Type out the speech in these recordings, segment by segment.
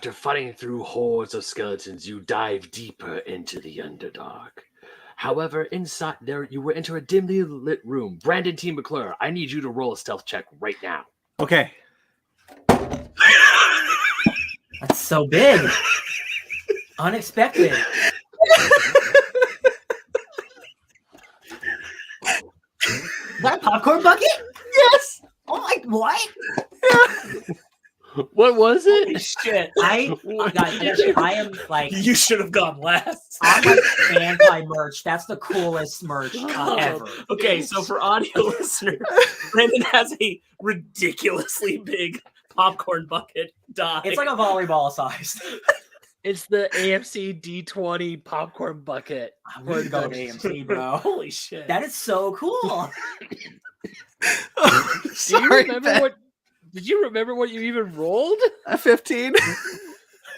After fighting through hordes of skeletons, you dive deeper into the Underdark. However, inside there, you will enter a dimly lit room. Brandon T. McClure, I need you to roll a stealth check right now. Okay. That's so big. Unexpected. That popcorn bucket? Yes. Oh my, what? What was it? Holy shit. I am like, You should have gone last. I'm like anti-merch. That's the coolest merch ever. Okay, so for audio listeners, Brandon has a ridiculously big popcorn bucket die. It's like a volleyball size. It's the AMC D20 popcorn bucket. I'm going to go to AMC, bro. Holy shit. That is so cool. Did you remember what you even rolled? A 15.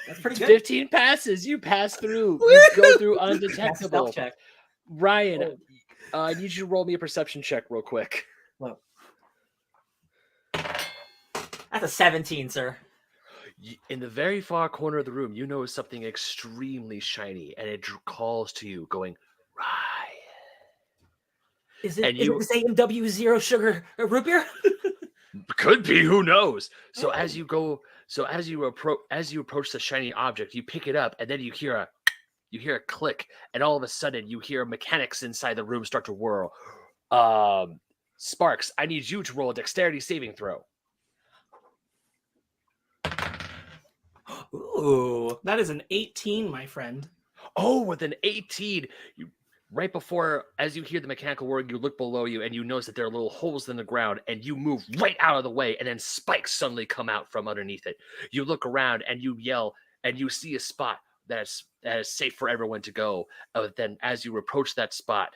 That's pretty good. 15 passes. You pass through. You go through undetectable. Check. Ryan, I need you to roll me a perception check real quick. Look. That's a 17, sir. In the very far corner of the room, you notice something extremely shiny, and it calls to you, going, Ryan. Is it this AMW zero sugar root beer? Could be, who knows? So as you approach the shiny object, you pick it up, and then you hear a click, and all of a sudden you hear mechanics inside the room start to whirl. Sparks, I need you to roll a dexterity saving throw. Ooh, that is an 18, my friend. Oh, with an 18, right before, as you hear the mechanical whirring, you look below you and you notice that there are little holes in the ground, and you move right out of the way, and then spikes suddenly come out from underneath it. You look around and you yell, and you see a spot that is safe for everyone to go. Then as you approach that spot,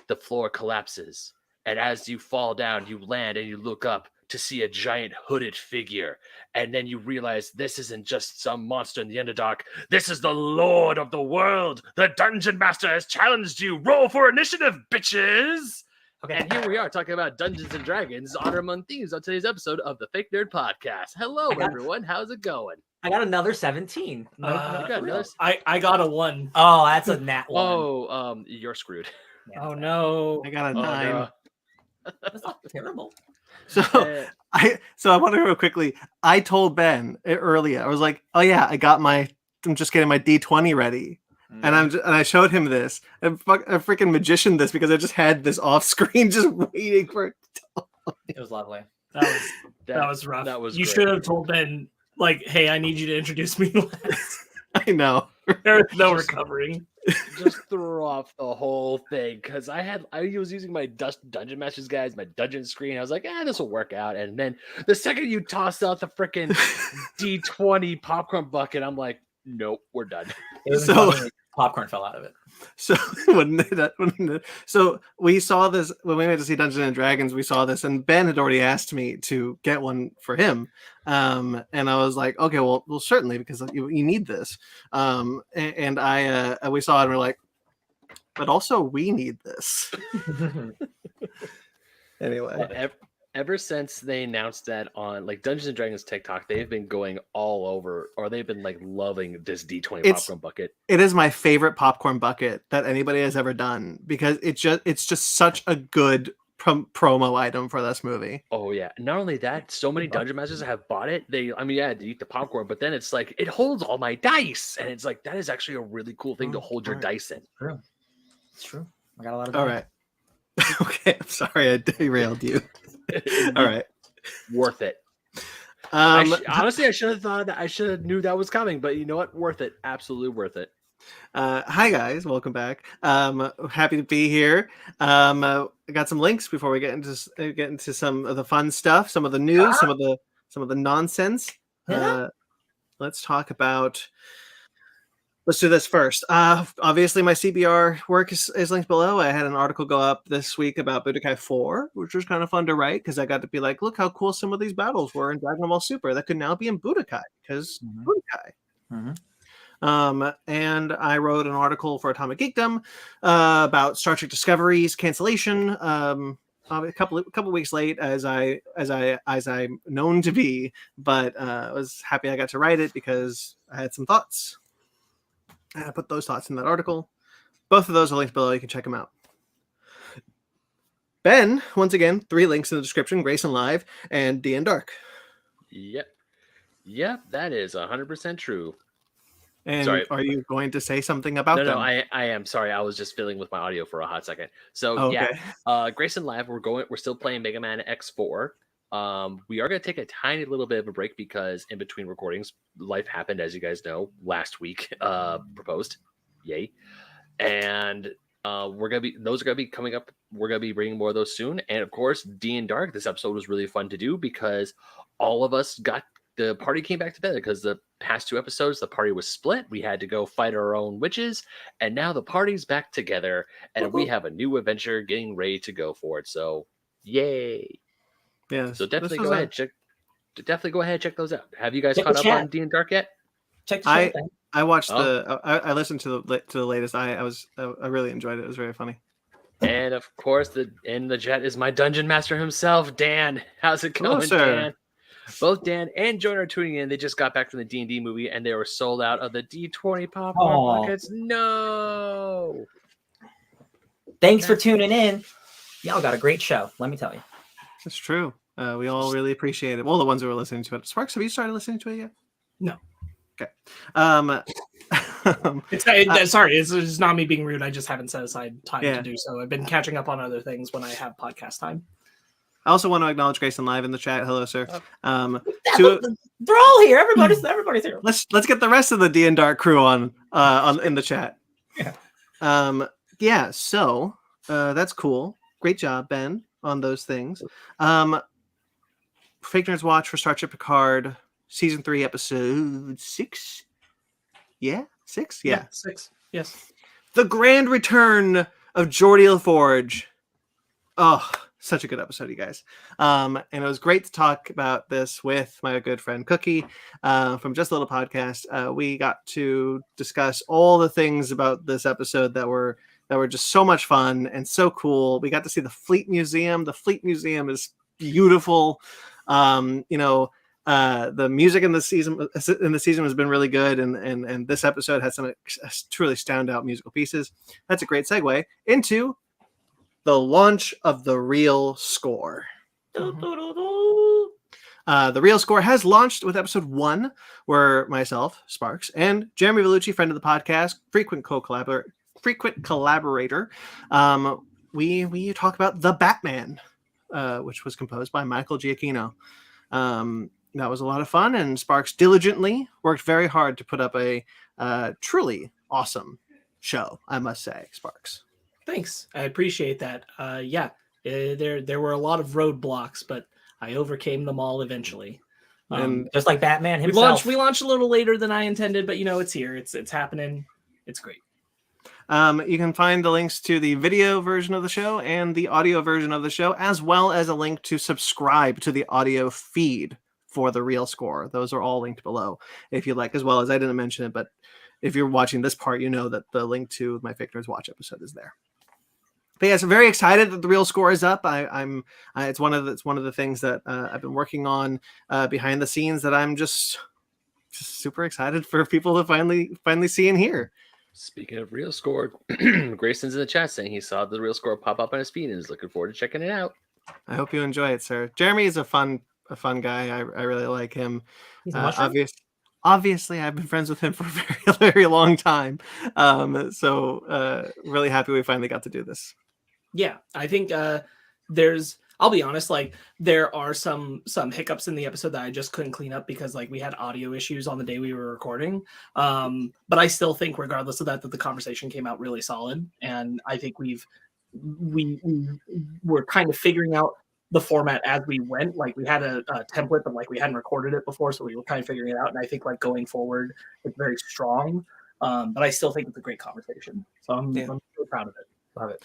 the floor collapses, and as you fall down, you land and you look up to see a giant hooded figure. And then you realize this isn't just some monster in the Underdark. This is the Lord of the World. The Dungeon Master has challenged you. Roll for initiative, bitches. Okay. And here we are talking about Dungeons and Dragons, Honor Among Thieves, on today's episode of the Fake Nerd Podcast. Hello, everyone. How's it going? I got another 17. I got a 1. Oh, that's a nat 1. Oh, you're screwed. Yeah, oh, no. I got a 9. No. That's not terrible. So I want to go quickly. I told Ben earlier. I was like, "Oh yeah, I'm just getting my D20 ready," and I showed him this. And a freaking magician this because I just had this off screen, just waiting for it. It was lovely. That was rough. That was. You great. should have told Ben, like, "Hey, I need you to introduce me last." I know. There's no recovering. Just threw off the whole thing because I was using my Dungeon Masters guys, my dungeon screen. I was like, this will work out. And then the second you tossed out the freaking D20 popcorn bucket, I'm like, nope, we're done. So popcorn fell out of it. So so we saw this when we went to see Dungeons and Dragons. We saw this, and Ben had already asked me to get one for him. And I was like, okay, well, certainly, because you need this. And we saw it, and we're like, but also we need this. Anyway. Ever since they announced that on like Dungeons and Dragons TikTok, they've been going all over, or they've been like loving this D20 popcorn bucket. It is my favorite popcorn bucket that anybody has ever done because it's just such a good promo item for this movie. Oh yeah! Not only that, so many Dungeon Masters have bought it. They eat the popcorn, but then it's like it holds all my dice, and it's like that is actually a really cool thing to hold your dice in. True. It's true. I got a lot of. All right. Okay, I'm sorry I derailed you. All right, worth it. Honestly, I should have thought that I should have knew that was coming, but you know what? Worth it. Absolutely worth it. Hi guys, welcome back. Happy to be here. I got some links before we get into some of the fun stuff, some of the news, some of the nonsense. Let's talk about. Let's do this first. Obviously, my CBR work is linked below. I had an article go up this week about Budokai 4, which was kind of fun to write because I got to be like, look how cool some of these battles were in Dragon Ball Super that could now be in Budokai because Budokai. And I wrote an article for Atomic Geekdom about Star Trek Discovery's cancellation. a couple weeks late as I'm known to be, but I was happy I got to write it because I had some thoughts. And I put those thoughts in that article. Both of those are linked below. You can check them out. Ben, once again, 3 links in the description: Grayson Live and D and Dark. Yep, that is 100% true. And sorry. Are you going to say something about them? No, I am sorry. I was just fiddling with my audio for a hot second. So okay. Grayson Live, we're still playing Mega Man X4. We are going to take a tiny little bit of a break because in between recordings, life happened, as you guys know, last week. Proposed, yay! And those are gonna be coming up. We're gonna be bringing more of those soon. And of course, D and Dark. This episode was really fun to do because all of us the party came back together because the past 2 episodes the party was split. We had to go fight our own witches, and now the party's back together, and we have a new adventure getting ready to go for it. So, yay! Yeah. So definitely go ahead and check those out. Have you guys Check caught the up chat. on D and Dark yet? Check the chat. Then. I watched I listened to the latest. I really enjoyed it. It was very funny. And of course, in the chat is my dungeon master himself, Dan. How's it going, Dan? Both Dan and Joan are tuning in. They just got back from the D&D movie, and they were sold out of the D20 popcorn buckets. No. Thanks for tuning in. Y'all got a great show. Let me tell you. It's true. We all really appreciate it. Well, the ones who are listening to it. Sparks, have you started listening to it yet? No. Okay. Sorry, it's not me being rude. I just haven't set aside time to do so. I've been catching up on other things when I have podcast time. I also want to acknowledge Grayson Live in the chat. Hello, sir. They're all here. Everybody's here. Let's get the rest of the D and Dark crew on in the chat. Yeah. So that's cool. Great job, Ben, on those things. Fake Nerds Watch for Star Trek Picard, Season 3, Episode 6. Yeah, 6? Yeah. 6. Yes. The Grand Return of Geordie LaForge. Oh, such a good episode, you guys. And it was great to talk about this with my good friend Cookie from Just a Little Podcast. We got to discuss all the things about this episode that were just so much fun and so cool. We got to see the Fleet Museum. The Fleet Museum is beautiful. The music in the season has been really good, and this episode had some truly standout musical pieces. That's a great segue into the launch of the Real Score. The Real Score has launched with episode 1, where myself, Sparks, and Jeremy Vellucci, friend of the podcast, frequent collaborator, we talk about The Batman, which was composed by Michael Giacchino. That was a lot of fun, and Sparks diligently worked very hard to put up a truly awesome show, I must say, Sparks. Thanks. I appreciate that. There were a lot of roadblocks, but I overcame them all eventually. And just like Batman himself. We launched a little later than I intended, but it's here. It's happening. It's great. You can find the links to the video version of the show and the audio version of the show, as well as a link to subscribe to the audio feed for the Real Score. Those are all linked below if you like, as well as I didn't mention it, but if you're watching this part, you know that the link to my Fake Nerds Watch episode is there. But yes, I'm very excited that the Real Score is up. It's one of the things that I've been working on behind the scenes that I'm just super excited for people to finally see and hear. Speaking of Real Score, Grayson's in the chat saying he saw the Real Score pop up on his feed and is looking forward to checking it out. I hope you enjoy it, sir. Jeremy is a fun guy. I really like him. Obviously, I've been friends with him for a very, very long time. So really happy we finally got to do this. Yeah, I think I'll be honest, there are some hiccups in the episode that I just couldn't clean up because we had audio issues on the day we were recording. But I still think regardless of that the conversation came out really solid. And I think we were kind of figuring out the format as we went. We had a template, but we hadn't recorded it before. So we were kind of figuring it out. And I think going forward, it's very strong. But I still think it's a great conversation. So I'm really proud of it. Love it.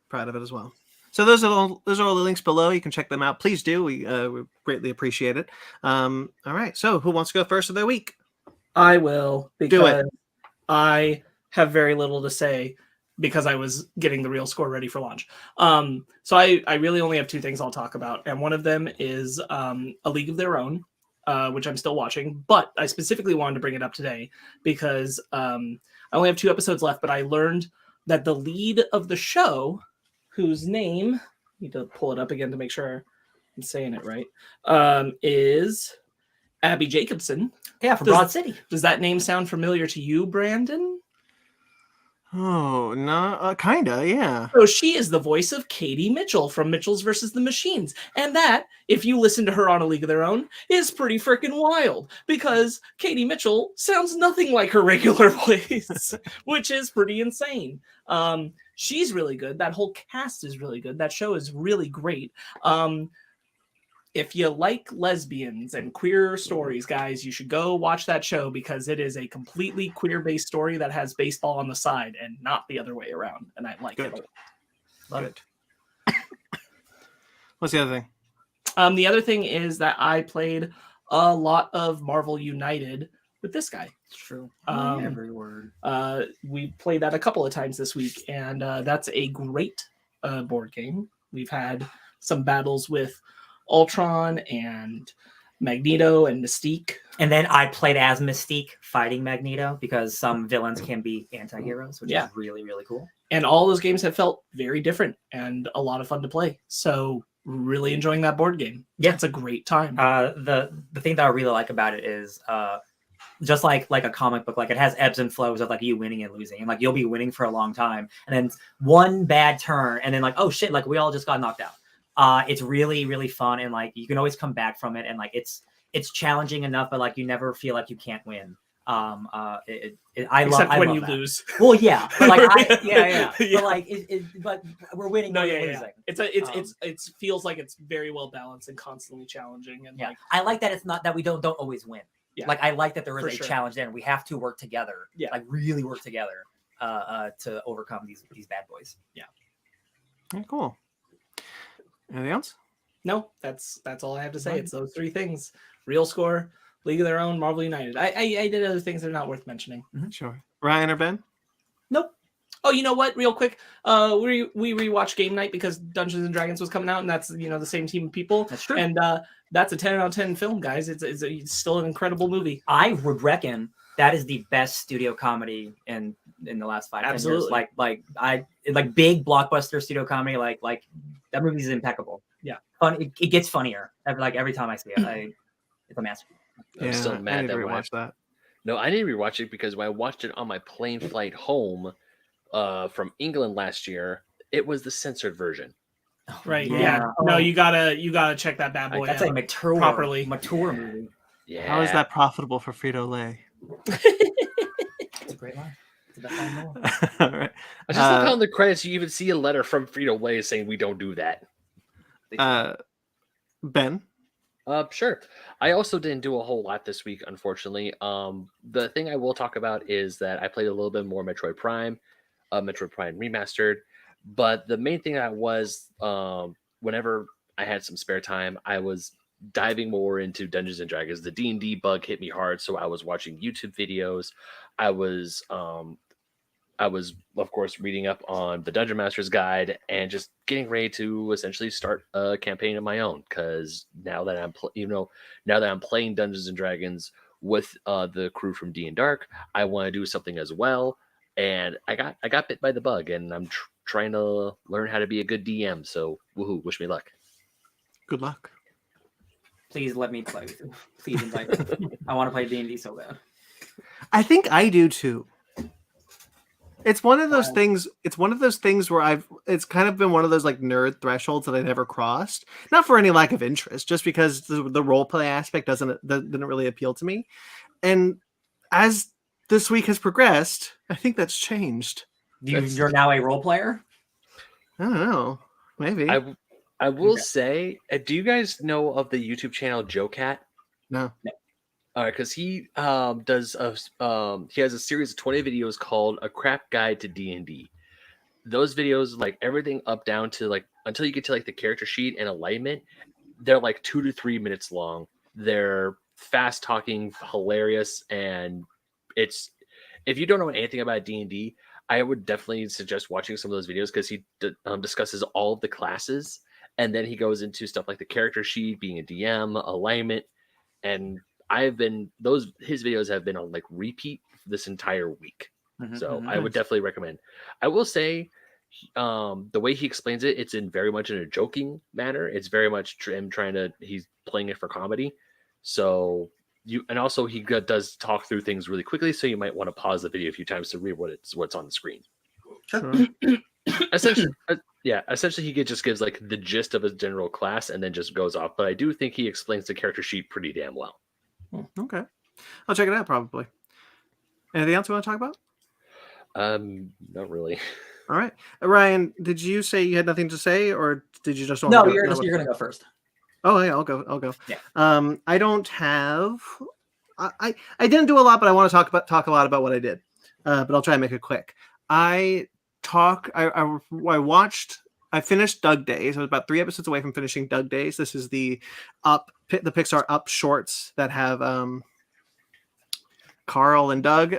Proud of it as well. So those are all the links below. You can check them out. Please do. We greatly appreciate it. All right. So who wants to go first of their week? I will, because Do it. I have very little to say. because I was getting the real score ready for launch. So I really only have two things I'll talk about, and one of them is A League of Their Own, which I'm still watching, but I specifically wanted to bring it up today because I only have 2 episodes left, but I learned that the lead of the show, whose name, I need to pull it up again to make sure I'm saying it right, is Abby Jacobson. Yeah, from Broad City. Does that name sound familiar to you, Brandon? Oh, no, kinda, yeah. So she is the voice of Katie Mitchell from Mitchell's versus the Machines. And that, if you listen to her on A League of Their Own, is pretty freaking wild because Katie Mitchell sounds nothing like her regular voice, which is pretty insane. She's really good. That whole cast is really good. That show is really great. If you like lesbians and queer stories, guys, you should go watch that show because it is a completely queer-based story that has baseball on the side and not the other way around. And I like it. Love it. What's the other thing? The other thing is that I played a lot of Marvel United with this guy. It's true. Every word. We played that a couple of times this week, and that's a great board game. We've had some battles with Ultron and Magneto and Mystique. And then I played as Mystique fighting Magneto because some villains can be anti-heroes, which is really, really cool. And all those games have felt very different and a lot of fun to play. So really enjoying that board game. Yeah. It's a great time. The thing that I really like about it is just like a comic book, like it has ebbs and flows of like you winning and losing. And like you'll be winning for a long time. And then one bad turn and then like, oh shit, like we all just got knocked out. It's really, really fun, and like you can always come back from it, and like it's challenging enough, but like you never feel like you can't win. Except when you lose. Well, yeah, but like but like but we're winning. No, losing. It feels like it's very well balanced and constantly challenging, and like I like that it's not that we don't always win. Yeah. Like I like that there is For a challenge there, and we have to work together. Yeah, like really work together to overcome these bad boys. Yeah. Yeah, cool. Anything else? No, that's all I have to say. It's those 3 things: Real Score, League of Their Own, Marvel United. I did other things that are not worth mentioning. Mm-hmm. Sure. Ryan or Ben? Nope. Oh, you know what? Real quick, we rewatched Game Night because Dungeons and Dragons was coming out, and that's the same team of people. That's true. And that's a 10 out of 10 film, guys. It's still an incredible movie. I would reckon that is the best studio comedy in the last 5 10 years. Like big blockbuster studio comedy. Like that movie is impeccable. Yeah, fun. It gets funnier every time I see it. It's a masterpiece. I'm still mad I need that to when rewatch that. No, I didn't rewatch it because when I watched it on my plane flight home from England last year, it was the censored version. Right. Yeah. No, you gotta check that bad boy. That's out a mature movie. Yeah. How is that profitable for Frito-Lay? It's a great line. It's the best line in the world. All right. I just look on the credits. You even see a letter from Frito-Lay saying we don't do that. Ben? Sure. I also didn't do a whole lot this week, unfortunately. The thing I will talk about is that I played a little bit more Metroid Prime Remastered. But the main thing that was, whenever I had some spare time, I was diving more into Dungeons and Dragons. The D&D bug hit me hard, so I was watching YouTube videos. I was of course reading up on the Dungeon Master's Guide and just getting ready to essentially start a campaign of my own. Because now that I'm playing Dungeons and Dragons with the crew from D and Dark, I want to do something as well. And I got bit by the bug, and I'm trying to learn how to be a good DM. So woohoo! Wish me luck. Good luck. Please let me play with you. Please invite me. I want to play D&D so bad. I think I do too. It's one of those things. It's one of those things where it's kind of been one of those like nerd thresholds that I never crossed. Not for any lack of interest, just because the role play aspect didn't really appeal to me. And as this week has progressed, I think that's changed. You're now a role player? I don't know. Maybe. I will say, do you guys know of the YouTube channel Joe Cat? No. All right, because he has a series of 20 videos called A Crap Guide to D&D. Those videos, like everything up down to like until you get to like the character sheet and alignment, they're like 2 to 3 minutes long. They're fast talking, hilarious, and it's if you don't know anything about D&D, I would definitely suggest watching some of those videos because he discusses all of the classes, and then he goes into stuff like the character sheet, being a DM, alignment, and his videos have been on like repeat this entire week. So I would definitely recommend. I will say, the way he explains it, it's in very much in a joking manner. It's very much him he's playing it for comedy. So and also he does talk through things really quickly. So you might want to pause the video a few times to read what's on the screen. Sure. Essentially he just gives like the gist of his general class and then just goes off. But I do think he explains the character sheet pretty damn well. Okay, I'll check it out probably. Anything else you want to talk about? Not really. All right, Ryan, did you say you had nothing to say, or did you just want No, to you're gonna go first. Oh yeah, I'll go. Yeah. I don't have. I didn't do a lot, but I want to talk a lot about what I did. But I'll try and make it quick. I finished Doug Days. I was about 3 episodes away from finishing Doug Days. This is the Pixar Up shorts that have Carl and Doug.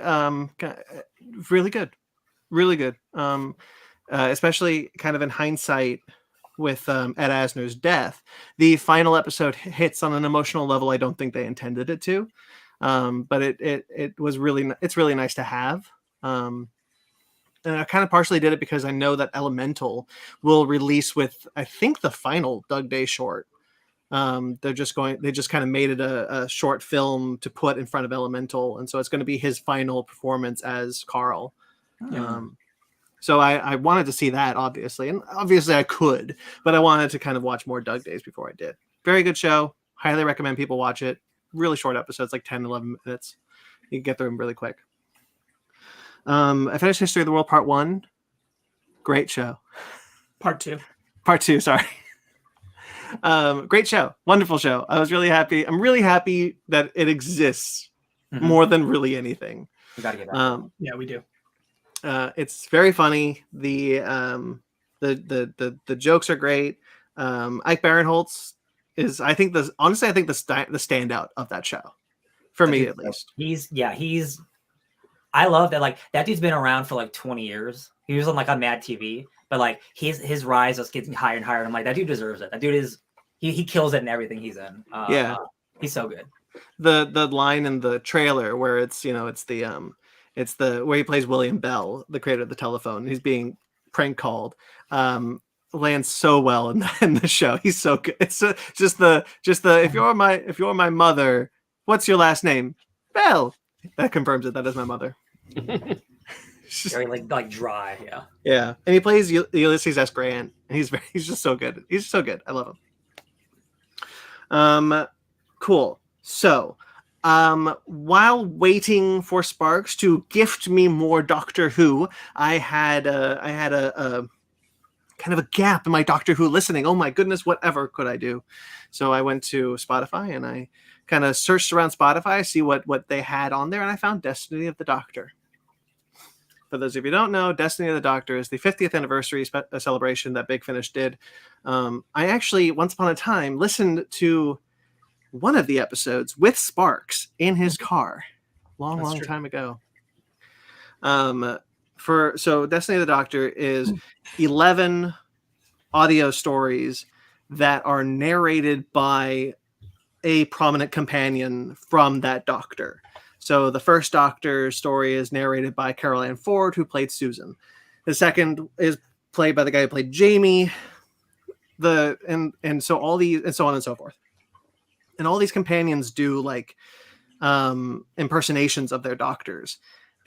Really good. Especially kind of in hindsight with Ed Asner's death. The final episode hits on an emotional level I don't think they intended it to. But it's really nice to have. And I kind of partially did it because I know that Elemental will release with, I think, the final Doug Day short. They just kind of made it a short film to put in front of Elemental. And so it's going to be his final performance as Carl. So I wanted to see that, obviously. And obviously I could, but I wanted to kind of watch more Doug Days before I did. Very good show. Highly recommend people watch it. Really short episodes, like 10, 11 minutes. You can get through them really quick. I finished History of the World Part 1. Great show. Part 2, sorry. Great show. Wonderful show. I was really happy. I'm really happy that it exists more than really anything. We gotta get that. yeah, we do. It's very funny. The jokes are great. Ike Barinholtz is, I think the standout of that show for me, at least. I love that. Like, that dude's been around for like 20 years. He was on Mad TV, but like his rise just gets higher and higher. And I'm like, that dude deserves it. That dude he kills it in everything he's in. He's so good. The line in the trailer where it's the where he plays William Bell, the creator of the telephone. He's being prank called. Lands so well in the show. He's so good. It's just the if you're my mother, what's your last name? Bell. That confirms it. That is my mother. Very like dry. Yeah. And he plays Ulysses S. Grant, and he's just so good. He's so good. I love him. Cool. So, while waiting for Sparks to gift me more Doctor Who, I had a kind of a gap in my Doctor Who listening. Oh my goodness, whatever could I do? So I went to Spotify and I kind of searched around Spotify, see what they had on there, and I found Destiny of the Doctor. For those of you who don't know, Destiny of the Doctor is the 50th anniversary celebration that Big Finish did. I actually, once upon a time, listened to one of the episodes with Sparks in his car. Long time ago. So Destiny of the Doctor is 11 audio stories that are narrated by a prominent companion from that Doctor. So the first Doctor story is narrated by Carol Ann Ford, who played Susan. The second is played by the guy who played Jamie. And so all these, and so on and so forth. And all these companions do like impersonations of their doctors.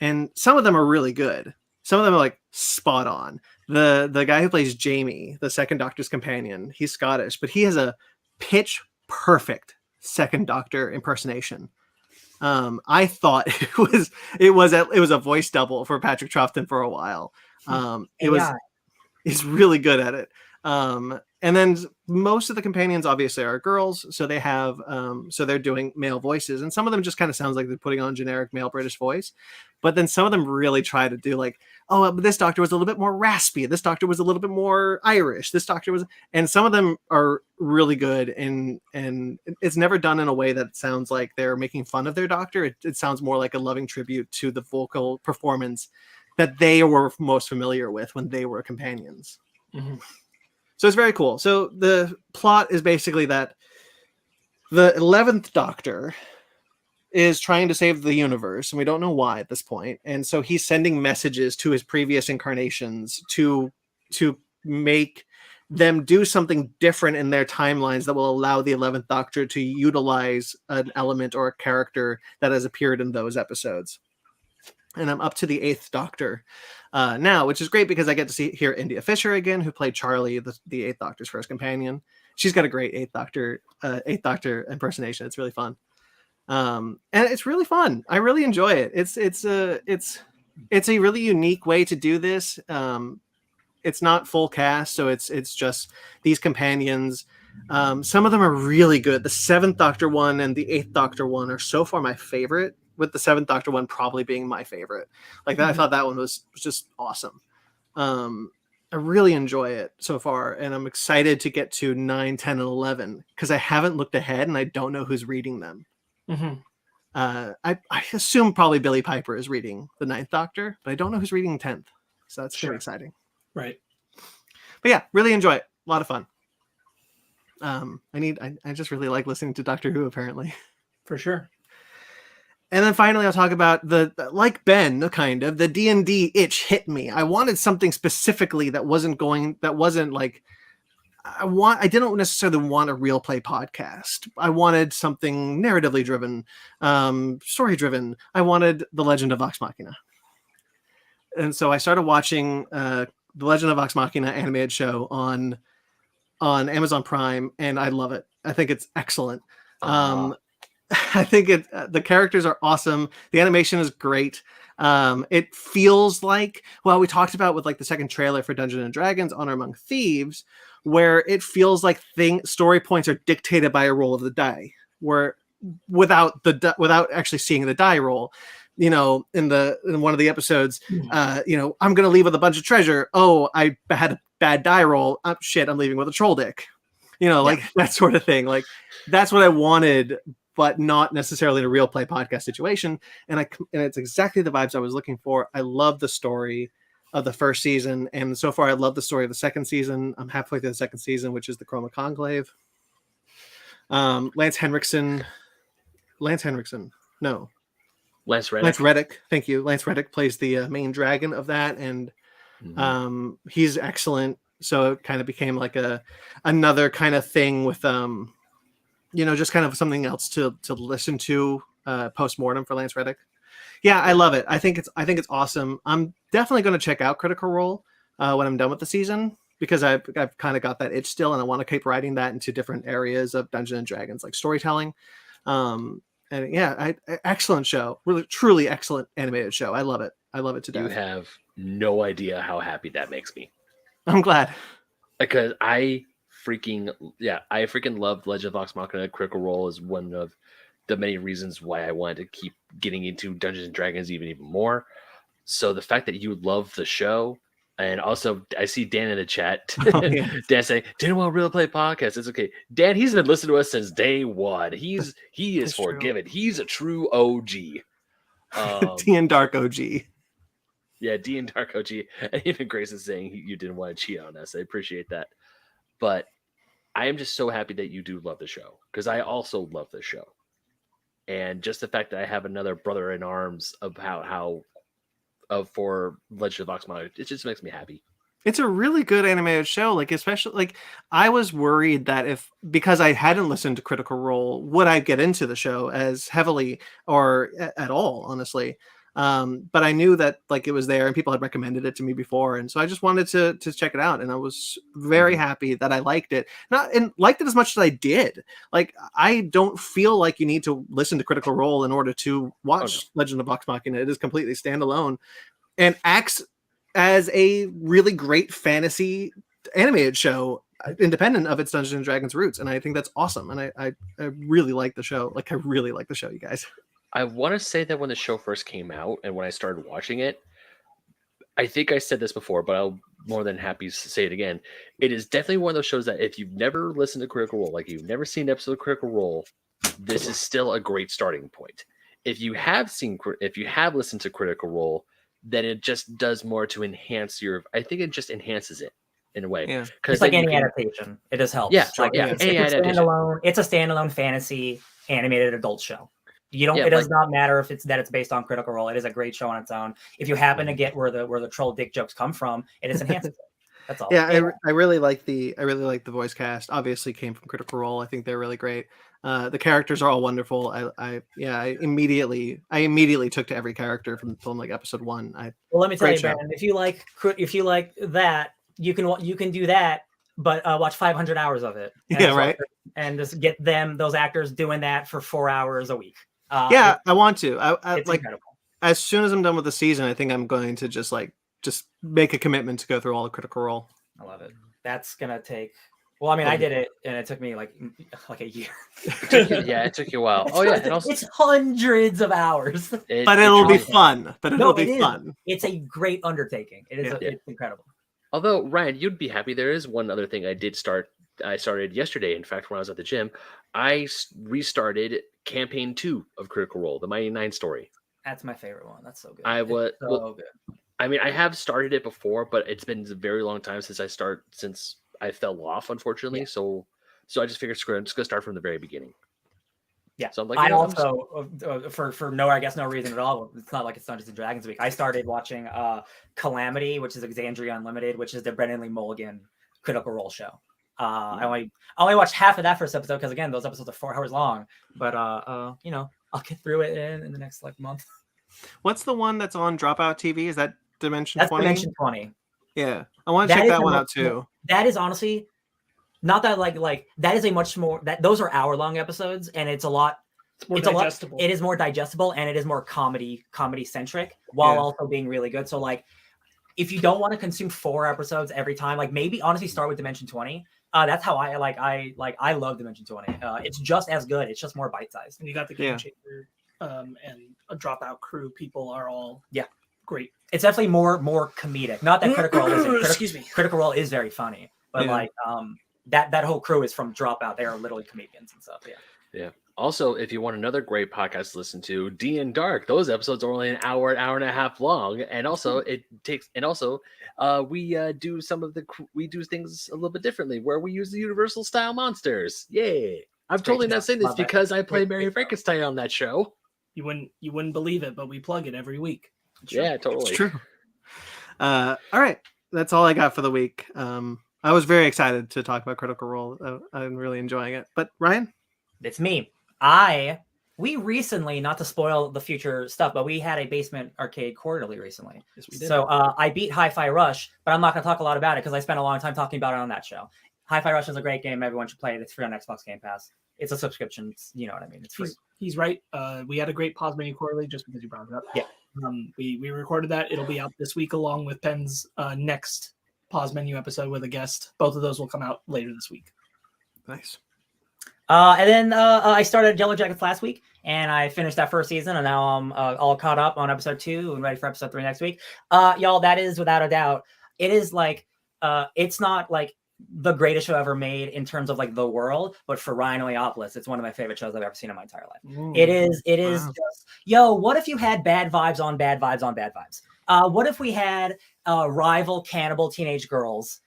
And some of them are really good. Some of them are like spot on. The guy who plays Jamie, the second Doctor's companion, he's Scottish, but he has a pitch perfect second Doctor impersonation. I thought it was a voice double for Patrick Troughton for a while. He's really good at it. And then most of the companions obviously are girls, so they have so they're doing male voices, and some of them just kind of sounds like they're putting on generic male British voice. But then some of them really try to do like, oh, this Doctor was a little bit more raspy. This Doctor was a little bit more Irish. This Doctor was, and some of them are really good, and it's never done in a way that sounds like they're making fun of their Doctor. It sounds more like a loving tribute to the vocal performance that they were most familiar with when they were companions. Mhm. So it's very cool. So the plot is basically that the 11th Doctor is trying to save the universe, and we don't know why at this point. And so he's sending messages to his previous incarnations to make them do something different in their timelines that will allow the 11th Doctor to utilize an element or a character that has appeared in those episodes. And I'm up to the 8th Doctor now, which is great because I get to hear India Fisher again, who played Charlie, the 8th Doctor's first companion. She's got a great 8th Doctor impersonation. It's really fun. And it's really fun. I really enjoy it. It's a really unique way to do this. It's not full cast, so it's just these companions. Some of them are really good. The 7th Doctor one and the 8th Doctor one are so far my favorite, with the 7th Doctor one probably being my favorite. Like that, I thought that one was just awesome. I really enjoy it so far, and I'm excited to get to 9, 10, and 11 because I haven't looked ahead and I don't know who's reading them. Mm-hmm. I assume probably Billy Piper is reading the 9th Doctor, but I don't know who's reading 10th. So that's Sure. really exciting. Right. But yeah, really enjoy it. A lot of fun. I just really like listening to Doctor Who, apparently. For sure. And then finally, I'll talk about like Ben, the D&D itch hit me. I wanted something specifically that wasn't like, I didn't necessarily want a real play podcast. I wanted something narratively driven, story driven. I wanted The Legend of Vox Machina. And so I started watching The Legend of Vox Machina animated show on Amazon Prime, and I love it. I think it's excellent. I think the characters are awesome. The animation is great. It feels like, well, we talked about with like the second trailer for Dungeons and Dragons Honor Among Thieves, where it feels like story points are dictated by a roll of the die, where without actually seeing the die roll. You know, in one of the episodes, you know, I'm gonna leave with a bunch of treasure. Oh, I had a bad die roll. Oh, shit, I'm leaving with a troll dick. You know, like that sort of thing. Like that's what I wanted, but not necessarily in a real play podcast situation. And it's exactly the vibes I was looking for. I love the story of the first season, and so far I love the story of the second season. I'm halfway through the second season, which is the Chroma Conclave. Lance Henriksen. No. Lance Reddick. Thank you. Lance Reddick plays the main dragon of that, and he's excellent. So it kind of became like another kind of thing with you know, just kind of something else to listen to post-mortem for Lance Reddick. Yeah, I love it. I think it's awesome. I'm definitely going to check out Critical Role when I'm done with the season, because I've kind of got that itch still, and I want to keep writing that into different areas of Dungeons and Dragons, like storytelling. And yeah, excellent show. Really, truly excellent animated show. I love it. I love it to death. You have no idea how happy that makes me. I'm glad. Because I freaking loved Legend of Vox Machina. Critical Role is one of the many reasons why I wanted to keep getting into Dungeons and Dragons even more. So the fact that you love the show, and also I see Dan in the chat. Oh, yeah. Dan saying, "Didn't want to real play podcast." It's okay. Dan, he's been listening to us since day one. He is That's forgiven. True. He's a true OG. D and Dark OG. Yeah, D and Dark OG. And even Grace is saying you didn't want to cheat on us. I appreciate that. But I am just so happy that you do love the show, because I also love the show. And just the fact that I have another brother in arms for Legend of Vox Machina, it just makes me happy. It's a really good animated show. Like, especially, like, I was worried that because I hadn't listened to Critical Role, would I get into the show as heavily or at all, honestly. But I knew that like it was there and people had recommended it to me before. And so I just wanted to check it out. And I was very happy that I liked it. Liked it as much as I did. Like, I don't feel like you need to listen to Critical Role in order to watch Legend of Vox Machina. It is completely standalone and acts as a really great fantasy animated show, independent of its Dungeons and Dragons roots. And I think that's awesome. And I really like the show. Like, I really like the show, you guys. I want to say that when the show first came out and when I started watching it, I think I said this before, but I'll more than happy to say it again. It is definitely one of those shows that if you've never listened to Critical Role, like you've never seen an episode of Critical Role, this is still a great starting point. If you have listened to Critical Role, then it just does more to enhance your. I think it just enhances it in a way. Yeah. It's like any adaptation. It just helps. Yeah, like yeah. it's Any a adaptation. standalone. It's a standalone fantasy animated adult show. You don't. Yeah, it does not matter if it's based on Critical Role. It is a great show on its own. If you happen to get where the troll dick jokes come from, it just enhances it. That's all. Yeah, I really like the voice cast. Obviously, came from Critical Role. I think they're really great. The characters are all wonderful. I immediately took to every character from like episode 1. Well, let me tell you, show. Brandon, if you like that, you can do that, but watch 500 hours of it. And just get those actors doing that for 4 hours a week. I want to. It's like incredible. As soon as I'm done with the season, I think I'm going to just make a commitment to go through all of Critical Role. I love it. That's gonna take. Well, I mean, I did it, and it took me like a year. It took you a while. Oh yeah, and also, it's hundreds of hours. But it'll be fun. Fun. It's a great undertaking. It is. It's incredible. Although Ryan, you'd be happy. There is one other thing I started yesterday. In fact, when I was at the gym, I restarted campaign 2 of Critical Role, the Mighty Nine story. That's my favorite one. That's so good. Good. I mean, I have started it before, but it's been a very long time since I fell off, unfortunately. Yeah. So I just figured, screw it, I'm just gonna start from the very beginning. Yeah. So I'm like, I also for no reason at all. It's not like it's Dungeons and Dragons week. I started watching Calamity, which is Exandria Unlimited, which is the Brendan Lee Mulligan Critical Role show. I only watched half of that first episode because again, those episodes are 4 hours long. But I'll get through it in the next month. What's the one that's on Dropout TV? Is that Dimension 20? That's Dimension 20. Yeah, I want to check that one out too. That is honestly not that like that is a much more those are hour-long episodes, and it's a lot. It's digestible. It is more digestible, and it is more comedy centric, while also being really good. So like, if you don't want to consume 4 episodes every time, like maybe honestly start with Dimension 20. That's how I love Dimension 20. It's just as good. It's just more bite-sized. And you got the Game Changer and a Dropout crew. People are all great. It's definitely more comedic. Not that Critical Role isn't. Excuse me. Critical Role is very funny, but that whole crew is from Dropout. They are literally comedians and stuff. Yeah. Also, if you want another great podcast to listen to, D and Dark, those episodes are only an hour and a half long, and also we do things a little bit differently, where we use the Universal style monsters. Yeah, I'm totally not saying this because I play Mary Frankenstein on that show. You wouldn't believe it, but we plug it every week. Yeah, totally. It's true. All right, that's all I got for the week. I was very excited to talk about Critical Role. I'm really enjoying it. But Ryan, it's me. We recently, not to spoil the future stuff, but we had a Basement Arcade quarterly recently. Yes, we did. So I beat Hi-Fi Rush, but I'm not going to talk a lot about it because I spent a long time talking about it on that show. Hi-Fi Rush is a great game. Everyone should play it. It's free on Xbox Game Pass. It's a subscription. You know what I mean? It's free. He's right. We had a great Pause Menu quarterly just because you brought it up. Yeah. We recorded that. It'll be out this week along with Pen's next Pause Menu episode with a guest. Both of those will come out later this week. Nice. And then I started Yellow Jackets last week, and I finished that first season, and now I'm all caught up on episode 2 and ready for episode 3 next week. Y'all, that is without a doubt. It is like it's not like the greatest show ever made in terms of like the world, but for Ryan Oleopoulos, it's one of my favorite shows I've ever seen in my entire life. Ooh, it is just, what if you had bad vibes on bad vibes on bad vibes? What if we had rival cannibal teenage girls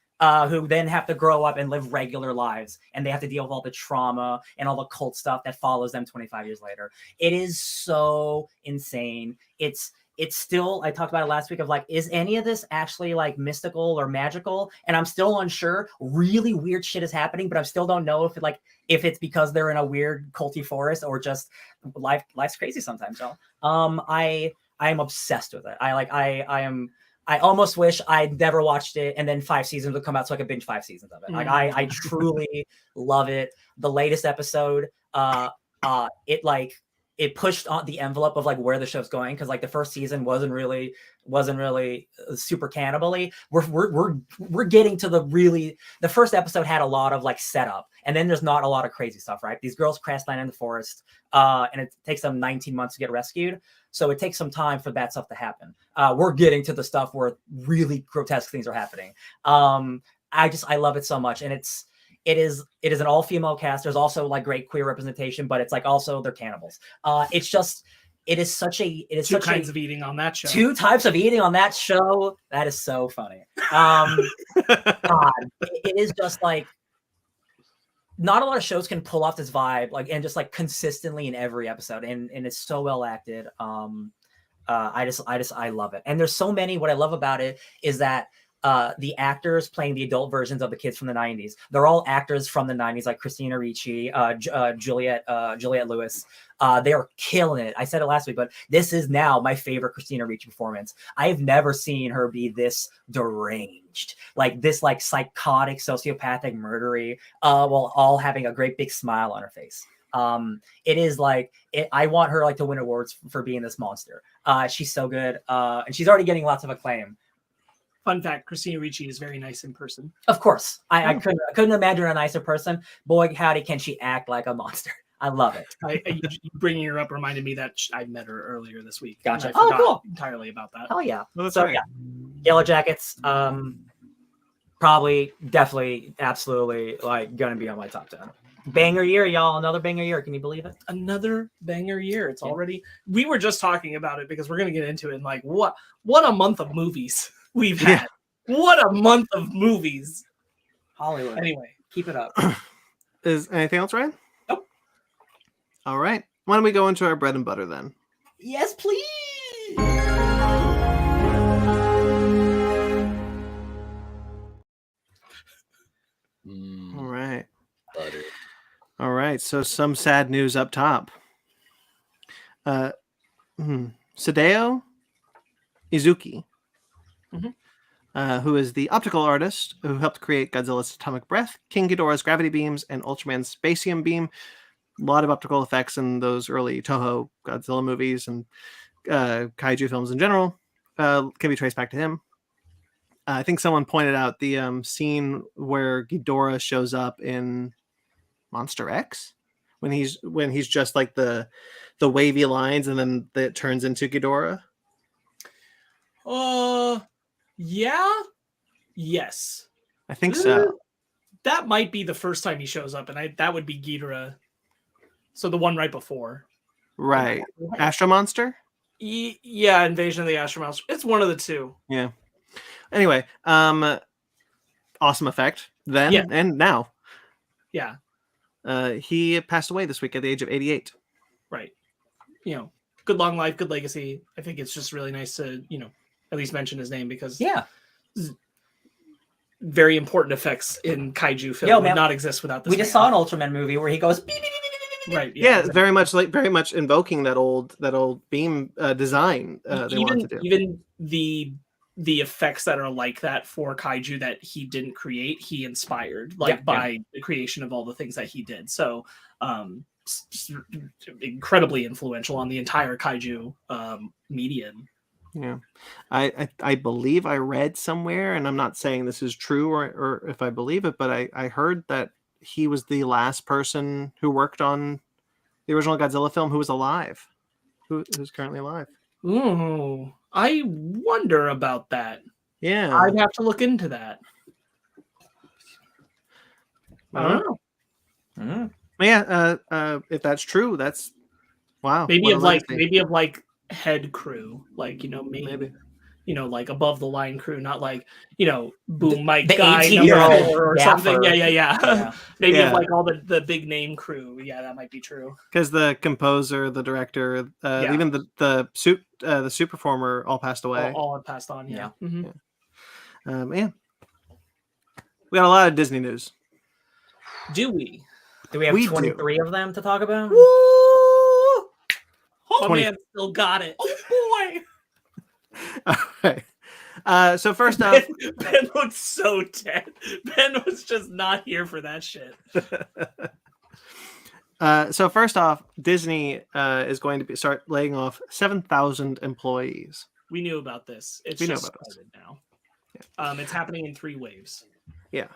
who then have to grow up and live regular lives, and they have to deal with all the trauma and all the cult stuff that follows them 25 years later. It is so insane. It's still, I talked about it last week of like, is any of this actually like mystical or magical? And I'm still unsure. Really weird shit is happening, but I still don't know if it's because they're in a weird culty forest or just life's crazy sometimes, y'all. I am obsessed with it. I almost wish I'd never watched it, and then 5 seasons would come out so I could binge 5 seasons of it. Like I truly love it. The latest episode, it pushed on the envelope of like where the show's going, because like the first season wasn't really super cannibally. We're getting to the first episode had a lot of like setup, and then there's not a lot of crazy stuff, right? These girls crash land in the forest, and it takes them 19 months to get rescued. So it takes some time for that stuff to happen. We're getting to the stuff where really grotesque things are happening. I love it so much, and it is an all-female cast. There's also like great queer representation, but it's like also they're cannibals. It's It is such a Two kinds of eating on that show. Two types of eating on that show. That is so funny. God, it is just like not a lot of shows can pull off this vibe like and just like consistently in every episode, and it's so well acted. I love it. And there's so many. What I love about it is that the actors playing the adult versions of the kids from the 90s, they're all actors from the 90s, like Christina Ricci, Juliette Lewis. They are killing it. I said it last week, but this is now my favorite Christina Ricci performance. I've never seen her be this deranged, like this, like psychotic, sociopathic, murdery, while all having a great big smile on her face. It is like I want her like to win awards for being this monster. She's so good, and she's already getting lots of acclaim. Fun fact: Christina Ricci is very nice in person. Of course, I couldn't imagine a nicer person. Boy, howdy, can she act like a monster! I love it. You bringing her up reminded me that I met her earlier this week. Gotcha. I forgot Cool. entirely about that. Oh yeah. Well, that's So right. yeah, Yellow Jackets. Probably, definitely, absolutely, like gonna be on my top 10. Banger year, y'all. Another banger year. Can you believe it? Another banger year. It's already. We were just talking about it because we're gonna get into it. And like, what a month of movies we've had. Yeah. What a month of movies. Hollywood. Anyway, Keep it up. Is anything else, Ryan? Nope. All right. Why don't we go into our bread and butter then? Yes, please. All right. Butter. All right. So some sad news up top. Sadao Izuki, who is the optical artist who helped create Godzilla's atomic breath, King Ghidorah's gravity beams, and Ultraman's spacium beam. A lot of optical effects in those early Toho Godzilla movies and kaiju films in general can be traced back to him. I think someone pointed out the scene where Ghidorah shows up in Monster X when he's just like the wavy lines and then it turns into Ghidorah. Yeah. Yes. I think so. That might be the first time he shows up, and that would be Ghidorah. So the one right before. Right. Astro Monster? Yeah, Invasion of the Astro Monster. It's one of the two. Yeah. Anyway, awesome effect then and now. Yeah. He passed away this week at the age of 88. Right. You know, good long life, good legacy. I think it's just really nice to, at least mention his name because very important effects in kaiju film would not exist without this. We just saw an Ultraman movie where he goes beep, beep, beep, beep, beep. Right. Yeah, exactly. very much invoking that old beam design they wanted to do. Even the effects that are like that for kaiju that he didn't create, he inspired by the creation of all the things that he did. So incredibly influential on the entire kaiju medium. Yeah, I believe I read somewhere, and I'm not saying this is true or if I believe it, but I heard that he was the last person who worked on the original Godzilla film who was alive, who's currently alive. Ooh, I wonder about that. Yeah, I'd have to look into that. I don't know. Yeah, if that's true, that's wow. Maybe of like head crew, like maybe like above the line crew, not like boom mic the guy 18-year-old or something. Yeah. Maybe of like all the big name crew. Yeah, that might be true. Because the composer, the director, even the suit performer all passed away. All have passed on. Yeah. Man, we got a lot of Disney news. Do we? Do we have 23 of them to talk about? Woo! Oh, man, still got it. Oh, boy. All right. So first off, Ben looks so dead. Ben was just not here for that shit. So first off, Disney is going to start laying off 7,000 employees. We knew about this. It's started now. Yeah. It's happening in 3 waves. Yeah.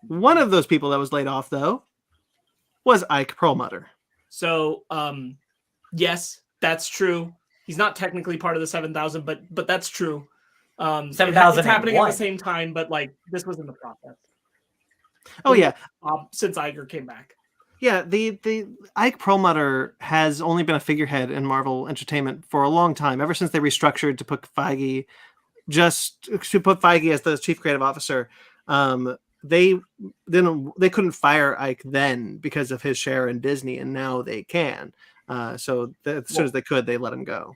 One of those people that was laid off, though, was Ike Perlmutter. So, yes, that's true. He's not technically part of the 7,000, but that's true. 7,000 it's happening at the same time, but like this was in the process. Oh yeah, Since Iger came back. Yeah, the Ike Perlmutter has only been a figurehead in Marvel Entertainment for a long time, ever since they restructured to put Feige as the chief creative officer. They couldn't fire Ike then because of his share in Disney, and now they can. So as soon as they could, they let him go.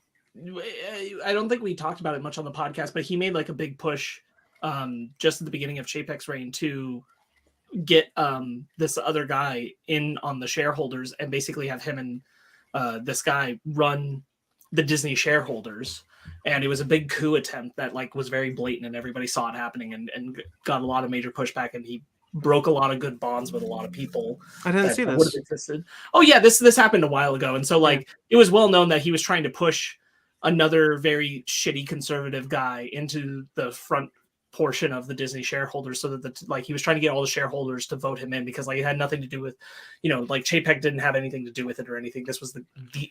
I don't think we talked about it much on the podcast, but he made like a big push just at the beginning of Chapek's reign to get this other guy in on the shareholders and basically have him and this guy run the Disney shareholders. And it was a big coup attempt that like was very blatant and everybody saw it happening and got a lot of major pushback, and he broke a lot of good bonds with a lot of people. I didn't see this. Would have existed. Oh yeah, this happened a while ago, and so like it was well known that he was trying to push another very shitty conservative guy into the front portion of the Disney shareholders, so that like he was trying to get all the shareholders to vote him in, because like it had nothing to do with, like Chapek didn't have anything to do with it or anything. This was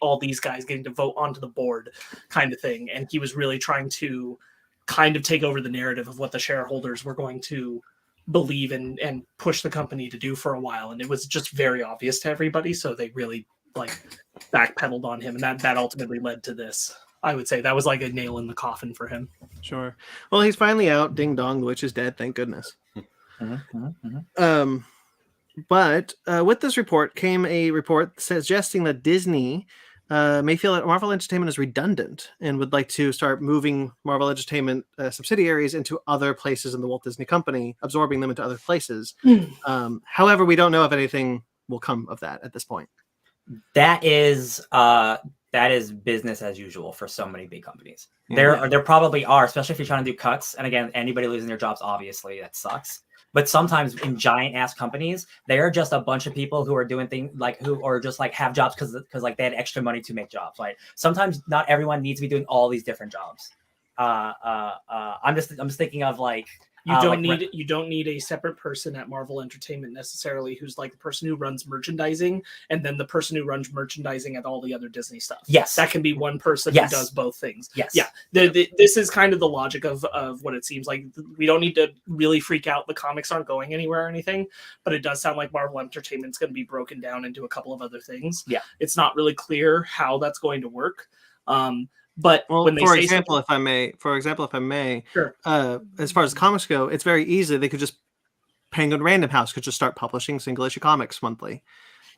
all these guys getting to vote onto the board kind of thing, and he was really trying to kind of take over the narrative of what the shareholders were going to believe in and push the company to do for a while, and it was just very obvious to everybody, so they really like backpedaled on him, and that ultimately led to this. I would say that was like a nail in the coffin for him. Sure. Well, he's finally out. Ding dong, the witch is dead. Thank goodness. But with this report came a report suggesting that Disney may feel that Marvel Entertainment is redundant and would like to start moving Marvel Entertainment subsidiaries into other places in the Walt Disney Company, absorbing them into other places. However, we don't know if anything will come of that at this point. That is business as usual for so many big companies. There probably are, especially if you're trying to do cuts. And again, anybody losing their jobs, obviously, that sucks. But sometimes in giant ass companies, they are just a bunch of people who are doing things like who are just like have jobs because like they had extra money to make jobs. Like sometimes not everyone needs to be doing all these different jobs. I'm just thinking of like. You don't need a separate person at Marvel Entertainment necessarily who's like the person who runs merchandising and then the person who runs merchandising at all the other Disney stuff. Yes. That can be one person Yes. who does both things. Yes. Yeah. This is kind of the logic of what it seems like. We don't need to really freak out. The comics aren't going anywhere or anything, but it does sound like Marvel Entertainment's going to be broken down into a couple of other things. Yeah. It's not really clear how that's going to work. But when they for example, if I may, sure. As far as comics go, it's very easy. They could just Penguin Random House could just start publishing single issue comics monthly.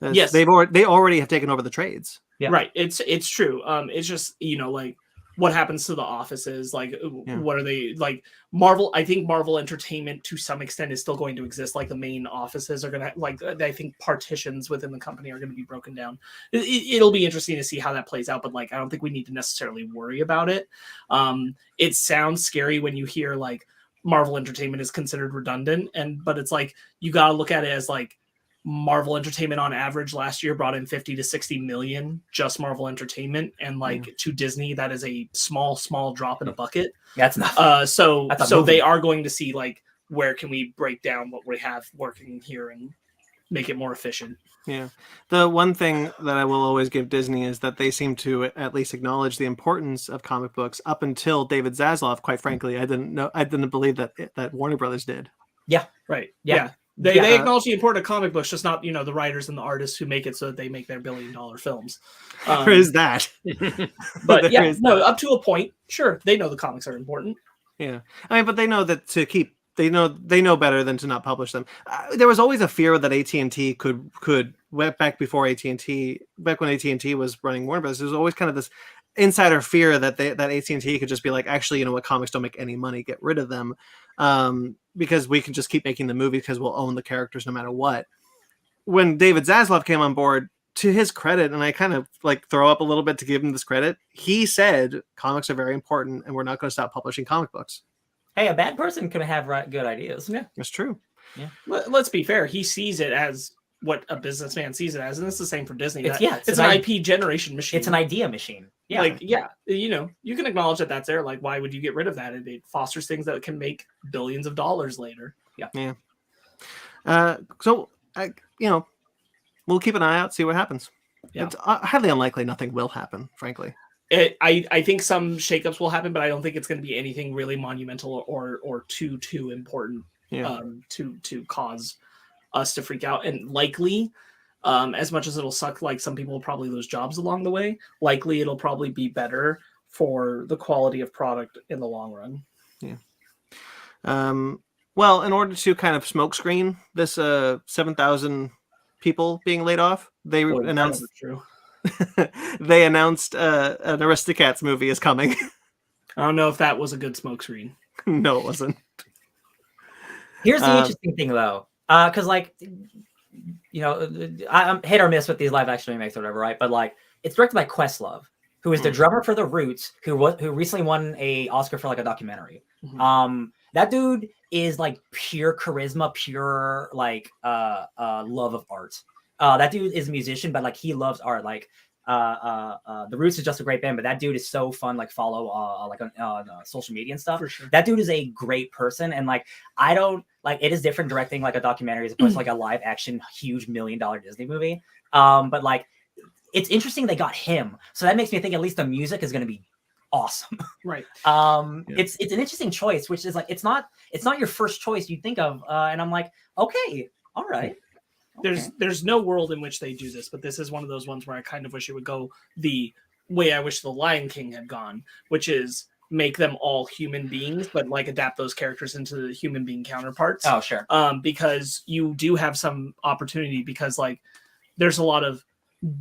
Yes, they already have taken over the trades. Yeah. Right. It's true. It's just like what happens to the offices, like what are they like? Marvel, I think Marvel Entertainment to some extent is still going to exist. Like the main offices are gonna I think partitions within the company are going to be broken down. It'll be interesting to see how that plays out, but like I don't think we need to necessarily worry about it. It sounds scary when you hear like Marvel Entertainment is considered redundant, but it's like you got to look at it as like Marvel Entertainment on average last year brought in 50 to 60 million, just Marvel Entertainment, and like to Disney, that is a small drop in a bucket. That's not. So they are going to see like where can we break down what we have working here and make it more efficient. Yeah. The one thing that I will always give Disney is that they seem to at least acknowledge the importance of comic books up until David Zaslav. Quite frankly, I didn't believe that Warner Brothers did. Yeah. Right. Yeah. They acknowledge the importance of comic books, just not the writers and the artists who make it so that they make their $billion films. There is that. But up to a point, sure, they know the comics are important. Yeah, I mean, but they know that they know better than to not publish them. There was always a fear that AT&T could back when AT&T was running Warner Bros. There was always kind of this insider fear that AT&T could just be like, actually, you know what, comics don't make any money, get rid of them. Because we can just keep making the movie because we'll own the characters no matter what. When David Zaslav came on board, to his credit, and I kind of like throw up a little bit to give him this credit, he said comics are very important and we're not going to stop publishing comic books. Hey, a bad person can have good ideas. Yeah, that's true. Yeah. Let's be fair. He sees it as what a businessman sees it as, and it's the same for Disney. It's an IP generation machine. It's an idea machine. Yeah. You can acknowledge that that's there. Like, why would you get rid of that? It fosters things that can make billions of dollars later. Yeah. So we'll keep an eye out, see what happens. Yeah. It's highly unlikely nothing will happen, frankly. I think some shakeups will happen, but I don't think it's going to be anything really monumental or too important to cause us to freak out. And likely, As much as it'll suck, like some people will probably lose jobs along the way, likely it'll probably be better for the quality of product in the long run. Yeah. Well, in order to kind of smokescreen this 7,000 people being laid off, they Boy, announced that's true. they announced an Aristocats movie is coming. I don't know if that was a good smokescreen. No, it wasn't. Here's the interesting thing, though, because like, you know, I'm hit or miss with these live action remakes or whatever, right? But like, it's directed by Questlove, who is the drummer for The Roots, who recently won a Oscar for like a documentary. Mhm. That dude is like pure charisma, pure like love of art. That dude is a musician, but like he loves art. Like The Roots is just a great band, but that dude is so fun. Like follow like on social media and stuff. For sure. That dude is a great person, and like I don't like it is different directing like a documentary as opposed to like a live action huge $1 million Disney movie. But like it's interesting they got him, so that makes me think at least the music is going to be awesome. Right. It's an interesting choice, which is like it's not your first choice you think of, and I'm like, okay, all right. There's no world in which they do this, but this is one of those ones where I kind of wish it would go the way I wish the Lion King had gone, which is make them all human beings, but like adapt those characters into the human being counterparts. Oh, sure. Because you do have some opportunity, because like there's a lot of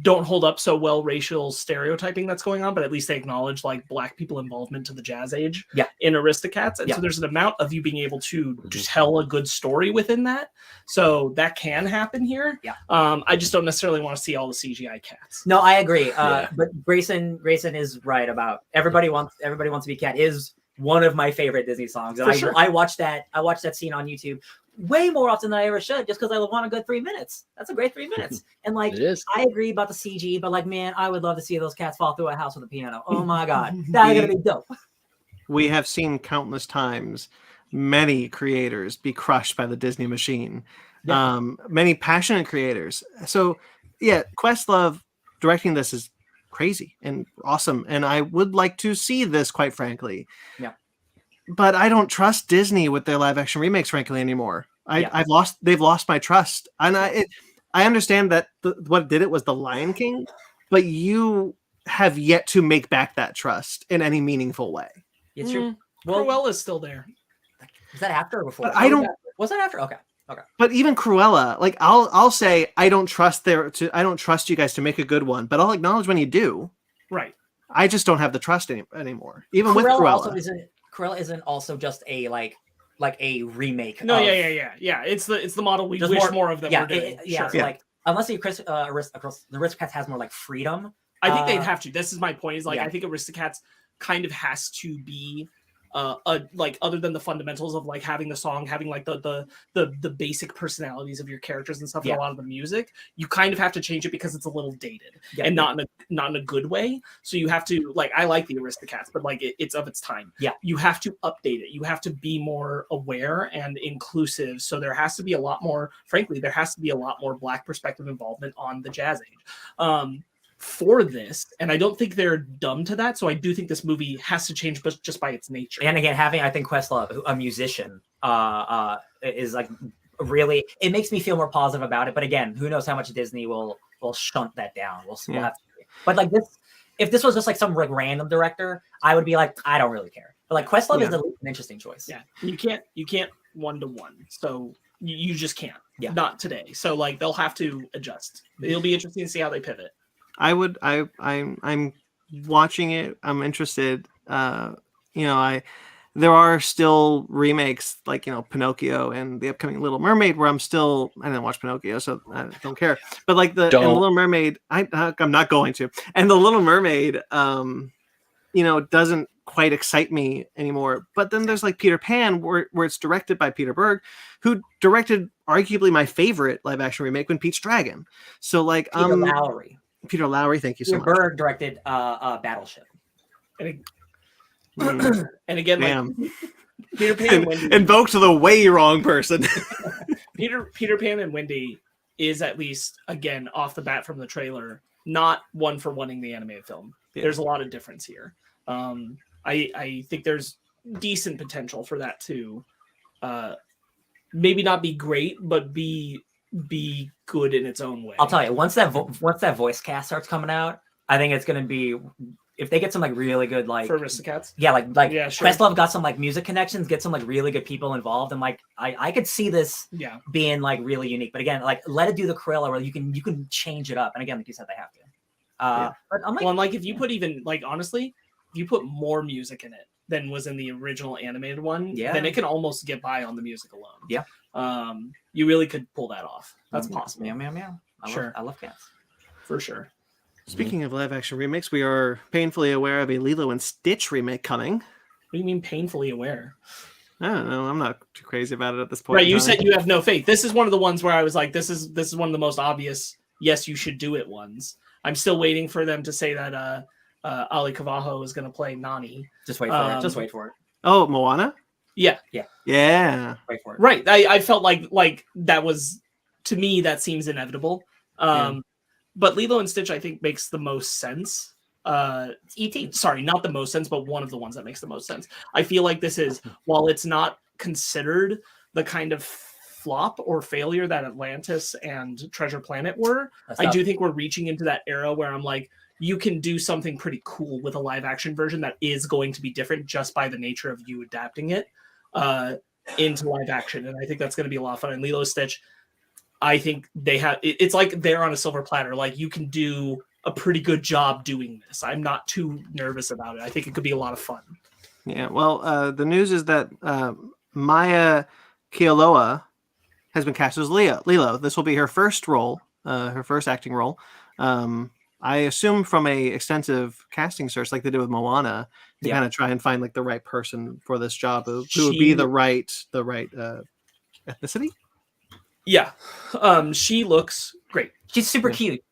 don't hold up so well racial stereotyping that's going on, but at least they acknowledge like Black people involvement to the jazz age in Aristocats. And so there's an amount of you being able to just tell a good story within that. So that can happen here. Yeah. I just don't necessarily want to see all the CGI cats. No, I agree. But Grayson is right about everybody wants to be cat is one of my favorite Disney songs. And I watched that scene on YouTube way more often than I ever should, just because I want a good 3 minutes. That's a great 3 minutes. And like, I agree about the CG, but like, man, I would love to see those cats fall through a house with a piano. Oh my God, that's gonna be dope. We have seen countless times many creators be crushed by the Disney machine. Yeah. Many passionate creators. So yeah, Questlove directing this is crazy and awesome, and I would like to see this, quite frankly. Yeah. But I don't trust Disney with their live action remakes, frankly, anymore. They've lost my trust. And I understand that what did it was The Lion King, but you have yet to make back that trust in any meaningful way. It's true. Well, Cruella's still there. Was that after or before? Was that after? Okay. But even Cruella, like I'll say I don't trust you guys to make a good one, but I'll acknowledge when you do. Right. I just don't have the trust anymore. Even with Cruella. Cruella isn't also just a like a remake. No, yeah. It's the model we wish more of them were doing. So like unless the Aristocats has more like freedom. I think they'd have to. This is my point. Is like I think Aristocats kind of has to be like other than the fundamentals of like having the song, having like the basic personalities of your characters and stuff, and a lot of the music, you kind of have to change it because it's a little dated and not in a good way. So you have to like, I like the Aristocats, but like it's of its time. Yeah, you have to update it. You have to be more aware and inclusive. So there has to be a lot more. Frankly, there has to be a lot more Black perspective involvement on the jazz age. For this, and I don't think they're dumb to that, so I do think this movie has to change just by its nature. And again, having I think Questlove, a musician, is like really, it makes me feel more positive about it. But again, who knows how much Disney will shunt that down. We'll have to see. But like this, if this was just like some like random director, I would be like, I don't really care. But like Questlove is an interesting choice. Yeah, you can't 1-to-1, so you just can't. Yeah, not today. So like they'll have to adjust. It'll be interesting to see how they pivot. I'm watching it. I'm interested. There are still remakes like, Pinocchio and the upcoming Little Mermaid where I didn't watch Pinocchio, so I don't care. But like the Little Mermaid, I'm not going to. And the Little Mermaid, doesn't quite excite me anymore. But then there's like Peter Pan where it's directed by Peter Berg, who directed arguably my favorite live action remake, When Pete's Dragon. So like Peter Lowry, thank you so much. Berg directed Battleship. And again, like, Peter Pan and Wendy invoked the way wrong person. Peter Pan and Wendy is at least, again, off the bat from the trailer, not one for wanting the animated film. Yeah. There's a lot of difference here. I think there's decent potential for that to maybe not be great, but be be good in its own way. I'll tell you, once that voice cast starts coming out, I think it's gonna be, if they get some like really good like for Aristocats. yeah, like Yeah, sure. Questlove got some like music connections, get some like really good people involved, and like I could see this Yeah. being like really unique. But again, like let it do the Cruella where you can change it up. And again, like you said, they have to. But I'm like, Well, and like if you put even like honestly, if you put more music in it than was in the original animated one, Yeah. then it can almost get by on the music alone. Yeah. You really could pull that off. That's possible. Meow meow meow. I love cats. For sure. Speaking of live action remakes, we are painfully aware of a Lilo and Stitch remake coming. What do you mean painfully aware? I don't know. I'm not too crazy about it at this point. Right, in you time. said you have no faith. This is one of the ones where I was like, this is one of the most obvious. Yes, you should do it ones. I'm still waiting for them to say that Ali Cavajo is going to play Nani. Just wait for it. Just wait for it. Oh, Moana? Yeah, Yeah. Wait for it. right. I felt like that was, to me, that seems inevitable. But Lilo and Stitch, I think, makes the most sense. E.T. Sorry, not the most sense, but one of the ones that makes the most sense. I feel like this is, while it's not considered the kind of flop or failure that Atlantis and Treasure Planet were, I do think we're reaching into that era where I'm like, you can do something pretty cool with a live action version that is going to be different just by the nature of you adapting it into live action. And I think that's going to be a lot of fun. And Lilo and Stitch, I think they have, it's like they're on a silver platter. Like you can do a pretty good job doing this. I'm not too nervous about it. I think it could be a lot of fun. Yeah. Well, the news is that Maya Kealoha has been cast as Lilo. This will be her first role, her first acting role. I assume from a extensive casting search like they did with Moana, to kind of try and find like the right person for this job who would be the right ethnicity. Yeah. She looks great. She's super cute.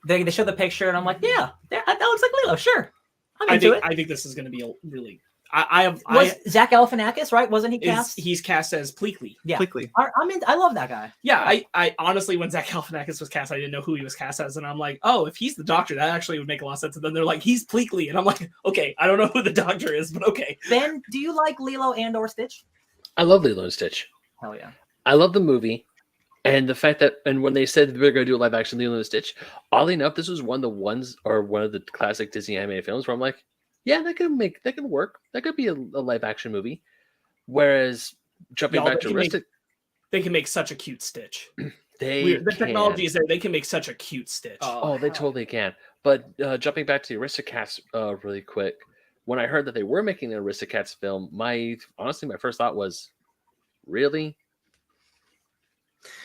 They show the picture, and I'm like, yeah, that looks like Lilo. Sure, I'm into it. I think this is going to be a really. Zach Galifianakis, right? Wasn't he cast? He's cast as Pleakley. Yeah, Pleakley. I love that guy. Yeah, I honestly, when Zach Galifianakis was cast, I didn't know who he was cast as, and I'm like, oh, if he's the Doctor, that actually would make a lot of sense. And then they're like, he's Pleakley, and I'm like, okay, I don't know who the Doctor is, but okay. Ben, do you like Lilo and or Stitch? I love Lilo and Stitch. Hell yeah. I love the movie. And the fact that, and when they said they're going to do a live action Lilo and Stitch, oddly enough, this was one of the classic Disney animated films where I'm like, yeah, that could work. That could be a live action movie. Whereas jumping back to they can make such a cute Stitch. The technology is there. They can make such a cute Stitch. Oh, they totally can. But jumping back to the Aristocats really quick, when I heard that they were making an Aristocats film, my first thought was, really?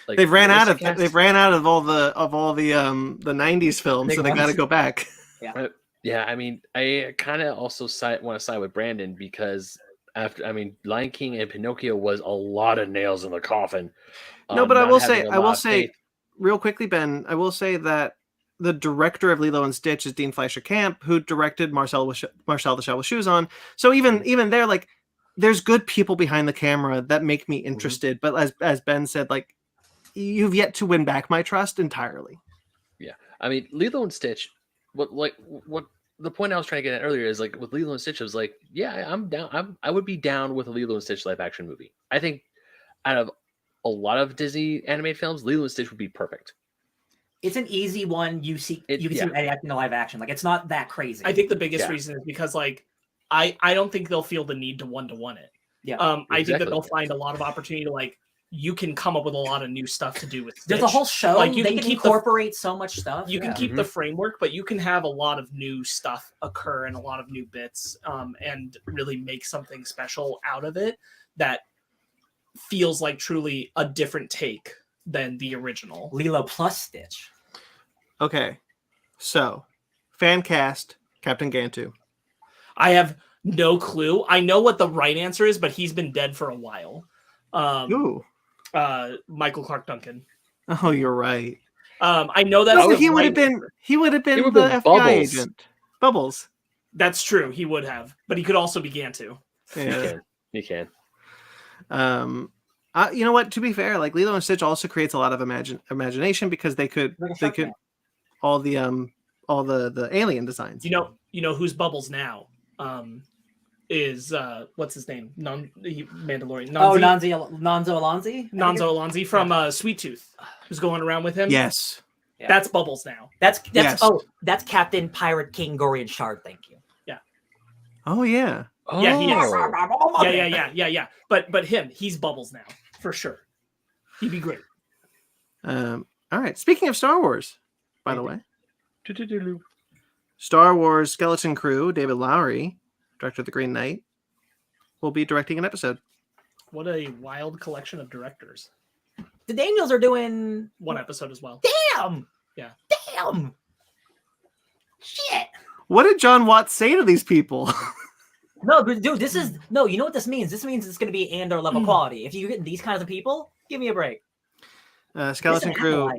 Like, they've ran out of all the 90s films, so they got to go back. Yeah. Yeah, I mean, I kind of also want to side with Brandon because Lion King and Pinocchio was a lot of nails in the coffin. No, but I will say real quickly, Ben, I will say that the director of Lilo and Stitch is Dean Fleischer Camp, who directed Marcel the Shell with Shoes On. So even there, like, there's good people behind the camera that make me interested. But as Ben said, like, you've yet to win back my trust entirely. Yeah, I mean, Lilo and Stitch. What the point I was trying to get at earlier is, like, with Lilo and Stitch, I was like, yeah, I'm down. I would be down with a Lilo and Stitch live action movie. I think out of a lot of Disney animated films, Lilo and Stitch would be perfect. It's an easy one. You can see it in live action. Like, it's not that crazy. I think the biggest reason is because, like, I don't think they'll feel the need to one-to-one it. Yeah. I think that they'll find a lot of opportunity to, like, you can come up with a lot of new stuff to do with Stitch. There's a whole show. Like, you can incorporate so much stuff. You can keep the framework, but you can have a lot of new stuff occur and a lot of new bits, and really make something special out of it that feels like truly a different take than the original. Lilo plus Stitch. Okay, so fan cast Captain Gantu. I have no clue. I know what the right answer is, but he's been dead for a while. Ooh. Michael Clark Duncan. Oh, you're right. I know that he would have been the FBI Bubbles. agent. Bubbles. That's true. He would have, but he could also be Gantu. Yeah. You can. You know what? To be fair, like, Lilo and Stitch also creates a lot of imagination because they could all the alien designs. You know who's Bubbles now? is what's his name? Mandalorian. Nonzo Alonzi? Nonzo Alonzi from Sweet Tooth, who's going around with him. Yes. Yeah. That's Bubbles now. That's Yes. that's Captain Pirate King Gorian Shard. Thank you. Oh yeah. Oh. Yeah, he is. Yeah. But he's Bubbles now for sure. He'd be great. All right. Speaking of Star Wars, by the way, Star Wars Skeleton Crew, David Lowery, director of The Green Knight, will be directing an episode. What a wild collection of directors. The Daniels are doing One episode as well. Damn. Yeah. Damn. Shit. What did John Watts say to these people? No, but dude, this is no. You know what this means? This means it's going to be Andor level quality. If you're getting these kinds of people, give me a break. Skeleton Crew.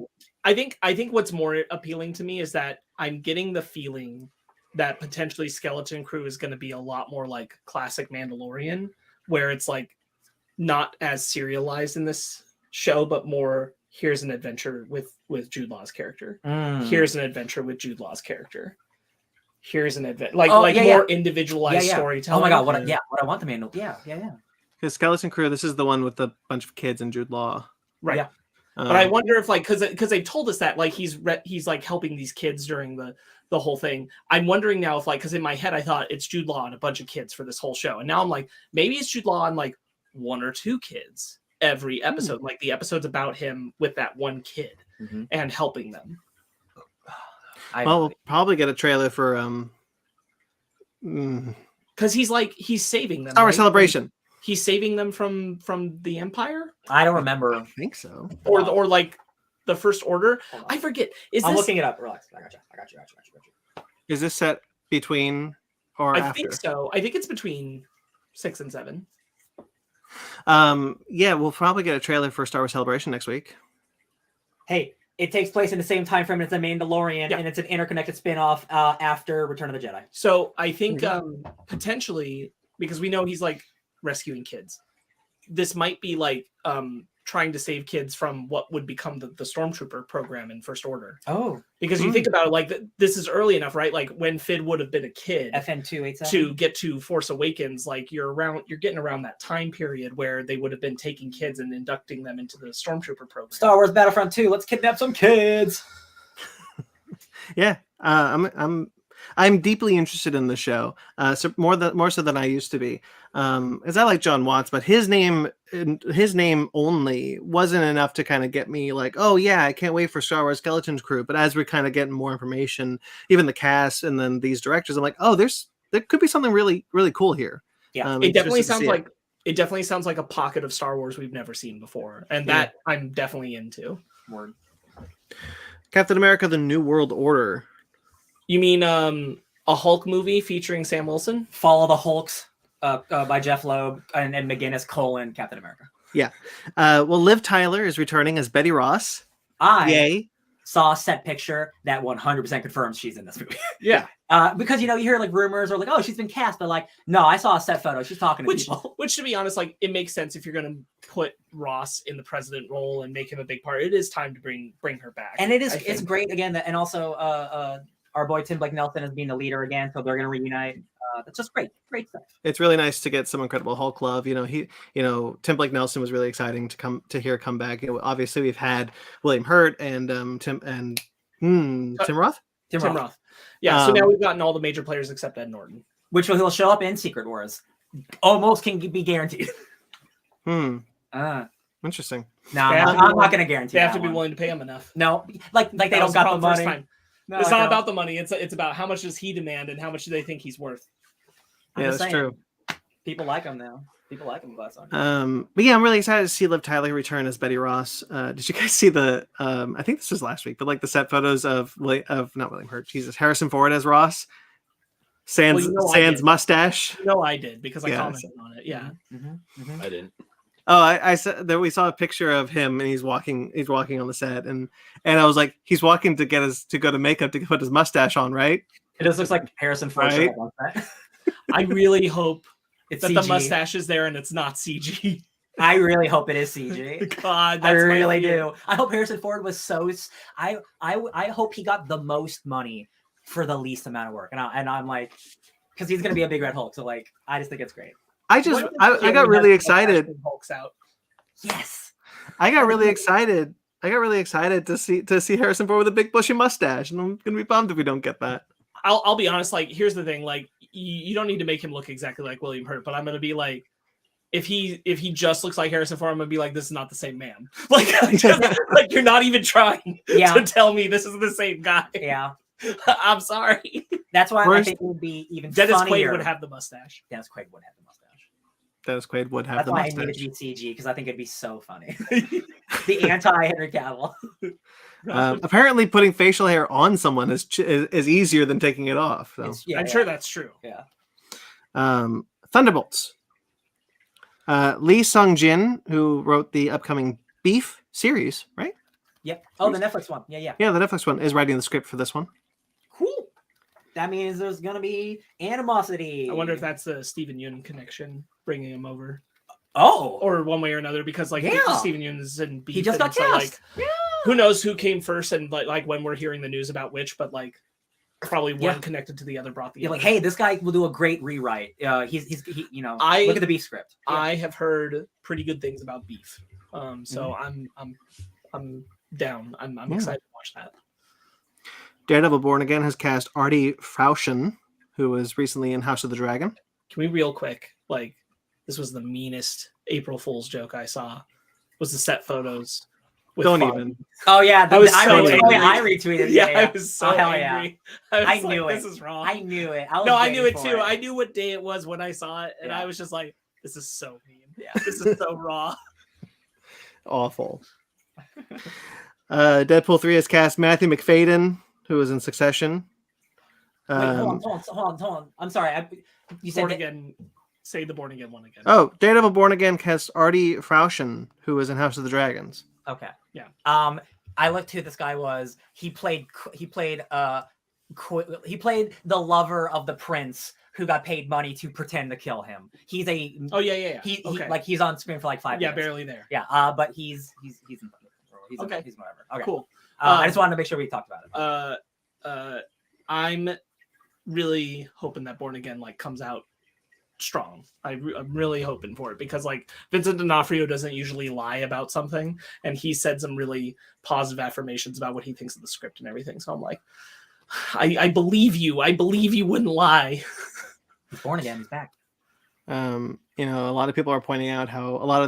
I think what's more appealing to me is that I'm getting the feeling that potentially Skeleton Crew is going to be a lot more like classic Mandalorian, where it's like not as serialized in this show, but more here's an adventure with Jude Law's character. Here's an adventure with Jude Law's character. Here's an adventure, more individualized storytelling. Oh my god, what I want the Mandalorian. Yeah. His Skeleton Crew. This is the one with the bunch of kids and Jude Law. Right. Yeah. But I wonder if because they told us that he's like helping these kids during the whole thing. I'm wondering now if because in my head I thought it's Jude Law and a bunch of kids for this whole show, and now I'm like maybe it's Jude Law and like one or two kids every episode. Like the episode's about him with that one kid and helping them. We'll probably get a trailer for because he's saving them. Star Wars Celebration. He's saving them from the Empire. I don't remember. I think so. Or like the First Order. I forget. I'm looking it up. Relax. I got you. Is this set between or after? I think so. I think it's between 6 and 7. Yeah, we'll probably get a trailer for Star Wars Celebration next week. Hey, it takes place in the same time frame as The Mandalorian, and it's an interconnected spin-off after Return of the Jedi. So I think potentially, because we know he's like rescuing kids, this might be like trying to save kids from what would become the Stormtrooper program in First Order. Oh. Because you think about it, this is early enough, right? Like when Finn would have been a kid FN287 to get to Force Awakens, like you're getting around that time period where they would have been taking kids and inducting them into the Stormtrooper program. Star Wars Battlefront 2, let's kidnap some kids. Yeah. I'm deeply interested in the show, so more so than I used to be. As I like John Watts, but his name only wasn't enough to kind of get me like, oh yeah, I can't wait for Star Wars Skeleton Crew. But as we're kind of getting more information, even the cast and then these directors, I'm like, oh, there could be something really, really cool here. Yeah, it definitely sounds like a pocket of Star Wars we've never seen before, and that I'm definitely into. Word. Captain America: The New World Order. You mean a Hulk movie featuring Sam Wilson? Follow the Hulks by Jeff Loeb and McGinnis, Captain America. Yeah. Well, Liv Tyler is returning as Betty Ross. I saw a set picture that 100% confirms she's in this movie. Yeah. Because, you hear like rumors or like, oh, she's been cast. But like, no, I saw a set photo. She's talking to people. Which, to be honest, like it makes sense if you're going to put Ross in the president role and make him a big part. It is time to bring her back. And it's great again. And also our boy Tim Blake Nelson is being the leader again. So they're going to reunite. That's just great stuff. It's really nice to get some incredible Hulk love. Tim Blake Nelson was really exciting to hear come back. Obviously we've had William Hurt and Tim Roth. Tim Roth. Yeah. So now we've gotten all the major players except Ed Norton, which he'll show up in Secret Wars. Almost can be guaranteed. Interesting. No, I'm not going to guarantee. They have to be willing to pay him enough. No, like they don't got the money. No, it's not about the money. It's about how much does he demand and how much do they think he's worth. Yeah, that's true. People like him now. People like him. But yeah, I'm really excited to see Liv Tyler return as Betty Ross. Did you guys see the? I think this was last week, but like the set photos of not William Hurt, Harrison Ford as Ross. Sans mustache. No, I did because I commented on it. Yeah, I didn't. Oh, I said that we saw a picture of him and he's walking on the set and I was like, he's walking to go to makeup to put his mustache on, right? It just looks like Harrison Ford. Right? I really hope that CG. the mustache is there and it's not CG. I really hope it is CG. God, I really do. I hope Harrison Ford was so. I hope he got the most money for the least amount of work, and I'm like, because he's gonna be a big red Hulk. So like, I just think it's great. I got really excited. Hulk's out. Yes. I got really excited to see Harrison Ford with a big bushy mustache, and I'm gonna be bummed if we don't get that. I'll be honest. Like, here's the thing. Like, you don't need to make him look exactly like William Hurt, but I'm gonna be like, if he just looks like Harrison Ford, I'm gonna be like, this is not the same man. Like, like you're not even trying to tell me this is the same guy. Yeah. I'm sorry. That's why I think it would be even Dennis funnier. Quaid would have the mustache. Dennis Quaid would have the mustache. Dennis Quaid would have That's the why mustache. I needed to be CG, because I think it'd be so funny. The anti-Henry Cavill. Apparently, putting facial hair on someone is easier than taking it off. So. I'm sure that's true. Yeah. Thunderbolts. Lee Sung-jin, who wrote the upcoming Beef series, right? Yep. Oh, the Netflix one. Yeah. Yeah, the Netflix one is writing the script for this one. Cool. That means there's gonna be animosity. I wonder if that's the Steven Yeun connection bringing him over. Oh. Or one way or another, because like Steven Yeun is in Beef. He just got so, cast. Like, who knows who came first and like when we're hearing the news about which, but like probably one connected to the other brought the other. Like, hey, this guy will do a great rewrite. He's you know, look at the Beef script. Yeah. I have heard pretty good things about Beef. So I'm down. I'm excited to watch that. Daredevil Born Again has cast Artie Fauschen, who was recently in House of the Dragon. Can we real quick, like, this was the meanest April Fool's joke I saw, was the set photos. Don't even. Oh yeah, I was so angry. I retweeted. Yeah, I was so Yeah. angry. I knew it. This is wrong. I knew it. I knew it too. I knew what day it was when I saw it, and I was just like, "This is so mean. Yeah, this is so raw." Awful. Deadpool 3 has cast Matthew McFadden, who was in Succession. Wait, hold on. I'm sorry. You said Born Again. Say the Born Again one again. Oh, Daredevil Born Again cast Artie Fauschen, who was in House of the Dragons. Okay. Yeah. I looked who this guy was. He played the lover of the prince who got paid money to pretend to kill him. He's a he's on screen for like 5 minutes. Yeah, barely there. Yeah. But he's in he's okay. He's whatever. Okay. Cool. I just wanted to make sure we talked about it. I'm really hoping that Born Again like comes out strong. I'm really hoping for it, because like Vincent D'Onofrio doesn't usually lie about something, and he said some really positive affirmations about what he thinks of the script and everything. So I'm like, I believe you. I believe you wouldn't lie. He's born again. He's back. You know, a lot of people are pointing out how a lot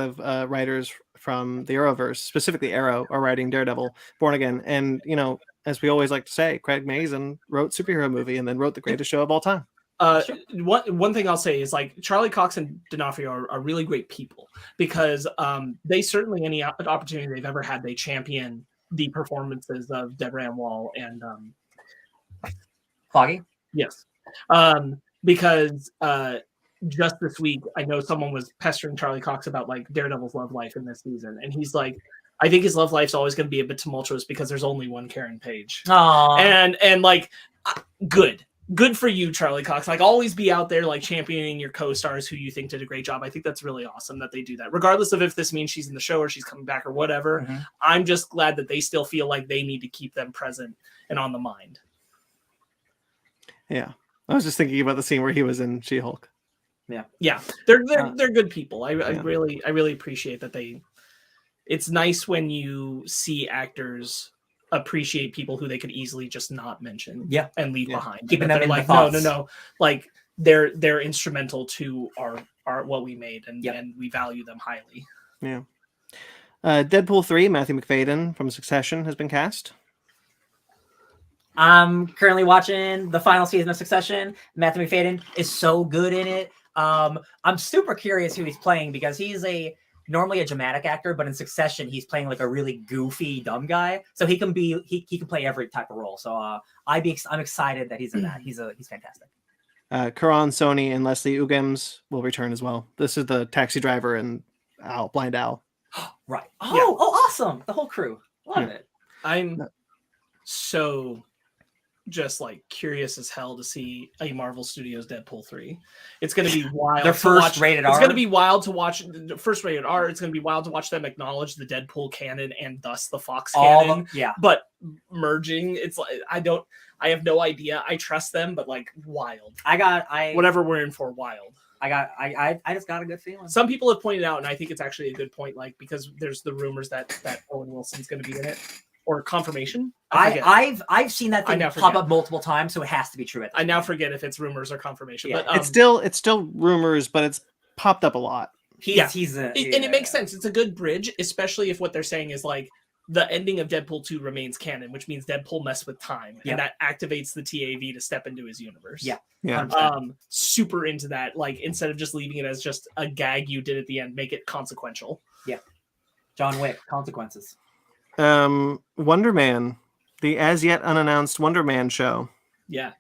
of writers from the Arrowverse, specifically Arrow, are writing Daredevil Born Again. And you know, as we always like to say, Craig Mazin wrote superhero movie and then wrote the greatest show of all time. One thing I'll say is like Charlie Cox and D'Onofrio are really great people, because they certainly, any opportunity they've ever had, they champion the performances of Deborah Ann Wall and Foggy. Yes, because just this week I know someone was pestering Charlie Cox about like Daredevil's love life in this season, and he's like, I think his love life's always going to be a bit tumultuous because there's only one Karen Page. Aww. And like, good for you, Charlie Cox. Like, always be out there like championing your co-stars who you think did a great job. I think that's really awesome that they do that, regardless of if this means she's in the show or she's coming back or whatever. Mm-hmm. I'm just glad that they still feel like they need to keep them present and on the mind. Yeah, I was just thinking about the scene where he was in She-Hulk. Yeah, they're good people. I really appreciate that they. It's nice when you see actors appreciate people who they could easily just not mention and leave behind. Keeping them in like, the thoughts. No. Like they're instrumental to our what we made, and we value them highly. Yeah. Deadpool 3, Matthew McFadden from Succession has been cast. I'm currently watching the final season of Succession. Matthew McFadden is so good in it. I'm super curious who he's playing, because he's normally a dramatic actor, but in Succession he's playing like a really goofy dumb guy. So he can play every type of role. So I'm excited that he's in that. He's fantastic. Karan Soni and Leslie Ugems will return as well. This is the taxi driver and Blind Owl. Right. Oh, awesome! The whole crew. Love it. I'm so just like curious as hell to see a Marvel Studios Deadpool 3. It's going to be wild. Their first rated R. It's going to be wild to watch the first rated R. It's going to be wild to watch them acknowledge the Deadpool canon and thus the Fox canon. Yeah. But merging. It's like I have no idea. I trust them, but like wild. Whatever we're in for, wild. I just got a good feeling. Some people have pointed out, and I think it's actually a good point, like because there's the rumors that Owen Wilson's going to be in it, or confirmation. I've seen that thing pop up multiple times, so it has to be true. I now forget if it's rumors or confirmation. Yeah. But it's still rumors, but it's popped up a lot. It makes sense. It's a good bridge, especially if what they're saying is like the ending of Deadpool 2 remains canon, which means Deadpool messed with time, and that activates the TAV to step into his universe. Yeah. Super into that. Like instead of just leaving it as just a gag you did at the end, make it consequential. Yeah. John Wick, consequences. Wonder Man, the as yet unannounced Wonder Man show. Yeah.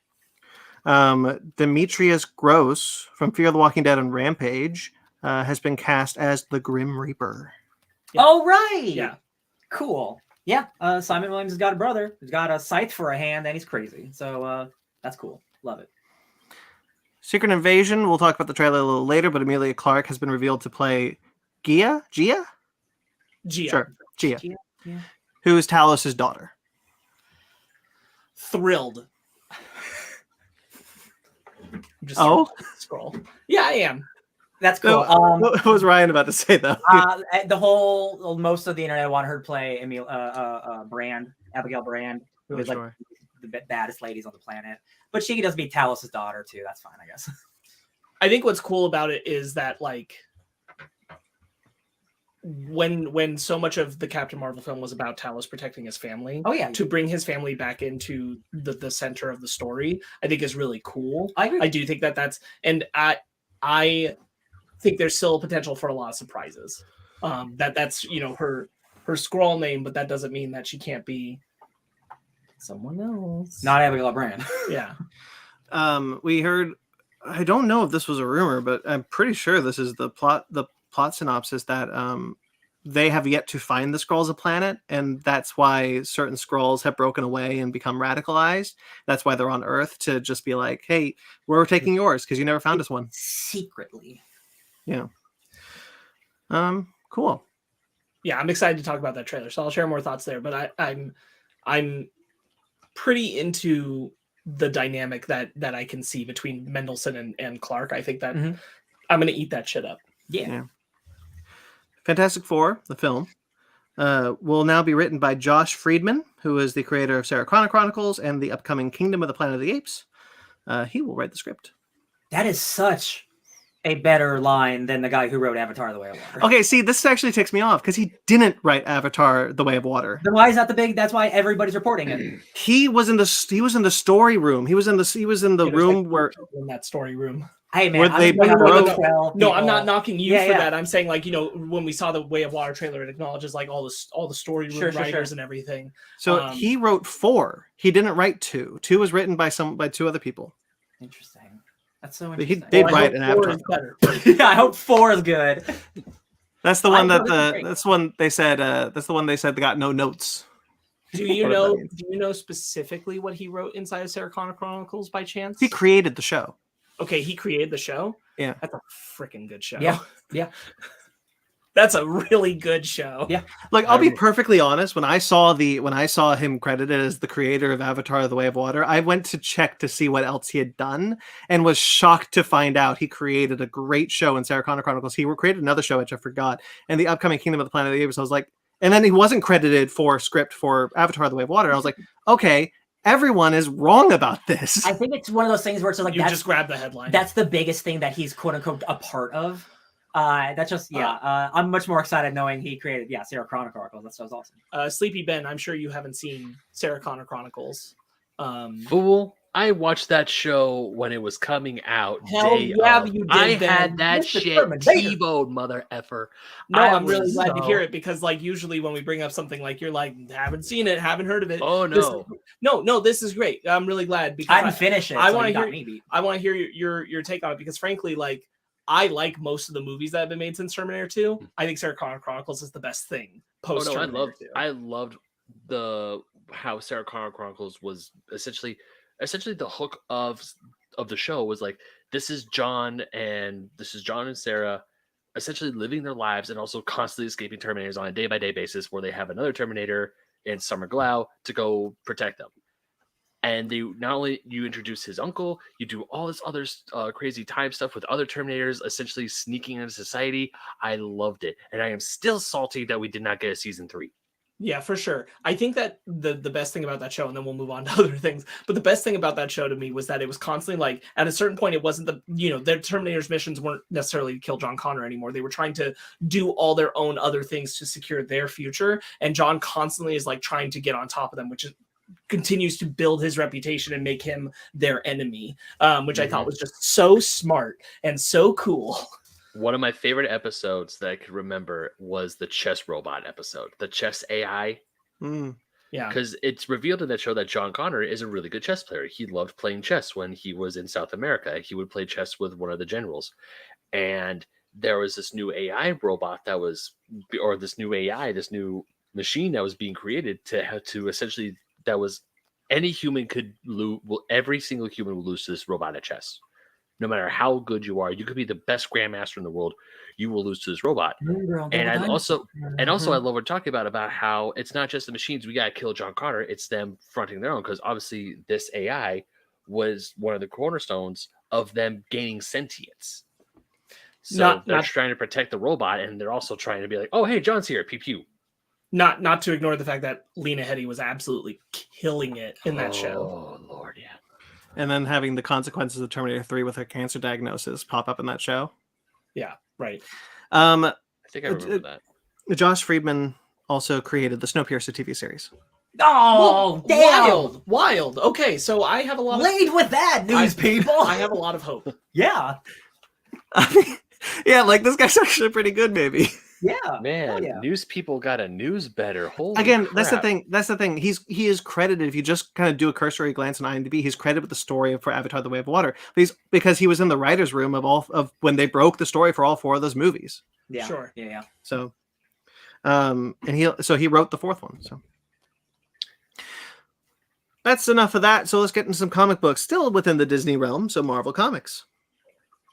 Demetrius Gross from Fear the Walking Dead and Rampage has been cast as the Grim Reaper. Yeah. Oh, right. Yeah. Cool. Yeah. Simon Williams has got a brother who's got a scythe for a hand, and he's crazy. So that's cool. Love it. Secret Invasion. We'll talk about the trailer a little later, but Emilia Clarke has been revealed to play Gia? Sure. Gia. Yeah. Who is Talos' daughter. Thrilled. Just scroll. Yeah, I am. That's cool. What was Ryan about to say though? Most of the internet wanted her to play Abigail Brand, who is like the baddest ladies on the planet. But she does be Talos' daughter too. That's fine, I guess. I think what's cool about it is that like when so much of the Captain Marvel film was about Talos protecting his family, to bring his family back into the center of the story, I think is really cool. I agree. I do think that's, and I think there's still potential for a lot of surprises. That's her Skrull name, but that doesn't mean that she can't be someone else. Not Abigail Brand. Yeah. We heard. I don't know if this was a rumor, but I'm pretty sure this is the plot synopsis that they have yet to find the Skrulls a planet, and that's why certain Skrulls have broken away and become radicalized. That's why they're on Earth, to just be like, hey, we're taking yours because you never found us one. Secretly. Yeah. Cool. Yeah, I'm excited to talk about that trailer, so I'll share more thoughts there. But I'm pretty into the dynamic that I can see between Mendelsohn and Clark. I think that I'm going to eat that shit up. Yeah. Fantastic Four, the film, will now be written by Josh Friedman, who is the creator of Sarah Connor Chronicles and the upcoming Kingdom of the Planet of the Apes. He will write the script. That is such a better line than the guy who wrote Avatar: The Way of Water. Okay, see, this actually takes me off because he didn't write Avatar: The Way of Water. Then why is that that's why everybody's reporting it? He was in the story room. He was in the room where in that story room. Hey man, where they no, I'm not knocking you for that. I'm saying like when we saw the Way of Water trailer, it acknowledges like all the story room writers and everything. So he wrote 4. He didn't write 2. 2 was written by 2 other people. Interesting. That's so interesting. He did write an Avatar. Yeah, I hope 4 is good. That's the one that's the one they said. That's the one they said they got no notes. Do you know specifically what he wrote inside of Sarah Connor Chronicles by chance? He created the show. Okay, he created the show. Yeah, that's a freaking good show. Yeah. That's a really good show. Yeah. Like, I'll be perfectly honest. When I saw him credited as the creator of Avatar: The Way of Water, I went to check to see what else he had done and was shocked to find out he created a great show in Sarah Connor Chronicles. He created another show, which I forgot, and the upcoming Kingdom of the Planet of the Apes. I was like, and then he wasn't credited for script for Avatar: The Way of Water. I was like, okay, everyone is wrong about this. I think it's one of those things where it's like, just grab the headline. That's the biggest thing that he's quote unquote a part of. That's just I'm much more excited knowing he created Sarah Connor Chronicles. That sounds awesome. Sleepy Ben, I'm sure you haven't seen Sarah Connor Chronicles. Fool, I watched that show when it was coming out. Hell yeah, you did. I had that shit TiVo'd, mother effer. No, I'm really glad to hear it because like usually when we bring up something like you're like haven't seen it, haven't heard of it. Oh no, this is great. I'm really glad because I didn't finish it. I want to hear your take on it because frankly, like I like most of the movies that have been made since Terminator 2. I think Sarah Connor Chronicles is the best thing post Terminator 2. I loved how Sarah Connor Chronicles was essentially the hook of the show was like this is John and Sarah essentially living their lives and also constantly escaping Terminators on a day-by-day basis where they have another Terminator in Summer Glau to go protect them. And they not only you introduce his uncle, you do all this other crazy time stuff with other Terminators essentially sneaking into society. I loved it, and I am still salty that we did not get a season 3. Yeah, for sure. I think that the best thing about that show, and then we'll move on to other things, but the best thing about that show to me was that it was constantly like, at a certain point, it wasn't their Terminator's missions weren't necessarily to kill John Connor anymore. They were trying to do all their own other things to secure their future. And John constantly is like trying to get on top of them, which is continues to build his reputation and make him their enemy, which I thought was just so smart and so cool. One of my favorite episodes that I could remember was the chess robot episode, the chess AI. Yeah, because it's revealed in that show that John Connor is a really good chess player. He loved playing chess when he was in South America. He would play chess with one of the generals, and there was this new AI robot this new machine that was being created to essentially that was any human could lose. Well, every single human will lose to this robot at chess. No matter how good you are, you could be the best grandmaster in the world, you will lose to this robot. And I also I love what we're talking about how it's not just the machines. We gotta kill John Connor. It's them fronting their own, because obviously this AI was one of the cornerstones of them gaining sentience. So they're trying to protect the robot, and they're also trying to be like, "Oh, hey, John's here, pew pew." Not to ignore the fact that Lena Headey was absolutely killing it in that show. Oh Lord, yeah. And then having the consequences of Terminator 3 with her cancer diagnosis pop up in that show. Yeah, right. I think I remember that. Josh Friedman also created the Snowpiercer TV series. Oh, damn! Wild. Okay, so I have a lot of Lead with that, news people. I have a lot of hope. Yeah. Yeah, like this guy's actually pretty good, maybe. Yeah, man. yeah. News people got a news better. Holy Again, crap. that's the thing. He is credited. If you just kind of do a cursory glance on IMDb, he's credited with the story for Avatar: The Way of Water. But because he was in the writers' room of when they broke the story for all 4 of those movies. Yeah, sure. Yeah. So, and he wrote the 4th one. So that's enough of that. So let's get into some comic books, still within the Disney realm. So Marvel Comics.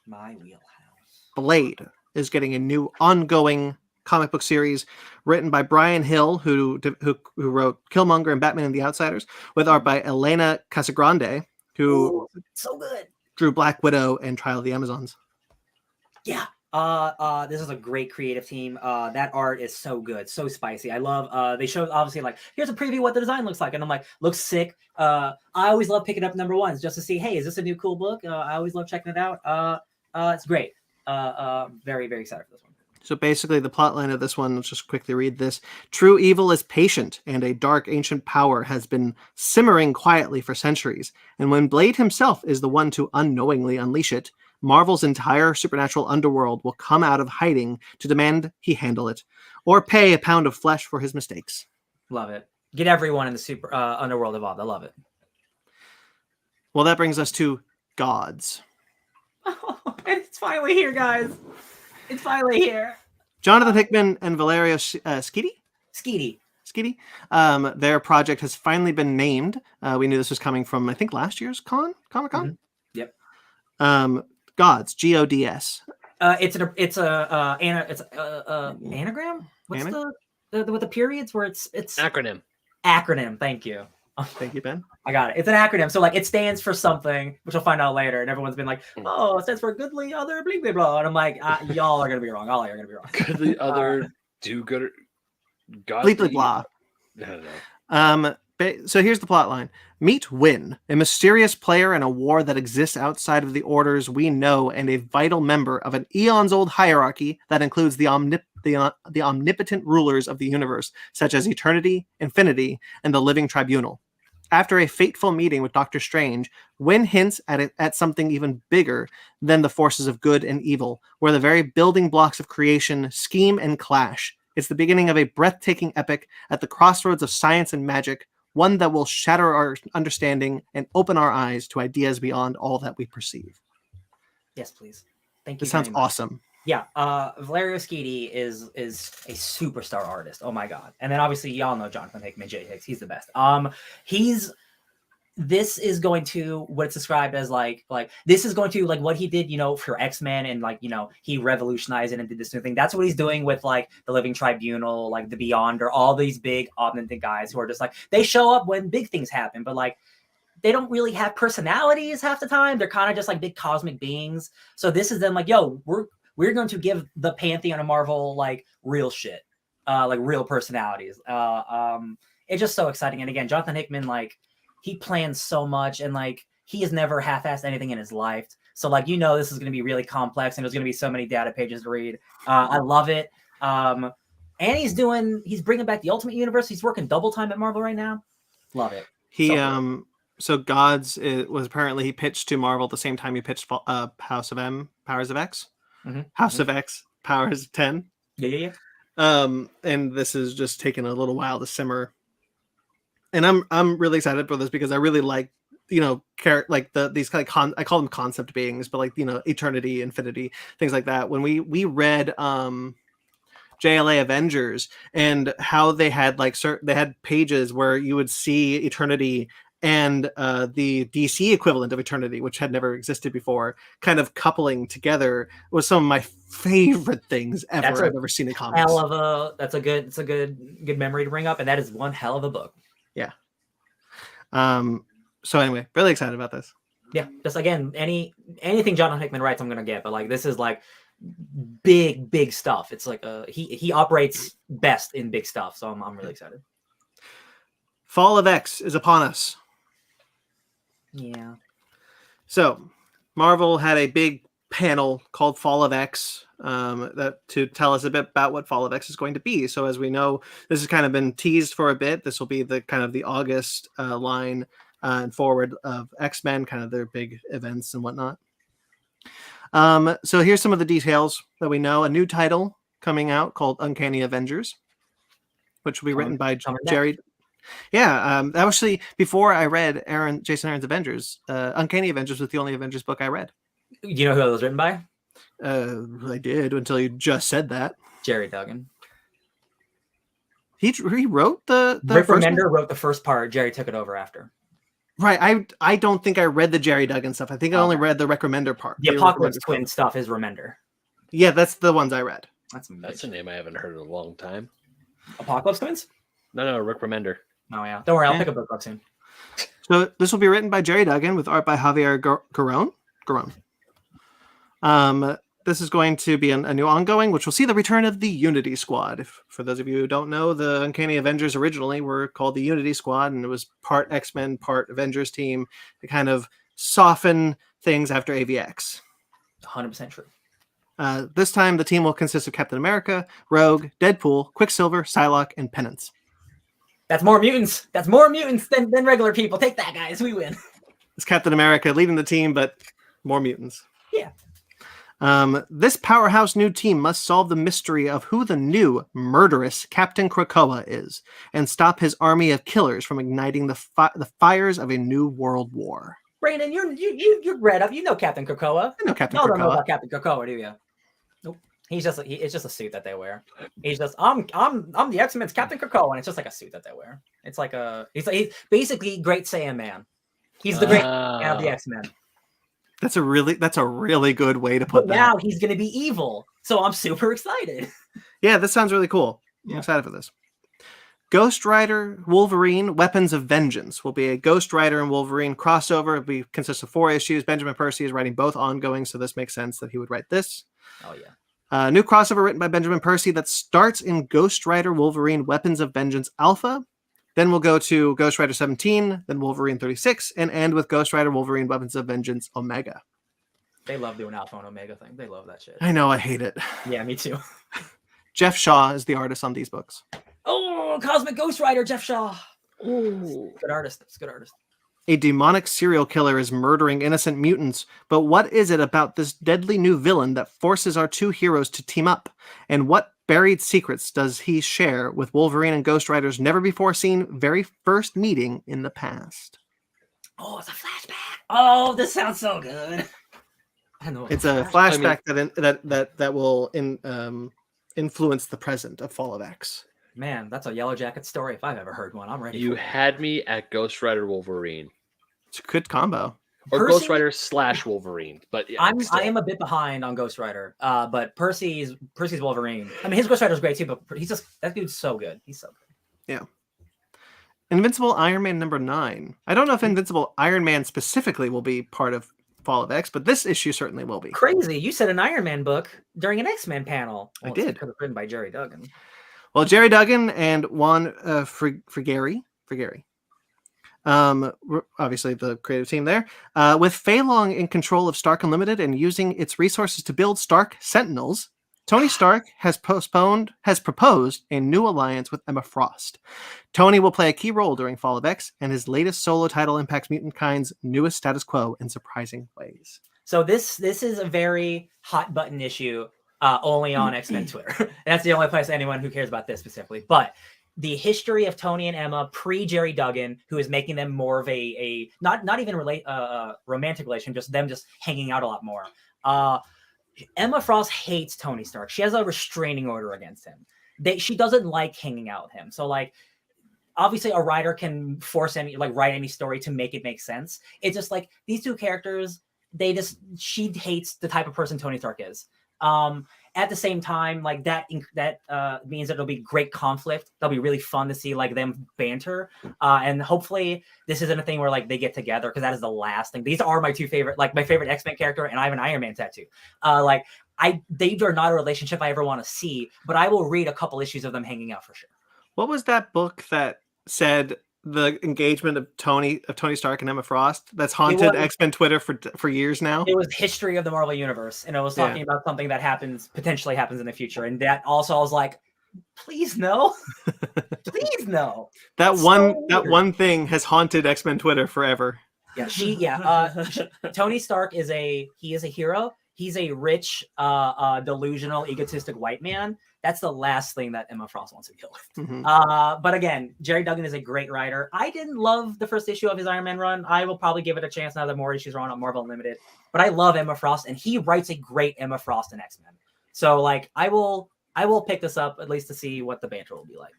My wheelhouse. Blade is getting a new ongoing comic book series written by Brian Hill, who wrote Killmonger and Batman and the Outsiders, with art by Elena Casagrande, who so good drew Black Widow and Trial of the Amazons. Yeah. This is a great creative team. That art is so good, so spicy. I love. They showed obviously like here's a preview of what the design looks like, and I'm like, looks sick. I always love picking up #1s just to see, hey, is this a new cool book? I always love checking it out. It's great. Very, very excited for this one. So basically, the plotline of this one, let's just quickly read this. True evil is patient, and a dark ancient power has been simmering quietly for centuries. And when Blade himself is the one to unknowingly unleash it, Marvel's entire supernatural underworld will come out of hiding to demand he handle it, or pay a pound of flesh for his mistakes. Love it. Get everyone in the super underworld involved. I love it. Well, that brings us to Gods. It's finally here, guys. It's finally here. Jonathan Hickman and Valerio Schiti? Skeety. Their project has finally been named. We knew this was coming from, I think, last year's Comic-Con? Mm-hmm. Yep. Gods, Gods. It's a anagram. What's the with the periods where it's acronym. Thank you. Thank you, Ben. I got it. It's an acronym, so like it stands for something, which we'll find out later. And everyone's been like, "Oh, it stands for goodly other blah blah blah." And I'm like, "Y'all are gonna be wrong. All are gonna be wrong." Goodly other do good. God Blah blah. No. So here's the plot line. Meet Wynn, a mysterious player in a war that exists outside of the orders we know, and a vital member of an eons-old hierarchy that includes the omnipotent rulers of the universe, such as Eternity, Infinity, and the Living Tribunal. After a fateful meeting with Doctor Strange, Wynn hints at something even bigger than the forces of good and evil, where the very building blocks of creation scheme and clash. It's the beginning of a breathtaking epic at the crossroads of science and magic, one that will shatter our understanding and open our eyes to ideas beyond all that we perceive. Yes, please. Thank you. This sounds awesome. Yeah, Valerio Schiti is a superstar artist. Oh my god! And then obviously y'all know Jonathan Hickman, J. Hicks. He's the best. this is going to what's described as like this is going to like what he did, you know, for X-Men, and like, you know, he revolutionized it and did this new thing. That's what he's doing with like the Living Tribunal, like the Beyonder, all these big omnipotent guys who are just like, they show up when big things happen, but like they don't really have personalities half the time. They're kind of just like big cosmic beings. So this is them like, yo, we're going to give the Pantheon of Marvel like real shit, like real personalities. It's just so exciting. And again, Jonathan Hickman, like, he plans so much, and like he has never half-assed anything in his life. So like, you know, this is going to be really complex, and there's going to be so many data pages to read. I love it. And he's bringing back the Ultimate Universe. He's working double time at Marvel right now. Love it. So Gods was apparently he pitched to Marvel at the same time he pitched House of M, Powers of X, House of X, Powers of 10. Yeah. And this is just taking a little while to simmer. And I'm really excited for this because I really like, you know, like these kind of I call them concept beings, but like, you know, eternity, infinity, things like that. When we read JLA Avengers and how they had like they had pages where you would see eternity and the DC equivalent of eternity, which had never existed before, kind of coupling together, was some of my favorite things ever I've ever seen in comics. That's a good memory to bring up, and that is one hell of a book. Yeah. So anyway, really excited about this. Yeah, just again, anything Jonathan Hickman writes, I'm gonna get. But like, this is like big stuff. It's like he operates best in big stuff. So I'm really excited. Fall of X is upon us. Yeah. So Marvel had a big panel called Fall of X that to tell us a bit about what Fall of X is going to be. So as we know, this has kind of been teased for a bit. This will be the kind of the August line and forward of X-Men, kind of their big events and whatnot. So here's some of the details that we know. A new title coming out called Uncanny Avengers, which will be written by Jerry. Yeah, actually, before I read Jason Aaron's Avengers, Uncanny Avengers was the only Avengers book I read. You know who it was written by? I did until you just said that. Jerry Duggan. He wrote the Rick Remender wrote the first part. Jerry took it over after. Right. I don't think I read the Jerry Duggan stuff. I think I only read the Rick Remender part. The Apocalypse Twin stuff is Remender. Yeah, that's the ones I read. That's a name I haven't heard in a long time. Apocalypse Twins? No, Rick Remender. Oh yeah. Don't worry, I'll pick a book up soon. So this will be written by Jerry Duggan with art by Javier Garron. This is going to be a new ongoing, which will see the return of the Unity Squad. For those of you who don't know, the Uncanny Avengers originally were called the Unity Squad, and it was part X-Men, part Avengers team to kind of soften things after AVX. 100% true. This time, the team will consist of Captain America, Rogue, Deadpool, Quicksilver, Psylocke, and Penance. That's more mutants. That's more mutants than regular people. Take that, guys. We win. It's Captain America leading the team, but more mutants. Yeah. This powerhouse new team must solve the mystery of who the new murderous Captain Krakoa is and stop his army of killers from igniting the fires of a new world war. Brandon, you're read up. You know Captain Krakoa. I know Captain Krakoa. Krakoa. Don't know about Captain Krakoa, do you? Nope. It's just a suit that they wear. He's just I'm the X-Men's Captain Krakoa, and it's just like a suit that they wear. It's like he's basically Great Saiyan Man. He's the great man of the X-Men. That's a really good way to put that. Now he's going to be evil, so I'm super excited. Yeah, this sounds really cool. I'm excited for this. Ghost Rider, Wolverine, Weapons of Vengeance will be a Ghost Rider and Wolverine crossover. It consists of 4 issues. Benjamin Percy is writing both ongoing, so this makes sense that he would write this. Oh yeah. New crossover written by Benjamin Percy that starts in Ghost Rider, Wolverine, Weapons of Vengeance Alpha. Then we'll go to Ghost Rider 17, then Wolverine 36, and end with Ghost Rider, Wolverine, Weapons of Vengeance Omega. They love doing Alpha and Omega thing. They love that shit. I know, I hate it. Yeah, me too. Jeff Shaw is the artist on these books. Oh, Cosmic Ghost Rider, Jeff Shaw. Ooh, good artist. That's a good artist. A demonic serial killer is murdering innocent mutants, but what is it about this deadly new villain that forces our 2 heroes to team up? And what buried secrets does he share with Wolverine and Ghost Rider's never-before-seen very first meeting in the past? Oh, it's a flashback. Oh, this sounds so good. I know it's a flashback that will influence the present of Fall of X. Man, that's a Yellow Jacket story if I've ever heard one. I'm ready. You had me at Ghost Rider Wolverine. It's a good combo. Or Ghost Rider / Wolverine. But yeah, I am a bit behind on Ghost Rider. But Percy's Wolverine. I mean, his Ghost Rider's great too, but he's just that dude's so good. He's so good. Yeah. Invincible Iron Man #9. I don't know if Invincible Iron Man specifically will be part of Fall of X, but this issue certainly will be. Crazy. You said an Iron Man book during an X-Men panel. I did. Could have written by Jerry Duggan. Well, Jerry Duggan and Juan Frigeri. Obviously the creative team there, with Fei Long in control of Stark Unlimited and using its resources to build Stark Sentinels, Tony Stark has proposed a new alliance with Emma Frost. Tony will play a key role during Fall of X, and his latest solo title impacts Mutantkind's newest status quo in surprising ways. So this is a very hot button issue, only on X-Men Twitter. That's the only place anyone who cares about this specifically. But the history of Tony and Emma pre Jerry Duggan, who is making them more of a not even romantic relation, just them just hanging out a lot more. Emma Frost hates Tony Stark. She has a restraining order against him. She doesn't like hanging out with him. So like, obviously a writer can write any story to make it make sense. It's just like these two characters, she hates the type of person Tony Stark is. At the same time, like that means that it'll be great conflict. That'll be really fun to see like them banter. And hopefully this isn't a thing where like they get together, because that is the last thing. These are my two favorite, like my favorite X-Men character, and I have an Iron Man tattoo. They are not a relationship I ever want to see, but I will read a couple issues of them hanging out for sure. What was that book that said the engagement of Tony Stark and Emma Frost that's haunted X-Men Twitter for years now? It was History of the Marvel Universe, and it was talking about something that potentially happens in the future, and that also I was like, please no, please no. That one thing has haunted X-Men Twitter forever. Yeah, Tony Stark is a hero. He's a rich, delusional, egotistic white man. That's the last thing that Emma Frost wants to deal with. Mm-hmm. But again, Jerry Duggan is a great writer. I didn't love the first issue of his Iron Man run. I will probably give it a chance now that more issues are on Marvel Unlimited. But I love Emma Frost, and he writes a great Emma Frost in X-Men. So like, I will pick this up at least to see what the banter will be like.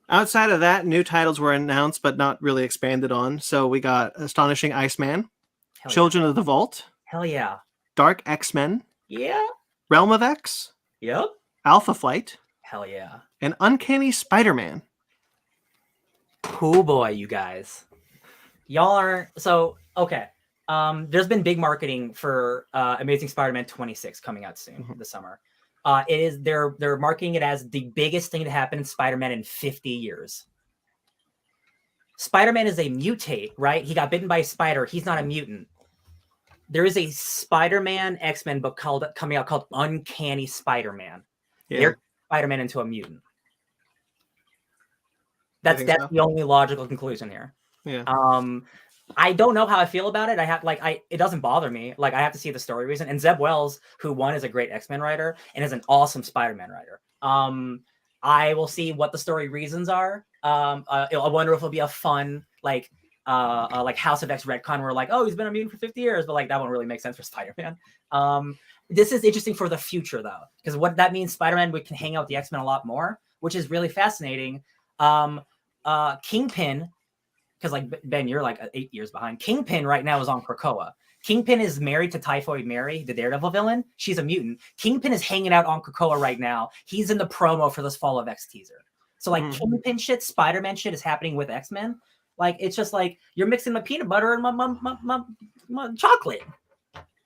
Outside of that, new titles were announced but not really expanded on. So we got Astonishing Iceman, Children of the Vault. Hell yeah. Dark X-Men. Yeah. Realm of X. Yep. Alpha Flight. Hell yeah. And Uncanny Spider-Man. Oh boy, you guys. Y'all are so okay. There's been big marketing for Amazing Spider-Man 26 coming out soon this summer. They're marketing it as the biggest thing to happen in Spider-Man in 50 years. Spider-Man is a mutate, right? He got bitten by a spider. He's not a mutant. There is a Spider-Man X-Men book coming out called Uncanny Spider-Man. Yeah. They're Spider-Man into a mutant. That's so. The only logical conclusion here. Yeah. I don't know how I feel about it. It doesn't bother me. Like, I have to see the story reason. And Zeb Wells, who is a great X-Men writer and is an awesome Spider-Man writer. I will see what the story reasons are. I wonder if it'll be a fun like House of X retcon where like, oh, he's been a mutant for 50 years, but like that won't really make sense for Spider-Man. This is interesting for the future though, because what that means, Spider-Man can hang out with the X-Men a lot more, which is really fascinating. Kingpin, because like Ben, you're like 8 years behind. Kingpin right now is on Krakoa. Kingpin is married to Typhoid Mary, the Daredevil villain. She's a mutant. Kingpin is hanging out on Krakoa right now. He's in the promo for this Fall of X teaser. So like Kingpin shit, Spider-Man shit is happening with X-Men. Like, it's just like you're mixing my peanut butter and my chocolate.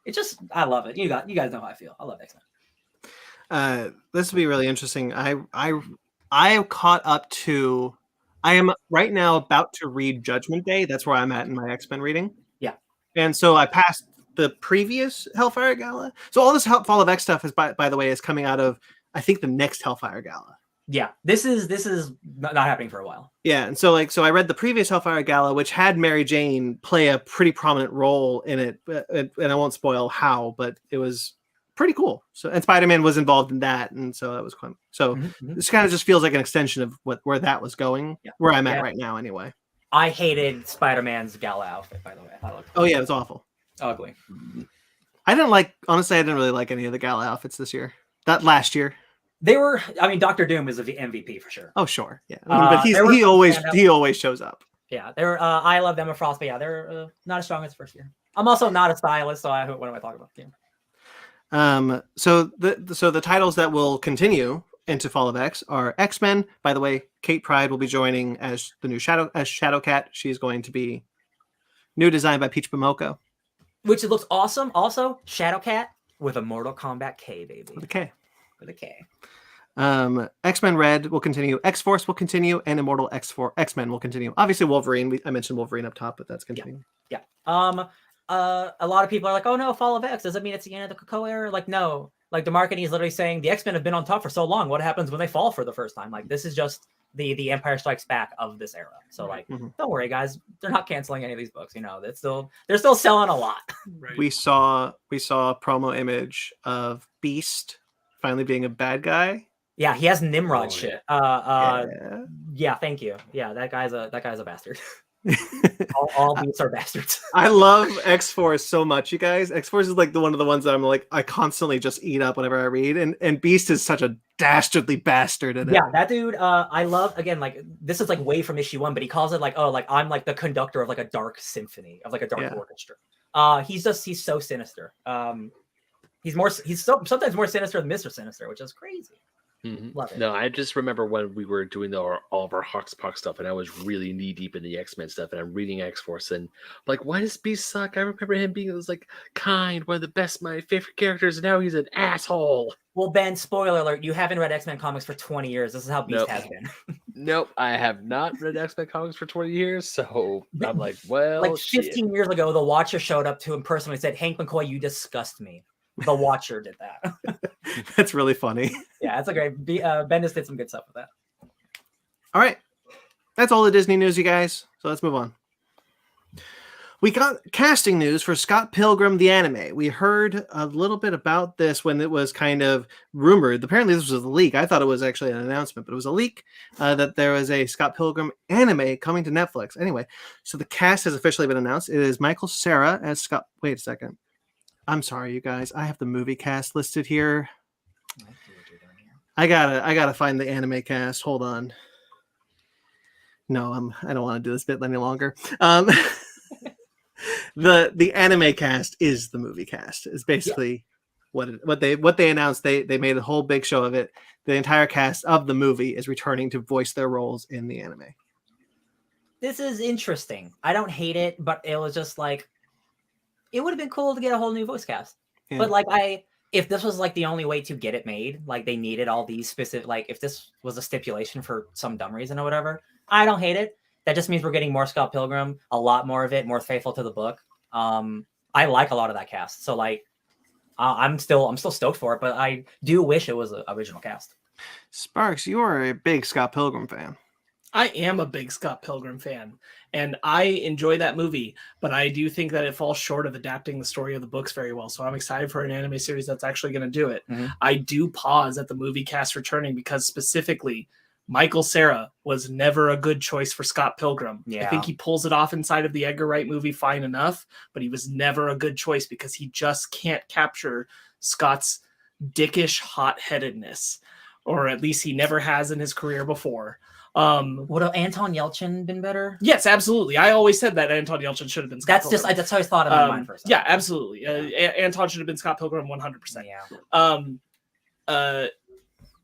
It's just, I love it. You guys know how I feel. I love X-Men. This will be really interesting. I caught up to. I am right now about to read Judgment Day. That's where I'm at in my X-Men reading. Yeah, and so I passed the previous Hellfire Gala. So all this Fall of X stuff is, by the way, is coming out of, I think, the next Hellfire Gala. Yeah, this is not happening for a while. Yeah, and so I read the previous Hellfire Gala, which had Mary Jane play a pretty prominent role in it, and I won't spoil how, but it was pretty cool. So, and Spider-Man was involved in that, and so that was fun. So this kind of just feels like an extension of where that was going, where I'm at right now, anyway. I hated Spider-Man's gala outfit, by the way. Oh yeah, it was awful, ugly. I didn't really like any of the gala outfits this year. That last year. They were. I mean, Dr. Doom is the MVP for sure. Oh sure, yeah. But he always shows up. Yeah, they're I love Emma Frost, but yeah, they're not as strong as first year. I'm also not a stylist, so what am I talking about? Yeah. So the titles that will continue into Fall of X are X-Men. By the way, Kate Pryde will be joining as the new Shadowcat. She's going to be new design by Peach Momoko. Which it looks awesome. Also, Shadowcat with a Mortal Kombat K, baby. With a K. With a K. X-Men Red will continue. X-Force will continue, and Immortal X-Men will continue. Obviously, Wolverine. I mentioned Wolverine up top, but that's continuing. Yeah. A lot of people are like, "Oh no, Fall of X, does it mean it's the end of the Cocoa era?" Like, no. Like the marketing is literally saying the X-Men have been on top for so long. What happens when they fall for the first time? Like, this is just the Empire Strikes Back of this era. So like, don't worry, guys. They're not canceling any of these books. You know, they're still selling a lot. Right. We saw a promo image of Beast finally being a bad guy. Yeah, he has Nimrod shit. Yeah, thank you. Yeah, that guy's a bastard. all beasts are bastards. I love X-Force so much, you guys. X-Force is like one of the ones that I'm like, I constantly just eat up whenever I read, and Beast is such a dastardly bastard in it. Yeah, that dude. I love, again, like this is like way from issue 1, but he calls it like, oh, like I'm like the conductor of like a dark symphony of like a dark orchestra. He's so sinister. He's sometimes more sinister than Mr. Sinister, which is crazy. Love it. No, I just remember when we were doing all of our Hawkspox stuff, and I was really knee deep in the X-Men stuff, and I'm reading X-Force, and like, why does Beast suck? I remember him being like kind, one of the best, my favorite characters, and now he's an asshole. Well, Ben, spoiler alert, you haven't read X-Men comics for 20 years. This is how Beast has been. Nope, I have not read X-Men comics for 20 years, so I'm like, well, like 15 years ago, the Watcher showed up to him personally and said, Hank McCoy, you disgust me. The Watcher did that. That's really funny. Yeah, that's a great. Bendis did some good stuff with that. All right, that's all the Disney news, you guys. So let's move on. We got casting news for Scott Pilgrim the anime. We heard a little bit about this when it was kind of rumored. Apparently, this was a leak. I thought it was actually an announcement, but it was a leak that there was a Scott Pilgrim anime coming to Netflix. Anyway, so the cast has officially been announced. It is Michael Cera as Scott. Wait a second. I'm sorry, you guys. I have the movie cast listed here. I gotta find the anime cast. Hold on. No, I don't want to do this bit any longer. The anime cast is the movie cast. It's basically what they announced. They made a whole big show of it. The entire cast of the movie is returning to voice their roles in the anime. This is interesting. I don't hate it, but it was just like, it would have been cool to get a whole new voice cast. Yeah. But like, if this was like the only way to get it made, like they needed all these specific, like if this was a stipulation for some dumb reason or whatever, I don't hate it. That just means we're getting more Scott Pilgrim, a lot more of it, more faithful to the book. I like a lot of that cast. So like, I'm still stoked for it, but I do wish it was an original cast. Sparks, you are a big Scott Pilgrim fan. I am a big Scott Pilgrim fan, and I enjoy that movie, but I do think that it falls short of adapting the story of the books very well. So I'm excited for an anime series that's actually going to do it. I do pause at the movie cast returning because specifically Michael Cera was never a good choice for Scott Pilgrim. Yeah. I think he pulls it off inside of the Edgar Wright movie fine enough, but he was never a good choice because he just can't capture Scott's dickish hot-headedness, or at least he never has in his career before. Would Anton Yelchin been better? Yes, absolutely. I always said that Anton Yelchin should have been Scott Pilgrim. That's how I thought in my mind first. Yeah, absolutely. Yeah. Anton should have been Scott Pilgrim 100%. Yeah.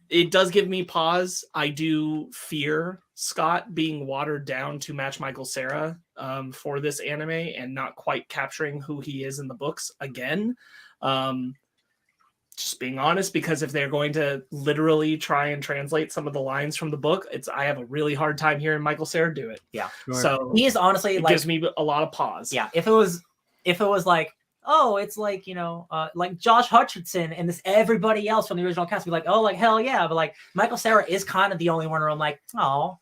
It does give me pause. I do fear Scott being watered down to match Michael Cera for this anime and not quite capturing who he is in the books again. Just being honest, because if they're going to literally try and translate some of the lines from the book, I have a really hard time hearing Michael Cera do it. Yeah. Sure. So he is honestly it like, gives me a lot of pause. Yeah. If it was like, oh, it's like, you know, like Josh Hutcherson and this everybody else from the original cast be like, oh, like hell yeah. But like Michael Cera is kind of the only one where I'm like, oh.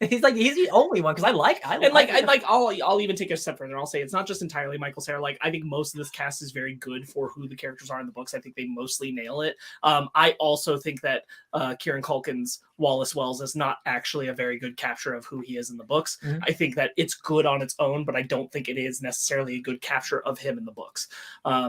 He's the only one because I'll even take it a step further. I'll say it's not just entirely Michael Cera. Like I think most of this cast is very good for who the characters are in the books. I think they mostly nail it. I also think that Kieran Culkin's Wallace Wells is not actually a very good capture of who he is in the books. I think that it's good on its own, but I don't think it is necessarily a good capture of him in the books.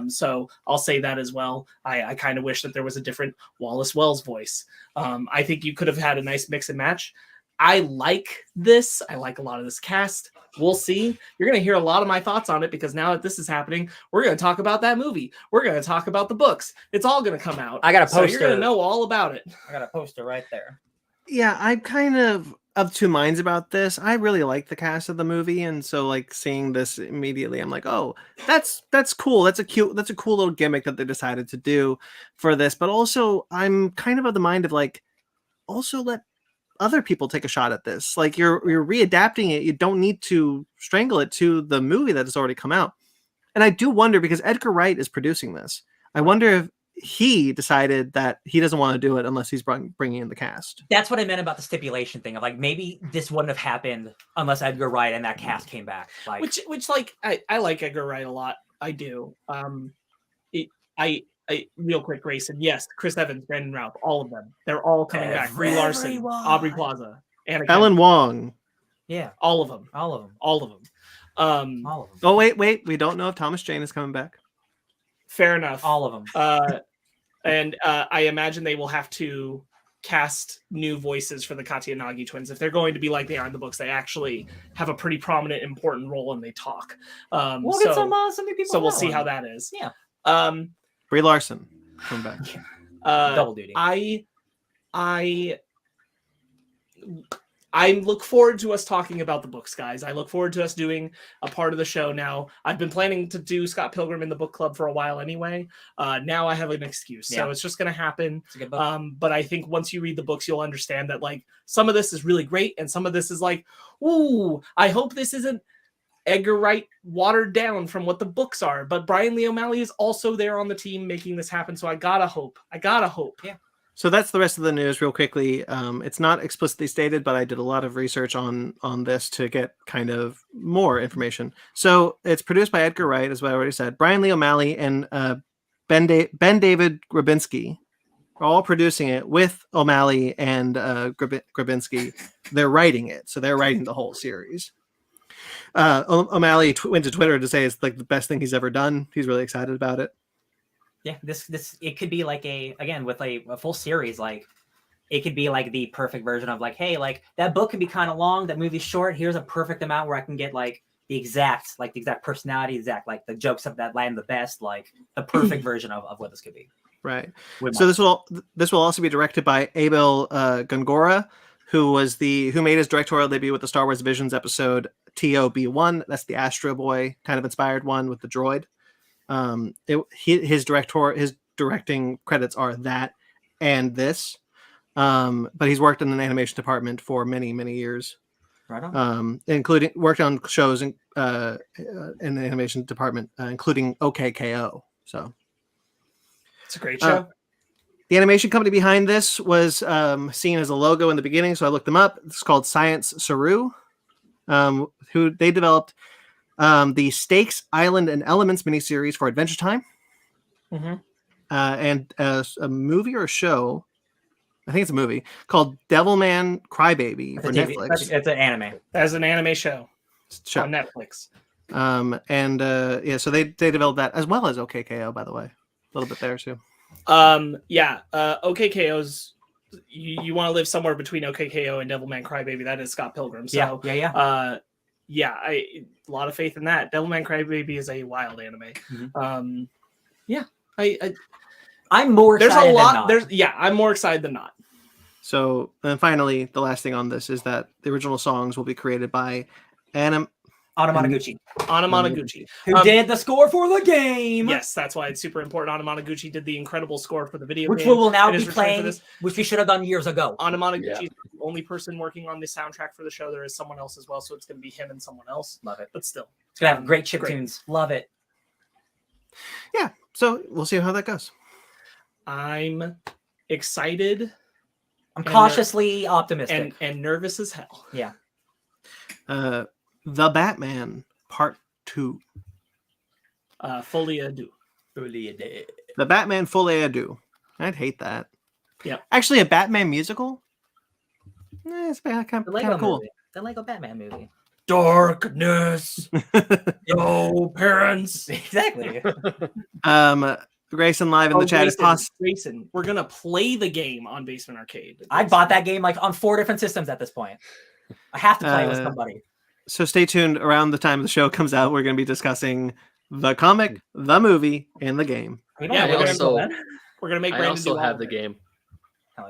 So I'll say that as well. I kind of wish that there was a different Wallace Wells voice. I think you could have had a nice mix and match. I like this. I like a lot of this cast. We'll see. You're going to hear a lot of my thoughts on it because now that this is happening, we're going to talk about that movie. We're going to talk about the books. It's all going to come out. I got a So poster. you're going to know all about it. I got a poster right there. Yeah, I'm kind of two minds about this. I really like the cast of the movie, and so like seeing this immediately, I'm like, oh, that's cool. That's a cool little gimmick that they decided to do for this. But also, I'm kind of the mind of like, also let other people take a shot at this. Like you're readapting it. You don't need to strangle it to the movie that has already come out. And I do wonder, because Edgar Wright is producing this, I wonder if he decided that he doesn't want to do it unless he's bringing in the cast. That's what I meant about the stipulation thing of like, maybe this wouldn't have happened unless Edgar Wright and that cast came back. Like, Which like I like Edgar Wright a lot. I do. I real quick, Grayson. Yes, Chris Evans, Brandon Routh, all of them. They're all coming back. Brie Larson, Everyone. Aubrey Plaza, Anna Alan Kendrick, Wong. yeah, all of them. all of them. All of them. All of them. Oh wait, we don't know if Thomas Jane is coming back. Fair enough. All of them. And I imagine they will have to cast new voices for the Katyanagi twins. If they're going to be like they are in the books, they actually have a pretty prominent, important role and they talk. We'll get some new people. So we'll on see that how one. that is. Yeah. Brie Larson coming back. Double duty. I look forward to us talking about the books, guys. I look forward to us doing a part of the show now. I've been planning to do Scott Pilgrim in the book club for a while anyway. Now I have an excuse. So it's just going to happen. It's a good book. But I think once you read the books, you'll understand that like some of this is really great. And some of this is like, ooh, I hope this isn't Edgar Wright watered down from what the books are. But Brian Lee O'Malley is also there on the team making this happen. So I gotta hope. Yeah. So that's the rest of the news real quickly. It's not explicitly stated, but I did a lot of research on this to get kind of more information. So it's produced by Edgar Wright, as what I already said. Brian Lee O'Malley and Ben David Grabinski are all producing it with O'Malley and Grabinski. They're writing it. So they're writing the whole series. O'Malley went to Twitter to say it's like the best thing he's ever done. He's really excited about it. Yeah, this it could be like with a full series, like it could be like the perfect version of like, hey, like that book can be kind of long, that movie's short. Here's a perfect amount where I can get like the exact personality, like the jokes that land the best, like the perfect version of what this could be. Right. So this will also be directed by Abel Gongora, who made his directorial debut with the Star Wars Visions episode TOB1. That's the Astro Boy kind of inspired one with the droid. His directing credits are that and this, but he's worked in an animation department for many years. Right on. Including worked on shows in the animation department, including OKKO. So It's a great show. The animation company behind this was seen as a logo in the beginning, so I looked them up. It's called Science Saru, who they developed the Stakes, Island, and Elements miniseries for Adventure Time, and a movie or a show, I think it's a movie, called Devilman Crybaby for Netflix. It's an anime. As an anime show on Netflix. So they developed that as well as OKKO, by the way. A little bit there too. OKKO's you want to live somewhere between OKKO and Devilman Crybaby. That is Scott Pilgrim. So a lot of faith in that. Devilman Crybaby is a wild anime. I'm more excited. There's a lot. Than not. I'm more excited than not. So, and finally, the last thing on this is that the original songs will be created by Anna Anamanaguchi, who did the score for the game. Yes, that's why it's super important. Anamanaguchi did the incredible score for the video which game. we will now be playing, which we should have done years ago. Anamanaguchi is the only person working on the soundtrack for the show. There is someone else as well, so it's going to be him and someone else. Love it. But still. It's going to have great chiptunes. Love it. Yeah, so we'll see how that goes. I'm excited. I'm cautiously optimistic. And nervous as hell. Yeah. The Batman Part 2. Folie à deux. The Batman Folie à deux. I'd hate that. Yeah. Actually, a Batman musical? It's kind of cool. Movie. The Lego Batman movie. Darkness. Yo, parents. Exactly. Grayson live in the chat. Grayson, we're gonna play the game on Basement Arcade. I bought that game like on 4 different systems at this point. I have to play with somebody. So stay tuned. Around the time the show comes out, we're going to be discussing the comic, the movie, and the game. Yeah, we're gonna make. I Brandon also do have all the of it. game. Hell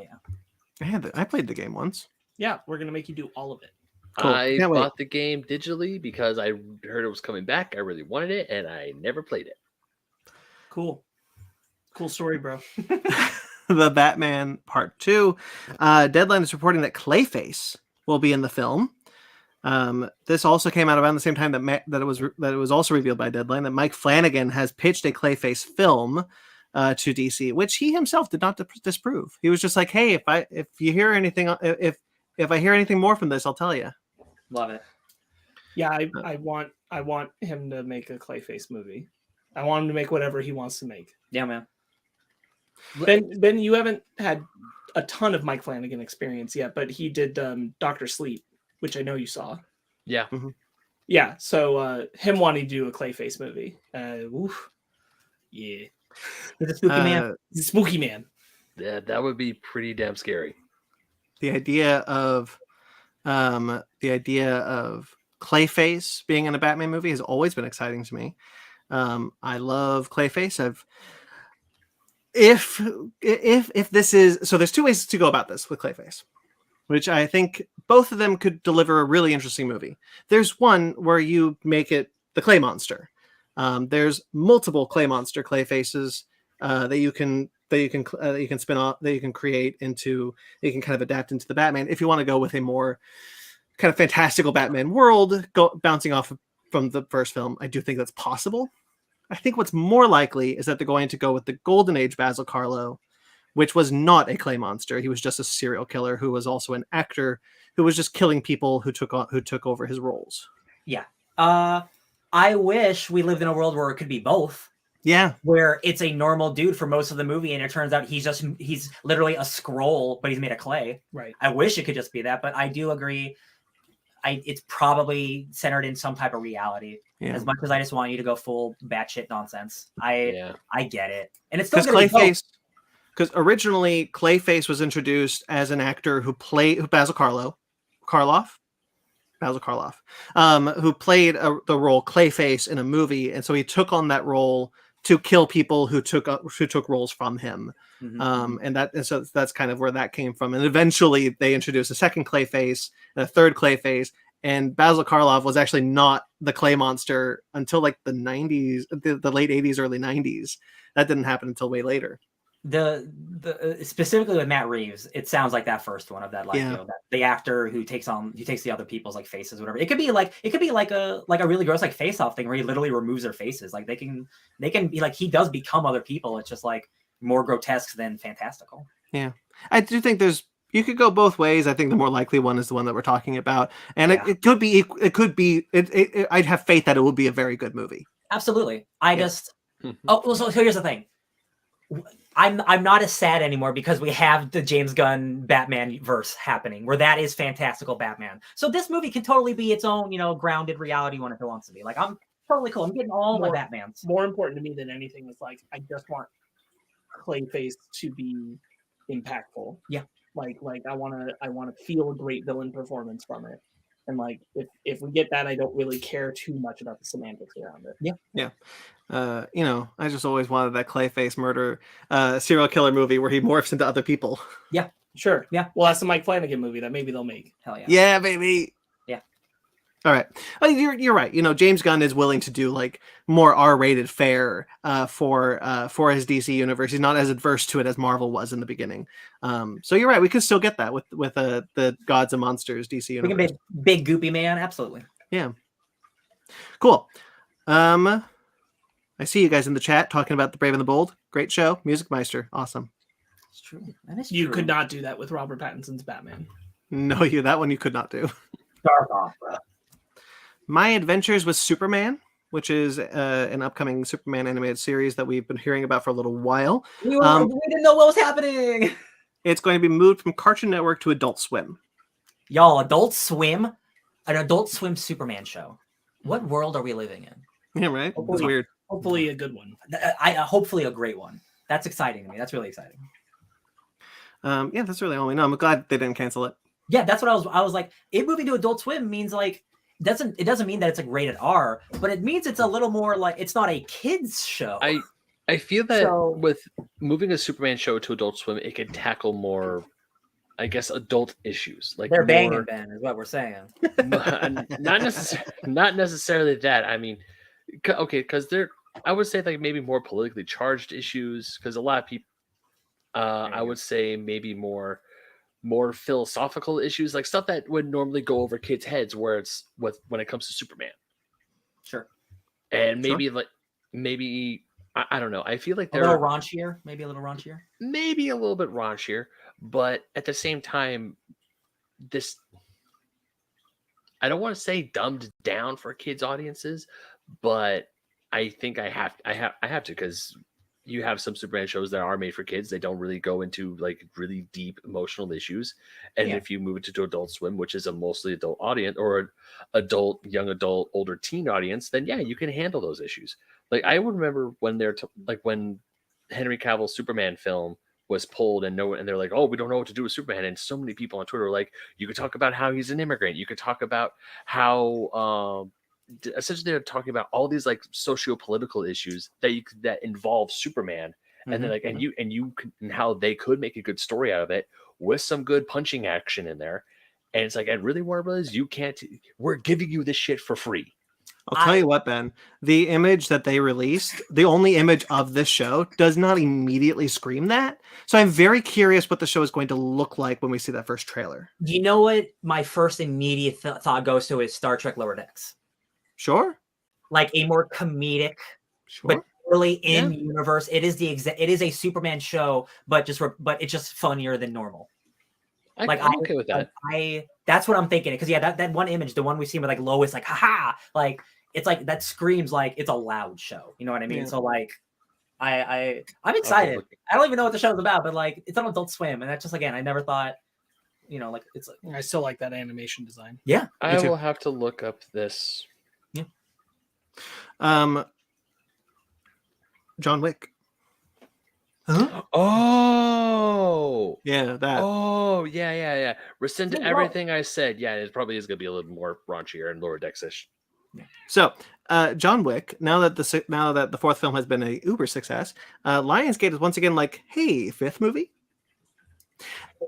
yeah. I played the game once. Yeah, we're gonna make you do all of it. Cool. I Can't wait. bought the game digitally because I heard it was coming back. I really wanted it, and I never played it. Cool story, bro. The Batman Part 2. Deadline is reporting that Clayface will be in the film. This also came out around the same time that it was also revealed by Deadline that Mike Flanagan has pitched a Clayface film to DC, which he himself did not disprove. He was just like, "Hey, if you hear anything, if I hear anything more from this, I'll tell you." Love it. Yeah, I want him to make a Clayface movie. I want him to make whatever he wants to make. Yeah, man. Ben, you haven't had a ton of Mike Flanagan experience yet, but he did Dr. Sleep, which I know you saw. Yeah. Mm-hmm. Yeah, so him wanting to do a Clayface movie. Oof. Yeah. He's a spooky man. He's a spooky man. Yeah, that would be pretty damn scary. The idea of Clayface being in a Batman movie has always been exciting to me. I love Clayface. If this is so, there's 2 ways to go about this with Clayface, which I think both of them could deliver a really interesting movie. There's one where you make it the Clay Monster. There's multiple Clay Monster Clayfaces that you can spin off, that you can create into, you can kind of adapt into the Batman. If you want to go with a more kind of fantastical Batman world, bouncing off from the first film, I do think that's possible. I think what's more likely is that they're going to go with the Golden Age Basil Karlo, which was not a clay monster. He was just a serial killer who was also an actor who was just killing people who took over his roles. Yeah. I wish we lived in a world where it could be both. Yeah. Where it's a normal dude for most of the movie, and it turns out he's literally a scroll, but he's made of clay. Right. I wish it could just be that, but I do agree. It's probably centered in some type of reality. Yeah. As much as I just want you to go full batshit nonsense, I get it, and it's still because gonna Clayface. Because originally Clayface was introduced as an actor who played Basil Karloff, who played the role Clayface in a movie, and so he took on that role to kill people who took roles from him. Mm-hmm. And so that's kind of where that came from. And eventually they introduced a second Clayface and a third Clayface. And Basil Karloff was actually not the clay monster until like the 90s, the late 80s, early 90s. That didn't happen until way later. The specifically with Matt Reeves, it sounds like that first one of that, like, you know, that the actor who takes the other people's like faces, whatever. It could be like a really gross like face off thing where he literally removes their faces. Like they can be like, he does become other people. It's just like more grotesque than fantastical. Yeah, I do think you could go both ways. I think the more likely one is the one that we're talking about, and it could be. I'd have faith that it will be a very good movie. Absolutely. So here's the thing. I'm not as sad anymore because we have the James Gunn Batman verse happening, where that is fantastical Batman. So this movie can totally be its own, grounded reality one if it wants to be. Like, I'm totally cool. I'm getting all my Batmans. More important to me than anything is like, I just want Clayface to be impactful. Yeah. Like I want to feel a great villain performance from it. And like, if we get that, I don't really care too much about the semantics around it. Yeah. Yeah. I just always wanted that Clayface murder serial killer movie where he morphs into other people. Yeah. Sure. Yeah. Well, that's the Mike Flanagan movie that maybe they'll make. Hell yeah. Yeah, baby. Yeah. All right. Well, you're right. James Gunn is willing to do like more R-rated fare for his DC universe. He's not as adverse to it as Marvel was in the beginning. So you're right. We could still get that with the Gods and Monsters DC universe. We can be big goopy man. Absolutely. Yeah. Cool. I see you guys in the chat talking about The Brave and the Bold. Great show. Music Meister. Awesome. It's true. That is You true. could not do that with Robert Pattinson's Batman. No, that one you could not do. Dark off, bro. My Adventures with Superman, which is an upcoming Superman animated series that we've been hearing about for a little while. We didn't know what was happening. It's going to be moved from Cartoon Network to Adult Swim. Y'all, Adult Swim? An Adult Swim Superman show. What world are we living in? Yeah, right? It's weird. Hopefully a good one. Hopefully a great one. That's exciting to me. That's really exciting. Yeah, that's really all we know. I'm glad they didn't cancel it. Yeah, that's what I was like. It moving to Adult Swim means like it doesn't mean that it's like rated R, but it means it's a little more like it's not a kids show. I feel that with moving a Superman show to Adult Swim, it could tackle more, I guess, adult issues. Like they're banging Ben is what we're saying. not necessarily that. I mean, okay, because I would say like maybe more politically charged issues, because a lot of people, I would say maybe more philosophical issues, like stuff that would normally go over kids' heads, where it's when it comes to Superman. Sure. And maybe I don't know. I feel like they're a little raunchier, maybe a little bit raunchier, but at the same time, this, I don't want to say dumbed down for kids' audiences, but I think I have to, because you have some Superman shows that are made for kids. They don't really go into like really deep emotional issues. And if you move it to Adult Swim, which is a mostly adult audience, or adult, young adult, older teen audience, then yeah, you can handle those issues. Like I would remember when when Henry Cavill's Superman film was pulled, and they're like, oh, we don't know what to do with Superman. And so many people on Twitter were like, you could talk about how he's an immigrant. You could talk about how, essentially they're talking about all these like socio-political issues that involve Superman, and then like and how they could make a good story out of it with some good punching action in there. And it's like, at really Warner Brothers, we're giving you this shit for free. I'll tell you what, Ben, the image that they released, the only image of this show, does not immediately scream that. So I'm very curious what the show is going to look like when we see that first trailer. You know what my first immediate thought goes to is Star Trek Lower Decks. Sure. Like a more comedic, but really in universe. It is it is a Superman show, but it's just funnier than normal. I'm okay with that. That's what I'm thinking. Because that one image, the one we see with like Lois, like haha, like it's like that screams like it's a loud show. You know what I mean? Yeah. So like, I'm excited. I don't even know what the show's about, but like it's on Adult Swim, and that's just, again, I never thought, like it's like, I still like that animation design. Yeah, I will have to look up this. Yeah. John Wick. Huh? Oh yeah, that. Oh yeah. Rescind everything I said. Yeah, it probably is gonna be a little more raunchier and Lower Decks-ish. So, John Wick. Now that the fourth film has been a uber success, Lionsgate is once again like, hey, fifth movie.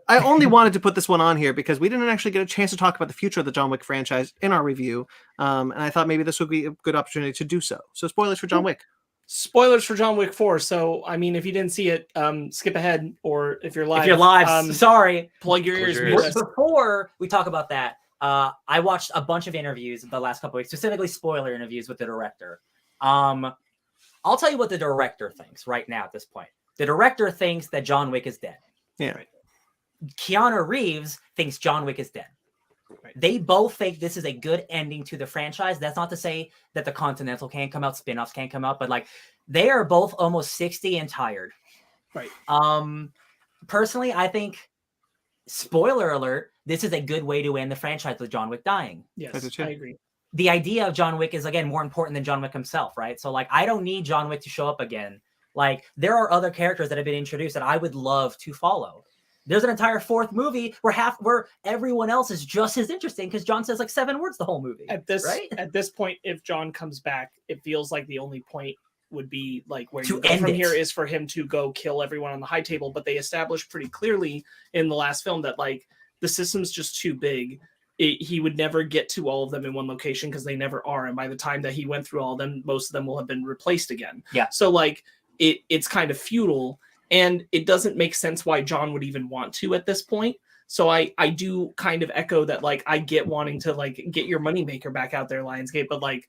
I only wanted to put this one on here because we didn't actually get a chance to talk about the future of the John Wick franchise in our review, and I thought maybe this would be a good opportunity to do so. So, spoilers for John Wick. Spoilers for John Wick 4. So, I mean, if you didn't see it, skip ahead, or if you're live, sorry, plug your ears. Before we talk about that, I watched a bunch of interviews the last couple of weeks, specifically spoiler interviews with the director. I'll tell you what the director thinks right now at this point. The director thinks that John Wick is dead. Yeah. Right? Keanu Reeves thinks John Wick is dead. Right. They both think this is a good ending to the franchise. That's not to say that the Continental can't come out, spin-offs can't come out, but like they are both almost 60 and tired. Right. Personally, I think, spoiler alert, this is a good way to end the franchise with John Wick dying. Yes, I agree. The idea of John Wick is, again, more important than John Wick himself, right? So like, I don't need John Wick to show up again. Like, there are other characters that have been introduced that I would love to follow. There's an entire fourth movie where everyone else is just as interesting because John says like 7 words the whole movie. At this point, if John comes back, it feels like the only point would be like where you go from here is for him to go kill everyone on the high table. But they established pretty clearly in the last film that like the system's just too big. He would never get to all of them in one location because they never are. And by the time that he went through all of them, most of them will have been replaced again. Yeah. So like it's kind of futile. And it doesn't make sense why John would even want to at this point. So I do kind of echo that, like, I get wanting to, like, get your moneymaker back out there, Lionsgate, but, like,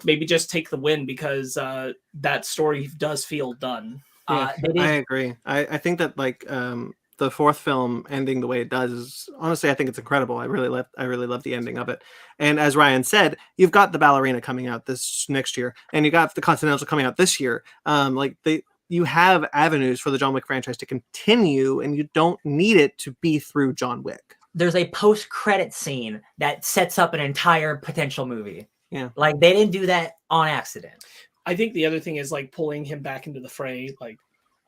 maybe just take the win because that story does feel done. Yeah, I agree. I think that, like, the fourth film ending the way it does is, honestly, I think it's incredible. I really love the ending of it. And as Ryan said, you've got the Ballerina coming out this next year, and you got the Continental coming out this year. You have avenues for the John Wick franchise to continue, and you don't need it to be through John Wick. There's a post-credit scene that sets up an entire potential movie. Yeah. Like, they didn't do that on accident. I think the other thing is like pulling him back into the fray. Like,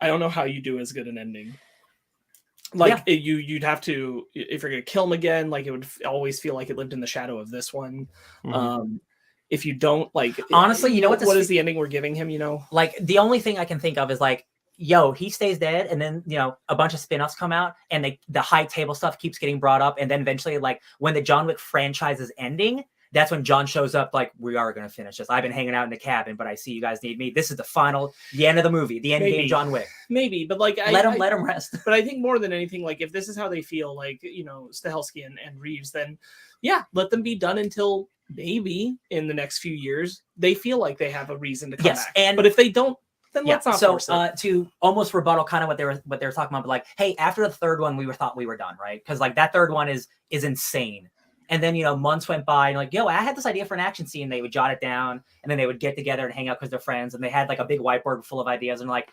I don't know how you do as good an ending. Like you'd have to, if you're gonna kill him again, like it would always feel like it lived in the shadow of this one. If you don't, like, honestly, you know what is the ending we're giving him? You know, like the only thing I can think of is like, yo, he stays dead, and then a bunch of spin-offs come out, and the high table stuff keeps getting brought up, and then eventually, like when the John Wick franchise is ending, that's when John shows up. Like, we are gonna finish this. I've been hanging out in the cabin, but I see you guys need me. This is the end of the movie, the end game, John Wick. Maybe, but like, let him rest. But I think more than anything, like if this is how they feel, like Stahelski and Reeves, then yeah, let them be done until maybe in the next few years they feel like they have a reason to come back. But if they don't, then let's not force it. To almost rebuttal kind of what they were talking about, but like, hey, after the third one, we thought we were done, right? Because like that third one is insane. And then, months went by and like, yo, I had this idea for an action scene. They would jot it down, and then they would get together and hang out because they're friends. And they had like a big whiteboard full of ideas. And like,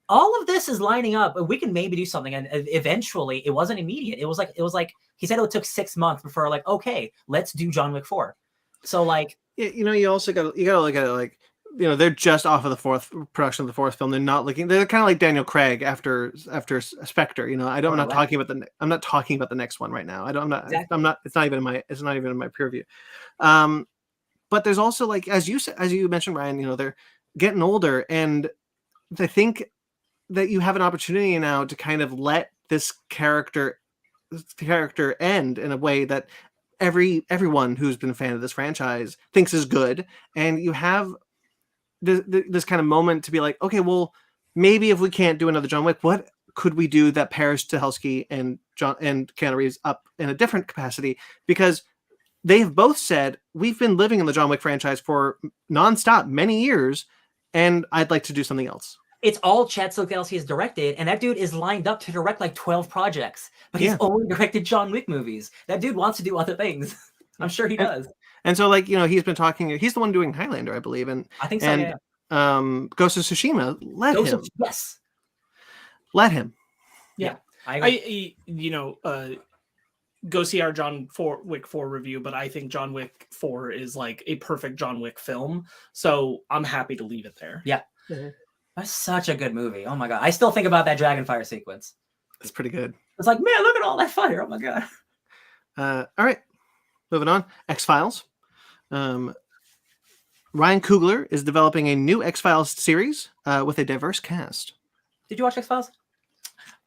all of this is lining up. We can maybe do something. And eventually, it wasn't immediate. It was like he said it took 6 months before like, okay, let's do John Wick 4. So like, you also got to look at it like, they're just off of the fourth production of the fourth film. They're not looking. They're kind of like Daniel Craig after Spectre. I'm not talking about the next one right now. I'm not. It's not even in my purview. But there's also like as you mentioned, Ryan. They're getting older, and I think that you have an opportunity now to kind of let this character end in a way that everyone who's been a fan of this franchise thinks is good, and you have this kind of moment to be like, okay, well, maybe if we can't do another John Wick, what could we do that pairs Stahelski and Keanu Reeves up in a different capacity? Because they've both said, we've been living in the John Wick franchise for nonstop many years, and I'd like to do something else. It's all Chad Stahelski has directed, and that dude is lined up to direct like 12 projects, but he's only directed John Wick movies. That dude wants to do other things. I'm sure he does. And so, like, he's been talking. He's the one doing Highlander, I believe, and I think so. And Ghost of Tsushima. Let him. Yeah, I go see our John Wick 4 review, but I think John Wick 4 is like a perfect John Wick film. So I'm happy to leave it there. Yeah, that's such a good movie. Oh my god, I still think about that Dragonfire sequence. It's pretty good. It's like, man, look at all that fire. Oh my god. All right, moving on. X-Files. Ryan Coogler is developing a new X-Files series with a diverse cast. Did you watch X-Files?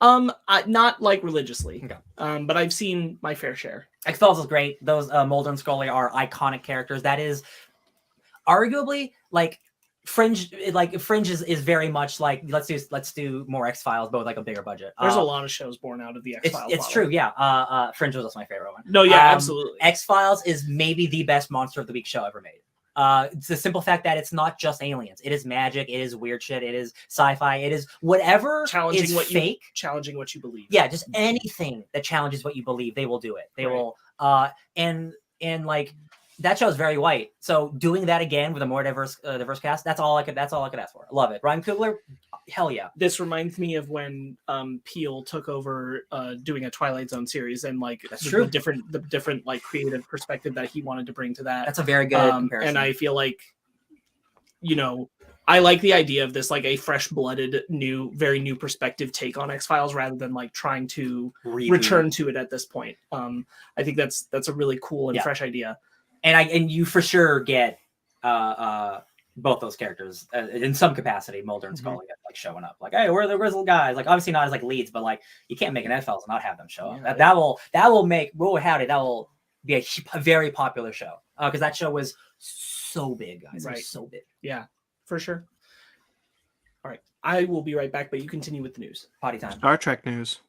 Not like religiously. Okay. But I've seen my fair share. X-Files is great. Those Mulder and Scully are iconic characters. That is arguably like Fringe. Like Fringe is very much like let's do more X-Files, but with like a bigger budget. There's a lot of shows born out of the X-Files. It's true. Yeah. Fringe was also my favorite one. No, yeah, absolutely. X-Files is maybe the best Monster of the Week show ever made. It's the simple fact that it's not just aliens. It is magic. It is weird shit. It is sci-fi. It is whatever challenging is fake. Challenging what you believe. Yeah, just anything that challenges what you believe, they will do it. They will. And like that show is very white. So doing that again with a more diverse cast, that's all I could ask for. I love it. Ryan Coogler, hell yeah. This reminds me of when Peele took over doing a Twilight Zone series, and like the different like creative perspective that he wanted to bring to that. That's a very good comparison. And I feel like, I like the idea of this like a fresh-blooded, very new perspective take on X-Files rather than like trying to return to it at this point. I think that's a really cool and fresh idea. And you for sure get both those characters in some capacity. Mulder and Scully like showing up, like, hey, we're the grizzled guys. Like, obviously not as like leads, but like you can't make an X-Files and not have them show up. That will make that will be a very popular show because that show was so big, guys. Right. It was so big. Yeah, for sure. All right, I will be right back, but you continue with the news. Potty time. Star Trek news.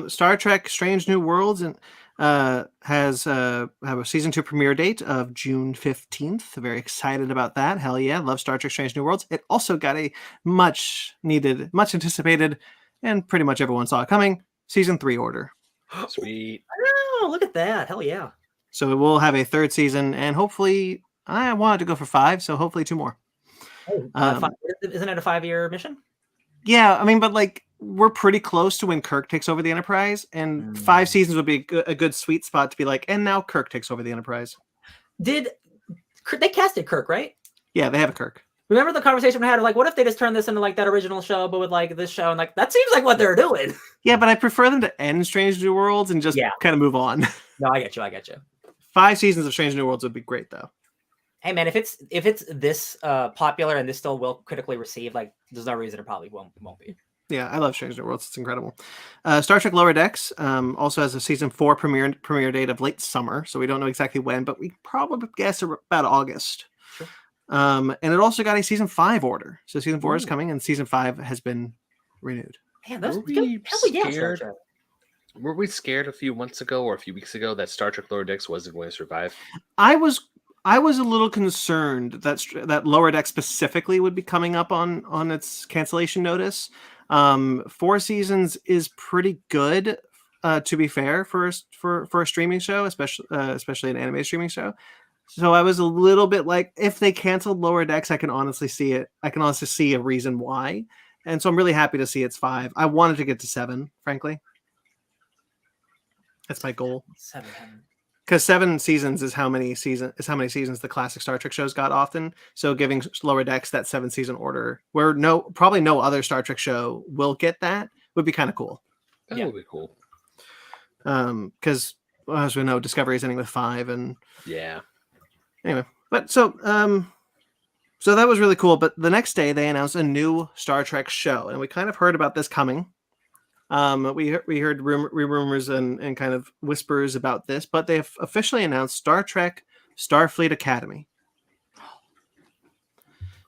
Star Trek: Strange New Worlds and has have a season 2 premiere date of June 15th. Very excited about that. Hell yeah, love Star Trek: Strange New Worlds. It also got a much needed, much anticipated, and pretty much everyone saw it coming season 3 order. Sweet. Oh, look at that. Hell yeah. So we'll have a 3rd season, and hopefully, I wanted to go for 5, so hopefully 2 more. Isn't it a 5-year mission? Yeah, I mean, but like we're pretty close to when Kirk takes over the Enterprise, and 5 seasons would be a good sweet spot to be like, and now Kirk takes over the Enterprise. They casted Kirk, right? Yeah, they have a Kirk. Remember the conversation we had? Like, what if they just turn this into like that original show, but with like this show? And like, that seems like what they're doing. Yeah, but I prefer them to end Strange New Worlds and just kind of move on. No, I get you. 5 seasons of Strange New Worlds would be great, though. Hey man, if it's this popular and this still will critically received, like there's no reason it probably won't be. Yeah, I love Strange New Worlds. It's incredible. Star Trek Lower Decks also has a season 4 premiere date of late summer, so we don't know exactly when, but we probably guess about August. Sure. And it also got a season 5 order, so season 4 is coming, and season 5 has been renewed. Man, Were we scared? Were we scared a few months ago or a few weeks ago that Star Trek Lower Decks wasn't going to survive? I was a little concerned that Lower Decks specifically would be coming up on its cancellation notice. 4 seasons is pretty good, to be fair, for a streaming show, especially an anime streaming show. So I was a little bit like, if they canceled Lower Decks, I can honestly see it. I can also see a reason why, and so I'm really happy to see it's 5. I wanted to get to 7, frankly. That's my goal. 7. Because 7 seasons is how many seasons the classic Star Trek shows got often. So giving Lower Decks that 7 season order, where probably no other Star Trek show will get that, would be kind of cool. That would be cool. Because as we know, Discovery is ending with 5, and anyway. But so that was really cool. But the next day they announced a new Star Trek show, and we kind of heard about this coming. We heard rumors and kind of whispers about this, but they have officially announced Star Trek Starfleet Academy.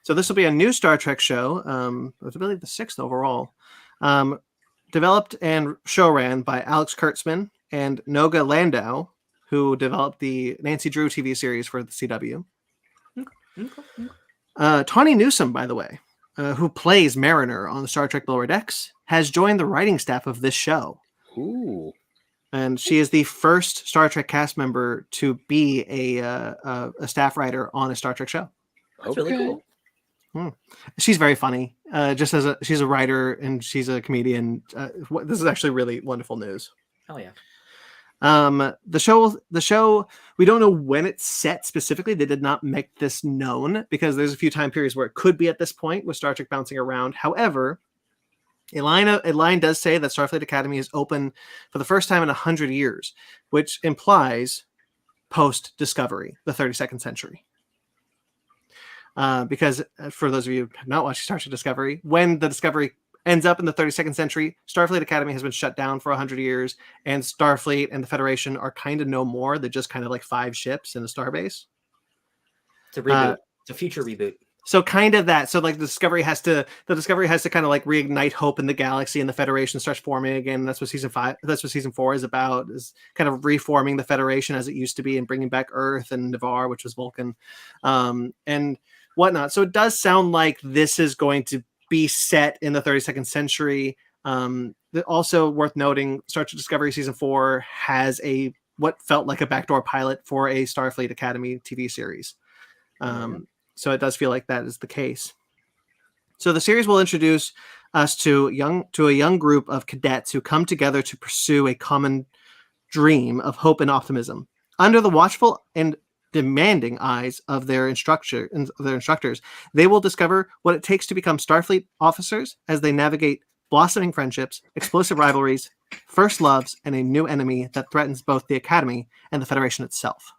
So this will be a new Star Trek show, I believe the 6th overall, developed and show ran by Alex Kurtzman and Noga Landau, who developed the Nancy Drew TV series for the CW. Tawny Newsome, by the way, who plays Mariner on Star Trek Lower Decks, has joined the writing staff of this show. Ooh. And she is the first Star Trek cast member to be a staff writer on a Star Trek show. That's really cool. She's very funny. She's a writer and she's a comedian. This is actually really wonderful news. Hell yeah. The show, we don't know when it's set specifically. They did not make this known because there's a few time periods where it could be at this point with Star Trek bouncing around. However, a line does say that Starfleet Academy is open for the first time in 100 years, which implies post-Discovery, the 32nd century. Because for those of you who have not watched Star Trek Discovery, when the Discovery ends up in the 32nd century, Starfleet Academy has been shut down for 100 years, and Starfleet and the Federation are kind of no more. They're just kind of like 5 ships in a starbase. It's a reboot. It's a future reboot. So kind of that. So like the Discovery has to kind of like reignite hope in the galaxy, and the Federation starts forming again. That's what season 4 is about, is kind of reforming the Federation as it used to be and bringing back Earth and Navarre, which was Vulcan, and whatnot. So it does sound like this is going to be set in the 32nd century. Also worth noting, Star Trek Discovery season 4 has what felt like a backdoor pilot for a Starfleet Academy TV series. So it does feel like that is the case. So the series will introduce us to a young group of cadets who come together to pursue a common dream of hope and optimism. Under the watchful and demanding eyes of their instructors, they will discover what it takes to become Starfleet officers as they navigate blossoming friendships, explosive rivalries, first loves, and a new enemy that threatens both the Academy and the Federation itself.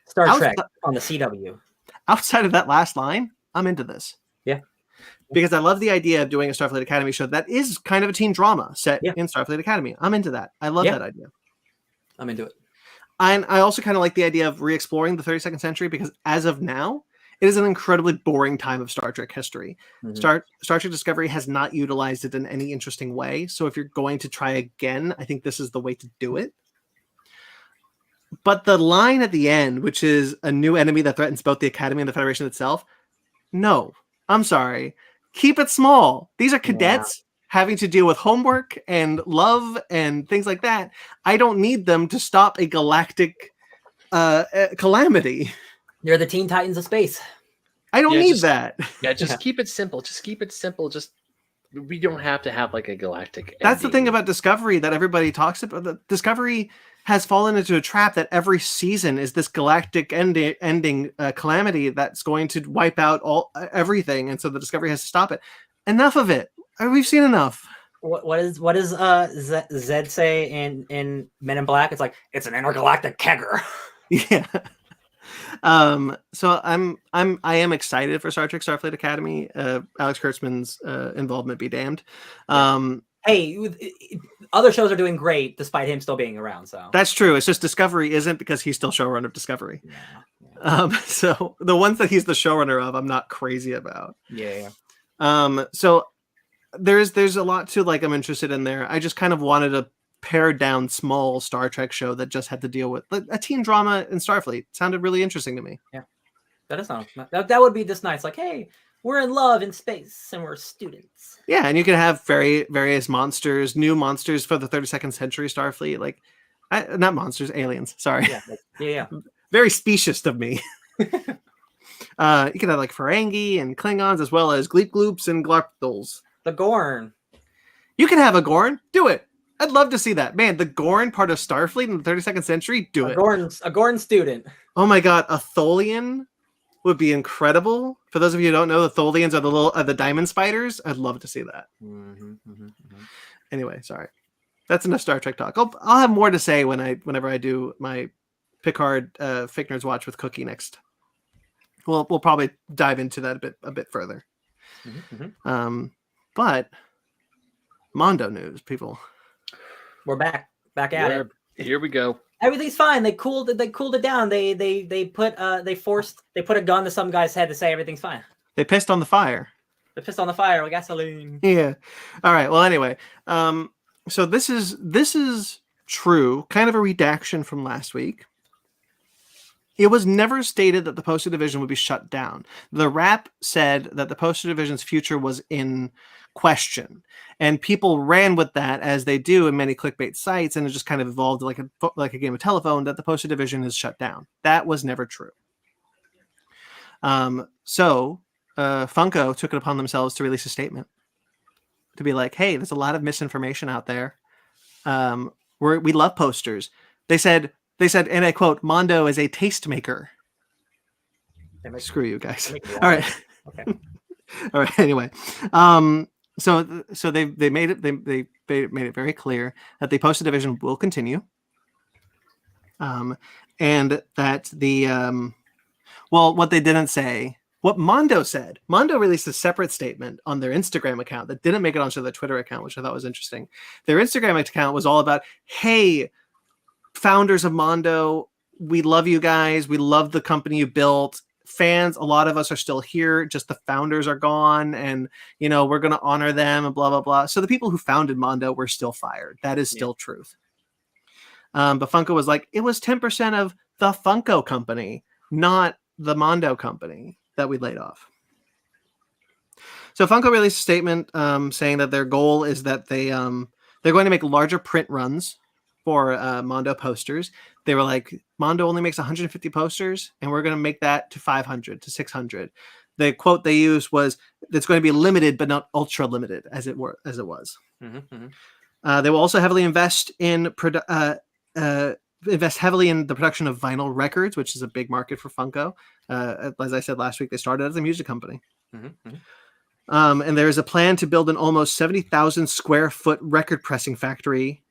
Star Trek on the CW. Outside of that last line, I'm into this. Yeah. Because I love the idea of doing a Starfleet Academy show that is kind of a teen drama set in Starfleet Academy. I'm into that. I love that idea. I'm into it. And I also kind of like the idea of re-exploring the 32nd century, because as of now, it is an incredibly boring time of Star Trek history. Star Trek Discovery has not utilized it in any interesting way. So if you're going to try again, I think this is the way to do it. But the line at the end, which is a new enemy that threatens both the Academy and the Federation itself, no, I'm sorry. Keep it small. These are cadets having to deal with homework and love and things like that. I don't need them to stop a galactic calamity. They're the Teen Titans of space. I don't need that. Yeah, just keep it simple. Just keep it simple. Just we don't have to have like a galactic. That's the thing ending. about Discovery that everybody talks about. Discovery has fallen into a trap that every season is this galactic ending calamity that's going to wipe out everything, and so the Discovery has to stop it. Enough of it. We've seen enough. What does Zed say in Men in Black? It's like, it's an intergalactic kegger. Yeah. So I am excited for Star Trek Starfleet Academy. Alex Kurtzman's involvement be damned. Hey, other shows are doing great despite him still being around. So that's true. It's just Discovery isn't, because he's still showrunner of Discovery. Yeah. So the ones that he's the showrunner of, I'm not crazy about. Yeah. So there's a lot to like I'm interested in there. I just kind of wanted a pared down small Star Trek show that just had to deal with a teen drama in Starfleet. Sounded really interesting to me. Yeah, that that would be just nice. Like, hey, we're in love in space and we're students. Yeah, and you can have various monsters, new monsters for the 32nd century Starfleet. Like, not monsters, aliens. Sorry. Yeah. Very specious of me. You can have like Ferengi and Klingons, as well as Gleep Gloops and Glarptals. The Gorn. You can have a Gorn. Do it. I'd love to see that. Man, the Gorn part of Starfleet in the 32nd century, do it. A Gorn student. Oh my god, a Tholian would be incredible. For those of you who don't know, the Tholians are the diamond spiders. I'd love to see that. Anyway, sorry. That's enough Star Trek talk. I'll have more to say whenever I do my Picard Fake Nerds Watch with Cookie next. We'll probably dive into that a bit further. But Mondo news, people. We're back at it. Here we go. Everything's fine. They cooled it down. They put a gun to some guy's head to say everything's fine. They pissed on the fire. They pissed on the fire with gasoline. Yeah. All right. Well, anyway, so this is true. Kind of a redaction from last week. It was never stated that the Poster Division would be shut down. The Wrap said that the Poster Division's future was in question, and people ran with that, as they do in many clickbait sites, and it just kind of evolved like a game of telephone, that the Poster Division is shut down. That was never true. So Funko took it upon themselves to release a statement to be like, hey, there's a lot of misinformation out there. We love posters. They said, and I quote, Mondo is a tastemaker. Screw you guys. All right. Okay. All right. Anyway, so they made it very clear that the Poster Division will continue, and that what they didn't say, what Mondo said. Mondo released a separate statement on their Instagram account that didn't make it onto their Twitter account, which I thought was interesting. Their Instagram account was all about, hey, founders of Mondo, we love you guys. We love the company you built. Fans, a lot of us are still here, just the founders are gone, and we're going to honor them and blah blah blah. So the people who founded Mondo were still fired. That is still truth. But Funko was like, it was 10% of the Funko company, not the Mondo company, that we laid off. So Funko released a statement saying that their goal is that they're going to make larger print runs for Mondo posters. They were like, Mondo only makes 150 posters, and we're going to make that to 500 to 600. The quote they used was, "It's going to be limited, but not ultra limited," as it was. They will also heavily invest heavily in the production of vinyl records, which is a big market for Funko. As I said last week, they started as a music company. And there's a plan to build an almost 70,000 square foot record pressing factory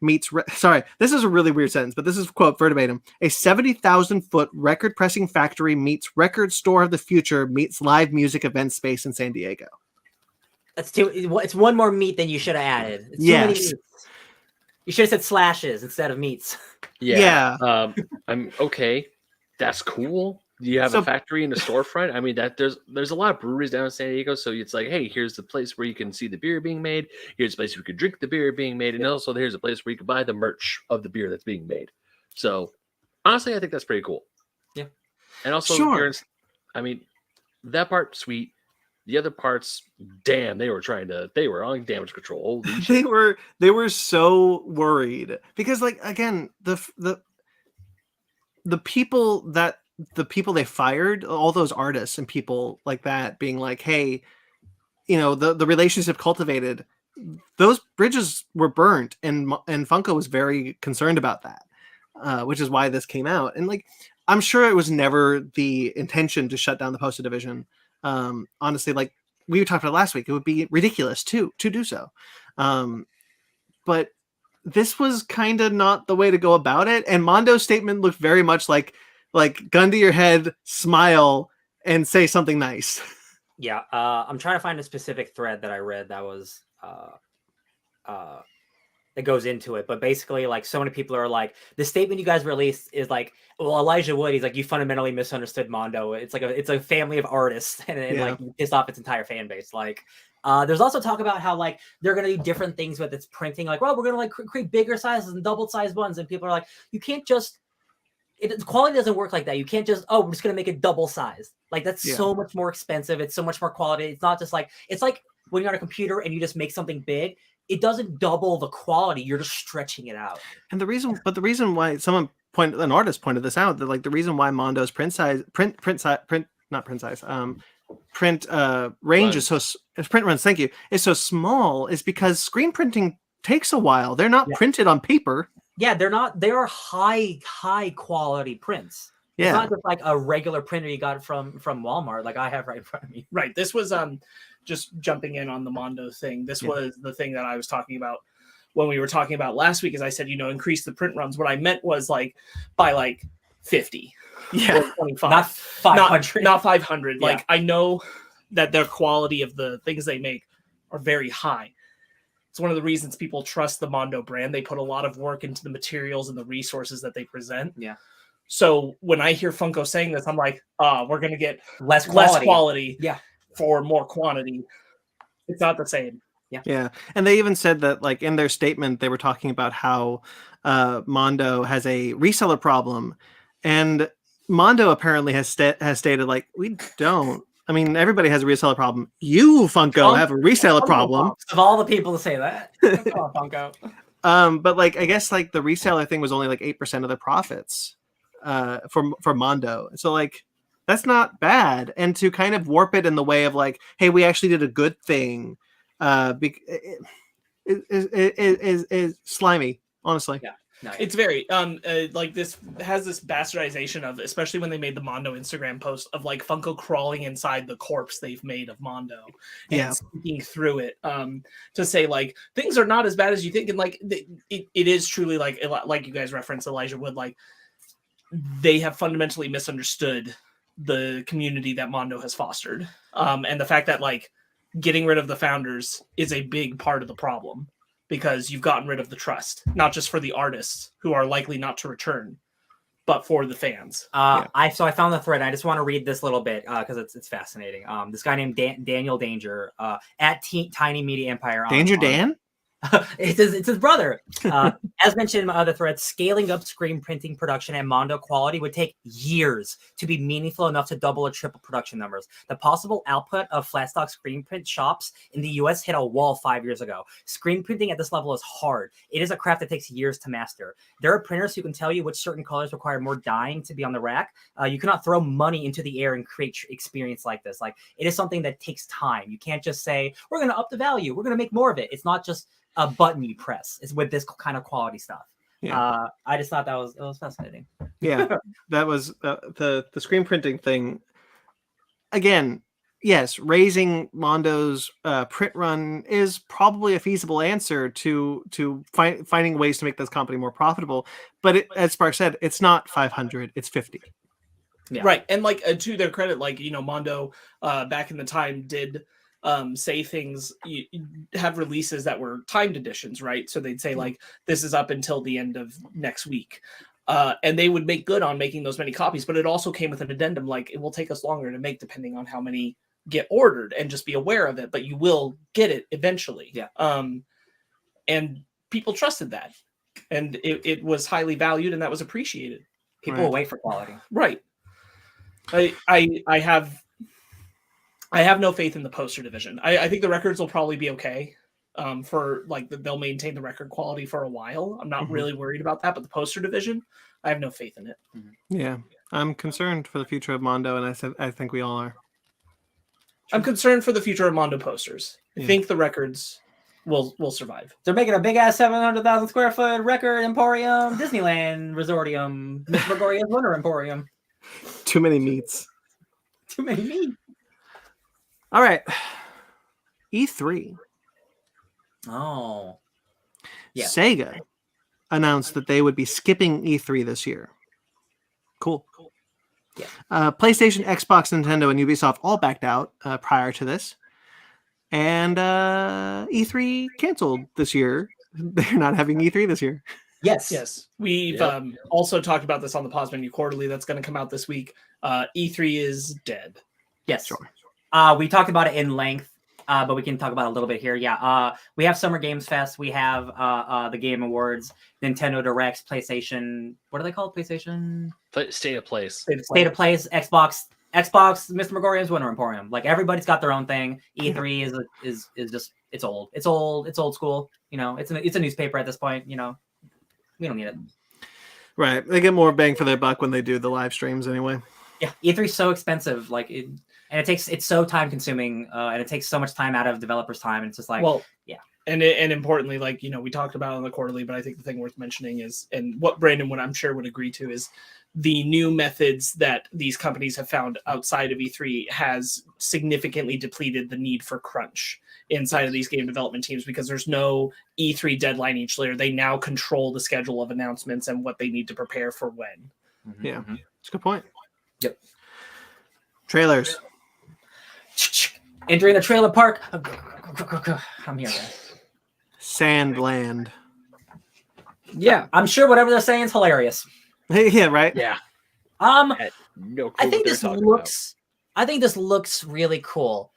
sorry, this is a really weird sentence, but this is quote verbatim. A 70,000 foot record pressing factory meets record store of the future meets live music event space in San Diego. That's too. It's one more meat than you should have added. It's too many meats. You should have said slashes instead of meats. Yeah. I'm okay. That's cool. You have a factory and a storefront. I mean, there's a lot of breweries down in San Diego, so it's like, hey, here's the place where you can see the beer being made. Here's a place where you can drink the beer being made, and also here's a place where you can buy the merch of the beer that's being made. So, honestly, I think that's pretty cool. Yeah, and also, I mean, that part sweet. The other parts, damn, they were on damage control. Holy shit. They were so worried because, like, again, the people they fired, all those artists and people like that, being like, hey, the relationship cultivated, those bridges were burnt, and Funko was very concerned about that, which is why this came out. And like, I'm sure it was never the intention to shut down the poster division. Honestly, like we talked about last week, it would be ridiculous to do so. But this was kind of not the way to go about it. And Mondo's statement looked very much like gun to your head, smile, and say something nice. Yeah, I'm trying to find a specific thread that I read that was that goes into it, but basically, like, so many people are like, the statement you guys released is like, well, Elijah Wood, he's like, you fundamentally misunderstood Mondo. It's like it's a family of artists, and like you pissed off its entire fan base. Like, there's also talk about how like they're gonna do different things with its printing. Like, well, we're gonna like create bigger sizes and double sized ones, and people are like, you can't just. Quality doesn't work like that. You can't just, we're just going to make it double sized. Like, that's so much more expensive. It's so much more quality. It's not just like, it's like when you're on a computer and you just make something big, it doesn't double the quality. You're just stretching it out. And the reason why an artist pointed this out, that like the reason why Mondo's print range is print runs, thank you, is so small is because screen printing takes a while. They're not printed on paper. Yeah, they are high quality prints. Yeah. It's not just like a regular printer you got from Walmart, like I have right in front of me. Right. This was just jumping in on the Mondo thing. This was the thing that I was talking about when we were talking about last week, as I said, increase the print runs. What I meant was like by like 50. Yeah. 25. Not 500. Not 500. Yeah. Like, I know that their quality of the things they make are very high. It's one of the reasons people trust the Mondo brand. They put a lot of work into the materials and the resources that they present. Yeah. So when I hear Funko saying this, I'm like, we're going to get less quality yeah. for more quantity. It's not the same. Yeah. Yeah. And they even said that, like, in their statement, they were talking about how Mondo has a reseller problem. And Mondo apparently has stated, like, we don't. I mean, everybody has a reseller problem. You, Funko, have a reseller problem. Of all the people to say that. Come on, Funko. But like, I guess like the reseller thing was only like 8% of the profits for Mondo. So like, that's not bad. And to kind of warp it in the way of like, hey, we actually did a good thing, is slimy, honestly. Yeah. Nice. It's very like this has this bastardization of, especially when they made the Mondo Instagram post of like Funko crawling inside the corpse they've made of Mondo and speaking through it to say like things are not as bad as you think, and like it is truly like you guys referenced Elijah Wood, like they have fundamentally misunderstood the community that Mondo has fostered, and the fact that like getting rid of the founders is a big part of the problem. Because you've gotten rid of the trust, not just for the artists who are likely not to return, but for the fans. I found the thread. I just want to read this little bit because it's fascinating. This guy named Daniel Danger at Tiny Media Empire. Dan? It's his brother. As mentioned in my other thread, scaling up screen printing production and Mondo quality would take years to be meaningful enough to double or triple production numbers. The possible output of flat stock screen print shops in the US hit a wall 5 years ago. Screen printing at this level is hard. It is a craft that takes years to master. There are printers who can tell you which certain colors require more dyeing to be on the rack. You cannot throw money into the air and create experience like this. Like, it is something that takes time. You can't just say, we're going to up the value. We're going to make more of it. It's not just a button you press. It's with this kind of quality stuff. Yeah. I just thought it was fascinating. Yeah, that was the screen printing thing. Again, yes, raising Mondo's print run is probably a feasible answer to finding ways to make this company more profitable. But as Spark said, it's not 500; it's 50. Yeah. Right, and like to their credit, like Mondo back in the time did. Say things, you have releases that were timed editions, right? So they'd say like, this is up until the end of next week. And they would make good on making those many copies, but it also came with an addendum, like it will take us longer to make depending on how many get ordered, and just be aware of it, but you will get it eventually. Yeah. And people trusted that, and it was highly valued, and that was appreciated. People will wait for quality. Right. I have no faith in the poster division. I think the records will probably be okay. For like they'll maintain the record quality for a while. I'm not really worried about that, but the poster division, I have no faith in it. Yeah, I'm concerned for the future of Mondo, and I think we all are. I'm concerned for the future of Mondo posters. I think the records will survive. They're making a big ass 700,000 square foot record emporium, Disneyland resortium, Miss Gregoria's Winter Emporium. Too many meats. Too many meat. All right. E3. Oh. Yeah. Sega announced that they would be skipping E3 this year. Cool. Yeah. PlayStation, Xbox, Nintendo, and Ubisoft all backed out prior to this. And E3 canceled this year. They're not having E3 this year. Yes. We've also talked about this on the Pause Menu Quarterly that's going to come out this week. E3 is dead. Yes. Sure. We talked about it in length, but we can talk about it a little bit here. Yeah. We have Summer Games Fest. We have the Game Awards, Nintendo Directs, PlayStation. What are they called? PlayStation? State of Place. State of Place, Xbox, Mr. Megorium's Winter Emporium. Like everybody's got their own thing. E3 is just it's old. It's old school. You know, it's a newspaper at this point. You know, we don't need it. Right. They get more bang for their buck when they do the live streams anyway. Yeah, E3 is so expensive. Like it's so time consuming, and it takes so much time out of developers' time. And it's just like, and importantly, like, you know, we talked about it on the quarterly, but I think the thing worth mentioning is, and what Brandon would, I'm sure, would agree to, is the new methods that these companies have found outside of E3 has significantly depleted the need for crunch inside of these game development teams, because there's no E3 deadline each year. They now control the schedule of announcements and what they need to prepare for when. Mm-hmm, Yeah, it's a good point. Yep. Trailers. Entering the trailer park. I'm here, guys. Sandland. Yeah, I'm sure whatever they're saying is hilarious. Yeah, right? Yeah. No clue I think what they're talking I think this looks really cool.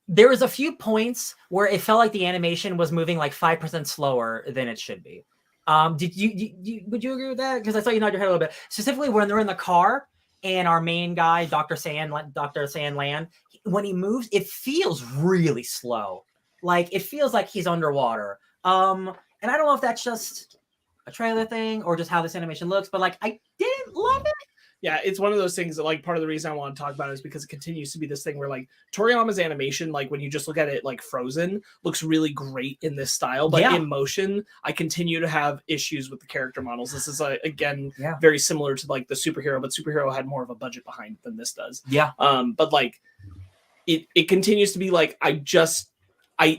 There was a few points where it felt like the animation was moving like 5% slower than it should be. Would you agree with that? Because I saw you nod your head a little bit. Specifically when they're in the car and our main guy, Dr. Sandland, when he moves, it feels really slow. Like it feels like he's underwater. And I don't know if that's just a trailer thing or just how this animation looks, but like I didn't love it. Yeah, it's one of those things that, like, part of the reason I want to talk about it is because it continues to be this thing where, like, Toriyama's animation, like, when you just look at it, like, frozen, looks really great in this style. But in motion, I continue to have issues with the character models. This is, again, very similar to, like, the Superhero, but Superhero had more of a budget behind it than this does. Yeah. But, like, it continues to be, like,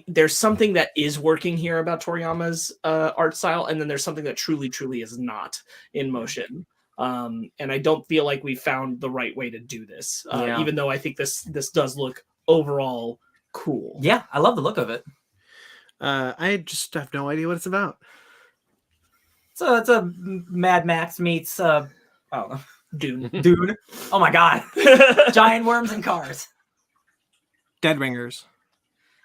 there's something that is working here about Toriyama's art style, and then there's something that truly, truly is not in motion. And I don't feel like we found the right way to do this, even though I think this does look overall cool. Yeah, I love the look of it. I just have no idea what it's about. So it's a Mad Max meets Dune. Dune. Oh my god. Giant worms and cars. Dead Ringers.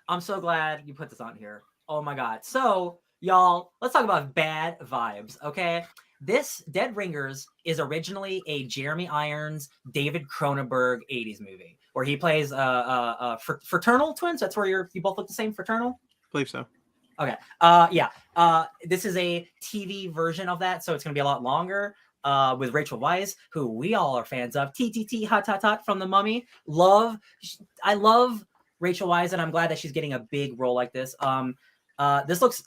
I'm so glad you put this on here. Oh my god. So, y'all, let's talk about bad vibes, okay? This Dead Ringers is originally a Jeremy Irons, David Cronenberg 80s movie where he plays fraternal twins. That's where you both look the same, fraternal? I believe so. Okay. This is a TV version of that, so it's going to be a lot longer. With Rachel Weisz, who we all are fans of. TTT hot hot hot from The Mummy. I love Rachel Weisz, and I'm glad that she's getting a big role like this. This looks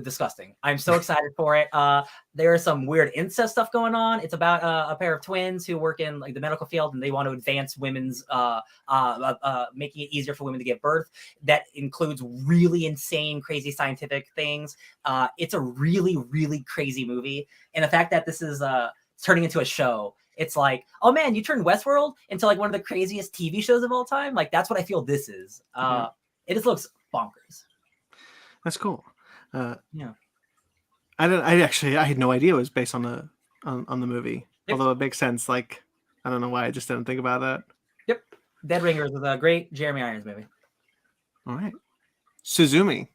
disgusting. I'm so excited for it. There is some weird incest stuff going on. It's about a pair of twins who work in like the medical field, and they want to advance women's, making it easier for women to give birth. That includes really insane, crazy scientific things. It's a really, really crazy movie, and the fact that this is turning into a show. It's like, oh man, you turned Westworld into like one of the craziest TV shows of all time. Like that's what I feel this is. It just looks bonkers. That's cool. Yeah. I had no idea it was based on the movie. Yep. Although it makes sense. Like, I don't know why I just didn't think about that. Yep. Dead Ringers is a great Jeremy Irons movie. All right. Suzumi.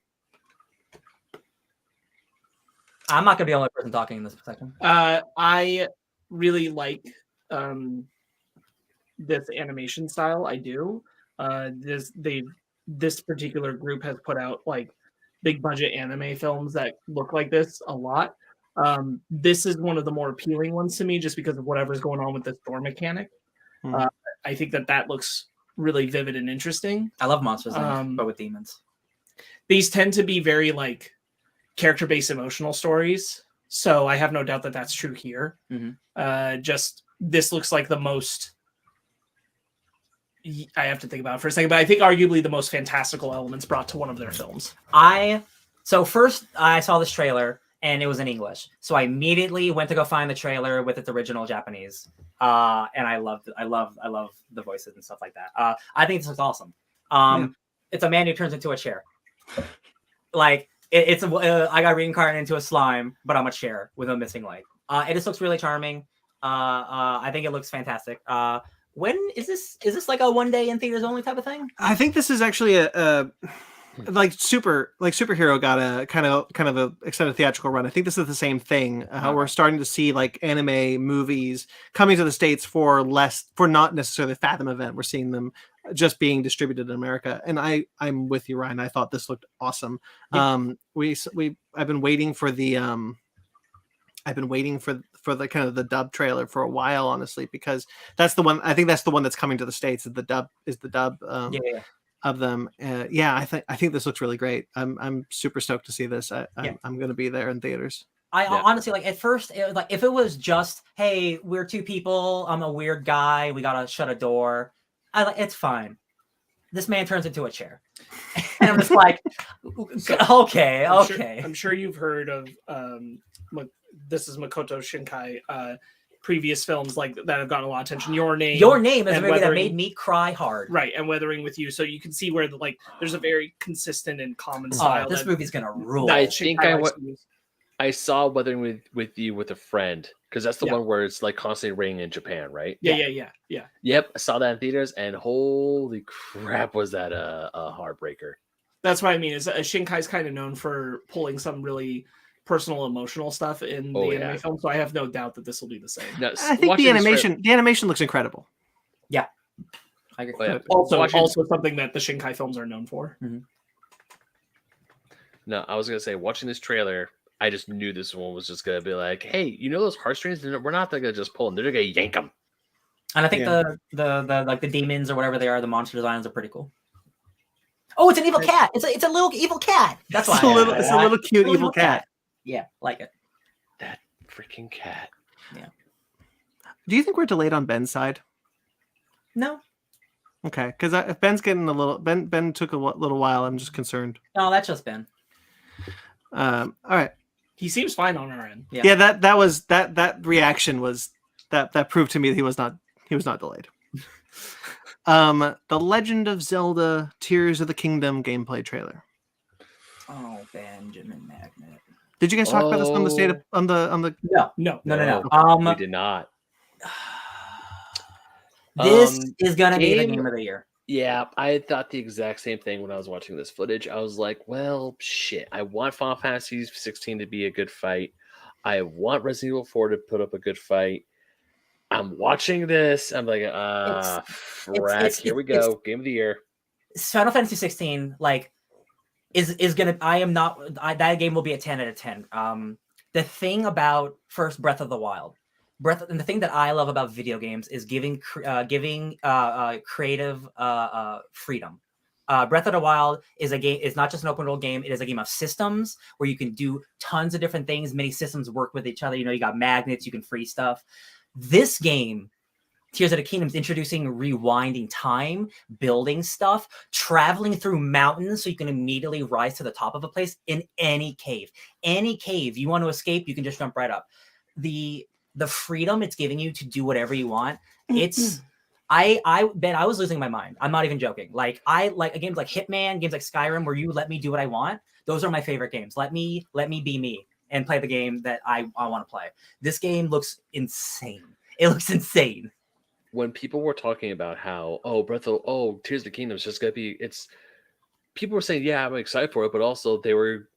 I'm not gonna be the only person talking in this section. I really like this animation style. I do. This particular group has put out like big budget anime films that look like this a lot. This is one of the more appealing ones to me just because of whatever's going on with the store mechanic. I think that looks really vivid and interesting. I love Monsters Inc., but with demons. These tend to be very like character-based emotional stories, so I have no doubt that that's true here. Just this looks like the most. I have to think about it for a second, but I think arguably the most fantastical elements brought to one of their films. So first I saw this trailer and it was in English, so I immediately went to go find the trailer with its original Japanese, and I love the voices and stuff like that. I think this looks awesome. It's a man who turns into a chair. Like it's I got reincarnated into a slime, but I'm a chair with a missing leg. It just looks really charming. I think it looks fantastic. When is this? Is this like a one day in theaters only type of thing? I think this is actually a like superhero got a kind of a extended theatrical run. I think this is the same thing. We're starting to see like anime movies coming to the States for not necessarily the Fathom event. We're seeing them just being distributed in America. And I'm with you, Ryan. I thought this looked awesome. Yeah. I've been waiting for the the kind of the dub trailer for a while, honestly, because that's the one. I think that's the one that's coming to the States. Is the dub of them. I think this looks really great. I'm super stoked to see this. I'm going to be there in theaters. Honestly, like at first, it was like if it was just, hey, we're two people, I'm a weird guy, we gotta shut a door. It's fine. This man turns into a chair, and I'm just like, okay. I'm sure you've heard of this is Makoto Shinkai. Previous films like that have gotten a lot of attention. Your Name is a movie that made me cry hard. Right, and Weathering with You. So you can see where there's a very consistent and common style. This movie's gonna rule. I think I saw Weathering with You with a friend, because that's the one where it's like constantly raining in Japan, right? Yeah. Yep, I saw that in theaters, and holy crap, was that a heartbreaker. That's what I mean. Is Shinkai's kind of known for pulling some really personal, emotional stuff in the anime film, so I have no doubt that this will be the same. No, I think the animation looks incredible. Yeah, I agree. Also something that the Shinkai films are known for. No, I was gonna say, watching this trailer, I just knew this one was just gonna be like, hey, you know those heartstrings? We're not gonna just pull them; they're gonna yank them. And I think the like the demons or whatever they are, the monster designs are pretty cool. Oh, it's an evil cat! It's a little evil cat. That's why it's a little cute evil cat. Yeah, like it. That freaking cat. Yeah. Do you think we're delayed on Ben's side? No. Okay, because if Ben's getting a little, Ben took a little while. I'm just concerned. No, that's just Ben. All right. He seems fine on our end. Yeah. That reaction was that proved to me that he was not delayed. The Legend of Zelda: Tears of the Kingdom gameplay trailer. Oh, Benjamin Magnet. Did you guys talk about this on the state of, on the? No. We did not. This is gonna be the game of the year. Yeah, I thought the exact same thing when I was watching this footage. I was like, well, shit. I want Final Fantasy 16 to be a good fight. I want Resident Evil 4 to put up a good fight. I'm watching this. I'm like, here we go. Game of the year. Final Fantasy 16, like, is gonna. That game will be a 10 out of 10. The thing about first Breath of the Wild, and the thing that I love about video games is giving creative freedom. Breath of the Wild is a game. It's not just an open world game. It is a game of systems where you can do tons of different things. Many systems work with each other. You know, you got magnets. You can free stuff. This game, Tears of the Kingdom, is introducing rewinding time, building stuff, traveling through mountains so you can immediately rise to the top of a place in any cave. Any cave you want to escape, you can just jump right up. The freedom it's giving you to do whatever you want. It's Ben, I was losing my mind. I'm not even joking. Like I like games like Hitman, games like Skyrim, where you let me do what I want. Those are my favorite games. Let me be me and play the game that I want to play. This game looks insane. It looks insane. When people were talking about how, Tears of the Kingdom is just gonna be, people were saying, yeah, I'm excited for it, but also they were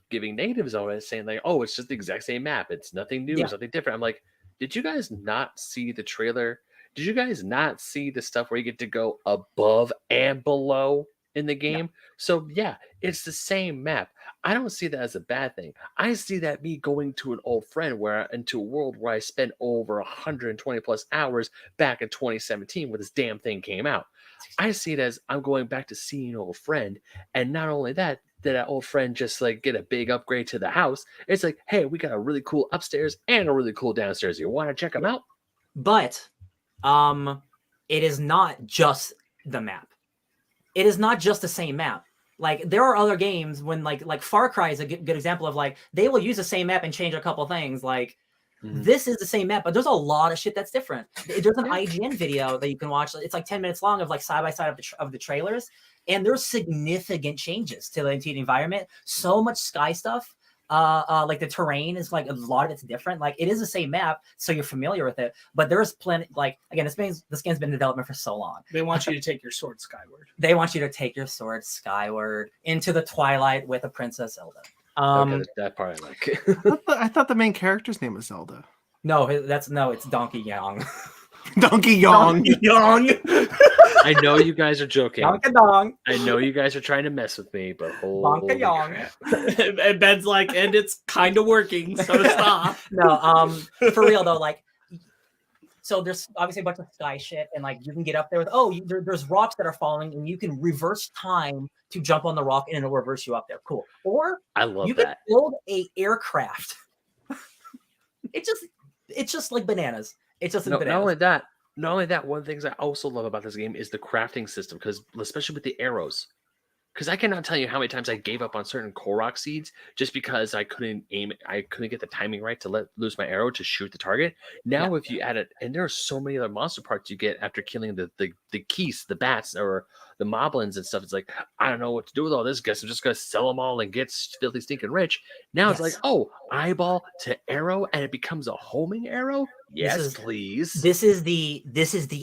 giving negatives on it, saying like, oh, it's just the exact same map. It's nothing new. It's nothing different. I'm like, did you guys not see the trailer? Did you guys not see the stuff where you get to go above and below in the game? Yeah. So yeah, it's the same map. I don't see that as a bad thing. I see that me going to an old friend into a world where I spent over 120 plus hours back in 2017 when this damn thing came out. I see it as I'm going back to see an old friend, and not only that, did that old friend just like get a big upgrade to the house? It's like, hey, we got a really cool upstairs and a really cool downstairs. You want to check them out? But it is not just the map. It is not just the same map. Like there are other games when like Far Cry is a good example of like they will use the same map and change a couple things. Like this is the same map, but there's a lot of shit that's different. There's an IGN video that you can watch. It's like 10 minutes long of like side by side of the trailers, and there's significant changes to the environment. So much sky stuff. Like the terrain is like a lot of it's different. Like it is the same map, so you're familiar with it. But there's plenty. Like again, this game's been in development for so long. They want you to take your sword skyward. They want you to take your sword skyward into the twilight with a Princess Zelda. Okay, that part I like. I thought the main character's name was Zelda. No, it's Donkey Kong. Donkey Yong. Yong. I know you guys are joking. Donkey Dong. I know you guys are trying to mess with me, but Donkey Yong. And Ben's like, and it's kind of working, so stop. No, for real though, like, so there's obviously a bunch of sky shit, and like you can get up there with there's rocks that are falling, and you can reverse time to jump on the rock, and it'll reverse you up there. Cool. Or I love you that. can build a aircraft. It's just like bananas. It's just Not bananas. only that, one of the things I also love about this game is the crafting system, because especially with the arrows. Because I cannot tell you how many times I gave up on certain Korok seeds just because I couldn't aim it. I couldn't get the timing right to let loose my arrow to shoot the target. Now, if you add it, and there are so many other monster parts you get after killing the keys, the bats, or the moblins and stuff. It's like, I don't know what to do with all this. Guess I'm just gonna sell them all and get filthy stinking rich. Now it's like, oh, eyeball to arrow, and it becomes a homing arrow. Yes, please. This is the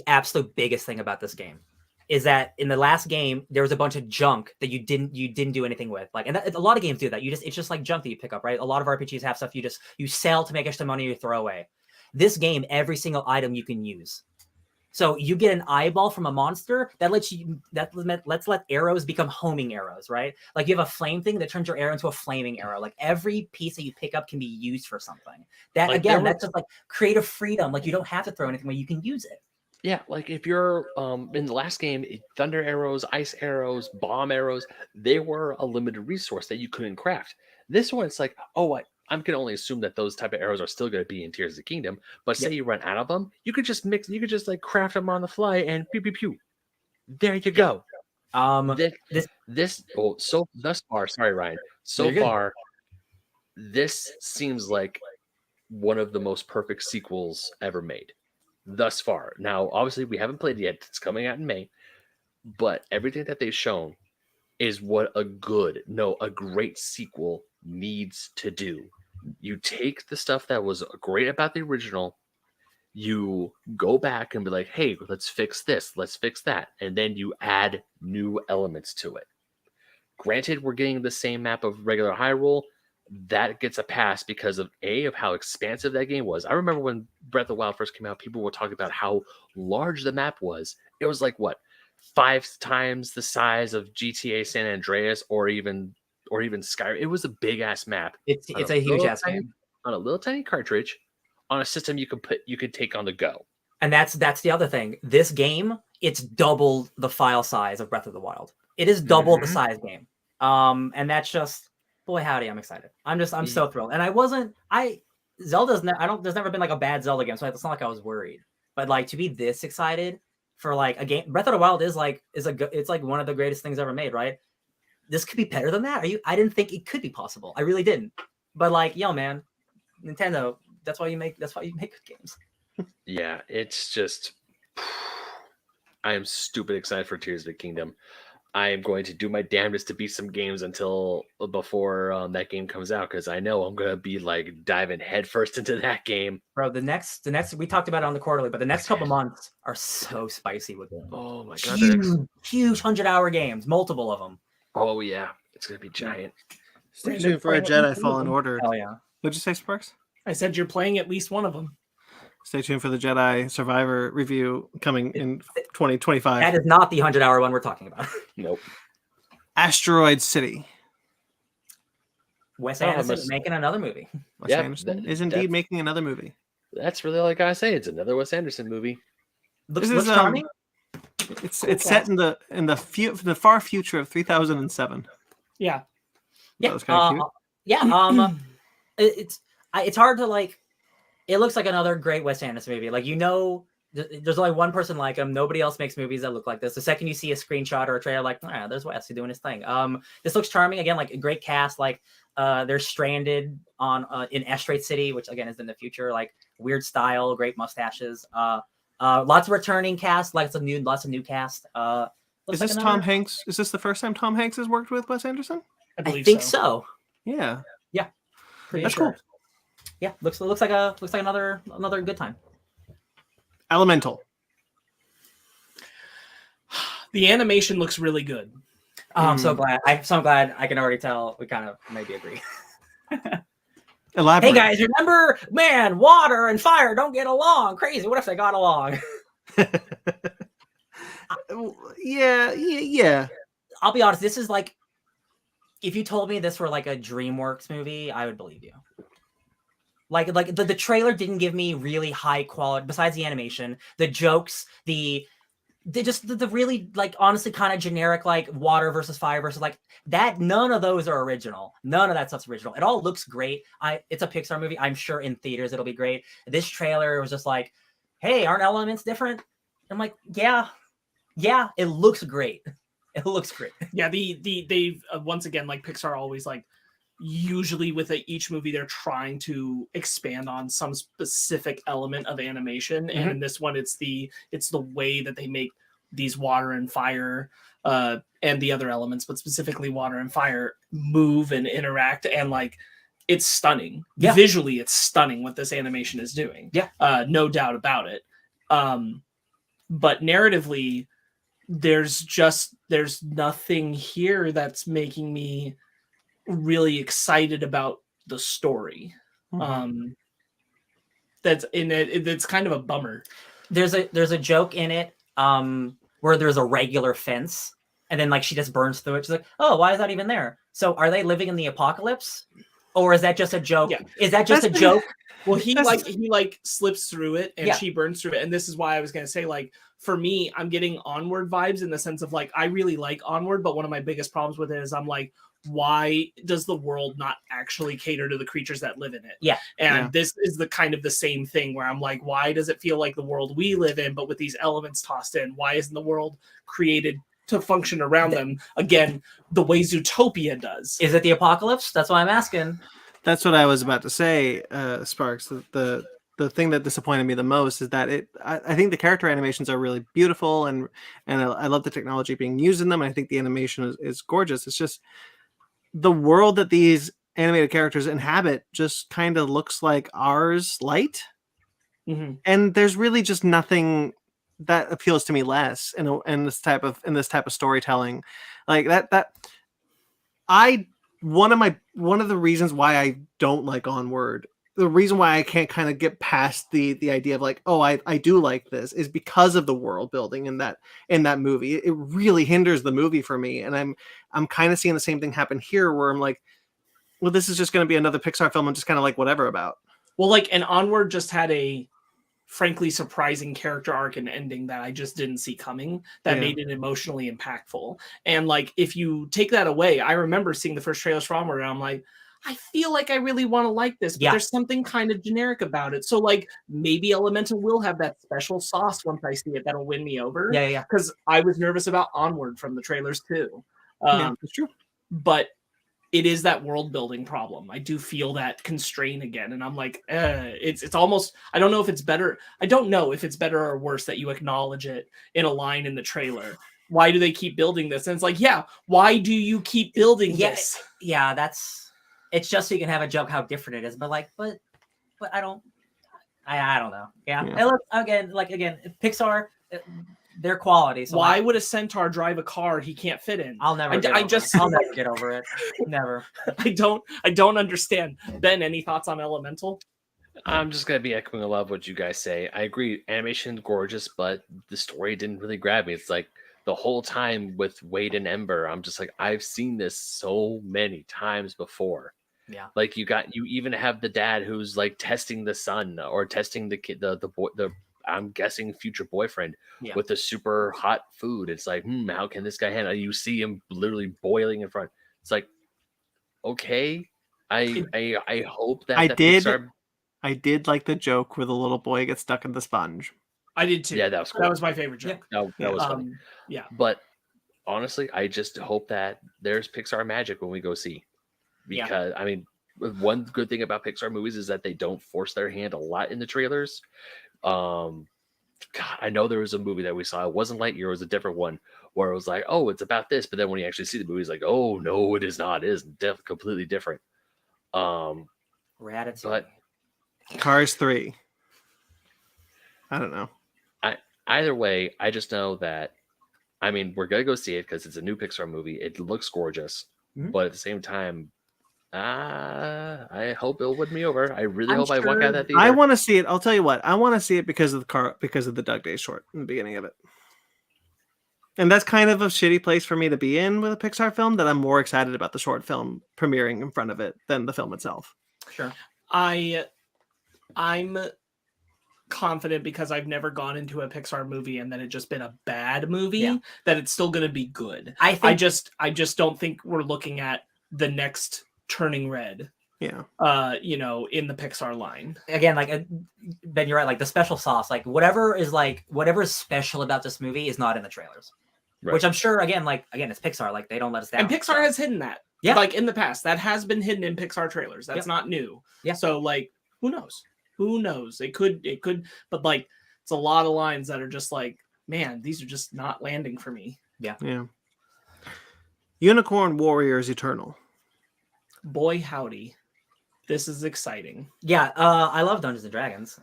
absolute biggest thing about this game. Is that in the last game there was a bunch of junk that you didn't do anything with, like, and a lot of games do that. It's just like junk that you pick up, right? A lot of RPGs have stuff you sell to make extra money or you throw away. This game, every single item you can use. So you get an eyeball from a monster that lets let arrows become homing arrows, right? Like you have a flame thing that turns your arrow into a flaming arrow. Like every piece that you pick up can be used for something. That like again, that's just like creative freedom. Like you don't have to throw anything away; you can use it. Yeah, like if you're in the last game, thunder arrows, ice arrows, bomb arrows, they were a limited resource that you couldn't craft. This one, it's like, oh, I'm going to only assume that those type of arrows are still going to be in Tears of the Kingdom. But say you run out of them, you could just like craft them on the fly and pew pew pew. There you go. So thus far, sorry Ryan. So far, this seems like one of the most perfect sequels ever made. Thus far. Now, obviously, we haven't played it yet. It's coming out in May. But everything that they've shown is what a great sequel needs to do. You take the stuff that was great about the original, you go back and be like, hey, let's fix this, let's fix that. And then you add new elements to it. Granted, we're getting the same map of regular Hyrule. That gets a pass because of how expansive that game was. I remember when Breath of the Wild first came out, people were talking about how large the map was. It was like 5 times the size of GTA San Andreas or even Skyrim. It was a big ass map. It's a huge ass game on a little tiny cartridge on a system you could take on the go. And that's the other thing. This game, it's double the file size of Breath of the Wild. It is double the size game. And that's just, boy howdy, I'm excited. I'm so thrilled. And there's never been like a bad Zelda game, so it's not like I was worried. But like to be this excited for like a game, Breath of the Wild it's like one of the greatest things ever made, right? This could be better than that. I didn't think it could be possible. I really didn't. But like, yo, man, Nintendo, that's why you make good games. Yeah, it's just I am stupid excited for Tears of the Kingdom. I am going to do my damnedest to beat some games before that game comes out, because I know I'm going to be like diving headfirst into that game. Bro, the next we talked about it on the quarterly, but the next couple months are so spicy with them. Oh my god, huge 100-hour games, multiple of them. Oh yeah, it's going to be giant. Stay tuned for a Jedi Fallen Order. Oh yeah. What'd you say, Sparks? I said you're playing at least one of them. Stay tuned for the Jedi Survivor review coming in 2025. That is not the 100-hour one we're talking about. Nope. Asteroid City. Wes Anderson is making another movie. Wes Anderson is indeed making another movie. That's really all I gotta say. It's another Wes Anderson movie. Looks charming. It's set in the far future of 3007. Yeah. That was kind of cute. Yeah. It's hard to like. It looks like another great Wes Anderson movie. Like, there's only one person like him. Nobody else makes movies that look like this. The second you see a screenshot or a trailer, like, there's Wes doing his thing. This looks charming. Again, like a great cast. Like, they're stranded on in Estrade City, which again is in the future. Like weird style, great mustaches. Lots of returning cast. Lots of new cast. Is this Tom Hanks? Is this the first time Tom Hanks has worked with Wes Anderson? I think so. Yeah. Pretty That's sure. cool. Yeah, looks like another good time. Elemental. The animation looks really good. Oh, I'm so glad. I'm so glad. I can already tell we kind of maybe agree. Elaborate. Hey guys, remember, man, water and fire don't get along. Crazy. What if they got along? Yeah. I'll be honest. This is like, if you told me this were like a DreamWorks movie, I would believe you. Like the trailer didn't give me really high quality. Besides the animation, the jokes, the really like honestly kind of generic like water versus fire versus like that. None of those are original. None of that stuff's original. It all looks great. It's a Pixar movie. I'm sure in theaters it'll be great. This trailer was just like, hey, aren't elements different? I'm like, yeah, it looks great. It looks great. Yeah, they've once again, like Pixar always like, usually with each movie they're trying to expand on some specific element of animation, and in this one it's the way that they make these water and fire and the other elements, but specifically water and fire, move and interact, and like it's stunning. Visually it's stunning what this animation is doing. No doubt about it. But narratively there's nothing here that's making me really excited about the story. That's in it. It's kind of a bummer. There's a joke in it where there's a regular fence and then like she just burns through it. She's like, oh, why is that even there? So are they living in the apocalypse, or is that just a joke? Is that just a joke? Well, he slips through it and she burns through it. And this is why I was going to say, like, for me, I'm getting Onward vibes in the sense of like, I really like Onward, but one of my biggest problems with it is I'm like, why does the world not actually cater to the creatures that live in it? This is the kind of the same thing where I'm like, why does it feel like the world we live in, but with these elements tossed in? Why isn't the world created to function around them again the way Zootopia does? Is it the apocalypse? That's why I'm asking. That's what I was about to say, Sparks. The thing that disappointed me the most is that I think the character animations are really beautiful, and I love the technology being used in them. And I think the animation is gorgeous. It's just the world that these animated characters inhabit just kind of looks like ours light. And there's really just nothing that appeals to me less in this type of storytelling. Like that one of the reasons why I don't like Onward, the reason why I can't kind of get past the idea of like, oh, I do like this, is because of the world building in that movie. It really hinders the movie for me, and I'm kind of seeing the same thing happen here, where I'm like, well, this is just going to be another Pixar film I'm just kind of like whatever about. Well, like, and Onward just had a frankly surprising character arc and ending that I just didn't see coming, that made it emotionally impactful. And like, if you take that away, I remember seeing the first trailers for Onward and I'm like, I feel like I really want to like this, but there's something kind of generic about it. So like, maybe Elemental will have that special sauce once I see it that'll win me over. Because I was nervous about Onward from the trailers too. That's true. But it is that world building problem. I do feel that constraint again, and I'm like, it's almost. I don't know if it's better. I don't know if it's better or worse that you acknowledge it in a line in the trailer. Why do they keep building this? And it's like, why do you keep building this? Yeah, it's just so you can have a joke how different it is. But I don't know. And look, again, Pixar, their quality. So why would a centaur drive a car he can't fit in? I'll never get over it. Never. I don't understand. Ben, any thoughts on Elemental? I'm just gonna be echoing a lot of what you guys say. I agree, animation gorgeous, but the story didn't really grab me. It's like the whole time with Wade and Ember, I'm just like, I've seen this so many times before. Yeah. Like you even have the dad who's like testing the son or testing the kid, the boy, the I'm guessing future boyfriend Yeah. with the super hot food. It's like, how can this guy handle it? You see him literally boiling in front. It's like, okay. I hope that Pixar. I did like the joke where the little boy gets stuck in the sponge. I did too. Yeah, that was cool. That was my favorite joke. That was funny. Yeah. But honestly, I just hope that there's Pixar magic when we go see. Because I mean, one good thing about Pixar movies is that they don't force their hand a lot in the trailers. God, I know there was a movie that we saw. It wasn't Lightyear, it was a different one where it was like, oh, it's about this, but then when you actually see the movie, it's like, oh no, it is not. It is completely different. Ratatouille. But Cars 3. I don't know. Either way, I just know that, I mean, we're gonna go see it because it's a new Pixar movie. It looks gorgeous, but at the same time, I hope it'll win me over. I really hope I walk out of that theater. I want to see it. I'll tell you what. I want to see it because of the Doug Day short in the beginning of it. And that's kind of a shitty place for me to be in with a Pixar film, that I'm more excited about the short film premiering in front of it than the film itself. Sure. I'm confident because I've never gone into a Pixar movie and then it just been a bad movie that it's still going to be good. I just don't think we're looking at the next Turning Red. Yeah. In the Pixar line. Again, like Ben, you're right. Like the special sauce, whatever's special about this movie is not in the trailers. Right. Which I'm sure, again, it's Pixar. Like they don't let us down. And Pixar has hidden that. Yeah. Like in the past, that has been hidden in Pixar trailers. That's not new. Yeah. So like, who knows? Who knows? It could, but like, it's a lot of lines that are just like, man, these are just not landing for me. Yeah. Yeah. Unicorn Warriors Eternal. Boy, howdy. This is exciting. Yeah. I love Dungeons and Dragons.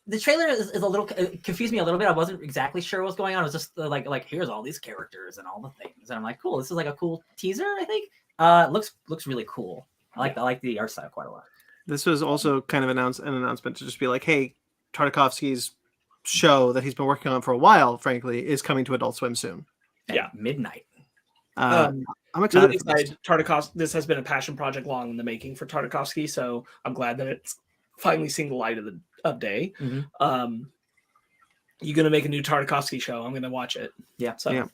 The trailer is a little confused me a little bit. I wasn't exactly sure what was going on. It was just like here's all these characters and all the things, and I'm like, cool. This is like a cool teaser. I think. Looks really cool. I like the art style quite a lot. This was also kind of an announcement to just be like, hey, Tartakovsky's show that he's been working on for a while, frankly, is coming to Adult Swim soon. At midnight. I'm excited. Really excited. Tartakovsky. This has been a passion project long in the making for Tartakovsky, so I'm glad that it's finally seeing the light of day. Mm-hmm. You're gonna make a new Tartakovsky show. I'm gonna watch it. Yeah. So. Yeah.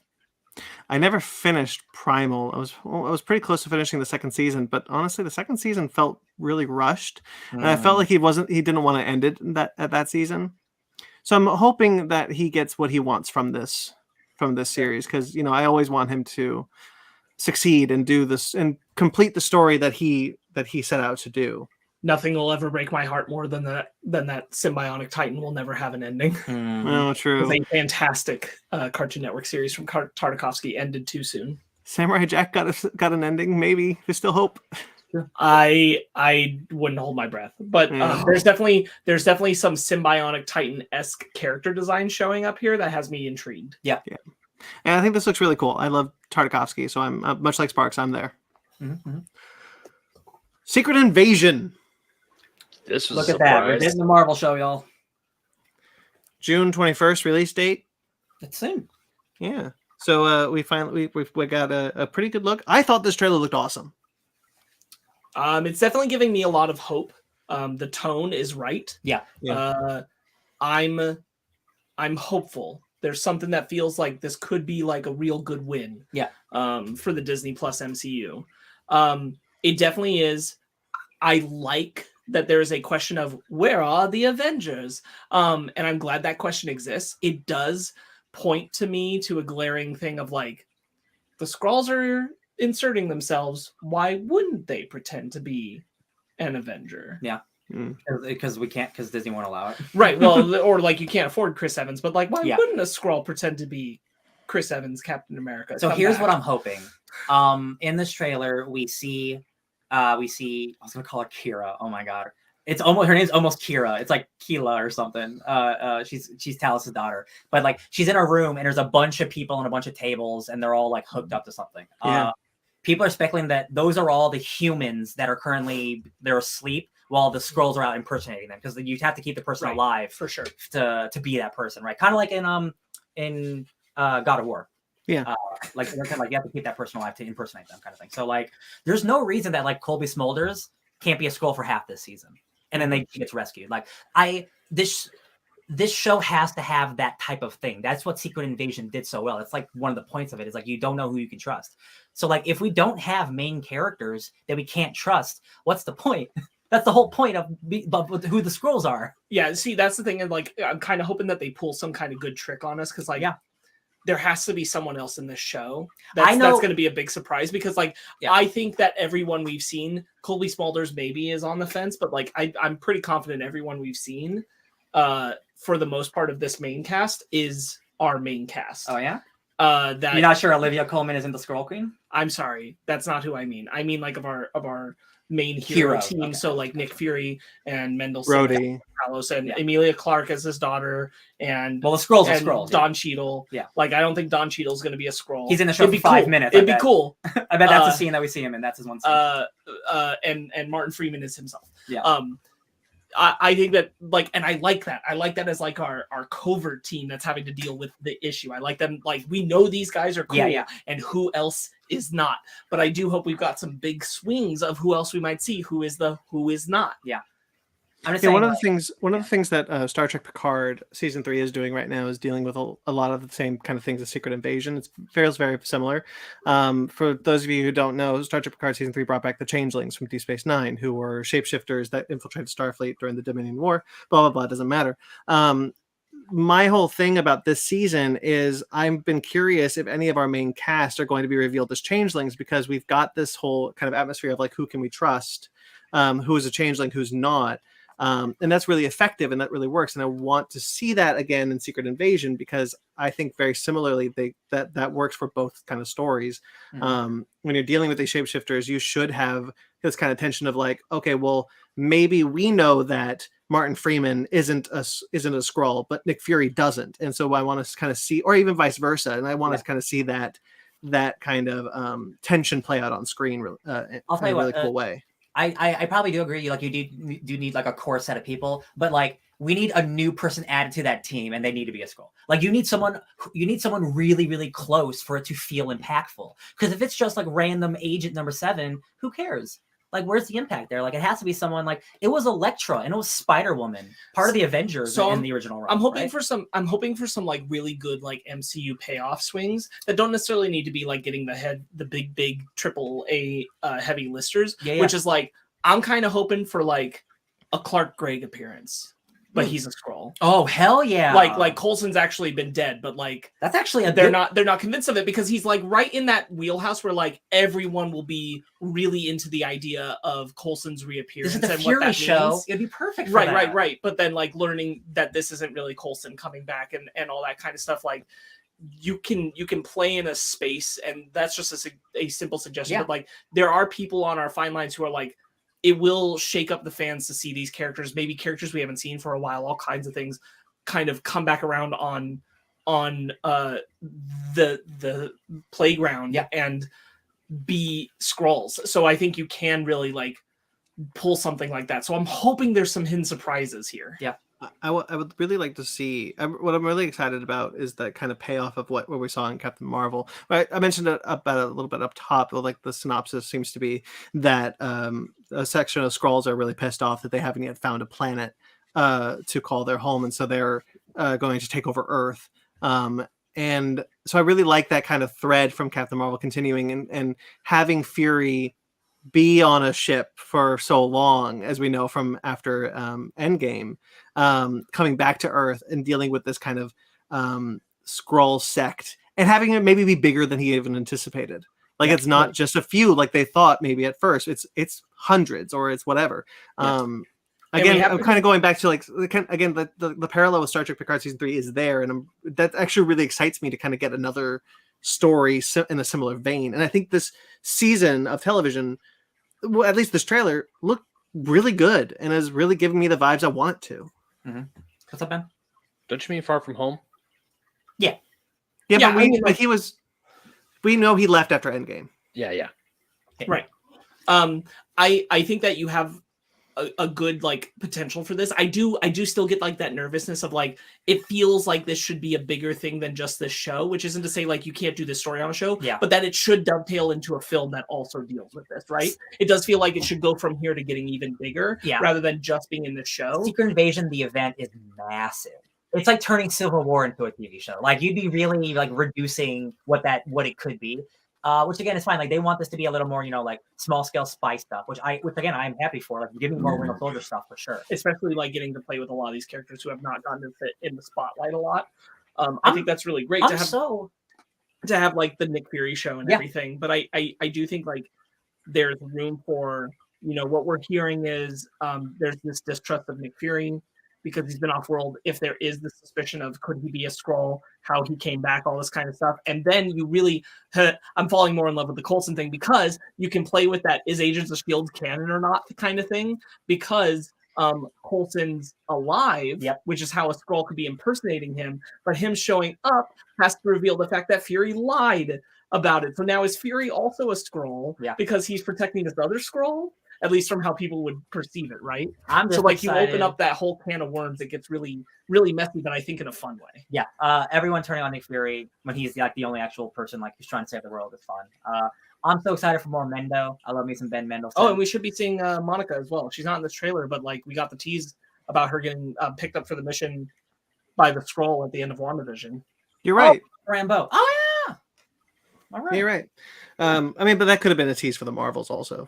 I never finished Primal. I was pretty close to finishing the second season, but honestly, the second season felt really rushed, and I felt like he didn't want to end it at that season. So I'm hoping that he gets what he wants from this series, because I always want him to succeed and do this and complete the story that he set out to do. Nothing will ever break my heart more than that Symbionic Titan will never have an ending. Oh, true. It's a fantastic Cartoon Network series from Tartakovsky ended too soon. Samurai Jack got an ending. Maybe there's still hope. I wouldn't hold my breath, but there's definitely some Symbionic Titan-esque character design showing up here that has me intrigued. Yeah. And I think this looks really cool. I love Tartakovsky, so I'm much like Sparks. I'm there. Mm-hmm. Secret Invasion. This was Look a at that. surprise. We're hitting the Marvel show, y'all. June 21st release date. It's soon. Yeah. So we got a pretty good look. I thought this trailer looked awesome. It's definitely giving me a lot of hope. The tone is right. Yeah. I'm hopeful. There's something that feels like this could be like a real good win. Yeah. For the Disney Plus MCU. It definitely is. I like that there is a question of where are the Avengers? And I'm glad that question exists. It does point to me to a glaring thing of like, the Skrulls are inserting themselves. Why wouldn't they pretend to be an Avenger? Yeah. Because we can't, because Disney won't allow it. Right. Well, or like you can't afford Chris Evans, but like, why Yeah. wouldn't a Skrull pretend to be Chris Evans, Captain America? So Come here's back. what I'm hoping. In this trailer, we see, I was gonna call her Kira. Oh my god, her name's almost Kira. It's like Keela or something. She's Talos' daughter, but like she's in a room and there's a bunch of people and a bunch of tables and they're all like hooked up to something. Yeah. People are speculating that those are all the humans that are they're asleep while the Skrulls are out impersonating them, because you have to keep the person alive for sure to be that person, right? Kind of like in God of War. Yeah. Like you have to keep that person alive to impersonate them, kind of thing. So like, there's no reason that like Colby Smulders can't be a Skrull for half this season. and then she gets rescued. Like this show has to have that type of thing. That's what Secret Invasion did so well. It's like one of the points of it is like you don't know who you can trust. So like if we don't have main characters that we can't trust, what's the point? That's the whole point of who the Skrulls are. Yeah, see, that's the thing. And like, I'm kind of hoping that they pull some kind of good trick on us because, like, there has to be someone else in this show. That's going to be a big surprise because, like, I think that everyone we've seen, Colby Smulders maybe is on the fence, but like, I'm pretty confident everyone we've seen, for the most part of this main cast, is our main cast. Oh yeah. That you're not sure Olivia Colman isn't the Skrull Queen? I'm sorry, that's not who I mean. I mean like of our main hero team. Okay. So like Nick Fury and Mendelsohn, Rhodey, Carlos, and Emilia Clarke as his daughter, and the Skrulls are Skrulls. Don Cheadle. Yeah, like I don't think Don Cheadle's going to be a Skrull. He's in the show for 5 minutes. It'd be cool. I bet that's a scene that we see him in. That's his one scene. And Martin Freeman is himself. Yeah. I think that like, and I like that. I like that as like our covert team that's having to deal with the issue. I like them. Like we know these guys are cool, and who else is not. But I do hope we've got some big swings of who else we might see. Who is not. Yeah. I'm just saying, one of the things that Star Trek Picard season 3 is doing right now is dealing with a lot of the same kind of things as Secret Invasion. It feels very similar. For those of you who don't know, Star Trek Picard season 3 brought back the Changelings from Deep Space Nine, who were shapeshifters that infiltrated Starfleet during the Dominion War. Blah blah blah. Doesn't matter. My whole thing about this season is I've been curious if any of our main cast are going to be revealed as changelings, because we've got this whole kind of atmosphere of like, who can we trust? Who is a changeling? Who's not? And that's really effective and that really works. And I want to see that again in Secret Invasion, because I think very similarly that works for both kind of stories. Mm-hmm. When you're dealing with these shapeshifters, you should have this kind of tension of like, okay, well, maybe we know that Martin Freeman isn't a Skrull, but Nick Fury doesn't. And so I want to kind of see, or even vice versa. And I want to kind of see that kind of tension play out on screen in a really cool way. I probably do agree. Like you do need like a core set of people, but like we need a new person added to that team, and they need to be a Skrull. Like you need someone really, really close for it to feel impactful. Because if it's just like random agent number 7, who cares? Like where's the impact there? Like it has to be someone like it was Elektra and it was Spider-Woman, part of the Avengers in the original run. I'm hoping for some like really good like MCU payoff swings that don't necessarily need to be like getting the big triple A heavy listers, which is like I'm kind of hoping for like a Clark Gregg appearance. But he's a Skrull. Oh hell yeah! Like Coulson's actually been dead, but like that's actually they're not convinced of it, because he's like right in that wheelhouse where like everyone will be really into the idea of Coulson's reappearance. This is the and Fury what that show. Means. It'd be perfect. Right. But then like learning that this isn't really Coulson coming back and all that kind of stuff. Like you can play in a space, and that's just a simple suggestion. Yeah. But like there are people on our fine lines who are like, it will shake up the fans to see these characters, maybe characters we haven't seen for a while, all kinds of things kind of come back around on the playground and be Skrulls. So I think you can really like pull something like that. So I'm hoping there's some hidden surprises here. Yeah. I would really like to see. What I'm really excited about is that kind of payoff of what we saw in Captain Marvel. Right, I mentioned it about a little bit up top. Like the synopsis seems to be that a section of Skrulls are really pissed off that they haven't yet found a planet to call their home, and so they're going to take over Earth. And so I really like that kind of thread from Captain Marvel continuing and having Fury be on a ship for so long, as we know from after Endgame, coming back to Earth and dealing with this kind of Skrull sect and having it maybe be bigger than he even anticipated. Like it's not just a few like they thought maybe at first. It's hundreds or it's whatever. Again, I'm kind of going back to like again the parallel with Star Trek Picard season 3 is there, and that actually really excites me to kind of get another story in a similar vein. And I think this season of television, well, at least this trailer, looked really good and is really giving me the vibes I want it to. Mm-hmm. What's up, Ben? Don't you mean Far From Home? Yeah. But we know he left after Endgame. Yeah. Right. I think that you have a good like potential for this. I do still get like that nervousness of like it feels like this should be a bigger thing than just this show, which isn't to say like you can't do this story on a show, but that it should dovetail into a film that also deals with this, right? It does feel like it should go from here to getting even bigger, rather than just being in this show. Secret Invasion, the event, is massive. It's like turning Civil War into a TV show. Like you'd be really like reducing what it could be. Which again is fine. Like they want this to be a little more, you know, like small scale spy stuff, which again I'm happy for. Like give me more Winter Soldier stuff for sure. Especially like getting to play with a lot of these characters who have not gotten to fit in the spotlight a lot. I think that's really great to have like the Nick Fury show and everything. But I do think like there's room for, you know, what we're hearing is there's this distrust of Nick Fury because he's been off world. If there is the suspicion of could he be a Skrull, how he came back, all this kind of stuff. And then you really, I'm falling more in love with the Coulson thing because you can play with that, is Agents of S.H.I.E.L.D. canon or not kind of thing, because Coulson's alive, which is how a Skrull could be impersonating him, but him showing up has to reveal the fact that Fury lied about it. So now is Fury also a Skrull because he's protecting this other Skrull? At least from how people would perceive it, right? So like you open up that whole can of worms, it gets really, really messy, but I think in a fun way. Yeah, everyone turning on Nick Fury when he's like the only actual person like who's trying to save the world is fun. I'm so excited for more Mondo. I love me some Ben Mendelsohn. Oh, and we should be seeing Monica as well. She's not in this trailer, but like we got the tease about her getting picked up for the mission by the Skrull at the end of WandaVision. You're right. Rambo. Oh yeah. All right. You're right. I mean, but that could have been a tease for the Marvels also.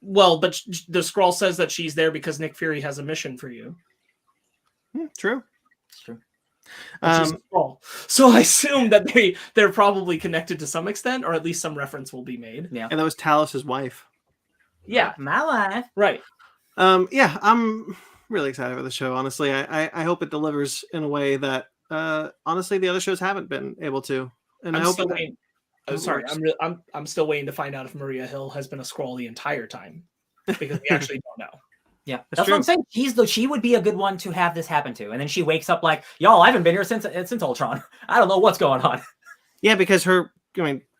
Well, but the Skrull says that she's there because Nick Fury has a mission for you. True. It's true. She's a Skrull. So I assume that they're probably connected to some extent, or at least some reference will be made. Yeah. And that was Talos's wife. Yeah. My wife. Right. Yeah, I'm really excited for the show, honestly. I hope it delivers in a way that honestly the other shows haven't been able to. And I hope still waiting. I'm still waiting to find out if Maria Hill has been a Skrull the entire time, because we actually don't know. Yeah, that's what I'm saying. She would be a good one to have this happen to, and then she wakes up like, y'all, I haven't been here since Ultron. I don't know what's going on. Yeah, because her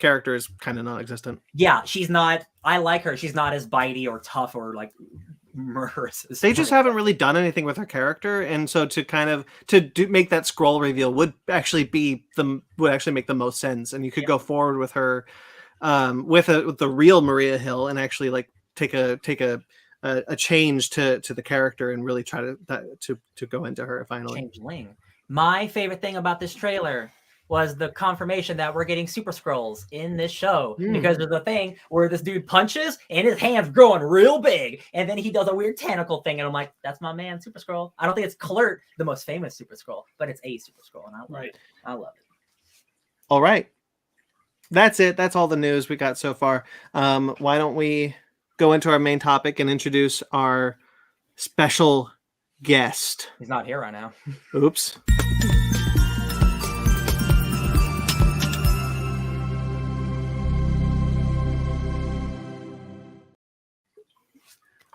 character is kind of non-existent. Yeah, she's not. I like her. She's not as bitey or tough or like murderous. They just haven't really done anything with her character, and so to make that Skrull reveal would actually make the most sense, and you could go forward with her, with the real Maria Hill, and actually like take a change to the character and really try to go into her finally. Changeling. My favorite thing about this trailer was the confirmation that we're getting Super Skrulls in this show, because there's a thing where this dude punches and his hand's growing real big, and then he does a weird tentacle thing, and I'm like, that's my man, Super Skrull. I don't think it's Kl'rt, the most famous Super Skrull, but it's a Super Skrull, and I love it. All right, that's it. That's all the news we got so far. Why don't we go into our main topic and introduce our special guest? He's not here right now. Oops.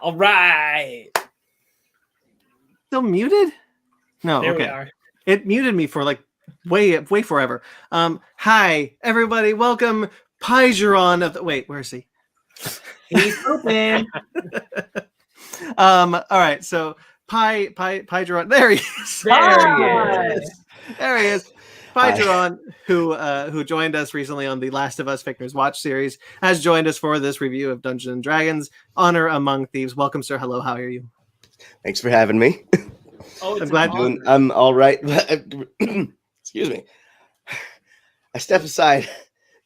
All right. Still muted? No, there okay. We are. It muted me for like way forever. Hi everybody, welcome Pygeron of the where is he? He's open. All right, so Pygeron, there he is. There he is. Pygeron, who joined us recently on the Last of Us Victor's Watch series, has joined us for this review of Dungeons and Dragons: Honor Among Thieves. Welcome, sir. Hello, how are you? Thanks for having me. Oh, I'm glad I'm all right. Excuse me. I step aside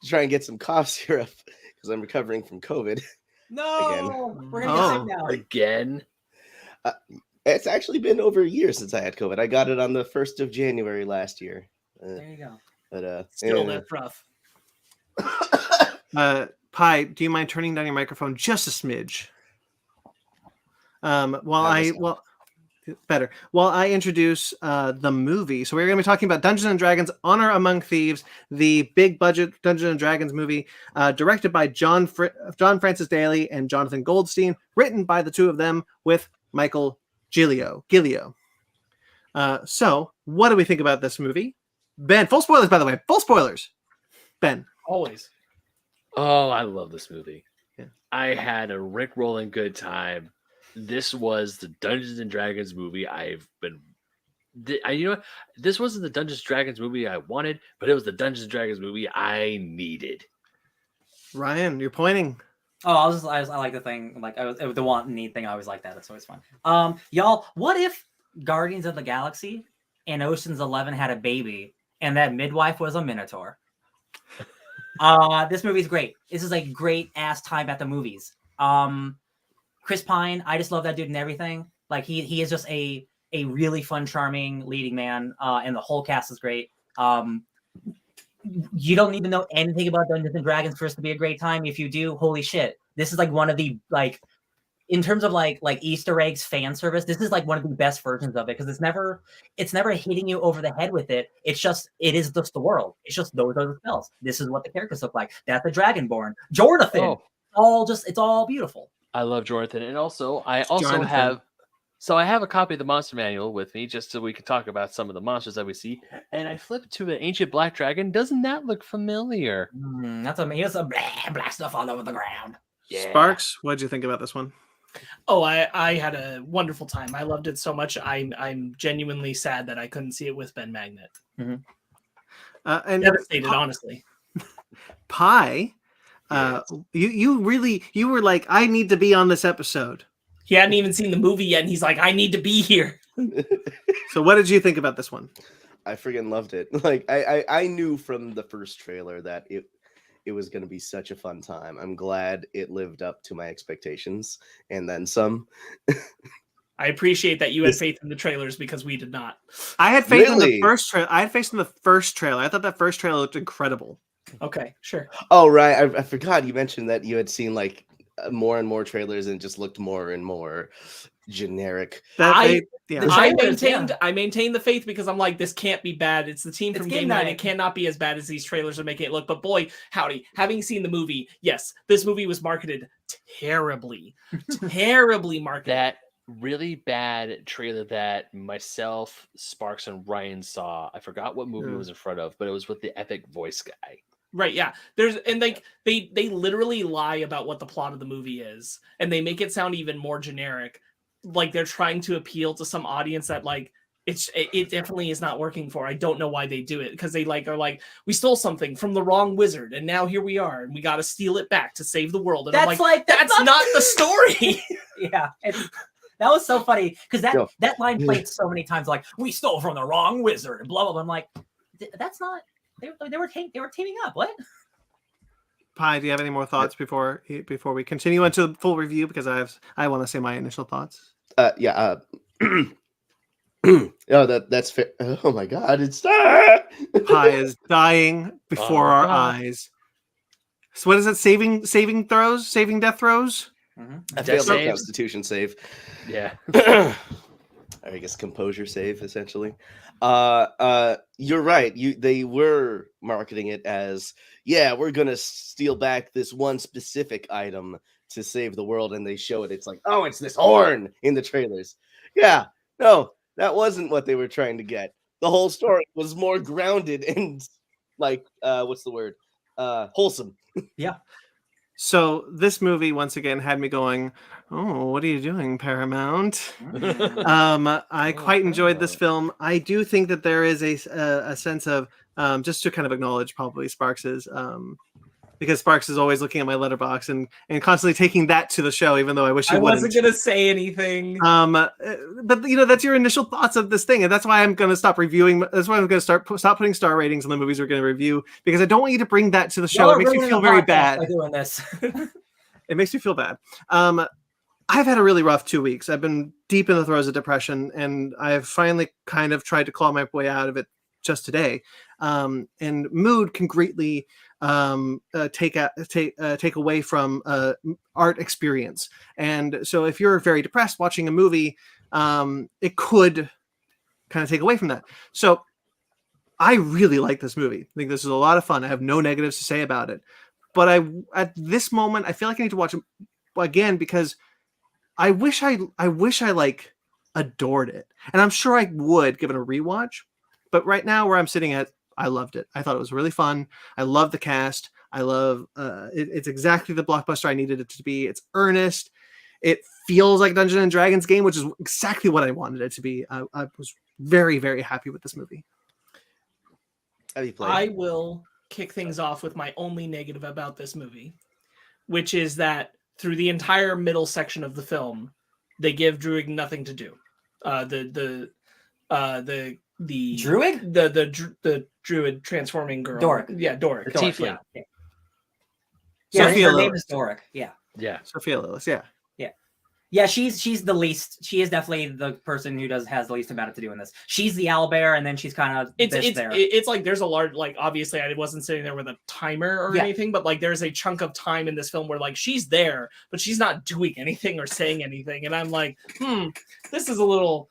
to try and get some cough syrup because I'm recovering from COVID. No, we're gonna get sick now. Again? It's actually been over a year since I had COVID. I got it on the 1st of January last year. There you go. But still that's rough. Pi, do you mind turning down your microphone just a smidge? While I introduce the movie. So we're going to be talking about Dungeons and Dragons: Honor Among Thieves, the big budget Dungeons and Dragons movie, directed by John Francis Daly and Jonathan Goldstein, written by the two of them with Michael Gilio. So what do we think about this movie? Ben, full spoilers, by the way. Full spoilers. Ben. Always. Oh, I love this movie. Yeah. I had a Rick rolling good time. this was the Dungeons and Dragons movie you know what? This wasn't the Dungeons and Dragons movie I wanted, but it was the Dungeons and Dragons movie I needed. Ryan, you're pointing. Oh, I like the thing, like the one neat thing. I always like that. It's always fun. Y'all, what if Guardians of the Galaxy and Ocean's 11 had a baby, and that midwife was a Minotaur? This movie's great. This is a great ass time at the movies. Chris Pine, I just love that dude and everything. Like he is just a really fun, charming leading man, and the whole cast is great. You don't need to know anything about Dungeons and Dragons for this to be a great time. If you do, holy shit, this is like one of the in terms of like Easter eggs, fan service. This is like one of the best versions of it because it's never hitting you over the head with it. It is just the world. It's just those are the spells. This is what the characters look like. That's a Dragonborn, Jordathan. It's all beautiful. I love Jordathan, and also I Jonathan. have a copy of the monster manual with me just so we can talk about some of the monsters that we see. And I flipped to an ancient black dragon. Doesn't that look familiar? That's amazing. There's some black stuff all over the ground. Yeah. Sparks, what did you think about this one? Oh, I had a wonderful time. I loved it so much. I'm genuinely sad that I couldn't see it with Ben Magnet. And Devastated, honestly. Pie, you were like, I need to be on this episode. He hadn't even seen the movie yet, and he's like, I need to be here. So what did you think about this one? I friggin' loved it. Like I knew from the first trailer that it was going to be such a fun time. I'm glad it lived up to my expectations and then some. I appreciate that you had faith in the trailers because we did not. I had faith in the first trailer. I thought that first trailer looked incredible. Okay, sure. Oh, right. I forgot you mentioned that you had seen like more and more trailers and it just looked more and more generic. I maintained the faith because I'm like, this can't be bad. It's the team from Game Night. It cannot be as bad as these trailers are making it look. But boy, howdy, having seen the movie, yes, this movie was marketed terribly, terribly marketed. That really bad trailer that myself, Sparks, and Ryan saw. I forgot what movie it was in front of, but it was with the epic voice guy. Right, yeah. They literally lie about what the plot of the movie is, and they make it sound even more generic. Like they're trying to appeal to some audience that like it definitely is not working for. I don't know why they do it because they are like, we stole something from the wrong wizard, and now here we are, and we got to steal it back to save the world. And That's I'm like that's not the story. Yeah. That was so funny because that line played so many times. Like, we stole from the wrong wizard, and blah blah blah. I'm like, that's not. They were teaming up. What? Pi, do you have any more thoughts before we continue into the full review? Because I want to say my initial thoughts. Yeah. Oh, that's fair. Oh my God, it's Pi is dying before our eyes. So what is it? Saving death throws. I failed the Constitution save. Yeah. I guess composure save essentially. You're right. They were marketing it as, yeah, we're gonna steal back this one specific item to save the world, and they show it. It's like, oh, it's this horn in the trailers. Yeah, no, that wasn't what they were trying to get. The whole story was more grounded and like, what's the word? Wholesome. Yeah. So this movie once again had me going, oh, what are you doing, Paramount? I quite enjoyed this film. I do think that there is a sense of, just to kind of acknowledge probably Sparks's, because Sparks is always looking at my letterbox and constantly taking that to the show, even though I wish he wouldn't. Wasn't gonna say anything. But that's your initial thoughts of this thing, and that's why I'm going to stop reviewing. That's why I'm going to stop putting star ratings on the movies we're going to review, because I don't want you to bring that to the show. It makes me feel very bad. Doing this. It makes me feel bad. I've had a really rough 2 weeks. I've been deep in the throes of depression, and I've finally kind of tried to claw my way out of it just today. And mood can greatly take away from art experience. And so if you're very depressed watching a movie, it could kind of take away from that. So I really like this movie. I think this is a lot of fun. I have no negatives to say about it. But at this moment, I feel like I need to watch it again because I wish I like adored it. And I'm sure I would give it a rewatch. But right now where I'm sitting at, I loved it. I thought it was really fun. I love the cast. I love it's exactly the blockbuster I needed it to be. It's earnest. It feels like Dungeons and Dragons game, which is exactly what I wanted it to be. I was very, very happy with this movie. Have you played? I will kick things off with my only negative about this movie, which is that through the entire middle section of the film, they give Druid nothing to do. The Druid? the Druid transforming girl. Doric. Yeah, Doric. The Doric, tiefling. yeah. Yeah, Sophia her name Lillis. is Doric. Yeah. Yeah. Sophia Lillis, yeah. Yeah, she's the least. She is definitely the person who has the least amount to do in this. She's the owlbear, and then she's kind of It's like there's a large, like, obviously I wasn't sitting there with a timer or anything, but like there's a chunk of time in this film where like she's there, but she's not doing anything or saying anything, and I'm like, this is a little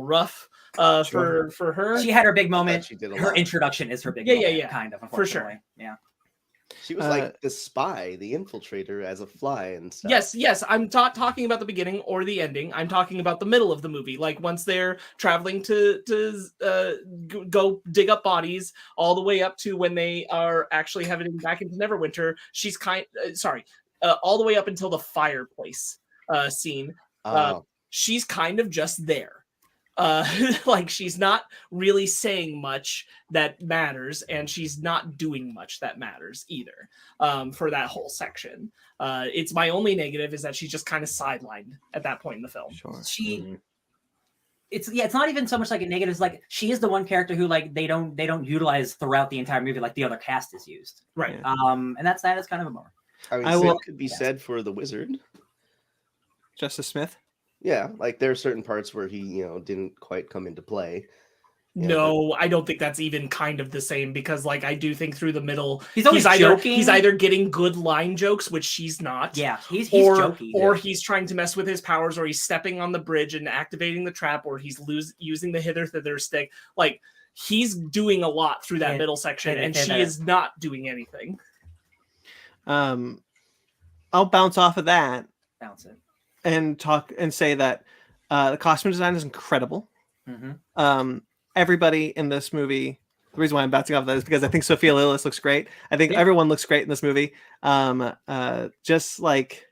rough for her. She had her big moment. She did a Her lot. introduction is her big moment. Yeah. Kind of, For sure. unfortunately. Yeah. She was like the spy, the infiltrator as a fly and stuff. Yes. I'm not talking about the beginning or the ending. I'm talking about the middle of the movie. Like once they're traveling to go dig up bodies, all the way up to when they are actually heading back into Neverwinter. She's all the way up until the fireplace scene. She's kind of just there. Like she's not really saying much that matters, and she's not doing much that matters either for that whole section. It's my only negative is that she's just kind of sidelined at that point in the film. Sure. It's not even so much like a negative. It's like she is the one character who like they don't utilize throughout the entire movie like the other cast is used. Right. And that is kind of a bummer. I mean, will- same could be said for the wizard. Justice Smith. Yeah, like there are certain parts where he, didn't quite come into play. Yeah, No, I don't think that's even kind of the same because, like, I do think through the middle, He's always joking. He's either getting good line jokes, which she's not. Yeah, he's or jokey. Or he's trying to mess with his powers, or he's stepping on the bridge and activating the trap, or he's using the hither thither stick. Like he's doing a lot through that middle section, and she is not doing anything. I'll bounce off of that Bounce it. and say that the costume design is incredible. Mm-hmm. Everybody in this movie, the reason why I'm bouncing off that is because I think Sophia Lillis looks great. I think everyone looks great in this movie. Just like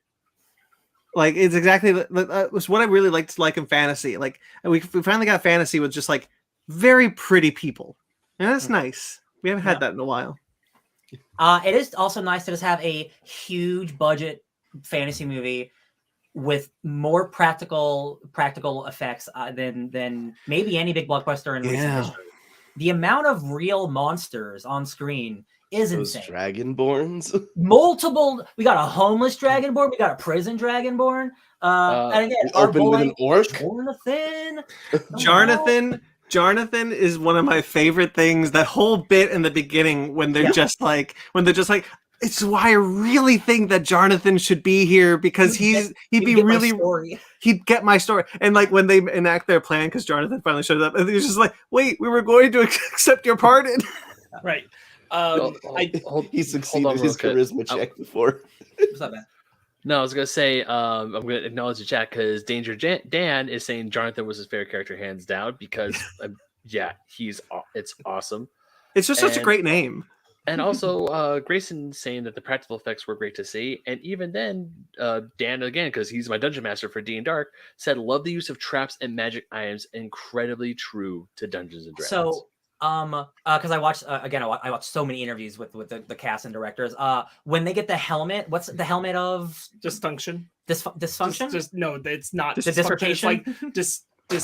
it's exactly was what I really liked in fantasy. Like we finally got fantasy with just like very pretty people, and that's nice. We haven't had that in a while. It is also nice to just have a huge budget fantasy movie with more practical effects than maybe any big blockbuster in recent history. The amount of real monsters on screen is those insane. Dragonborns. Multiple. We got a homeless dragonborn. We got a prison dragonborn. And again, our Open with an orc. Jonathan is one of my favorite things. That whole bit in the beginning when they're just like it's why I really think that Jonathan should be here because he'd get my story. And like when they enact their plan, because Jonathan finally showed up, and he's just like, "Wait, we were going to accept your pardon." Right. He succeeded his charisma check before. What's that, man? No, I was gonna say I'm gonna acknowledge the chat because Danger Dan is saying Jonathan was his favorite character hands down because it's awesome. It's just such a great name. And also Grayson saying that the practical effects were great to see, and even then Dan again because he's my dungeon master for D and Dark said love the use of traps and magic items, incredibly true to Dungeons and Dragons. So because I watched I watched so many interviews with the cast and directors. When they get the helmet, what's the helmet of dysfunction? Dysfunction? Just no, it's not. The dissertation. It's like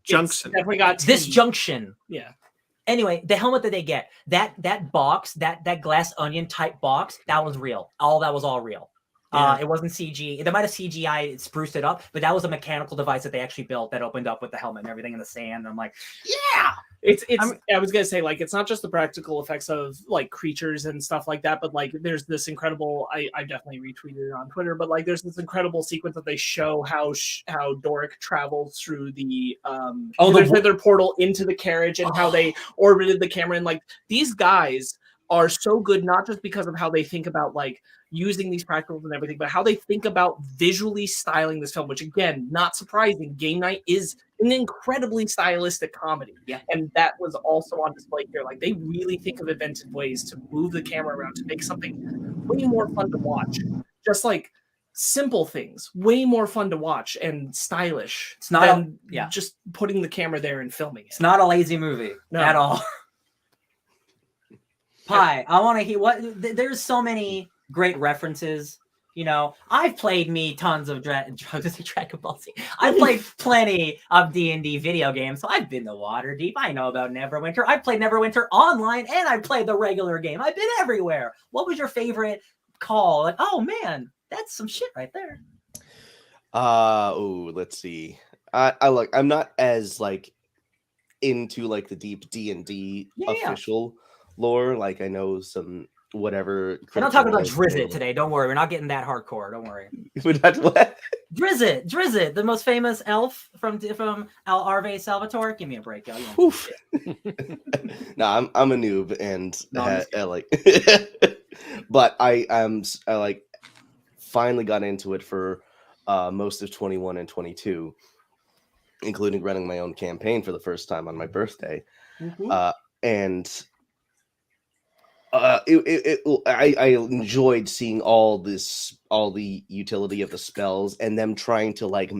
disjunction. Definitely got disjunction. Yeah. Anyway, the helmet that they get, that box, that glass onion type box, that was real. That was all real. Yeah. It wasn't CG. They might have CGI spruced it up, but that was a mechanical device that they actually built that opened up with the helmet and everything in the sand. And I'm like, yeah. I was gonna say, like, it's not just the practical effects of like creatures and stuff like that, but like there's this incredible. I definitely retweeted it on Twitter, but like there's this incredible sequence that they show how Doric travels through the the portal into the carriage and how they orbited the camera, and like these guys are so good, not just because of how they think about like using these practicals and everything, but how they think about visually styling this film, which again, not surprising. Game Night is an incredibly stylistic comedy. Yeah. And that was also on display here. Like they really think of inventive ways to move the camera around to make something way more fun to watch. Just like simple things, way more fun to watch and stylish. It's not than yeah. just putting the camera there and filming it. It's not a lazy movie at all. Pi, I want to hear there's so many great references. You know, I've played tons of Dragon Ball Z. I've played plenty of D&D video games, so I've been to Waterdeep. I know about Neverwinter. I've played Neverwinter online, and I played the regular game. I've been everywhere. What was your favorite call? Like, oh man, that's some shit right there. Let's see. I'm not as like into like the deep D&D official lore. Like I know some whatever. We're not talking about Drizzt today. Don't worry. We're not getting that hardcore. Don't worry. We're not what? Drizzt, the most famous elf from Al Arve Salvatore. Give me a break, yo. No, I'm a noob, and I like, but I like finally got into it for most of 21 and 22, including running my own campaign for the first time on my birthday, and. I enjoyed seeing all the utility of the spells and them trying to like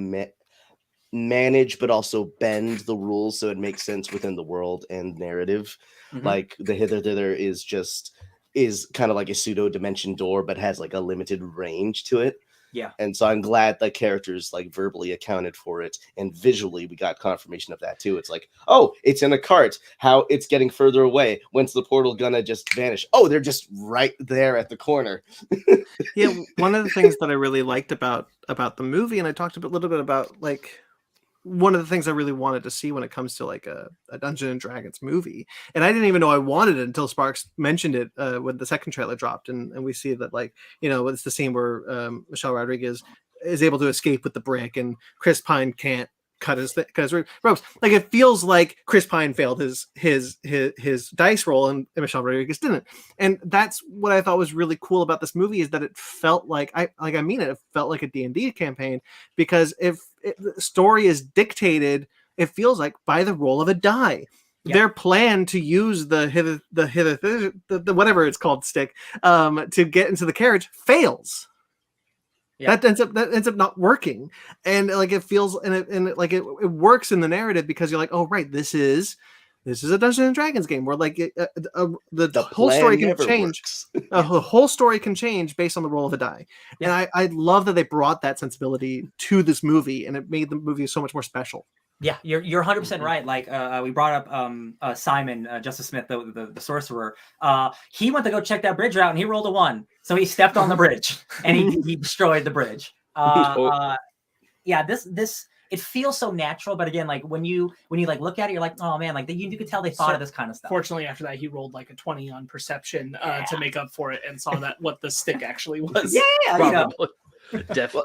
manage, but also bend the rules so it makes sense within the world and narrative. Like the hither thither is kind of like a pseudo dimension door, but has like a limited range to it. Yeah. And so I'm glad the characters like verbally accounted for it, and visually we got confirmation of that too. It's like, oh, it's in a cart. How it's getting further away. When's the portal gonna just vanish? Oh, they're just right there at the corner. Yeah, one of the things that I really liked about the movie, and I talked a little bit about like one of the things I really wanted to see when it comes to like a Dungeons and Dragons movie, and I didn't even know I wanted it until Sparks mentioned it when the second trailer dropped, and we see that like, you know, it's the scene where Michelle Rodriguez is able to escape with the brick, and Chris Pine can't cut his ropes. Like it feels like Chris Pine failed his dice roll, and Michelle Rodriguez didn't. And that's what I thought was really cool about this movie, is that it felt like it felt like a D&D campaign, because if the story is dictated, it feels like by the roll of a die. Yeah. Their plan to use the whatever it's called stick to get into the carriage fails. Yeah. That ends up not working, and like it feels and it works in the narrative, because you're like, oh right, this is a Dungeons and Dragons game where like the whole story can change. The whole story can change based on the roll of a die. Yeah. And I love that they brought that sensibility to this movie, and it made the movie so much more special. Yeah, you're 100% right. Like we brought up Simon Justice Smith, the sorcerer. He went to go check that bridge out, and he rolled a 1, so he stepped on the bridge and he destroyed the bridge. Yeah, this it feels so natural, but again, like when you like look at it, you're like, oh man, like you could tell they thought of this kind of stuff. Fortunately, after that, he rolled like a 20 on perception to make up for it, and saw that what the stick actually was. Yeah, you know.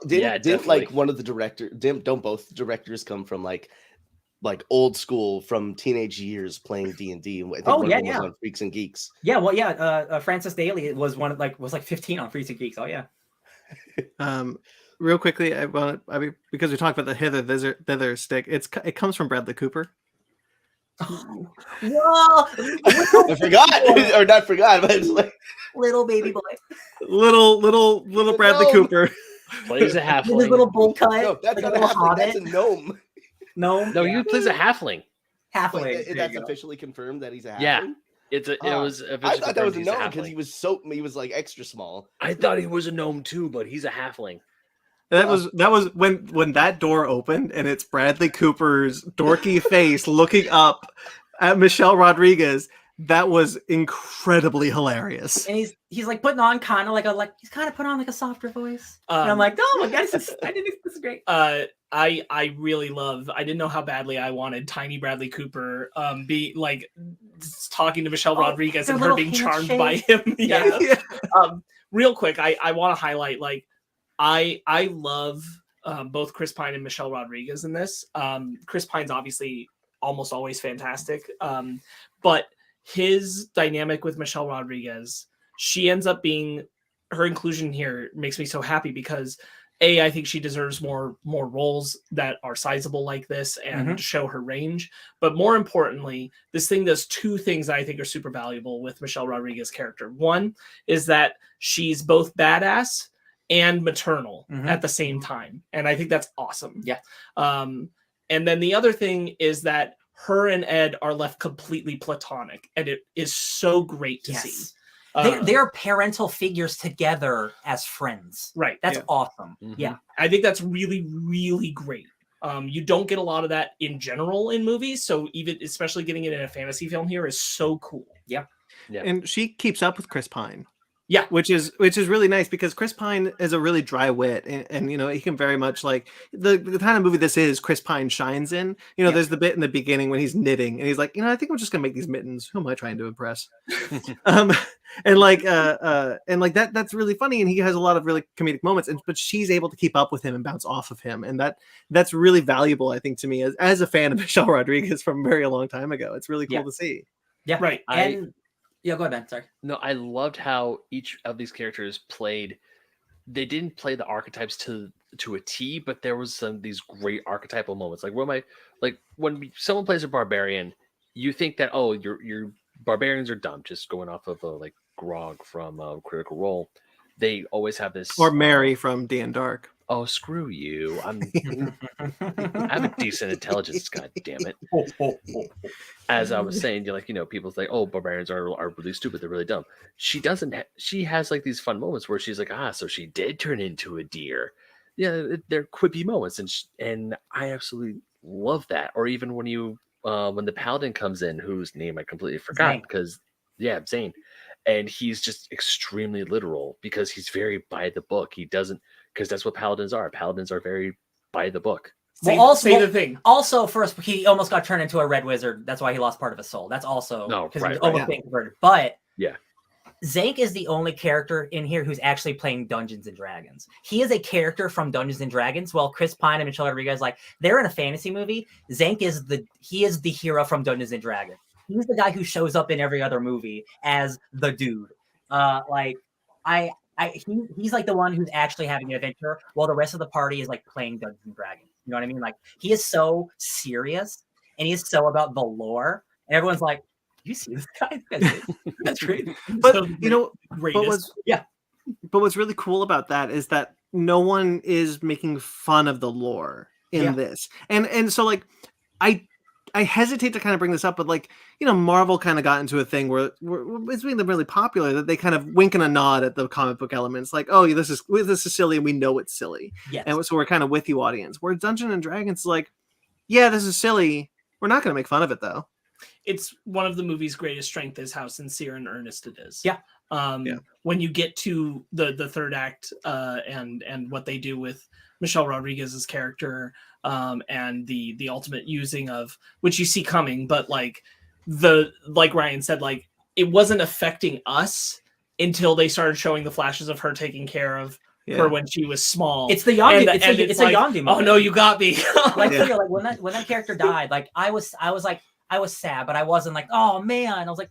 Didn't like one of the directors? Don't both directors come from like old school, from teenage years playing D&D? I think one of them was on Freaks and Geeks. Yeah, well, yeah. Francis Daly was was 15 on Freaks and Geeks. Oh yeah. Real quickly, because we talked about the hither stick. It comes from Bradley Cooper. Whoa! I forgot, or not forgot, but it's like little baby boy, little Bradley Cooper plays a halfling. With his little bowl cut. No, that's not a halfling. That's a gnome. No, he plays a halfling. Halfling. That's officially confirmed that he's a halfling. Yeah, it was. I thought that was a gnome because he was like extra small. I thought he was a gnome too, but he's a halfling. That was when that door opened, and it's Bradley Cooper's dorky face looking up at Michelle Rodriguez. That was incredibly hilarious. And he's like putting on kind of he's kind of put on like a softer voice. And I'm like, oh my god, this is great. I really love. I didn't know how badly I wanted tiny Bradley Cooper be like talking to Michelle Rodriguez and her being charmed by him. Yeah. Real quick, I want to highlight like I love both Chris Pine and Michelle Rodriguez in this. Chris Pine's obviously almost always fantastic, but his dynamic with Michelle Rodriguez, she ends up being, her inclusion here makes me so happy because I think she deserves more roles that are sizable like this and show her range. But more importantly, this thing does two things that I think are super valuable with Michelle Rodriguez's character. One is that she's both badass and maternal Mhm. at the same time. And I think that's awesome. Yeah. And then the other thing is that her and Ed are left completely platonic, and it is so great to see. Yes. They're parental figures together as friends. Right. That's Yeah. awesome. Mhm. Yeah. I think that's really, really great. You don't get a lot of that in general in movies, so even especially getting it in a fantasy film here is so cool. Yeah. And she keeps up with Chris Pine. Yeah. Which is really nice because Chris Pine is a really dry wit, and you know, he can very much like the kind of movie this is. Chris Pine shines in. You know, Yeah. there's the bit in the beginning when he's knitting and he's like, you know, I think I'm just gonna make these mittens. Who am I trying to impress? And like that's really funny, and he has a lot of really comedic moments. But she's able to keep up with him and bounce off of him, and that's really valuable, I think, to me as a fan of Michelle Rodriguez from a very long time ago. It's really cool to see. Yeah. Right. And yeah, go ahead, Ben. Sorry. No, I loved how each of these characters played. They didn't play the archetypes to a T, but there was some these great archetypal moments. Like when someone plays a barbarian, you think that your barbarians are dumb, just going off of like Grog from Critical Role. They always have this, Or Mary from D and Dark. oh, screw you! I have a decent intelligence. God damn it! As I was saying, people say, "Oh, barbarians are really stupid. They're really dumb." She doesn't. She has like these fun moments where she's like, so she did turn into a deer. Yeah, they're quippy moments, and I absolutely love that. Or even when the paladin comes in, whose name I completely forgot Zane. because Zane, and he's just extremely literal because he's very by the book. He doesn't, because that's what paladins are. Paladins are very by the book. Say the thing. Also, first, he almost got turned into a red wizard. That's why he lost part of his soul. That's also because he was almost being converted. But yeah, Zank is the only character in here who's actually playing Dungeons and Dragons. He is a character from Dungeons and Dragons. While Chris Pine and Michelle Rodriguez, they're in a fantasy movie, Zank is the hero from Dungeons and Dragons. He's the guy who shows up in every other movie as the dude. He's like the one who's actually having an adventure, while the rest of the party is like playing Dungeons and Dragons. You know what I mean? Like, he is so serious and he is so about the lore, and everyone's like, "You see this guy? That's great." But So you know, greatest. but what's really cool about that is that no one is making fun of the lore in this, and so like I hesitate to kind of bring this up, but Marvel kind of got into a thing where it's being really popular that they kind of wink and a nod at the comic book elements, like, oh, this is silly, and we know it's silly, and so we're kind of with you, audience. Where Dungeons and Dragons is like, yeah, this is silly. We're not going to make fun of it though. It's one of the movie's greatest strength is how sincere and earnest it is. Yeah. When you get to the third act and what they do with Michelle Rodriguez's character and the ultimate using of, which you see coming, but like Ryan said, like, it wasn't affecting us until they started showing the flashes of her taking care of her when she was small. It's the Yondu. It's a Yondu moment. Oh no, you got me. Like when that character died, like I was sad, but I wasn't like, oh man. I was like,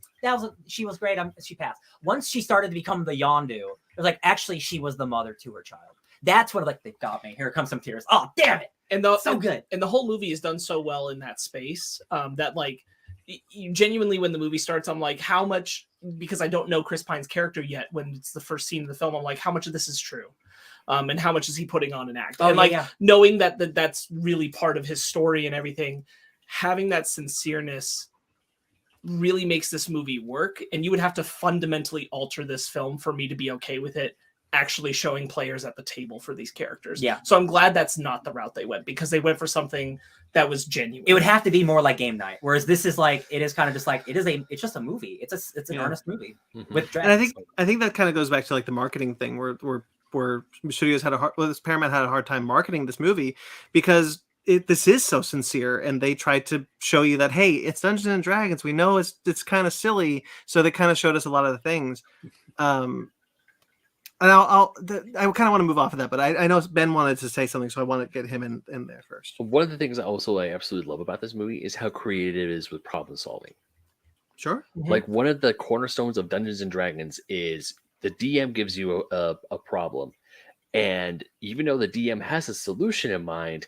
she was great. She passed. Once she started to become the Yondu, it was like, actually she was the mother to her child. That's what they got me. Here comes some tears. Oh damn it. And good. And the whole movie is done so well in that space that like you genuinely, when the movie starts, I'm like, how much, because I don't know Chris Pine's character yet when it's the first scene of the film, I'm like, how much of this is true? And how much is he putting on an act? Knowing that that's really part of his story and everything, having that sincereness really makes this movie work. And you would have to fundamentally alter this film for me to be okay with it actually showing players at the table for these characters. Yeah. So I'm glad that's not the route they went, because they went for something that was genuine. It would have to be more like Game Night, whereas this is like, it is kind of just like, it's just a movie. It's an earnest movie with dragons. And I think that kind of goes back to like the marketing thing where studios Paramount had a hard time marketing this movie because this is so sincere, and they tried to show you that, hey, it's Dungeons and Dragons. We know it's kind of silly, so they kind of showed us a lot of the things. And I kind of want to move off of that, but I know Ben wanted to say something, so I want to get him in there first. One of the things I absolutely love about this movie is how creative it is with problem solving. Sure. Mm-hmm. Like, one of the cornerstones of Dungeons and Dragons is the DM gives you a problem, and even though the DM has a solution in mind,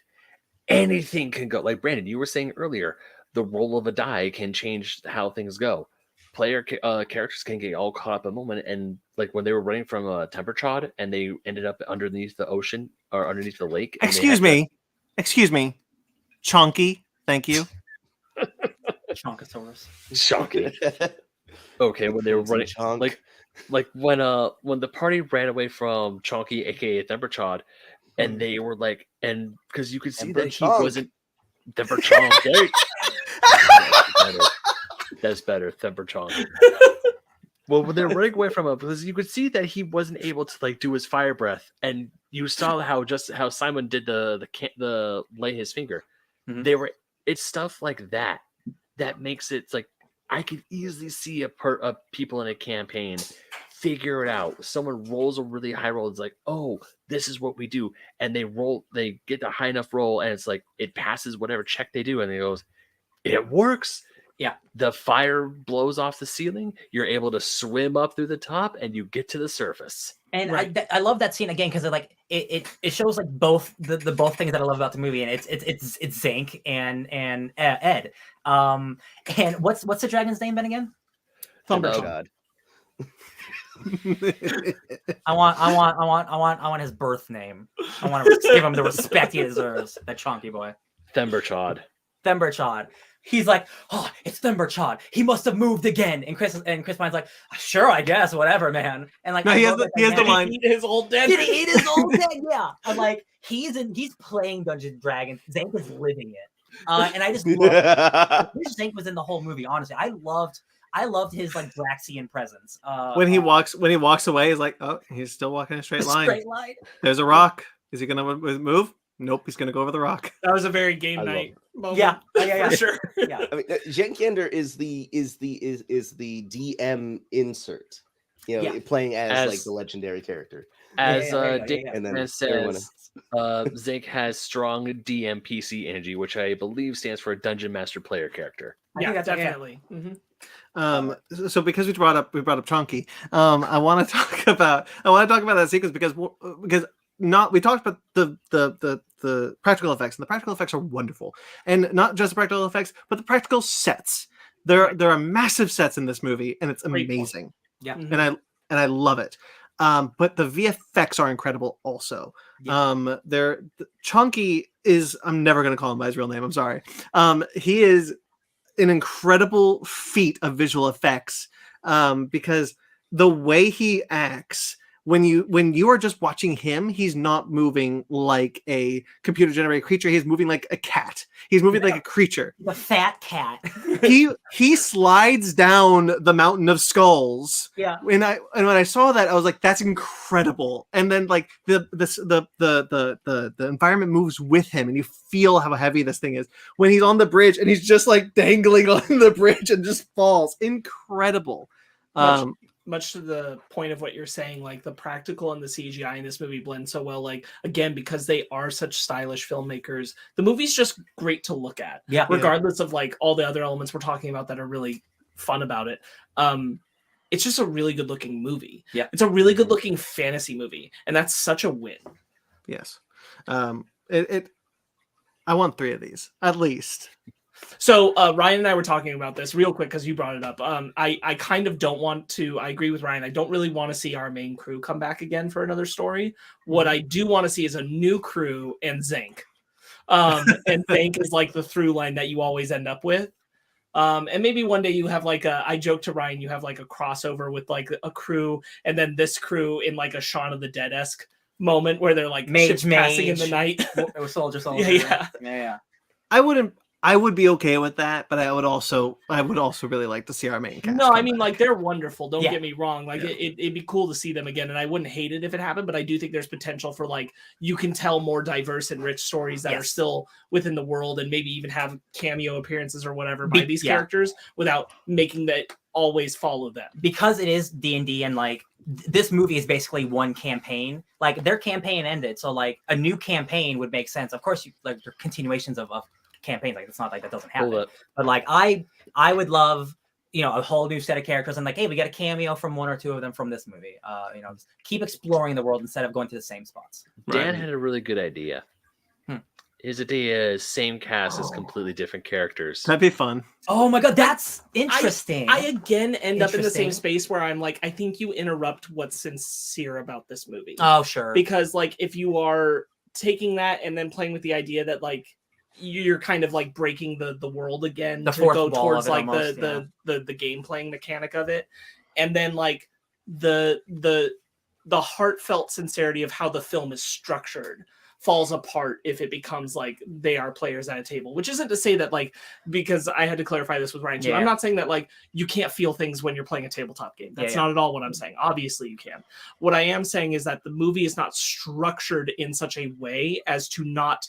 anything can go. Like Brandon, you were saying earlier, the roll of a die can change how things go. characters can get all caught up in a moment, and like when they were running from Tempertrod and they ended up underneath the ocean or underneath the lake. And Excuse me, Chonky. Thank you. Chonkosaurus. Shocking. Okay, when they were running, like when the party ran away from Chonky, aka Tempertrod, and they were like, and because you could see that he wasn't Temperchonk. That's better, Temperchonk. Well, when they were running away from him, because you could see that he wasn't able to like do his fire breath, and you saw how Simon did the lay his finger. Mhm. It's stuff like that makes it like I could easily see a people in a campaign figure it out. Someone rolls a really high roll. It's like, oh, this is what we do, and they get the high enough roll, and it's like it passes whatever check they do, and it goes, it works. Yeah. The fire blows off the ceiling. You're able to swim up through the top, and you get to the surface. And Right. I love that scene again because it shows like both the both things that I love about the movie, and it's Zank and Ed. And what's the dragon's name, Ben, again? Thundershot. I want his birth name. I want to give him the respect he deserves. That chonky boy. Themberchod. He's like, oh, it's Themberchod. He must have moved again. And Chris Pine's like, sure, I guess, whatever, man. And like, No, he has the line. Eat his old dead. Did he eat his old dead? Yeah. I'm like, he's playing Dungeons and Dragons. Zank is living it. And I just love Zank was in the whole movie. Honestly, I loved his like Draxian presence. When he walks away, he's like, oh, he's still walking a straight line. There's a rock. Is he gonna move? Nope, he's gonna go over the rock. That was a very game night moment. Yeah, for sure. Yeah. I mean, Jenkander is the DM insert, playing as like the legendary character. As And then says, Zank has strong DM PC energy, which I believe stands for a Dungeon Master player character. Yeah, definitely. Mm-hmm. So because we brought up Chonky, I want to talk about that sequence because we talked about the practical effects, and the practical effects are wonderful, and not just the practical effects, but the practical sets. There are massive sets in this movie, and it's amazing. Yeah, and I love it. But the VFX are incredible also. Yeah. Chonky is, I'm never going to call him by his real name. I'm sorry. He is an incredible feat of visual effects because the way he acts, when you are just watching him, he's not moving like a computer generated creature. He's moving like a cat. He's moving like a creature. The fat cat. he slides down the mountain of skulls. Yeah. And when I saw that, I was like, that's incredible. And then like the environment moves with him, and you feel how heavy this thing is when he's on the bridge and he's just like dangling on the bridge and just falls. Incredible. Much to the point of what you're saying, like the practical and the CGI in this movie blend so well. Like again, because they are such stylish filmmakers, the movie's just great to look at. Yeah. Regardless of like all the other elements we're talking about that are really fun about it. It's just a really good looking movie. Yeah. It's a really good looking fantasy movie, and that's such a win. Yes. I want 3 of these at least. So Ryan and I were talking about this real quick because you brought it up. I kind of don't want to. I agree with Ryan. I don't really want to see our main crew come back again for another story. What I do want to see is a new crew and Zank. And Zank is like the through line that you always end up with. And maybe one day you have like I joked to Ryan, you have like a crossover with like a crew, and then this crew in like a Shaun of the Dead-esque moment where they're like ships passing in the night. It was soldier. Yeah. I would be okay with that, but I would also really like to see our main cast. No, I mean, like, they're wonderful. Don't Yeah. get me wrong. Like, it'd be cool to see them again, and I wouldn't hate it if it happened, but I do think there's potential for, like, you can tell more diverse and rich stories that are still within the world and maybe even have cameo appearances or whatever by these characters without making that always follow them. Because it is D&D and, like, this movie is basically one campaign. Like, their campaign ended, so, like, a new campaign would make sense. Of course, there are continuations of campaigns, like it's not like that doesn't happen, but like I would love a whole new set of characters and like, hey, we got a cameo from 1 or 2 of them from this movie. Just keep exploring the world instead of going to the same spots. Dan had a really good idea. Is it the same cast as Oh. completely different characters? That'd be fun. Oh my god, that's interesting. I again end up in the same Interesting. space where I'm like, I think you interrupt what's sincere about this movie. Oh, sure. Because like if you are taking that and then playing with the idea that like you're kind of like breaking the world again The to fourth go wall towards of it like almost, the game playing mechanic of it, and then like the heartfelt sincerity of how the film is structured falls apart if it becomes like they are players at a table, which isn't to say that like, because I had to clarify this with Ryan too. Yeah. I'm not saying that like you can't feel things when you're playing a tabletop game. That's Yeah. not at all what I'm saying. Obviously you can. What I am saying is that the movie is not structured in such a way as to not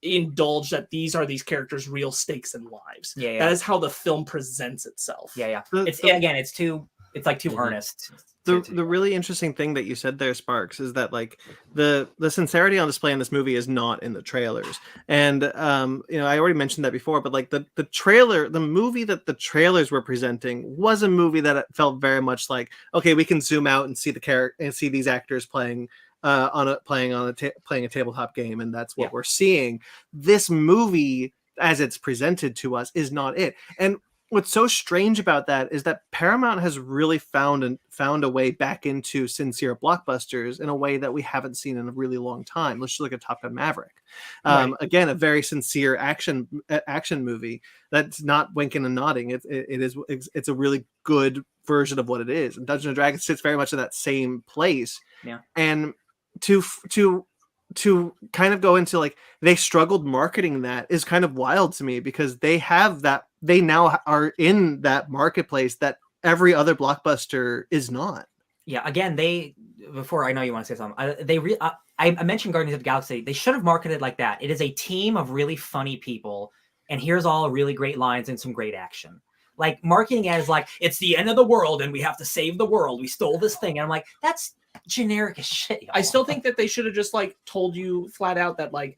indulge that these are these characters' real stakes in lives. Yeah, yeah. That is how the film presents itself. Yeah, yeah. The- It's the- again, it's too Mhm. earnest. The really interesting thing that you said there, Sparks, is that like the sincerity on display in this movie is not in the trailers. And I already mentioned that before, but like the trailer, the movie that the trailers were presenting was a movie that it felt very much like, okay, we can zoom out and see the character and see these actors playing playing a tabletop game, and that's what we're seeing. This movie, as it's presented to us, is not it. And what's so strange about that is that Paramount has really found a way back into sincere blockbusters in a way that we haven't seen in a really long time. Let's just look at Top Gun Maverick. Right. Again, a very sincere action movie that's not winking and nodding. It's a really good version of what it is. And Dungeons and Dragons sits very much in that same place. Yeah. And to kind of go into like they struggled marketing that is kind of wild to me, because they now are in that marketplace that every other blockbuster is not. Yeah, again, before I know you want to say something, I mentioned Guardians of the Galaxy. They should have marketed like that. It is a team of really funny people, and here's all really great lines and some great action. Like marketing as like it's the end of the world and we have to save the world. We stole this thing, and I'm like, that's generic as shit. Y'all. I still think that they should have just like told you flat out that like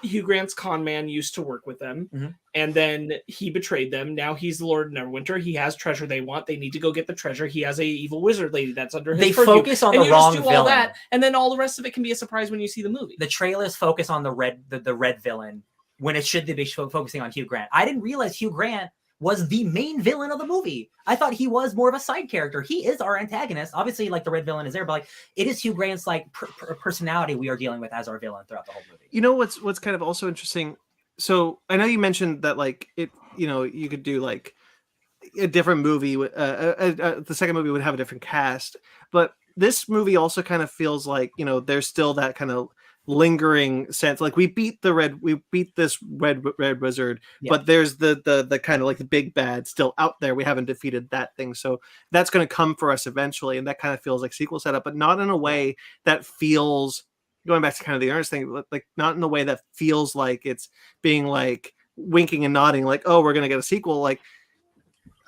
Hugh Grant's con man used to work with them, and then he betrayed them. Now he's the Lord of Neverwinter. He has treasure they want. They need to go get the treasure. He has a evil wizard lady that's under his purview. Focus on and the you wrong just do villain. all that, and then all the rest of it can be a surprise when you see the movie. The trailers focus on the red villain when it should be focusing on Hugh Grant. I didn't realize Hugh Grant was the main villain of the movie. I thought he was more of a side character. He is our antagonist. Obviously, like the red villain is there, but like it is Hugh Grant's like personality we are dealing with as our villain throughout the whole movie. You know what's kind of also interesting? So I know you mentioned that like it, you could do like a different movie. The second movie would have a different cast, but this movie also kind of feels like there's still that kind of lingering sense. Like we beat this red wizard, but there's the kind of like the big bad still out there. We haven't defeated that thing, so that's going to come for us eventually, and that kind of feels like sequel setup, but not in a way that feels, going back to kind of the Ernest thing, like not in a way that feels like it's being like winking and nodding, like, oh, we're going to get a sequel. Like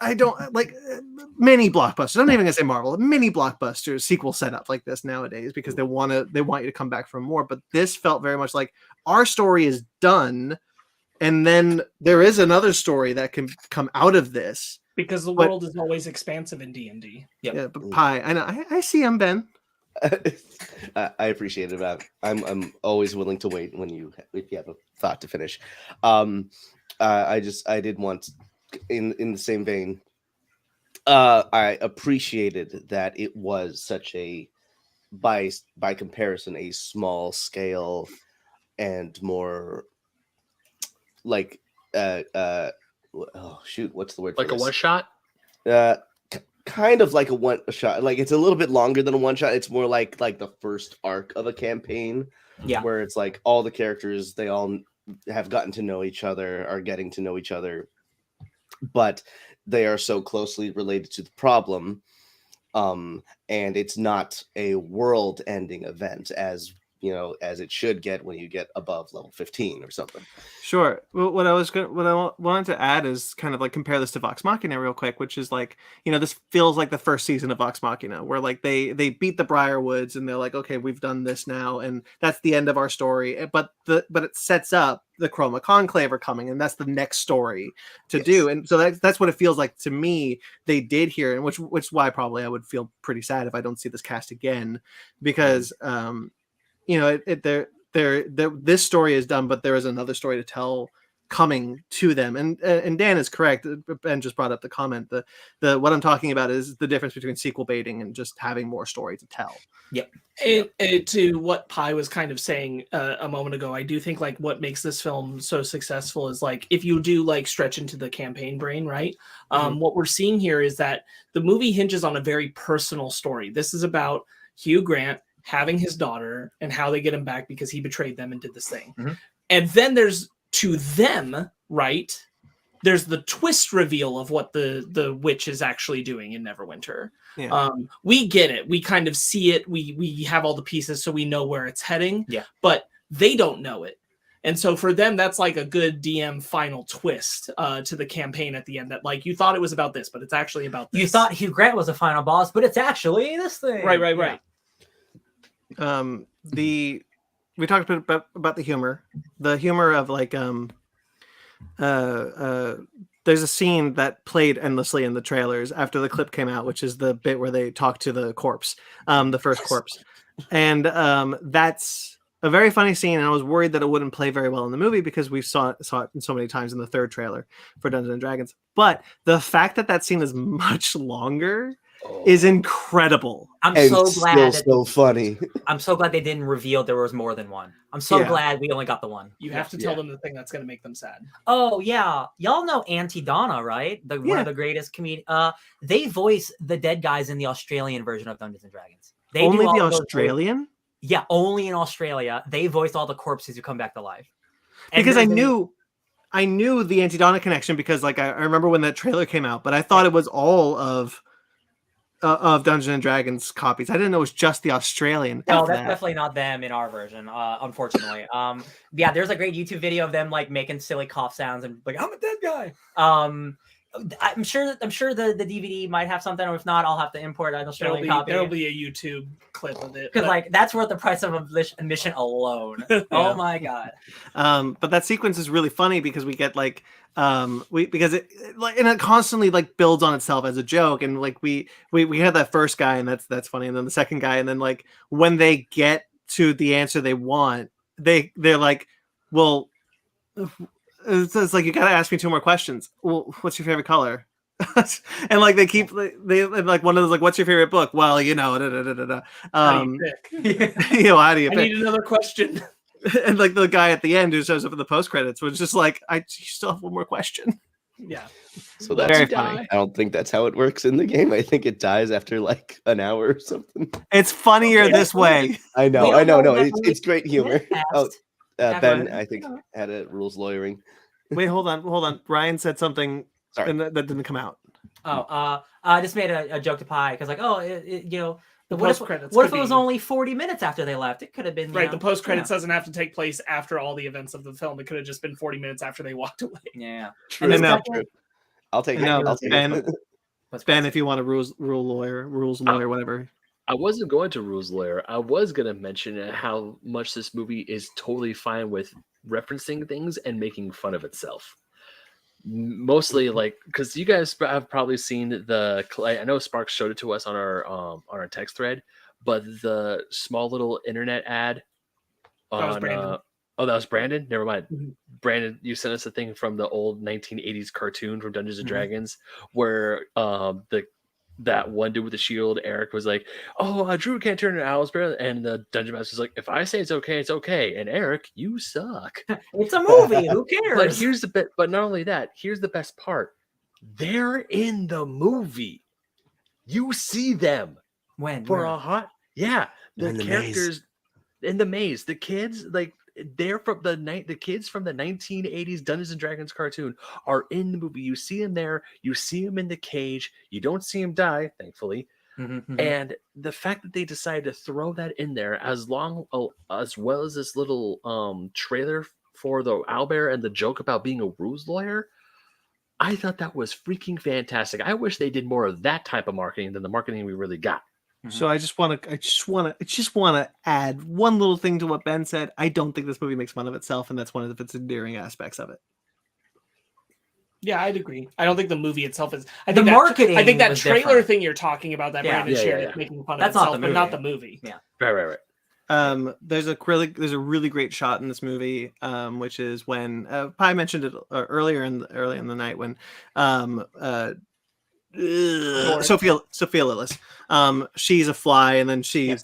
I don't like many blockbusters. I'm not even gonna say Marvel. Many blockbusters sequel setup like this nowadays because they want you to come back for more. But this felt very much like our story is done, and then there is another story that can come out of this. Because the world is always expansive in D&D. Yeah, but Pi, I know. I see him, Ben. I appreciate it, Matt. I'm always willing to wait if you have a thought to finish. I did want. In the same vein, I appreciated that it was such a, by comparison, a small scale and more like oh shoot, what's the word? Like for a this? one shot? Kind of like a one shot. Like it's a little bit longer than a one shot. It's more like the first arc of a campaign. Yeah, where it's like all the characters, they all have gotten to know each other, are getting to know each other, but they are so closely related to the problem, and it's not a world-ending event as it should get when you get above level 15 or something. Sure. Well, what I wanted to add is kind of like compare this to Vox Machina real quick, which is like, this feels like the first season of Vox Machina, where like they beat the Briarwoods and they're like, okay, we've done this now, and that's the end of our story. But it sets up the Chroma Conclave are coming, and that's the next story to do. And so that's what it feels like to me they did here, and which is why probably I would feel pretty sad if I don't see this cast again, because this story is done, but there is another story to tell coming to them. And Dan is correct. Ben just brought up the comment. The what I'm talking about is the difference between sequel baiting and just having more story to tell. Yep. And to what Pi was kind of saying a moment ago, I do think like what makes this film so successful is like if you do like stretch into the campaign brain, right? What we're seeing here is that the movie hinges on a very personal story. This is about Hugh Grant having his daughter and how they get him back because he betrayed them and did this thing. And then there's to them, right? There's the twist reveal of what the witch is actually doing in Neverwinter. Yeah. We get it. We kind of see it. We have all the pieces, so we know where it's heading. Yeah. But they don't know it. And so for them, that's like a good DM final twist to the campaign at the end. That like you thought it was about this, but it's actually about this. You thought Hugh Grant was a final boss, but it's actually this thing. Right. We talked a bit about the humor. The humor of like there's a scene that played endlessly in the trailers after the clip came out, which is the bit where they talk to the corpse, the first corpse. And that's a very funny scene. And I was worried that it wouldn't play very well in the movie because we saw it so many times in the third trailer for Dungeons and Dragons. But the fact that scene is much longer is incredible. I'm And so glad still so funny. I'm so glad they didn't reveal there was more than one. I'm so glad we only got the one. You have to tell them the thing that's going to make them sad. Oh yeah, y'all know Auntie Donna, right? One of the greatest comedians. They voice the dead guys in the Australian version of Dungeons and Dragons. They Only do all the of those Australian? Yeah, only in Australia. They voice all the corpses who come back to life. And Because I knew the Auntie Donna connection because like I remember when that trailer came out, but I thought it was all of Dungeons and Dragons copies. I didn't know it was just the Australian. No, that's definitely not them in our version, unfortunately. Yeah, there's a great YouTube video of them like making silly cough sounds and like, I'm a dead guy. I'm sure the DVD might have something, or if not, I'll have to import an Australian copy. There'll be a YouTube clip of it. Because like that's worth the price of admission alone. Oh my god. But that sequence is really funny because we get like because it like and it constantly like builds on itself as a joke, and like we had that first guy and that's funny, and then the second guy, and then like when they get to the answer they want, they're like, well, it's like you gotta ask me 2 more questions. Well, what's your favorite color? And like they like one of those like, what's your favorite book? Well, you know, How do you pick? you know, how do you I pick? need another question. And like the guy at the end who shows up in the post credits was just like, you still have one more question. Yeah. So that's Very funny. I don't think that's how it works in the game. I think it dies after like an hour or something. It's funnier this way. I know. No, it's great humor. Oh, Passed. Ben, I think, had a rules lawyering. Wait, hold on. Ryan said something Sorry. and that didn't come out. I just made a joke to Pi because like, you know, what if it was only 40 minutes after they left? It could have been Right, the post credits doesn't have to take place after all the events of the film. It could have just been 40 minutes after they walked away. Yeah. True. True. I'll take it. No, I'll take Ben, it. Ben, if you want a rules lawyer, whatever. I wasn't going to rules lawyer. I was going to mention how much this movie is totally fine with referencing things and making fun of itself. Mostly like because you guys have probably seen I know Sparks showed it to us on our text thread, but the small little internet ad on That was Brandon. That was Brandon. Never mind. Mm-hmm. Brandon, you sent us a thing from the old 1980s cartoon from Dungeons and Dragons where that one dude with the shield, Eric, was like, "Oh, Drew can't turn into Owlsbear," and the dungeon master's like, "If I say it's okay, it's okay." And Eric, you suck. It's a movie. Who cares? But here's the bit. But not only that, here's the best part. They're in the movie. You see them When for where? a hot. Yeah, the In the characters in the maze. The kids like. They're from the kids from the 1980s Dungeons and Dragons cartoon are in the movie. You see them there. You see them in the cage. You don't see them die, thankfully. Mm-hmm. And the fact that they decided to throw that in there as well as this little trailer for the owlbear and the joke about being a rules lawyer, I thought that was freaking fantastic. I wish they did more of that type of marketing than the marketing we really got. So I just want to add one little thing to what Ben said. I don't think this movie makes fun of itself, and that's one of its endearing aspects of it. Yeah, I'd agree. I don't think the movie itself is. I The think marketing I think that was trailer different. thing you're talking about that Yeah. Brandon Yeah, shared yeah. is making fun That's of not itself, the but not movie. the movie. Yeah. Right. There's a really great shot in this movie, which is when Pi mentioned it early in the night when Sophia Lillis, she's a fly, and then she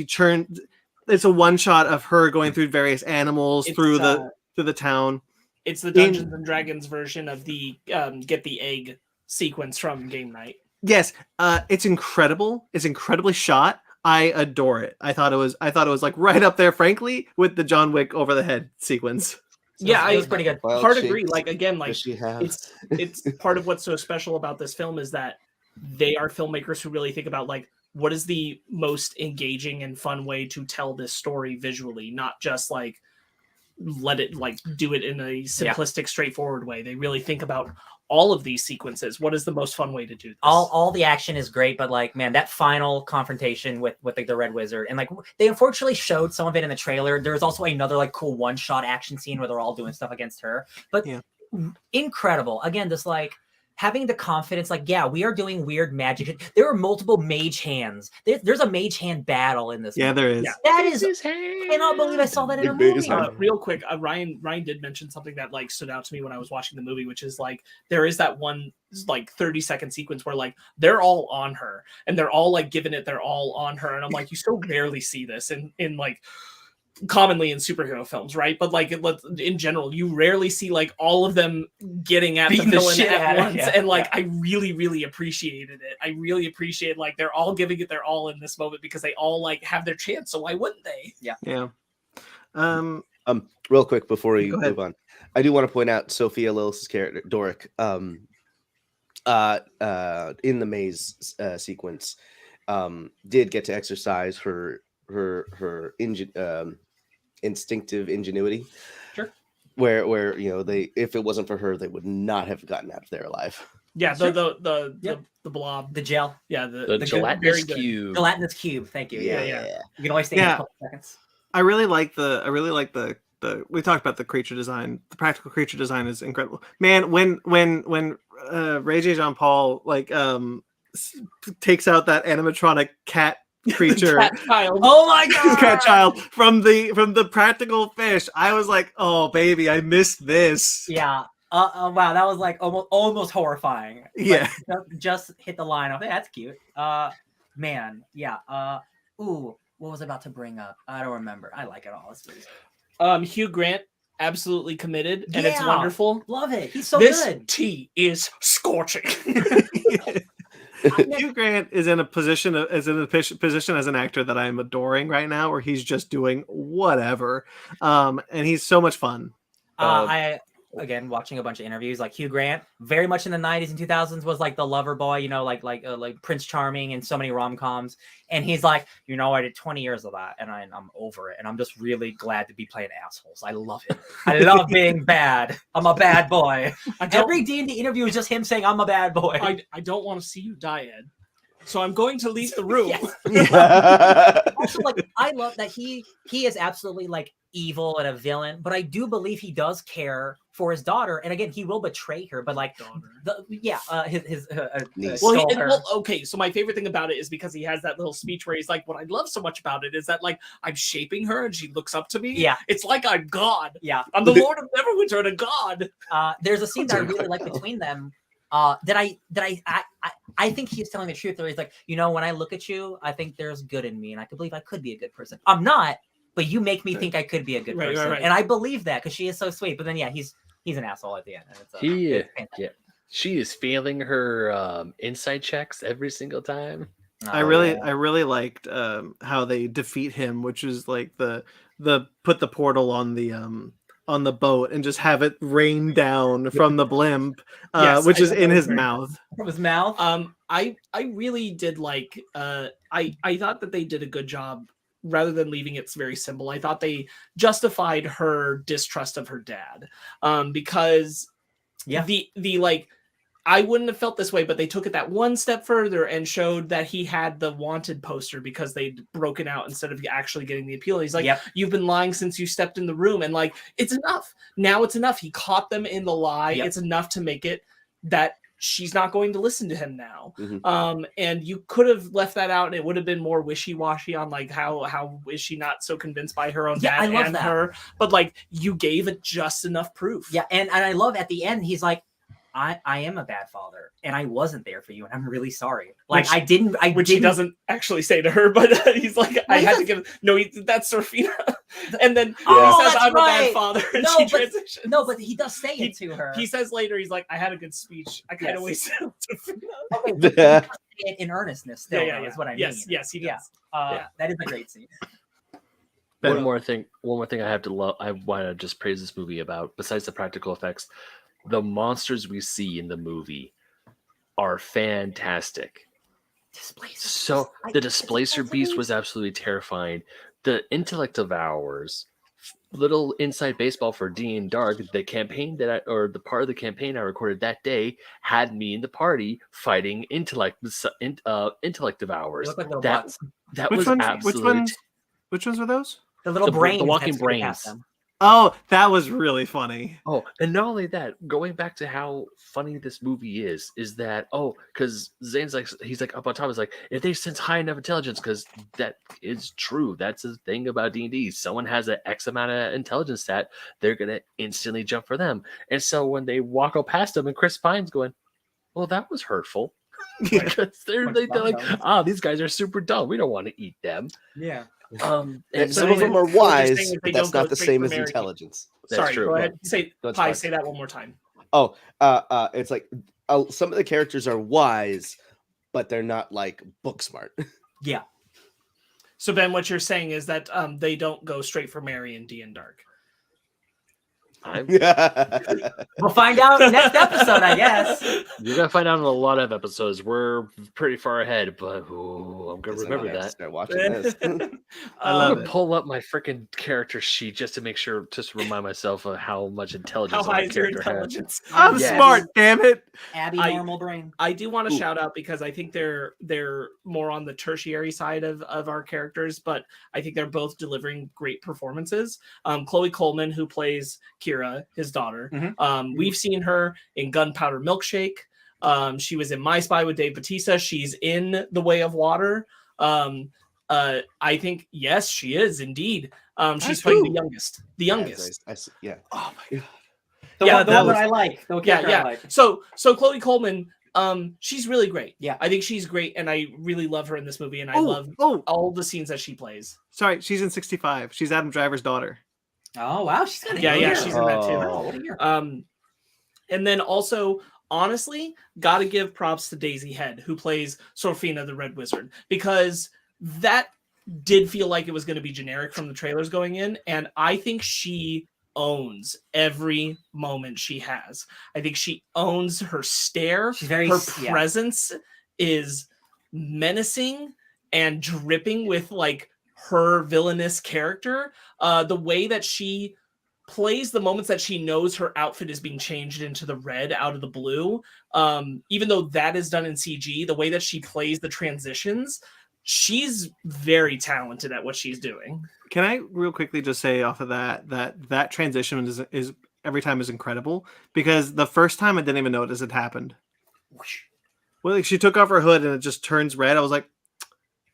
turned. It's a one shot of her going through various animals through the town. It's the Dungeons and Dragons version of the get the egg sequence from Game Night. Yes, it's incredible. It's incredibly shot. I adore it. I thought it was like right up there, frankly, with the John Wick over the head sequence. Yeah, it was pretty good. Hard agree. Like again, like it's part of what's so special about this film is that they are filmmakers who really think about like what is the most engaging and fun way to tell this story visually, not just like let it like do it in a simplistic, straightforward way. They really think about all of these sequences. What is the most fun way to do this? All the action is great, but like, man, that final confrontation with like the Red Wizard, and like they unfortunately showed some of it in the trailer. There's also another like cool one-shot action scene where they're all doing stuff against her. But incredible. Again, just like having the confidence, like, yeah, we are doing weird magic. There are multiple mage hands. There's a mage hand battle in this. Yeah, movie. there is. Yeah. That is. I cannot believe I saw that in a movie. Real quick, Ryan did mention something that like stood out to me when I was watching the movie, which is like there is that one like 30-second sequence where like they're all on her and they're all like giving it their all on her, and I'm like, you so rarely see this in like commonly in superhero films, right? But like in general, you rarely see like all of them getting at the villain at once. And like I really appreciated it. I really appreciate like they're all giving it their all in this moment because they all like have their chance. So why wouldn't they? Yeah. Real quick before we Go ahead. move on, I do want to point out Sophia Lillis' character Doric in the maze sequence did get to exercise her instinctive ingenuity. Sure. Where you know if it wasn't for her, they would not have gotten out of there alive. Yeah, Sure. the blob, The gel, yeah, The good- gelatinous very good. cube. gelatinous cube. Thank you. Yeah. You can always stay in a couple seconds. I really like the we talked about the creature design. The practical creature design is incredible. Man, when Ray J. Jean Paul like takes out that animatronic cat creature, Cat child. Oh my god! cat child from the practical fish, I was like, oh baby, I missed this. Yeah. Wow, that was like almost horrifying. Yeah. Like, just hit the line of that's cute. Man, yeah. Ooh, what was I about to bring up? I don't remember. I like it all. Hugh Grant, absolutely committed, and it's Yeah. wonderful. Love it. He's so This good. tea is scorching. Hugh Grant is in a position as an actor that I am adoring right now, where he's just doing whatever, and he's so much fun. I again watching a bunch of interviews, like Hugh Grant, very much in the 90s and 2000s was like the lover boy, you know, like Prince Charming and so many rom-coms. And he's like, you know, I did 20 years of that and I'm over it. And I'm just really glad to be playing assholes. I love it. I love being bad. I'm a bad boy. Every D&D interview is just him saying I'm a bad boy. I don't want to see you die, Ed. So I'm going to leave the room. Also, like, I love that he is absolutely like evil and a villain, but I do believe he does care for his daughter. And again, he will betray her, but like his okay. So my favorite thing about it is because he has that little speech where he's like, what I love so much about it is that like I'm shaping her and she looks up to me. Yeah. It's like I'm God. Yeah. I'm the Lord of Neverwinter and a God. There's a scene that I really like between them. That I think he's telling the truth. Where he's like, you know, when I look at you, I think there's good in me, and I could believe I could be a good person. I'm not, but you make me think I could be a good person, right. and I believe that because she is so sweet. But then, yeah, he's an asshole at the end. And it's, She is failing her insight checks every single time. I really liked how they defeat him, which is like the put the portal on the boat and just have it rain down from the blimp, which is in his mouth. From his mouth. I really did like. I thought that they did a good job. Rather than leaving it very simple, I thought they justified her distrust of her dad, because the like. I wouldn't have felt this way, but they took it that one step further and showed that he had the wanted poster because they'd broken out instead of actually getting the appeal. And he's like, you've been lying since you stepped in the room. And like, it's enough. Now it's enough. He caught them in the lie. It's enough to make it that she's not going to listen to him now. Mhm. And you could have left that out and it would have been more wishy-washy on like how is she not so convinced by her own Yeah, dad I love and that. her, but like you gave it just enough proof. Yeah, and I love at the end, he's like, I am a bad father, and I wasn't there for you, and I'm really sorry. Like, Which he doesn't actually say to her, but he's like, I had to give. No, that's Serafina, and then Oh, he says, that's "I'm a bad right. father," and No, she but- transitions. No, but he does say it to her. He says later, he's like, "I had a good speech. I kind of Yes. wasted on Serafina." Okay, but he does say it in earnestness still, Yeah, though, is what I mean. Yes, he does. Yeah. That is a great scene. One more thing I have to love. I want to just praise this movie about. Besides the practical effects, the monsters we see in the movie are fantastic. So the Displacer Beast was absolutely terrifying. The Intellect Devourers, little inside baseball for D and Dark. The campaign the part of the campaign I recorded that day had me in the party fighting Intellect Devourers. They look like little That butts. that Which was ones? absolutely Which ones were those? The little the brains. walking that scurry past brains. them. Oh, that was really funny. Oh, and not only that, going back to how funny this movie is that because Zane's like he's like up on top is like if they sense high enough intelligence, because that is true. That's the thing about D&D. Someone has an X amount of intelligence stat, they're gonna instantly jump for them. And so when they walk up past them, and Chris Pine's going, "Well, that was hurtful," because they're like, these guys are super dumb. We don't want to eat them. Yeah. And And some of them are what you're saying wise, is they but that's don't go not the straight same for as Mary. intelligence. That's Sorry, true. go ahead. Say that one more time. Oh, it's like some of the characters are wise, but they're not like book smart. Yeah. So Ben, what you're saying is that they don't go straight for Mary and D and Dark. We'll find out next episode, I guess. You're gonna find out in a lot of episodes. We're pretty far ahead, but I'm gonna remember that. Start watching this. I love I'm gonna it. pull up my freaking character sheet just to make sure, just to remind myself of how much intelligence How high my is your character has. intelligence? I'm Yes. smart, damn it. Abby, normal brain. I do want to Ooh. shout out because I think they're more on the tertiary side of our characters, but I think they're both delivering great performances. Chloe Coleman, who plays Kira, his daughter, we've seen her in Gunpowder Milkshake. She was in My Spy with Dave Bautista. She's in The Way of Water. I think yes, she is indeed. She's playing the youngest. The youngest. Yeah. Oh my god. The Yeah, one that was- I like. The Yeah, character yeah. I like. So Chloe Coleman, she's really great. Yeah. I think she's great, and I really love her in this movie, and I love all the scenes that she plays. Sorry, she's in 65. She's Adam Driver's daughter. Oh wow, she's got a Yeah, year. she's in that too. Oh, what a year. And then also, honestly, gotta give props to Daisy Head, who plays Sorfina the Red Wizard, because that did feel like it was going to be generic from the trailers going in, and I think she owns every moment she has. I think she owns her stare. She's very her yeah. presence is menacing and dripping with like her villainous character. The way that she plays the moments that she knows her outfit is being changed into the red out of the blue, even though that is done in CG, the way that she plays the transitions, she's very talented at what she's doing. Can I real quickly just say off of that transition is every time is incredible, because the first time I didn't even notice it happened. Well, like she took off her hood and it just turns red. I was like,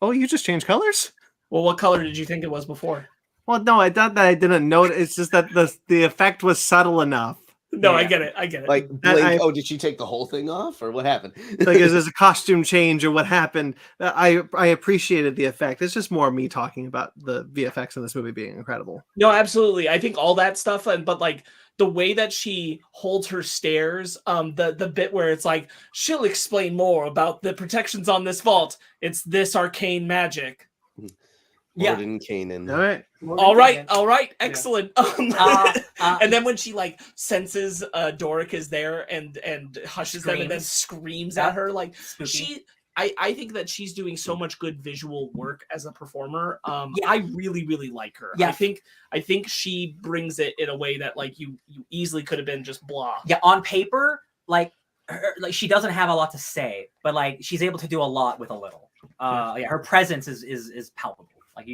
"Oh, you just changed colors?" Well, what color did you think it was before? Well, no, I thought that I didn't notice. It's just that the effect was subtle enough. No, Yeah. I get it. Like, That blink, did she take the whole thing off, or what happened? Like, is this a costume change or what happened? I appreciated the effect. It's just more me talking about the VFX in this movie being incredible. No, absolutely. I think all that stuff, but like the way that she holds her stares, the bit where it's like she'll explain more about the protections on this vault. It's this arcane magic. Yeah. Gordon Kanan. All right. All right, excellent. And then when she like senses Doric is there and hushes them and then screams at her, like Spooky. I think that she's doing so much good visual work as a performer. I really, really like her. Yeah. I think she brings it in a way that like you easily could have been just blah. Yeah, on paper, like she doesn't have a lot to say, but like she's able to do a lot with a little. Yeah, her presence is palpable. Like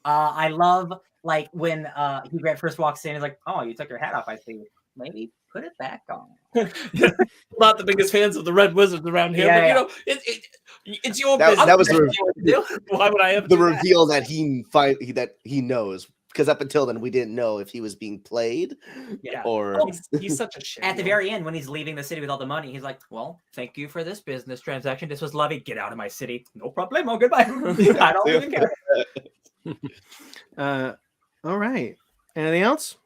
I love like when Hugh Grant first walks in, he's like, "Oh, you took your hat off, I see." maybe put it back on. Not the biggest fans of the Red Wizards around here, Yeah, but yeah. you know, it's your That- business. that was the Why would I ever The do that? reveal that he knows, because up until then we didn't know if he was being played Yeah. or He's such a shit. At the very end, when he's leaving the city with all the money, he's like, "Well, thank you for this business transaction. This was lovely. Get out of my city. No problemo. Goodbye. I don't even care." All right. Anything else?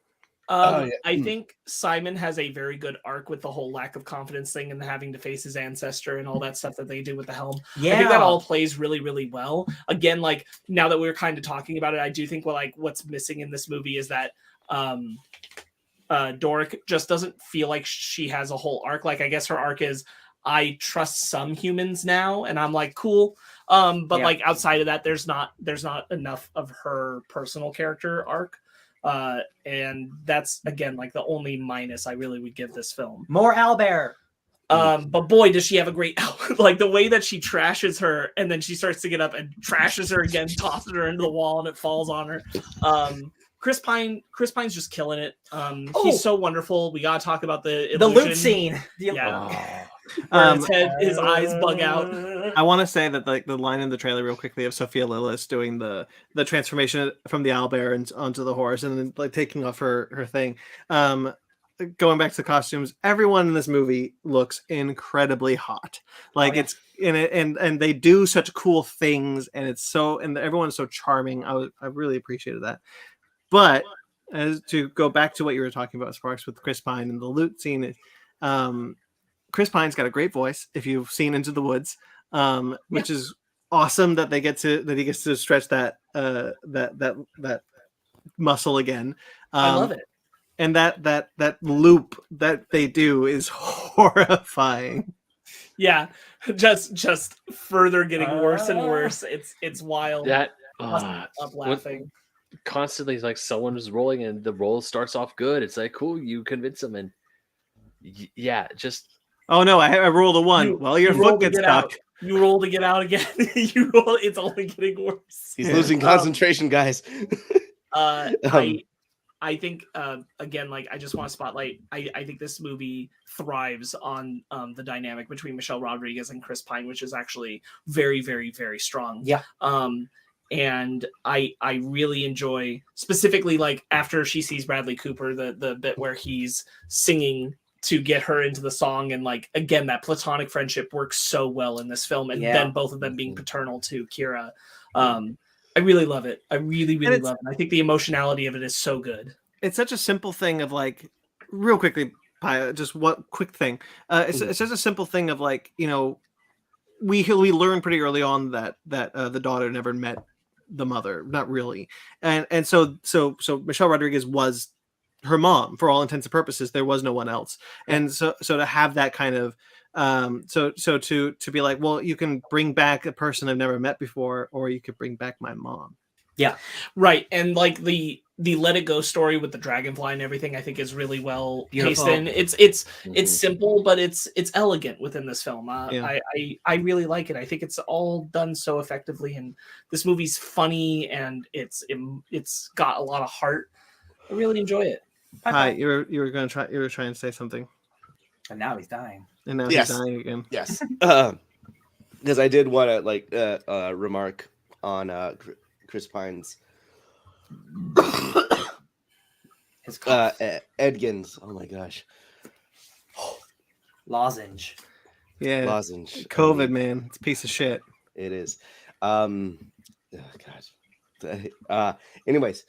yeah. I think Simon has a very good arc with the whole lack of confidence thing and having to face his ancestor and all that stuff that they do with the helm. Yeah, I think that all plays really, really well. Again, like now that we're kind of talking about it, I do think what's missing in this movie is that Doric just doesn't feel like she has a whole arc. Like I guess her arc is I trust some humans now, and I'm like cool. But Yeah. like outside of that, there's not enough of her personal character arc. And that's again like the only minus I really would give this film. more owlbear. But boy, does she have a great like the way that she trashes her and then she starts to get up and trashes her again, tosses her into the wall and it falls on her. Chris Pine's just killing it. He's so wonderful. We gotta talk about the illusion. Loot scene. Yeah. Where his eyes bug out. I want to say that like the line in the trailer real quickly of Sophia Lillis doing the transformation from the owlbear and onto the horse and then like taking off her thing. Going back to the costumes, everyone in this movie looks incredibly hot. Like it's in it, and they do such cool things, and it's so and everyone is so charming. I really appreciated that. But as to go back to what you were talking about, Sparks, with Chris Pine and the loot scene, Chris Pine's got a great voice. If you've seen Into the Woods, which is awesome that he gets to stretch that muscle again. I love it. And that loop that they do is horrifying. Yeah, just further getting worse and worse. It's wild. That Up laughing. constantly like someone is rolling and the roll starts off good. It's like cool, you convince them, and yeah, just Oh no, I rolled a 1. Your roll foot to gets get stuck. out. You roll to get out again. You roll. It's only getting worse. he's losing concentration, guys. I think again, like I just want to spotlight. I think this movie thrives on the dynamic between Michelle Rodriguez and Chris Pine, which is actually very, very, very strong. Yeah. And I really enjoy specifically like after she sees Bradley Cooper, the bit where he's singing to get her into the song, and like again that platonic friendship works so well in this film, and then both of them being paternal to Kira. I really love it. I really, really love it. I think the emotionality of it is so good. It's such a simple thing of like, real quickly, Paya, just one quick thing. It's just a simple thing of like, you know, we learn pretty early on that the daughter never met the mother, not really, and so Michelle Rodriguez was her mom for all intents and purposes. There was no one else, and so to have that kind of so to be like, well, you can bring back a person I've never met before, or you could bring back my mom. Yeah, right. And like the Let It Go story with the dragonfly and everything, I think is really well paced in. It's simple, but it's elegant within this film. I really like it. I think it's all done so effectively, and this movie's funny and it's got a lot of heart. I really enjoy it. Hi, you were trying to say something, And now he's dying. and now Yes. he's dying again. Yes, because I did want to like remark on Chris Pine's His cough. Edgins. Oh my gosh, Lozenge. Yeah, lozenge. COVID, man, it's a piece of shit. It is. Oh God. Anyways,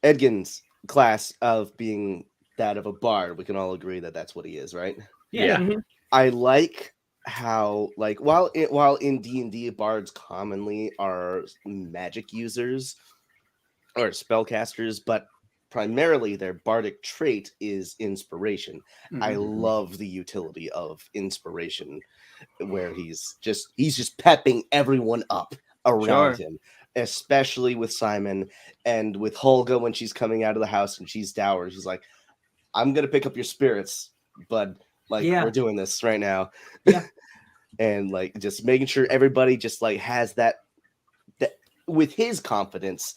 Edgins' class of being that of a bard, we can all agree that that's what he is, right? yeah. Mhm. I like how, like, while in D&D, bards commonly are magic users or spellcasters, but primarily their bardic trait is inspiration. I love the utility of inspiration, where he's just pepping everyone up around him, especially with Simon and with Holga when she's coming out of the house and she's dour. She's like, I'm gonna pick up your spirits, bud. Like, we're doing this right now. Yeah. And like just making sure everybody just like has that with his confidence,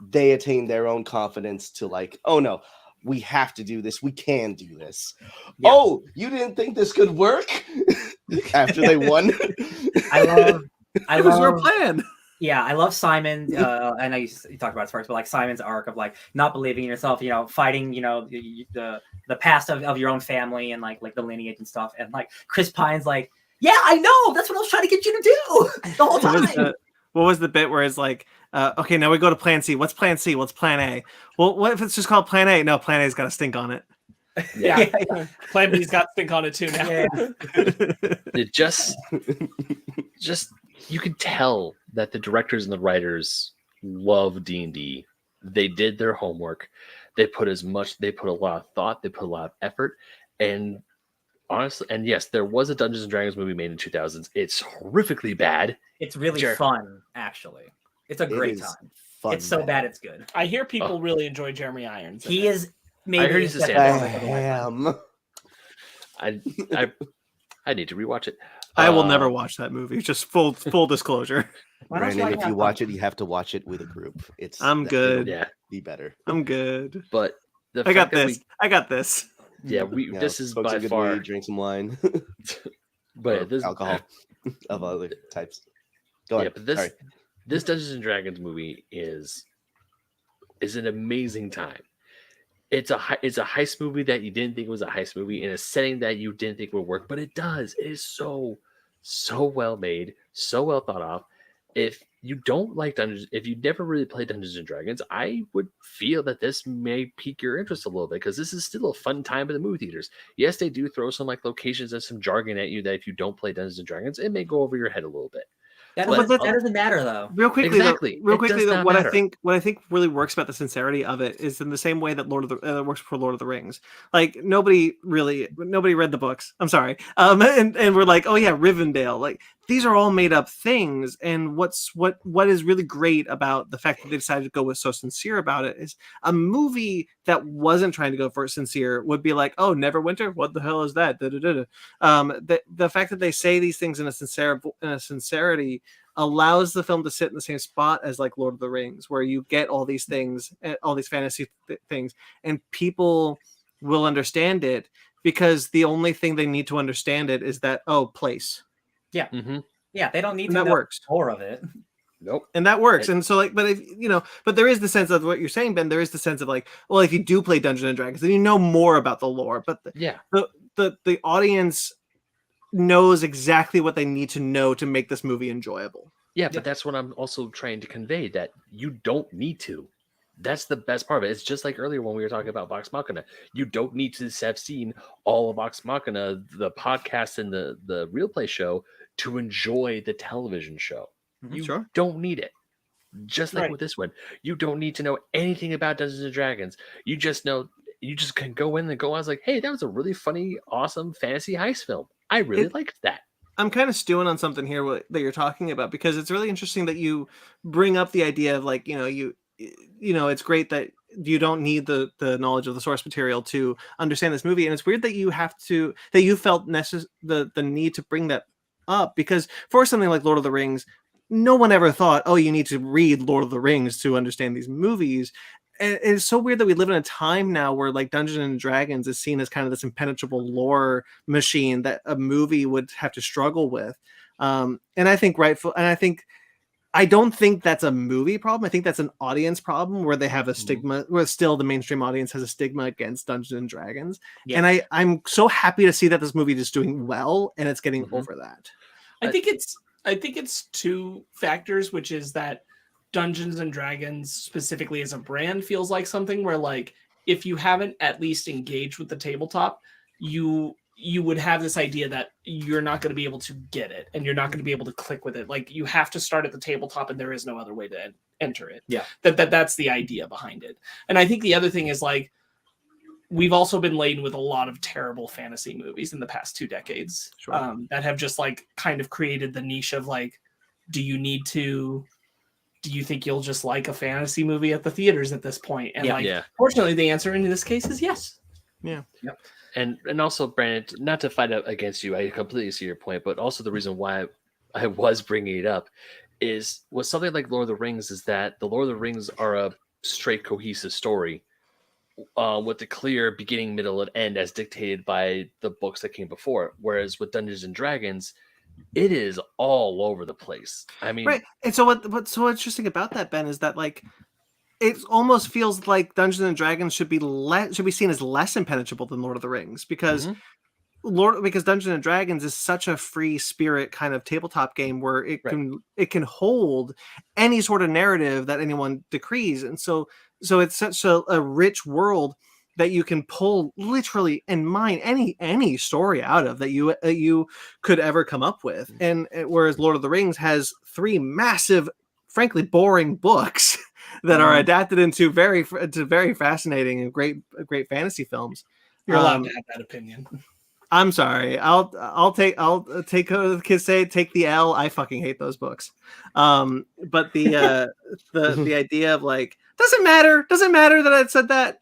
they attain their own confidence to like, oh no, we have to do this. We can do this. Yeah. Oh, you didn't think this could work after they won? I love It was your plan. Yeah, I love Simon. I know you talked about it first, but like Simon's arc of like not believing in yourself, fighting, the past of your own family and like the lineage and stuff. And like Chris Pine's like, yeah, I know. That's what I was trying to get you to do the whole time. What was the bit where it's like, okay, now we go to plan C. What's plan C? What's plan A? Well, what if it's just called plan A? No, plan A's got a stink on it. Yeah. Plan B's got stink on it too now. Yeah. It just you can tell that the directors and the writers love D&D. They did their homework. They put a lot of thought, they put a lot of effort, and honestly, and yes, there was a Dungeons and Dragons movie made in 2000s. It's horrifically bad. It's really fun, actually. It's a great time. It's so bad it's good. I hear people really enjoy Jeremy Irons. He is maybe I heard he's a Damn. I need to rewatch it. I will never watch that movie. Just full disclosure. Brandon, if you watch it, you have to watch it with a group. I'm good. Yeah, be better. I'm good. But I got this. I got this. Yeah, this is by far. Weed, drink some wine, but this alcohol of other types. Go on. Yeah, but this Dungeons and Dragons movie is an amazing time. It's a heist movie that you didn't think was a heist movie in a setting that you didn't think would work, but it does. It is so well made, so well thought of. If you don't like Dungeons, if you never really played Dungeons and Dragons, I would feel that this may pique your interest a little bit because this is still a fun time in the movie theaters. Yes, they do throw some like locations and some jargon at you that if you don't play Dungeons and Dragons, it may go over your head a little bit. That doesn't matter though. Real quickly, exactly. What I think really works about the sincerity of it is in the same way that works for Lord of the Rings. Like nobody read the books. I'm sorry. And we're like, oh yeah, Rivendell. Like these are all made up things. And what is really great about the fact that they decided to go with so sincere about it is a movie that wasn't trying to go for sincere would be like, oh, Neverwinter, what the hell is that? The fact that they say these things in a sincerity allows the film to sit in the same spot as like Lord of the Rings, where you get all these things, all these fantasy things, and people will understand it because the only thing they need to understand it is that place. Yeah, yeah, they don't need to know more of it. Nope, and that works. And so, like, but if but there is the sense of what you're saying, Ben. There is the sense of like, well, if you do play Dungeons and Dragons, then you know more about the lore. But the audience knows exactly what they need to know to make this movie enjoyable. Yeah, but that's what I'm also trying to convey, that you don't need to. That's the best part of it. It's just like earlier when we were talking about Vox Machina. You don't need to have seen all of Vox Machina, the podcast and the real play show, to enjoy the television show. You don't need it. Just like with this one. You don't need to know anything about Dungeons and Dragons. You just can go in and go, I was like, hey, that was a really funny, awesome fantasy heist film. I really liked that. I'm kind of stewing on something here that you're talking about, because it's really interesting that you bring up the idea of like, it's great that you don't need the knowledge of the source material to understand this movie. And it's weird that you felt the need to bring that up, because for something like Lord of the Rings, no one ever thought, oh, you need to read Lord of the Rings to understand these movies. And it's so weird that we live in a time now where like Dungeons and Dragons is seen as kind of this impenetrable lore machine that a movie would have to struggle with. And I think I don't think that's a movie problem. I think that's an audience problem where they have a stigma, where still the mainstream audience has a stigma against Dungeons and Dragons. Yeah. And I'm so happy to see that this movie is doing well and it's getting over that. I think it's two factors, which is that Dungeons and Dragons specifically as a brand feels like something where, like, if you haven't at least engaged with the tabletop, you would have this idea that you're not going to be able to get it and you're not going to be able to click with it. Like, you have to start at the tabletop and there is no other way to enter it. Yeah. That's the idea behind it. And I think the other thing is, like, we've also been laden with a lot of terrible fantasy movies in the past 2 decades that have just like kind of created the niche of like, do you think you'll just like a fantasy movie at the theaters at this point? And fortunately, the answer in this case is yes. Yeah. Yep. And also, Brandon, not to fight out against you, I completely see your point, but also the reason why I was bringing it up is with something like Lord of the Rings is that the Lord of the Rings are a straight cohesive story. with the clear beginning, middle, and end as dictated by the books that came before. Whereas with Dungeons and Dragons, it is all over the place. I mean, Right. And so what's so interesting about that, Ben, is that like it almost feels like Dungeons and Dragons should be seen as less impenetrable than Lord of the Rings, because because Dungeons and Dragons is such a free spirit kind of tabletop game where it can hold any sort of narrative that anyone decrees, and so it's such a rich world that you can pull literally and mine any story out of that you could ever come up with, and whereas Lord of the Rings has 3 massive, frankly boring books that are adapted into very fascinating and great fantasy films. You're allowed to have that opinion. I'm sorry. I'll take the kids say take the L. I fucking hate those books. But the idea of like doesn't matter that I said that.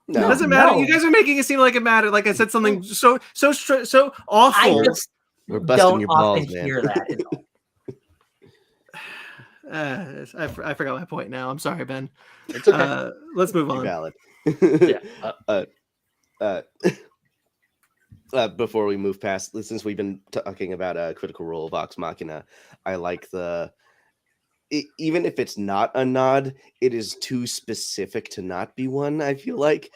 No, doesn't matter. You guys are making it seem like it mattered. Like I said something so awful. I just We're busting don't your balls, often man. hear that at all. I forgot my point now. I'm sorry, Ben. it's okay. Let's move You're on. Valid. Before we move past, since we've been talking about Critical Role of Vox Machina, I like even if it's not a nod, it is too specific to not be one, I feel like.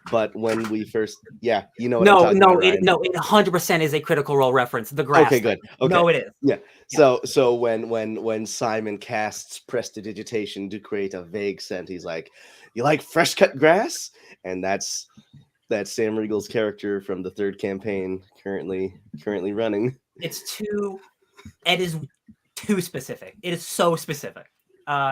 But when we first, you know what I'm talking about, Ryan. It 100% is a Critical Role reference. The grass. Okay, good. Okay. No, it is. Yeah. So when Simon casts prestidigitation to create a vague scent, he's like, "You like fresh cut grass?" And that's Sam Riegel's character from the 3rd campaign, currently running. It is too specific. It is so specific.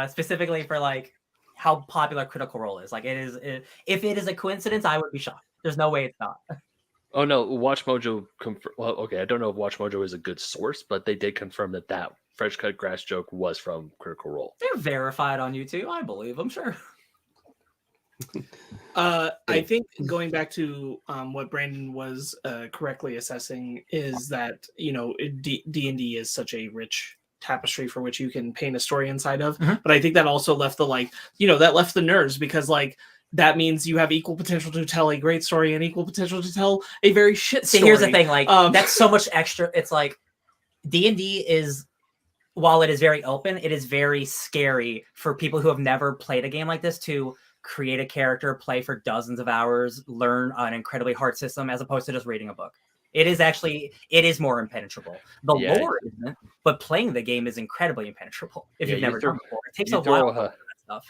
Specifically for like how popular Critical Role is. Like if it is a coincidence, I would be shocked. There's no way it's not. Oh no, Watch Mojo. Well, okay, I don't know if Watch Mojo is a good source, but they did confirm that fresh cut grass joke was from Critical Role. They're verified on YouTube. I believe them, sure. I think going back to what Brandon was correctly assessing is that D&D is such a rich tapestry for which you can paint a story inside of. But I think that also left the nerves, because like that means you have equal potential to tell a great story and equal potential to tell a very shit story. See, here's the thing, like that's so much extra. It's like D&D is, while it is very open, it is very scary for people who have never played a game like this to create a character, play for dozens of hours, learn an incredibly hard system, as opposed to just reading a book. It is more impenetrable. The lore isn't, but playing the game is incredibly impenetrable if you've never done it before. It takes a while to learn that stuff.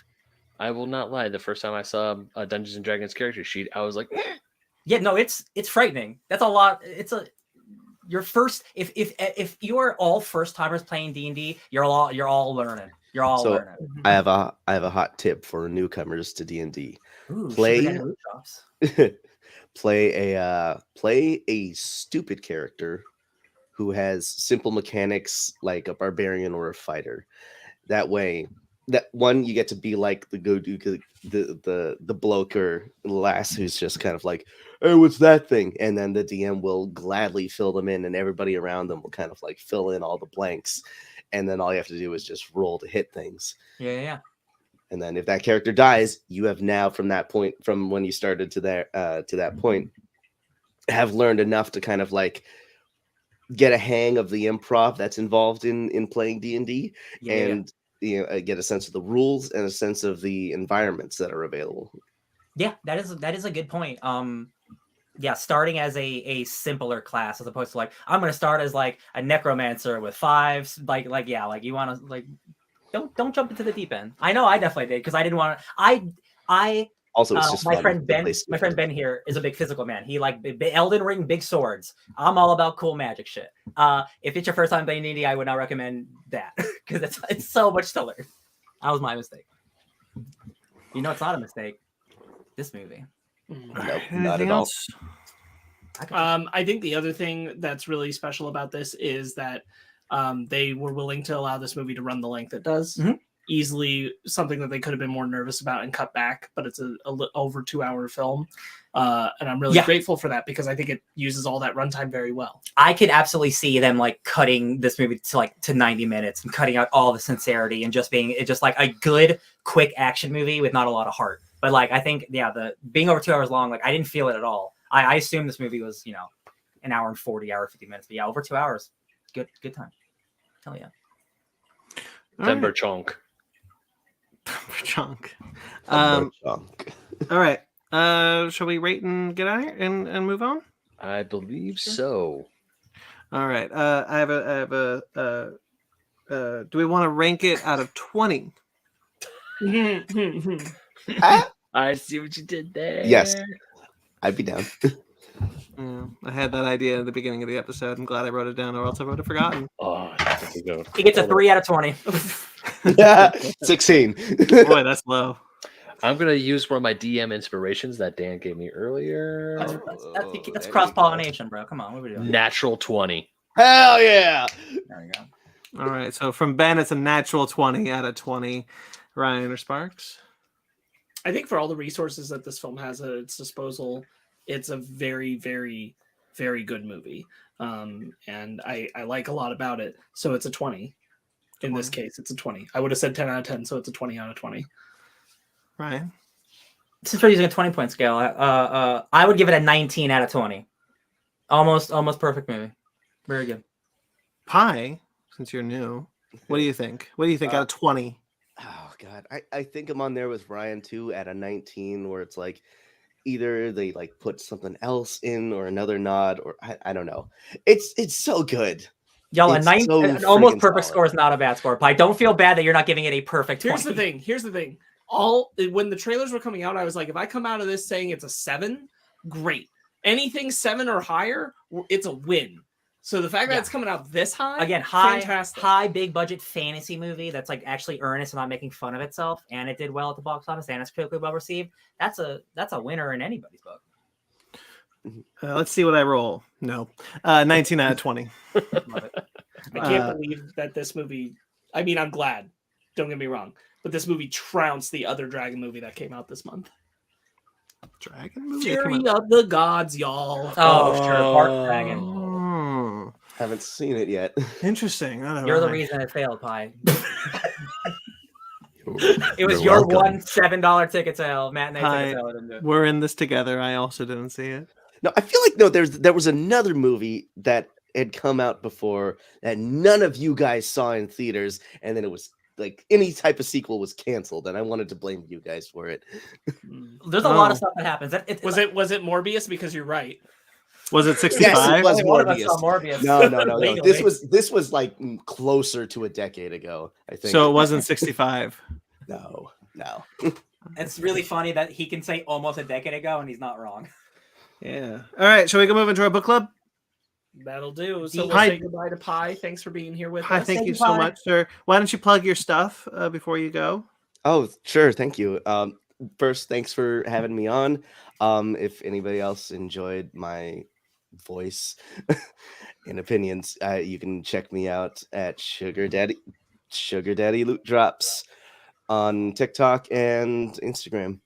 I will not lie. The first time I saw a Dungeons and Dragons character sheet, I was like, yeah, no, it's frightening. That's a lot. Your first, if you are all first timers playing D&D, you're all learning. You're all learning. I have a hot tip for newcomers to D&D. Ooh, Play a stupid character who has simple mechanics like a barbarian or a fighter. That way, you get to be like the the bloke or lass who's just kind of like, "Hey, what's that thing?" And then the DM will gladly fill them in, and everybody around them will kind of like fill in all the blanks. And then all you have to do is just roll to hit things. Yeah. And then if that character dies, you have now, from that point, from when you started to that point, have learned enough to kind of like get a hang of the improv that's involved in playing D&D, and get a sense of the rules and a sense of the environments that are available. Yeah, that is a good point. Starting as a simpler class as opposed to like, I'm going to start as like a necromancer with 5, like you want to like, don't jump into the deep end. I know I definitely did, because I didn't want to. I also, it's just my friend Ben here is a big physical man. He like Elden Ring, big swords. I'm all about cool magic shit. If it's your first time playing D&D, I would not recommend that, because it's so much to learn. That was my mistake. You know, it's not a mistake. This movie. Nope, not at all. I think the other thing that's really special about this is that they were willing to allow this movie to run the length it does. Easily something that they could have been more nervous about and cut back, but it's a over 2-hour film. And I'm really grateful for that, because I think it uses all that runtime very well. I could absolutely see them like cutting this movie to 90 minutes and cutting out all the sincerity and just being just like a good, quick action movie with not a lot of heart. But like I think the being over 2 hours long, like I didn't feel it at all. I assumed this movie was an hour and 50 minutes, but yeah, over 2 hours, good time. Hell yeah. Denver chunk. Chunk. Chunk. All right. Shall we rate and get out of here and move on? I believe so. All right. I have a do we want to rank it out of 20? I see what you did there. Yes. I'd be down. Yeah, I had that idea at the beginning of the episode. I'm glad I wrote it down, or else I would have forgotten. Oh, there we go. He gets a 3 out of 20. 16. Boy, that's low. I'm gonna use one of my DM inspirations that Dan gave me earlier. That's cross pollination, bro. Come on, what are we doing? Natural 20. Hell yeah. There we go. All right. So from Ben, it's a natural 20 out of 20. Ryan or Sparks? I think for all the resources that this film has at its disposal, it's a very, very, very good movie. And I like a lot about it. So it's a 20. In this case, it's a 20. I would have said 10 out of 10, so it's a 20 out of 20. Ryan? Since we're using a 20-point scale, I would give it a 19 out of 20. Almost perfect movie. Very good. Pie, since you're new, what do you think? What do you think out of 20? Oh god, I think I'm on there with Ryan too at a 19, where it's like either they like put something else in or another nod, or I don't know. It's so good. Y'all, It's an almost freaking perfect solid. score is not a bad score. Pie, don't feel bad that you're not giving it a perfect 20. Here's the thing. When the trailers were coming out, I was like, if I come out of this saying it's a 7, great. Anything 7 or higher, it's a win. So the fact that it's coming out this high, Again, fantastic. high big budget fantasy movie that's like actually earnest and not making fun of itself, and it did well at the box office and it's critically well received. That's a winner in anybody's book. Let's see what I roll. No. 19 out of 20. Love it. I can't believe that this movie. I mean, I'm glad. Don't get me wrong, but this movie trounced the other dragon movie that came out this month. Dragon movie? Fury of the Gods, y'all. Oh, sure, Part Dragon. Oh, Haven't seen it yet. interesting. You're the reason it failed, Pie. It was You're your welcome. one $7 ticket sale, matinee Hi. ticket sale. It didn't do it. We're in this together. I also didn't see it. No, I feel like there was another movie that had come out before that none of you guys saw in theaters, and then it was like any type of sequel was canceled, and I wanted to blame you guys for it. There's a lot of stuff that happens. Was it Morbius? Because you're right. Was it 65? Yes, it was Only one of us saw Morbius. Morbius. No. Legally. This was like closer to a decade ago, I think. So it wasn't 65. no. It's really funny that he can say almost a decade ago and he's not wrong. Yeah. All right. Shall we go move into our book club? That'll do. So we'll Hi. say goodbye to Pi. Thanks for being here with Hi, us. thank you you, so Pi. much, sir. Why don't you plug your stuff before you go? Oh, sure. Thank you. First, thanks for having me on. If anybody else enjoyed my voice and opinions, you can check me out at Sugar Daddy Loot Drops on TikTok and Instagram.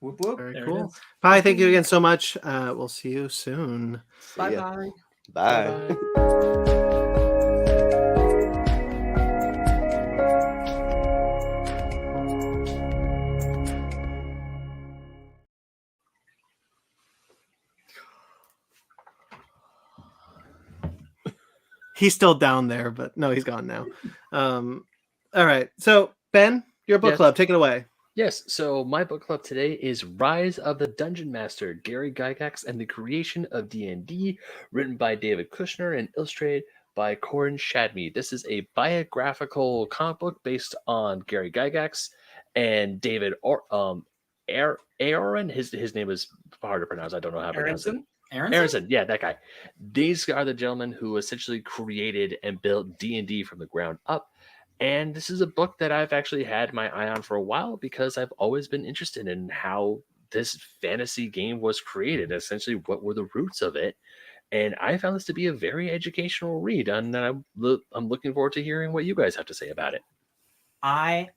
Whoop, whoop. Very There it cool. is. Bye. Thank you again so much. We'll see you soon. See ya. Bye-bye. Bye. Bye-bye. He's still down there, but no, he's gone now. All right. So, Ben, your book Yes. club, take it away. Yes, so my book club today is Rise of the Dungeon Master, Gary Gygax and the Creation of D&D, written by David Kushner and illustrated by Corin Shadme. This is a biographical comic book based on Gary Gygax and David Aaron. His name is hard to pronounce. I don't know how to pronounce it. Aronson? Aronson, yeah, that guy. These are the gentlemen who essentially created and built D&D from the ground up. And this is a book that I've actually had my eye on for a while because I've always been interested in how this fantasy game was created, essentially what were the roots of it. And I found this to be a very educational read, and I'm looking forward to hearing what you guys have to say about it. I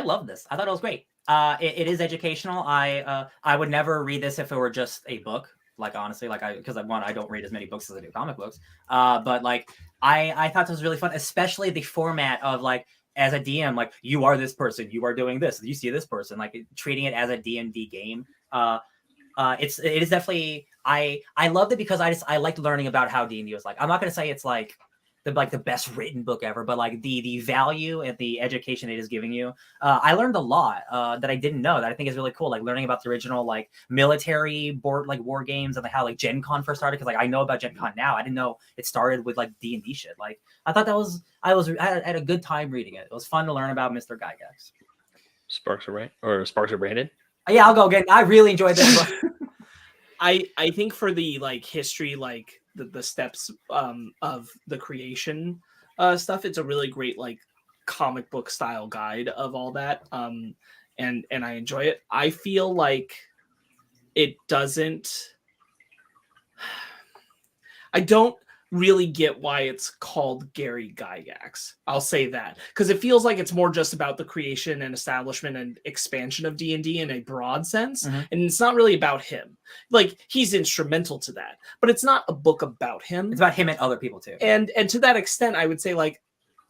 love this. I thought it was great. It is educational. I would never read this if it were just a book. Like honestly, because I don't read as many books as I do comic books. But like I thought this was really fun, especially the format of like as a DM, like you are this person, you are doing this, you see this person, like treating it as a D&D game. It is definitely I loved it because I liked learning about how D&D was like. I'm not gonna say it's like the best written book ever, but like the value and the education it is giving you. I learned a lot that I didn't know that I think is really cool. Like learning about the original like military board like war games and how like Gen Con first started, because like I know about Gen Con now. I didn't know it started with like D&D shit. Like I thought I had a good time reading it. It was fun to learn about Mr. Gygax. Sparks or Brandon? Yeah, I'll go again. I really enjoyed this book. I think for the like history, like the steps of the creation stuff, it's a really great like comic book style guide of all that. And I enjoy it. I feel like it doesn't. I don't really get why it's called Gary Gygax. I'll say that because it feels like it's more just about the creation and establishment and expansion of D&D in a broad sense, and it's not really about him. Like he's instrumental to that, but it's not a book about him. It's about him and other people too. And to that extent, I would say like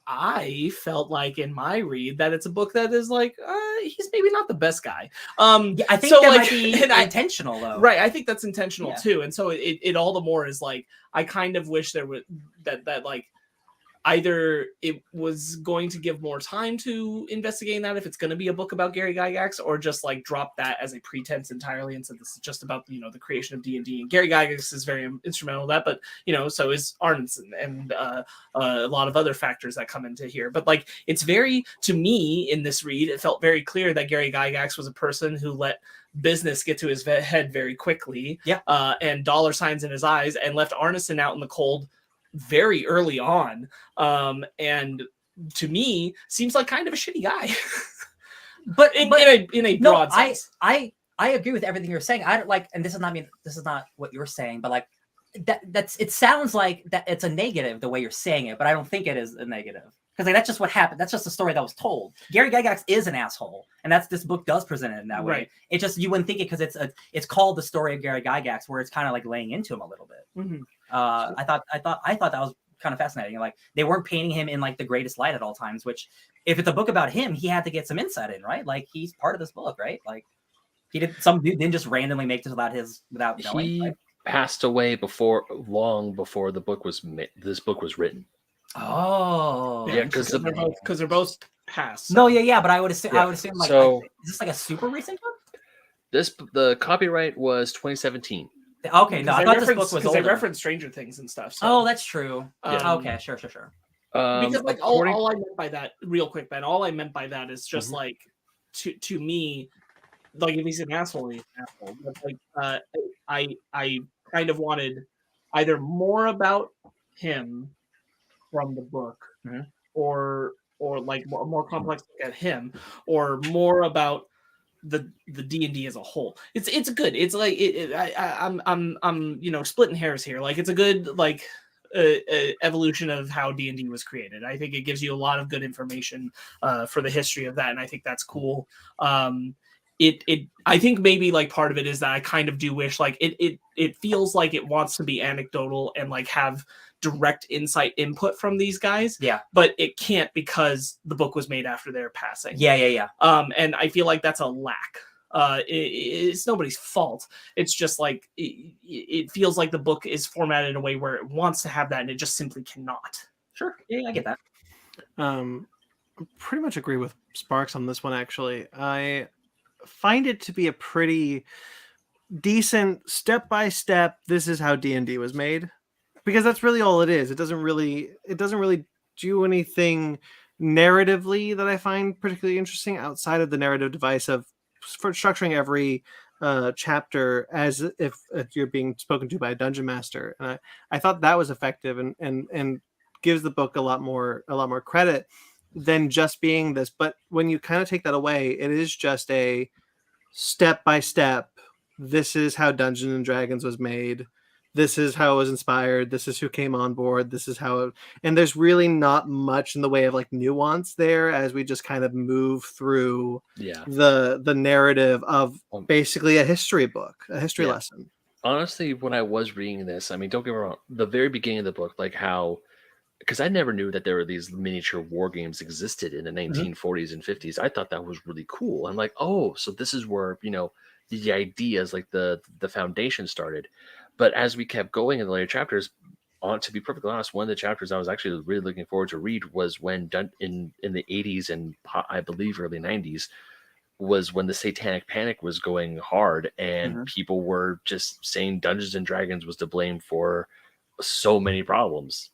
I felt like in my read that it's a book that is like he's maybe not the best guy. Yeah, I think so, that like, might be intentional though. Right, I think that's intentional too. And so it all the more is like I kind of wish there was that like either it was going to give more time to investigating that if it's going to be a book about Gary Gygax, or just like drop that as a pretense entirely and said this is just about the creation of D&D. And Gary Gygax is very instrumental in that, but so is Arneson and a lot of other factors that come into here. But like it's very, to me in this read, it felt very clear that Gary Gygax was a person who let business get to his head very quickly, and dollar signs in his eyes, and left Arneson out in the cold very early on, and to me seems like kind of a shitty guy. but in a broad sense. I agree with everything you're saying. I don't like, and this is not what you're saying, but like that's it sounds like that it's a negative the way you're saying it, but I don't think it is a negative. Because like, that's just what happened. That's just the story that was told. Gary Gygax is an asshole, and this book does present it in that way. Right. It just, you wouldn't think it because it's called The Story of Gary Gygax, where it's kind of like laying into him a little bit. I thought that was kind of fascinating. Like they weren't painting him in like the greatest light at all times. Which, if it's a book about him, he had to get some insight in, right? Like he's part of this book, right? Like some dude didn't just randomly make this without knowing. He right? passed away long before the book was this book was written. Oh, yeah, because they're both past. So. No, yeah, but I would assume like, so, is this like a super recent book? The copyright was 2017. Okay, no, I thought this book was older. They reference Stranger Things and stuff. So. Oh, that's true. Okay, sure. Because like all I meant by that, real quick, Ben, all I meant by that is just like to me, like if he's an asshole, he's an asshole. But like I kind of wanted either more about him from the book, or like a more complex look at him, or more about the D&D as a whole. It's good. It's like I'm splitting hairs here. Like it's a good like evolution of how D&D was created. I think it gives you a lot of good information for the history of that, and I think that's cool. I think maybe like part of it is that I kind of do wish like it feels like it wants to be anecdotal and like have direct insight input from these guys, but it can't because the book was made after their passing. And I feel like that's a lack. It's nobody's fault. It's just like it feels like the book is formatted in a way where it wants to have that and it just simply cannot. Sure, I get that. Pretty much agree with Sparks on this one. Actually, I find it to be a pretty decent step-by-step, this is how D&D was made, because that's really all it is. It doesn't really do anything narratively that I find particularly interesting outside of the narrative device of for structuring every chapter as if you're being spoken to by a dungeon master. And I thought that was effective and gives the book a lot more credit than just being this. But when you kind of take that away, it is just a step-by-step, this is how Dungeons and Dragons was made, this is how it was inspired, this is who came on board, this is how it, and there's really not much in the way of like nuance there as we just kind of move through the narrative of basically a history book, a history lesson. Honestly, when I was reading this, I mean, don't get me wrong, the very beginning of the book, like how because I never knew that there were these miniature war games existed in the 1940s and 50s. I thought that was really cool. I'm like, oh, so this is where, the ideas, like the foundation started. But as we kept going in the later chapters, to be perfectly honest, one of the chapters I was actually really looking forward to read was when in the 80s and I believe early 90s was when the Satanic Panic was going hard, and people were just saying Dungeons and Dragons was to blame for so many problems,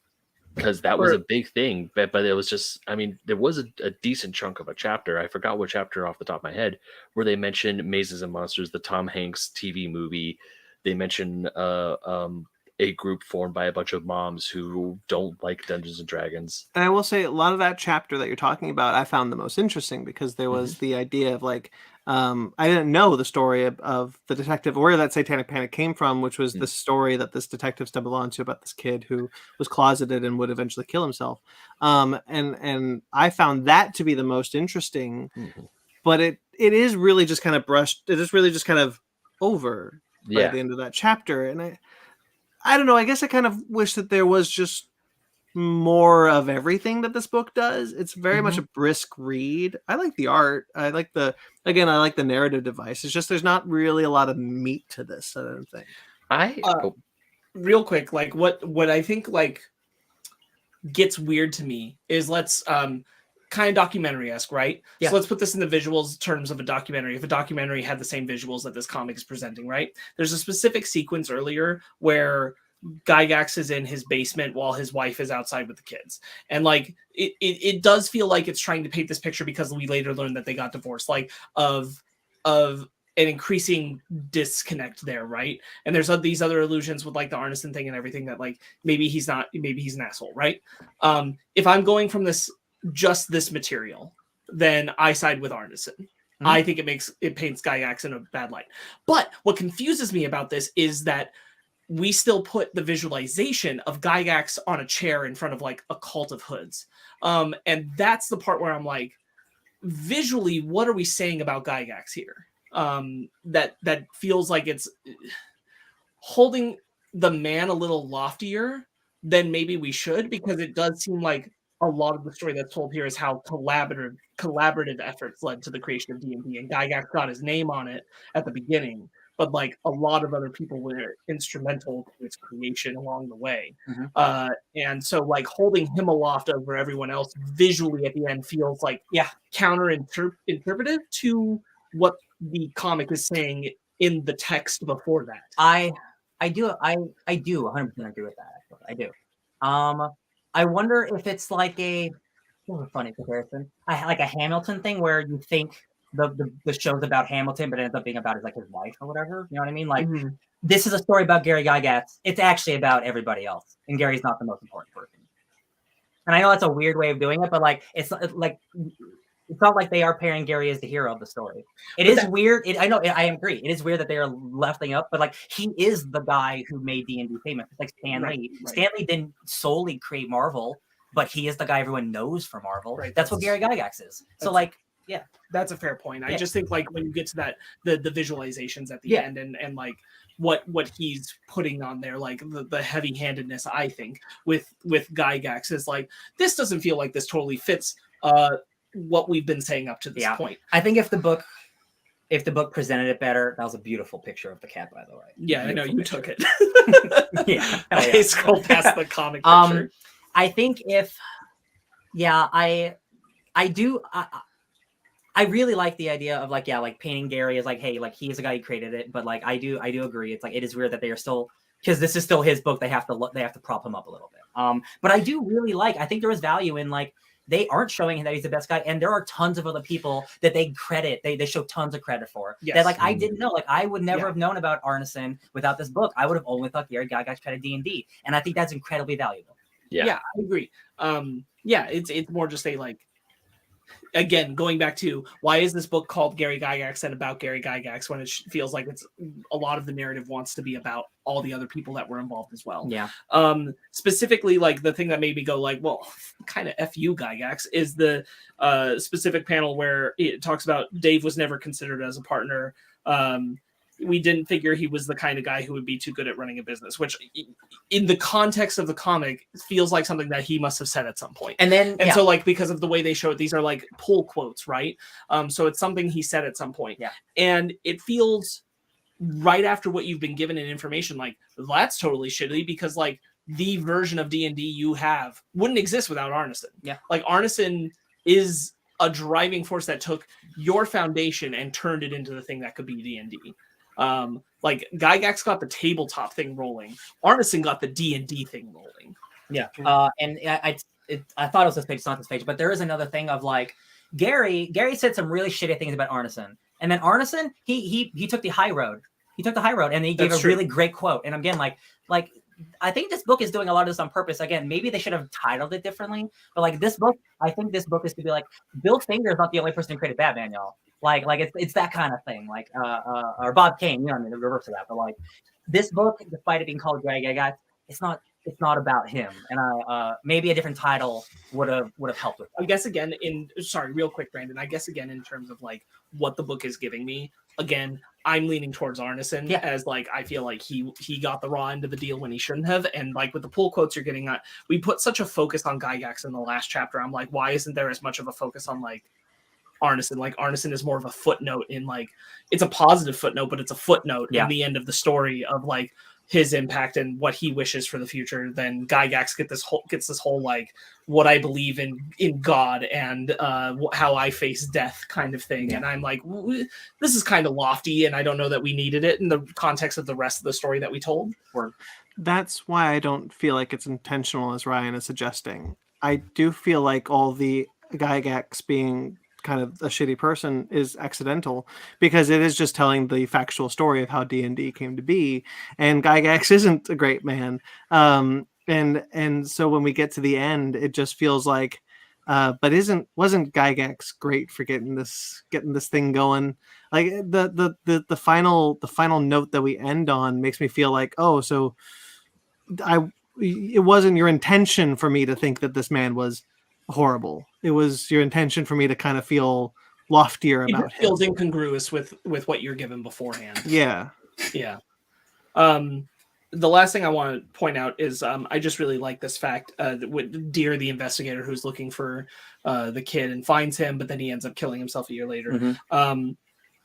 because that was a big thing. But it was just, I mean, there was a decent chunk of a chapter. I forgot what chapter off the top of my head, where they mentioned Mazes and Monsters, the Tom Hanks TV movie. They mentioned a group formed by a bunch of moms who don't like Dungeons and Dragons. And I will say a lot of that chapter that you're talking about, I found the most interesting, because there was the idea of like, I didn't know the story of the detective, where that Satanic Panic came from, which was the story that this detective stumbled onto about this kid who was closeted and would eventually kill himself. And I found that to be the most interesting, but it is really just kind of brushed. It is really just kind of over by the end of that chapter. And I don't know. I guess I kind of wish that there was just more of everything that this book does. It's very much a brisk read. I like the art. I like the narrative device. It's just there's not really a lot of meat to this, I don't think. Real quick, like what I think like gets weird to me is let's kind of documentary-esque, right? Yeah. So let's put this in the visuals terms of a documentary. If a documentary had the same visuals that this comic is presenting, right? There's a specific sequence earlier where Gygax is in his basement while his wife is outside with the kids. And like it does feel like it's trying to paint this picture, because we later learned that they got divorced, like of an increasing disconnect there, right? And there's these other illusions with like the Arneson thing and everything, that like maybe he's an asshole, right? If I'm going from this material, then I side with Arneson. I think it paints Gygax in a bad light. But what confuses me about this is that we still put the visualization of Gygax on a chair in front of like a cult of hoods. And that's the part where I'm like, visually, what are we saying about Gygax here? That feels like it's holding the man a little loftier than maybe we should, because it does seem like a lot of the story that's told here is how collaborative efforts led to the creation of D&D, and Gygax got his name on it at the beginning, but like a lot of other people were instrumental to its creation along the way. And so like holding him aloft over everyone else visually at the end feels like counterinterpretive to what the comic is saying in the text before that. I do 100% agree with that. Actually. I do. I wonder if it's like a funny comparison. Like a Hamilton thing, where you think the show's about Hamilton, but it ends up being about his wife or whatever. You know what I mean? Like this is a story about Gary Gygax. It's actually about everybody else, and Gary's not the most important person. And I know that's a weird way of doing it, but like it's not like they are pairing Gary as the hero of the story. It is weird. I know. I agree. It is weird that they are lefting up, but like he is the guy who made D&D famous. It's like Stan Lee. Right. Stan Lee didn't solely create Marvel, but he is the guy everyone knows for Marvel. Right. That's what Gary Gygax is. So like, yeah, that's a fair point. I just think like when you get to that, the visualizations at the end and like what he's putting on there, like the heavy-handedness, I think with Gygax is like, this doesn't feel like this totally fits what we've been saying up to this point. I think if the book presented it better, that was a beautiful picture of the cat, by the way. Yeah, beautiful I know you picture. took it. I scrolled past the comic picture. I think I really like the idea of like painting Gary as like, hey, like he's the guy who created it, but like I do agree. It's like it is weird that they are still, because this is still his book. They have to prop him up a little bit. But I do really I think there was value in like, they aren't showing that he's the best guy, and there are tons of other people that they show tons of credit for. Yes. That like I didn't know. Like I would never have known about Arneson without this book. I would have only thought Gary Gygax created D&D, and I think that's incredibly valuable. Yeah, I agree. It's more just a like, again, going back to why is this book called Gary Gygax and about Gary Gygax when it feels like it's a lot of the narrative wants to be about all the other people that were involved as well. Yeah. Specifically, like the thing that made me go like, well, kind of F you Gygax is the specific panel where it talks about Dave was never considered as a partner. we didn't figure he was the kind of guy who would be too good at running a business, which in the context of the comic feels like something that he must have said at some point. And So like, because of the way they show it, these are like pull quotes, right? So it's something he said at some point. Yeah. And it feels right after what you've been given in information, like that's totally shitty, because like the version of D&D you have wouldn't exist without Arneson. Yeah. Like Arneson is a driving force that took your foundation and turned it into the thing that could be D&D. Like Gygax got the tabletop thing rolling. Arneson got the D&D thing rolling. Yeah. And I thought it was this page, it's not this page, but there is another thing of like Gary said some really shitty things about Arneson. And then Arneson, he took the high road. He took the high road and he gave That's a true. really great quote. And again, like I think this book is doing a lot of this on purpose. Again, maybe they should have titled it differently. But like this book, I think this book is to be like, Bill Finger is not the only person who created Batman, y'all. Like it's that kind of thing. Like or Bob Kane, you know, I mean, the reverse of that. But like this book, despite it being called Gygax, it's not about him. And maybe a different title would have helped with that. I guess again real quick, Brandon. I guess again in terms of like what the book is giving me, again, I'm leaning towards Arneson as like I feel like he got the raw end of the deal when he shouldn't have. And like with the pull quotes you're getting at, we put such a focus on Gygax in the last chapter. I'm like, why isn't there as much of a focus on like Arneson? Like Arneson is more of a footnote in like, it's a positive footnote, but it's a footnote in the end of the story of like his impact and what he wishes for the future. Then Gygax gets this whole like what I believe in God and how I face death kind of thing. And I'm like, this is kind of lofty, and I don't know that we needed it in the context of the rest of the story that we told. That's why I don't feel like it's intentional, as Ryan is suggesting. I do feel like all the Gygax being kind of a shitty person is accidental, because it is just telling the factual story of how D&D came to be, and Gygax isn't a great man. And so when we get to the end, it just feels like but wasn't Gygax great for getting this thing going? Like the final note that we end on makes me feel like, oh, so it wasn't your intention for me to think that this man was horrible. It was your intention for me to kind of feel loftier about It feels him. incongruous with what you're given beforehand. Yeah. The last thing I want to point out is I just really like this fact with Deer, the investigator who's looking for the kid and finds him, but then he ends up killing himself a year later.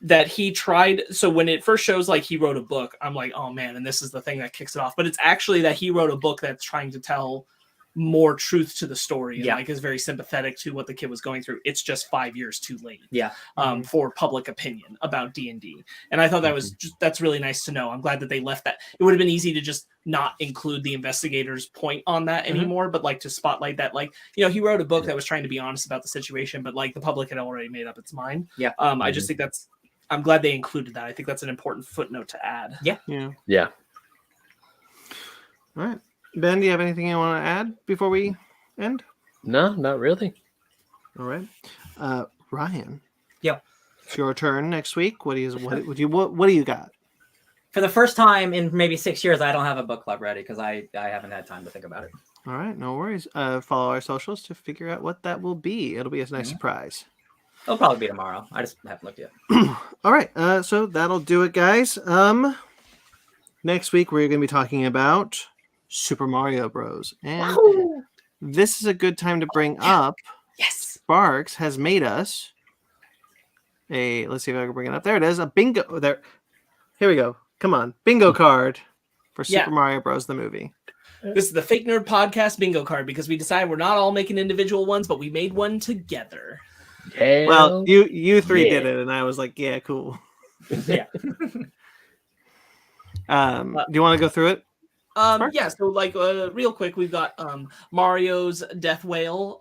That he tried. So when it first shows like he wrote a book, I'm like, oh man, and this is the thing that kicks it off. But it's actually that he wrote a book that's trying to tell more truth to the story, and like is very sympathetic to what the kid was going through. It's just 5 years too late for public opinion about D&D. And I thought that was that's really nice to know. I'm glad that they left that. It would have been easy to just not include the investigator's point on that anymore, but like to spotlight that, like, you know, he wrote a book that was trying to be honest about the situation, but like the public had already made up its mind. I just think I'm glad they included that. I think that's an important footnote to add. All right, Ben, do you have anything you want to add before we end? No, not really. All right, Ryan. Yep. It's your turn next week. What do you got? For the first time in maybe 6 years, I don't have a book club ready because I haven't had time to think about it. All right, no worries. Follow our socials to figure out what that will be. It'll be a nice surprise. It'll probably be tomorrow. I just haven't looked yet. All right, so that'll do it, guys. Next week we're going to be talking about Super Mario Bros. And this is a good time to bring up. Sparks has made us let's see if I can bring it up. There it is, a bingo. There, here we go. Come on, bingo card for Super Mario Bros. The movie. This is the Fake Nerd Podcast bingo card because we decided we're not all making individual ones, but we made one together. Well, you three did it, and I was like, yeah, cool. Yeah. Do you want to go through it? So like real quick, we've got Mario's Death Whale,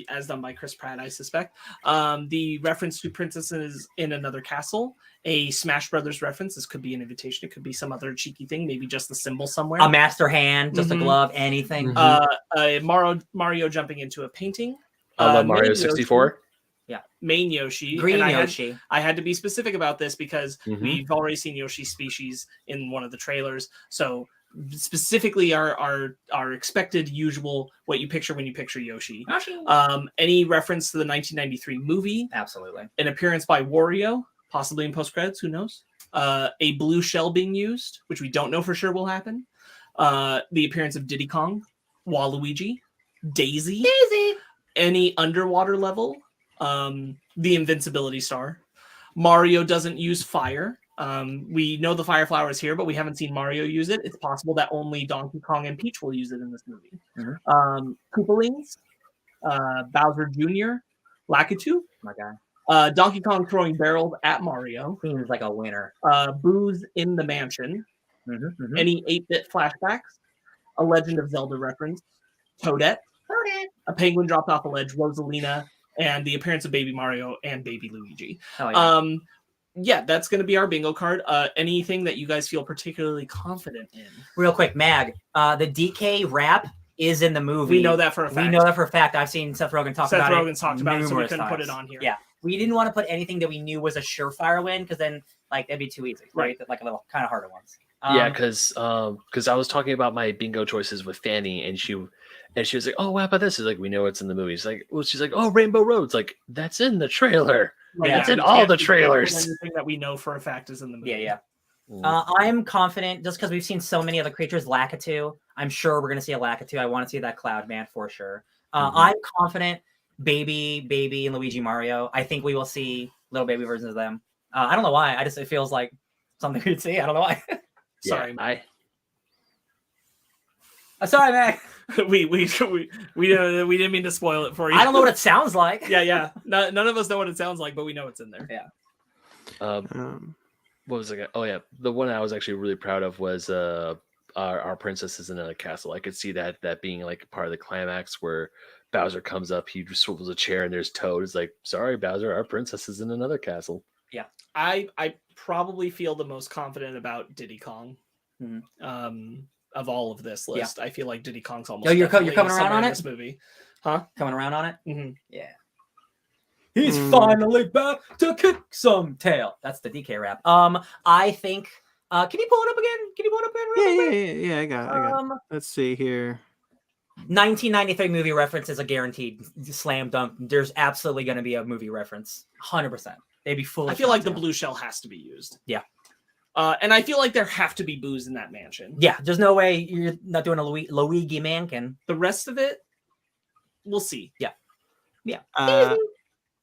as done by Chris Pratt, I suspect. The reference to Princesses in Another Castle, a Smash Brothers reference. This could be an invitation. It could be some other cheeky thing, maybe just the symbol somewhere. A master hand, just a glove, anything. Mario jumping into a painting. Mario 64. Main Yoshi. Green and Yoshi. I had to be specific about this because we've already seen Yoshi's species in one of the trailers. So specifically our expected usual what you picture when you picture Yoshi. Any reference to the 1993 movie. Absolutely. An appearance by Wario, possibly in post-credits, who knows? a blue shell being used, which we don't know for sure will happen. The appearance of Diddy Kong, Waluigi, Daisy, any underwater level, the invincibility star. Mario doesn't use fire. We know the fire flower is here, but we haven't seen Mario use it. It's possible that only Donkey Kong and Peach will use it in this movie. Koopalings, Bowser Jr., Lakitu, My guy Donkey Kong throwing barrels at Mario, seems like a winner. Booze in the Mansion, any 8-bit flashbacks, a Legend of Zelda reference, Toadette, a penguin dropped off a ledge, Rosalina, and the appearance of Baby Mario and Baby Luigi. Oh, yeah. Yeah, that's going to be our bingo card. Anything that you guys feel particularly confident in? Real quick, Mag, the DK rap is in the movie. We know that for a fact. We know that for a fact. I've seen Seth Rogen talk about it. Seth Rogen's talked about it, so we couldn't times. put it on here. Yeah. We didn't want to put anything that we knew was a surefire win, because then like that'd be too easy. Right. Like a little kind of harder ones. Yeah, because I was talking about my bingo choices with Fanny, and she was like, "Oh, what about this?" Is like, we know it's in the movie. She's like, "Well," she's like, "Oh, Rainbow Road's like that's in the trailer. Yeah, That's in we all can't the put trailers." Anything that we know for a fact is in the movie. Yeah. I'm confident just because we've seen so many other creatures. Lakitu, I'm sure we're gonna see a Lakitu. I want to see that Cloud Man for sure. I'm confident. Baby, and Luigi Mario. I think we will see little baby versions of them. I don't know why. It feels like something we'd see. I don't know why. Sorry, Sorry, Mac. we didn't mean to spoil it for you. I don't know what it sounds like. Yeah. None of us know what it sounds like, but we know it's in there. Yeah. What was it? Oh yeah, the one I was actually really proud of was our princess is in a castle. I could see that being like part of the climax where Bowser comes up, he just swivels a chair, and there's Toad. It's like, sorry, Bowser, our princess is in another castle. Yeah. I probably feel the most confident about Diddy Kong. Of all of this list, I feel like Diddy Kong's almost. Oh, you're coming around on it? This movie, huh? Coming around on it? Mm-hmm. Yeah. He's finally back to kick some tail. That's the DK rap. I think. Can you pull it up again? Can you pull it up again? Yeah. I got it. Let's see here. 1993 movie reference is a guaranteed slam dunk. There's absolutely going to be a movie reference. 100%. They'd be foolish. I feel like the blue shell has to be used. Yeah. And I feel like there have to be boos in that mansion. Yeah, there's no way you're not doing a Luigi mankin. The rest of it, we'll see. Yeah.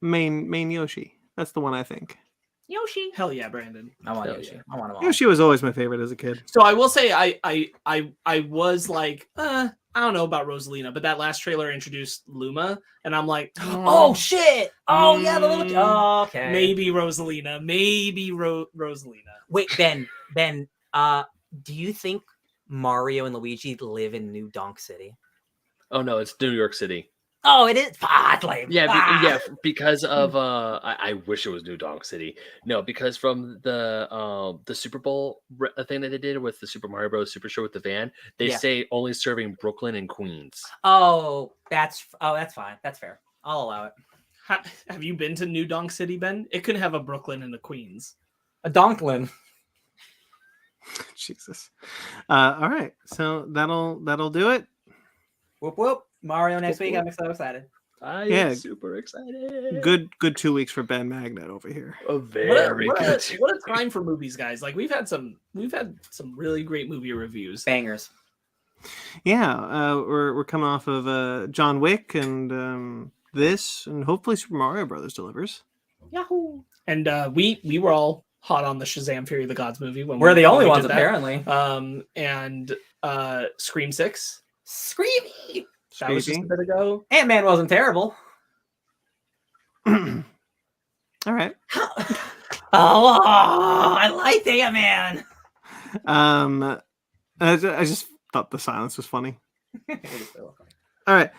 Main Yoshi. That's the one I think. Yoshi. Hell yeah, Brandon. I want Hell Yoshi. yeah. I want him all. Yoshi was always my favorite as a kid. So I will say I was like, I don't know about Rosalina, but that last trailer introduced Luma, and I'm like, oh shit! Oh yeah, the little. Oh, okay. Maybe Rosalina. Maybe Rosalina. Wait, Ben. Do you think Mario and Luigi live in New Donk City? Oh no, it's New York City. Oh, it is. Lame. Yeah, because of I wish it was New Donk City. No, because from the Super Bowl thing that they did with the Super Mario Bros. Super Show with the van, they say only serving Brooklyn and Queens. Oh, that's fine. That's fair. I'll allow it. Have you been to New Donk City, Ben? It could have a Brooklyn and a Queens. A Donklin. Jesus. All right, so that'll do it. Whoop whoop. Mario next week. I'm so excited. I am super excited. Good 2 weeks for Ben Magnet over here. A very what good. a time for movies, guys. Like we've had some really great movie reviews. Bangers. Yeah, we're coming off of John Wick and this, and hopefully Super Mario Brothers delivers. Yahoo! And we were all hot on the Shazam! Fury of the Gods movie when we're the only ones did that. apparently. And Scream 6. Screamy. That was just a bit ago. Ant-Man wasn't terrible. All right. I liked Ant-Man. I just thought the silence was funny. All right.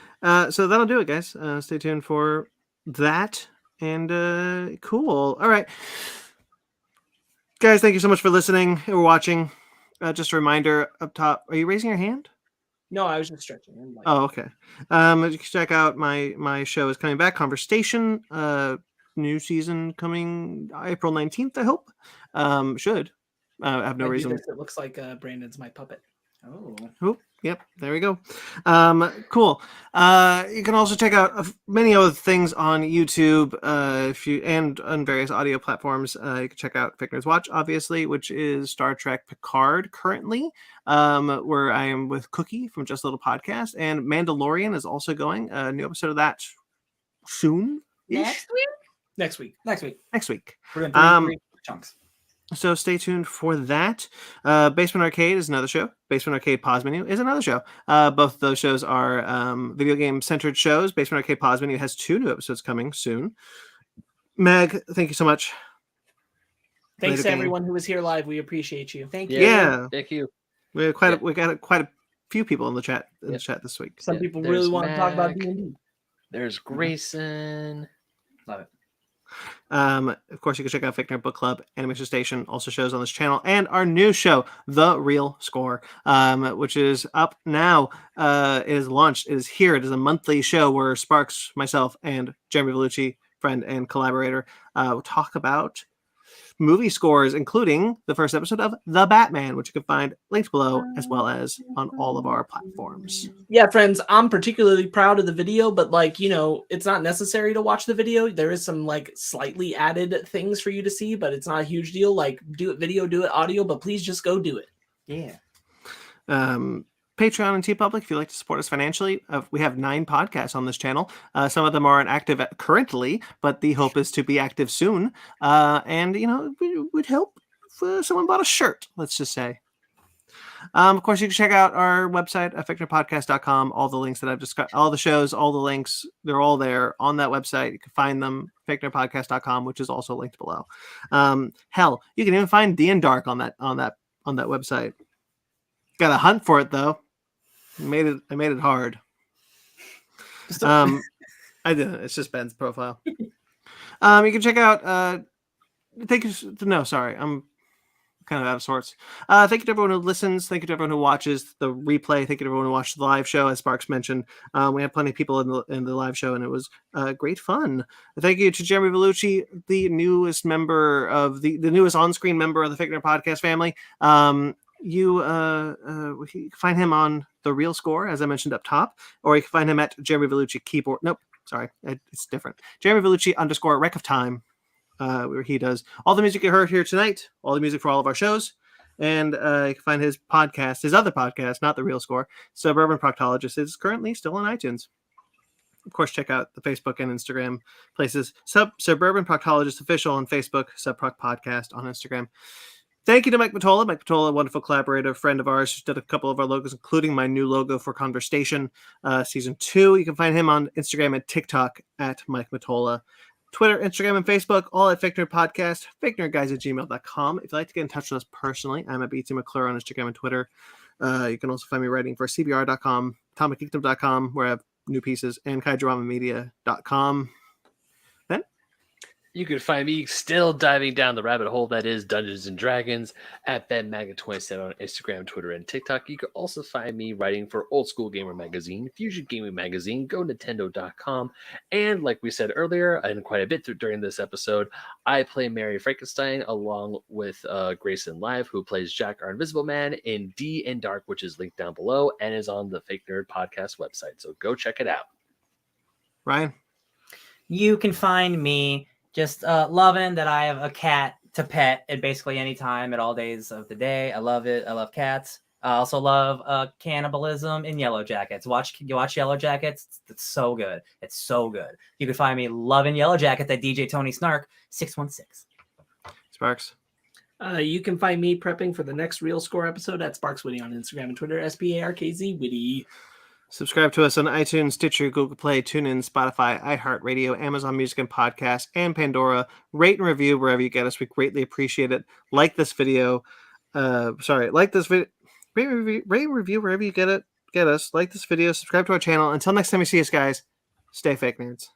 So that'll do it, guys. Stay tuned for that. And cool. All right. Guys, thank you so much for listening or watching. Just a reminder up top. Are you raising your hand? No, I was just stretching. Like, oh, okay. You can check out my show is coming back. Conversation. New season coming April 19th, I hope. Should. I have no reason. It looks like Brandon's my puppet. Oh. Yep, there we go. Cool. You can also check out many other things on YouTube, and on various audio platforms. You can check out Fake Nerds Watch, obviously, which is Star Trek Picard currently, where I am with Cookie from Just a Little Podcast, and Mandalorian is also going. A new episode of that soon. Next week. Next week. Next week. We're doing three chunks. So stay tuned for that. Basement Arcade is another show. Basement Arcade Pause Menu is another show. Both of those shows are video game centered shows. Basement Arcade Pause Menu has 2 new episodes coming soon. Meg, thank you so much. Thanks to everyone who was here live. We appreciate you. Thank you. Yeah. Thank you. We got quite a few people in the chat this week. Some people really want to talk about D&D. There's Grayson. Love it. Of course, you can check out Fake Nerd Book Club, Animation Station, also shows on this channel, and our new show, The Real Score, which is up now. It is launched. It is here. It is a monthly show where Sparks, myself, and Jeremy Vellucci, friend and collaborator, will talk about movie scores, including the first episode of The Batman, which you can find linked below, as well as on all of our platforms. Yeah, friends, I'm particularly proud of the video, but it's not necessary to watch the video. There is some slightly added things for you to see, but it's not a huge deal. Do it video, do it audio, but please just go do it. Yeah. Patreon and TeePublic, if you'd like to support us financially. We have 9 podcasts on this channel. Some of them aren't active currently, but the hope is to be active soon. And it would help if someone bought a shirt, let's just say. Of course, you can check out our website, FNBookClub.com. All the links that I've discussed, all the shows, all the links, they're all there on that website. You can find them, FNBookClub.com, which is also linked below. Hell, you can even find D and Dark on that website. Got to hunt for it though. I made it hard. I didn't. It's just Ben's profile. You can check out. Thank you. No, sorry, I'm kind of out of sorts. Thank you to everyone who listens. Thank you to everyone who watches the replay. Thank you to everyone who watched the live show. As Sparks mentioned, we had plenty of people in the live show, and it was great fun. Thank you to Jeremy Vellucci, the newest member of the newest on-screen member of the Fake Nerd Podcast family. You can find him on The Real Score, as I mentioned up top, or you can find him at Jeremy Vellucci Keyboard. Nope, sorry, it's different. Jeremy Vellucci _ Wreck of Time, where he does all the music you heard here tonight, all the music for all of our shows, and you can find his podcast, his other podcast, not The Real Score, Suburban Proctologist, is currently still on iTunes. Of course, check out the Facebook and Instagram places. Suburban Proctologist Official on Facebook, Subproc Podcast on Instagram. Thank you to Mike Matola. Mike Matola, a wonderful collaborator, friend of ours, who did a couple of our logos, including my new logo for Conversation Season 2. You can find him on Instagram and TikTok at Mike Matola. Twitter, Instagram, and Facebook, all at Fake Nerd Podcast, fakenerdguys@gmail.com. If you'd like to get in touch with us personally, I'm at BT McClure on Instagram and Twitter. You can also find me writing for CBR.com, TomicGeekdom.com, where I have new pieces, and KaijuRamaMedia.com. You can find me still diving down the rabbit hole that is Dungeons and Dragons at BenMaga27 on Instagram, Twitter, and TikTok. You can also find me writing for Old School Gamer Magazine, Fusion Gaming Magazine, GoNintendo.com, and like we said earlier, and quite a bit during this episode, I play Mary Frankenstein along with Grayson Live, who plays Jack, our Invisible Man, in D and Dark, which is linked down below and is on the Fake Nerd Podcast website. So go check it out. Ryan? You can find me just loving that I have a cat to pet at basically any time at all days of the day. I love it. I love cats. I also love cannibalism in Yellow Jackets. Watch Yellow Jackets. It's so good. It's so good. You can find me loving Yellow Jackets at DJ Tony Snark 616. Sparks? You can find me prepping for the next Real Score episode at Sparks Witty on Instagram and Twitter, SPARKZ Witty. Subscribe to us on iTunes, Stitcher, Google Play, TuneIn, Spotify, iHeartRadio, Amazon Music and Podcasts, and Pandora. Rate and review wherever you get us. We greatly appreciate it. Like this video. Like this video. Rate and review wherever you get us. Like this video. Subscribe to our channel. Until next time you see us, guys, stay fake nerds.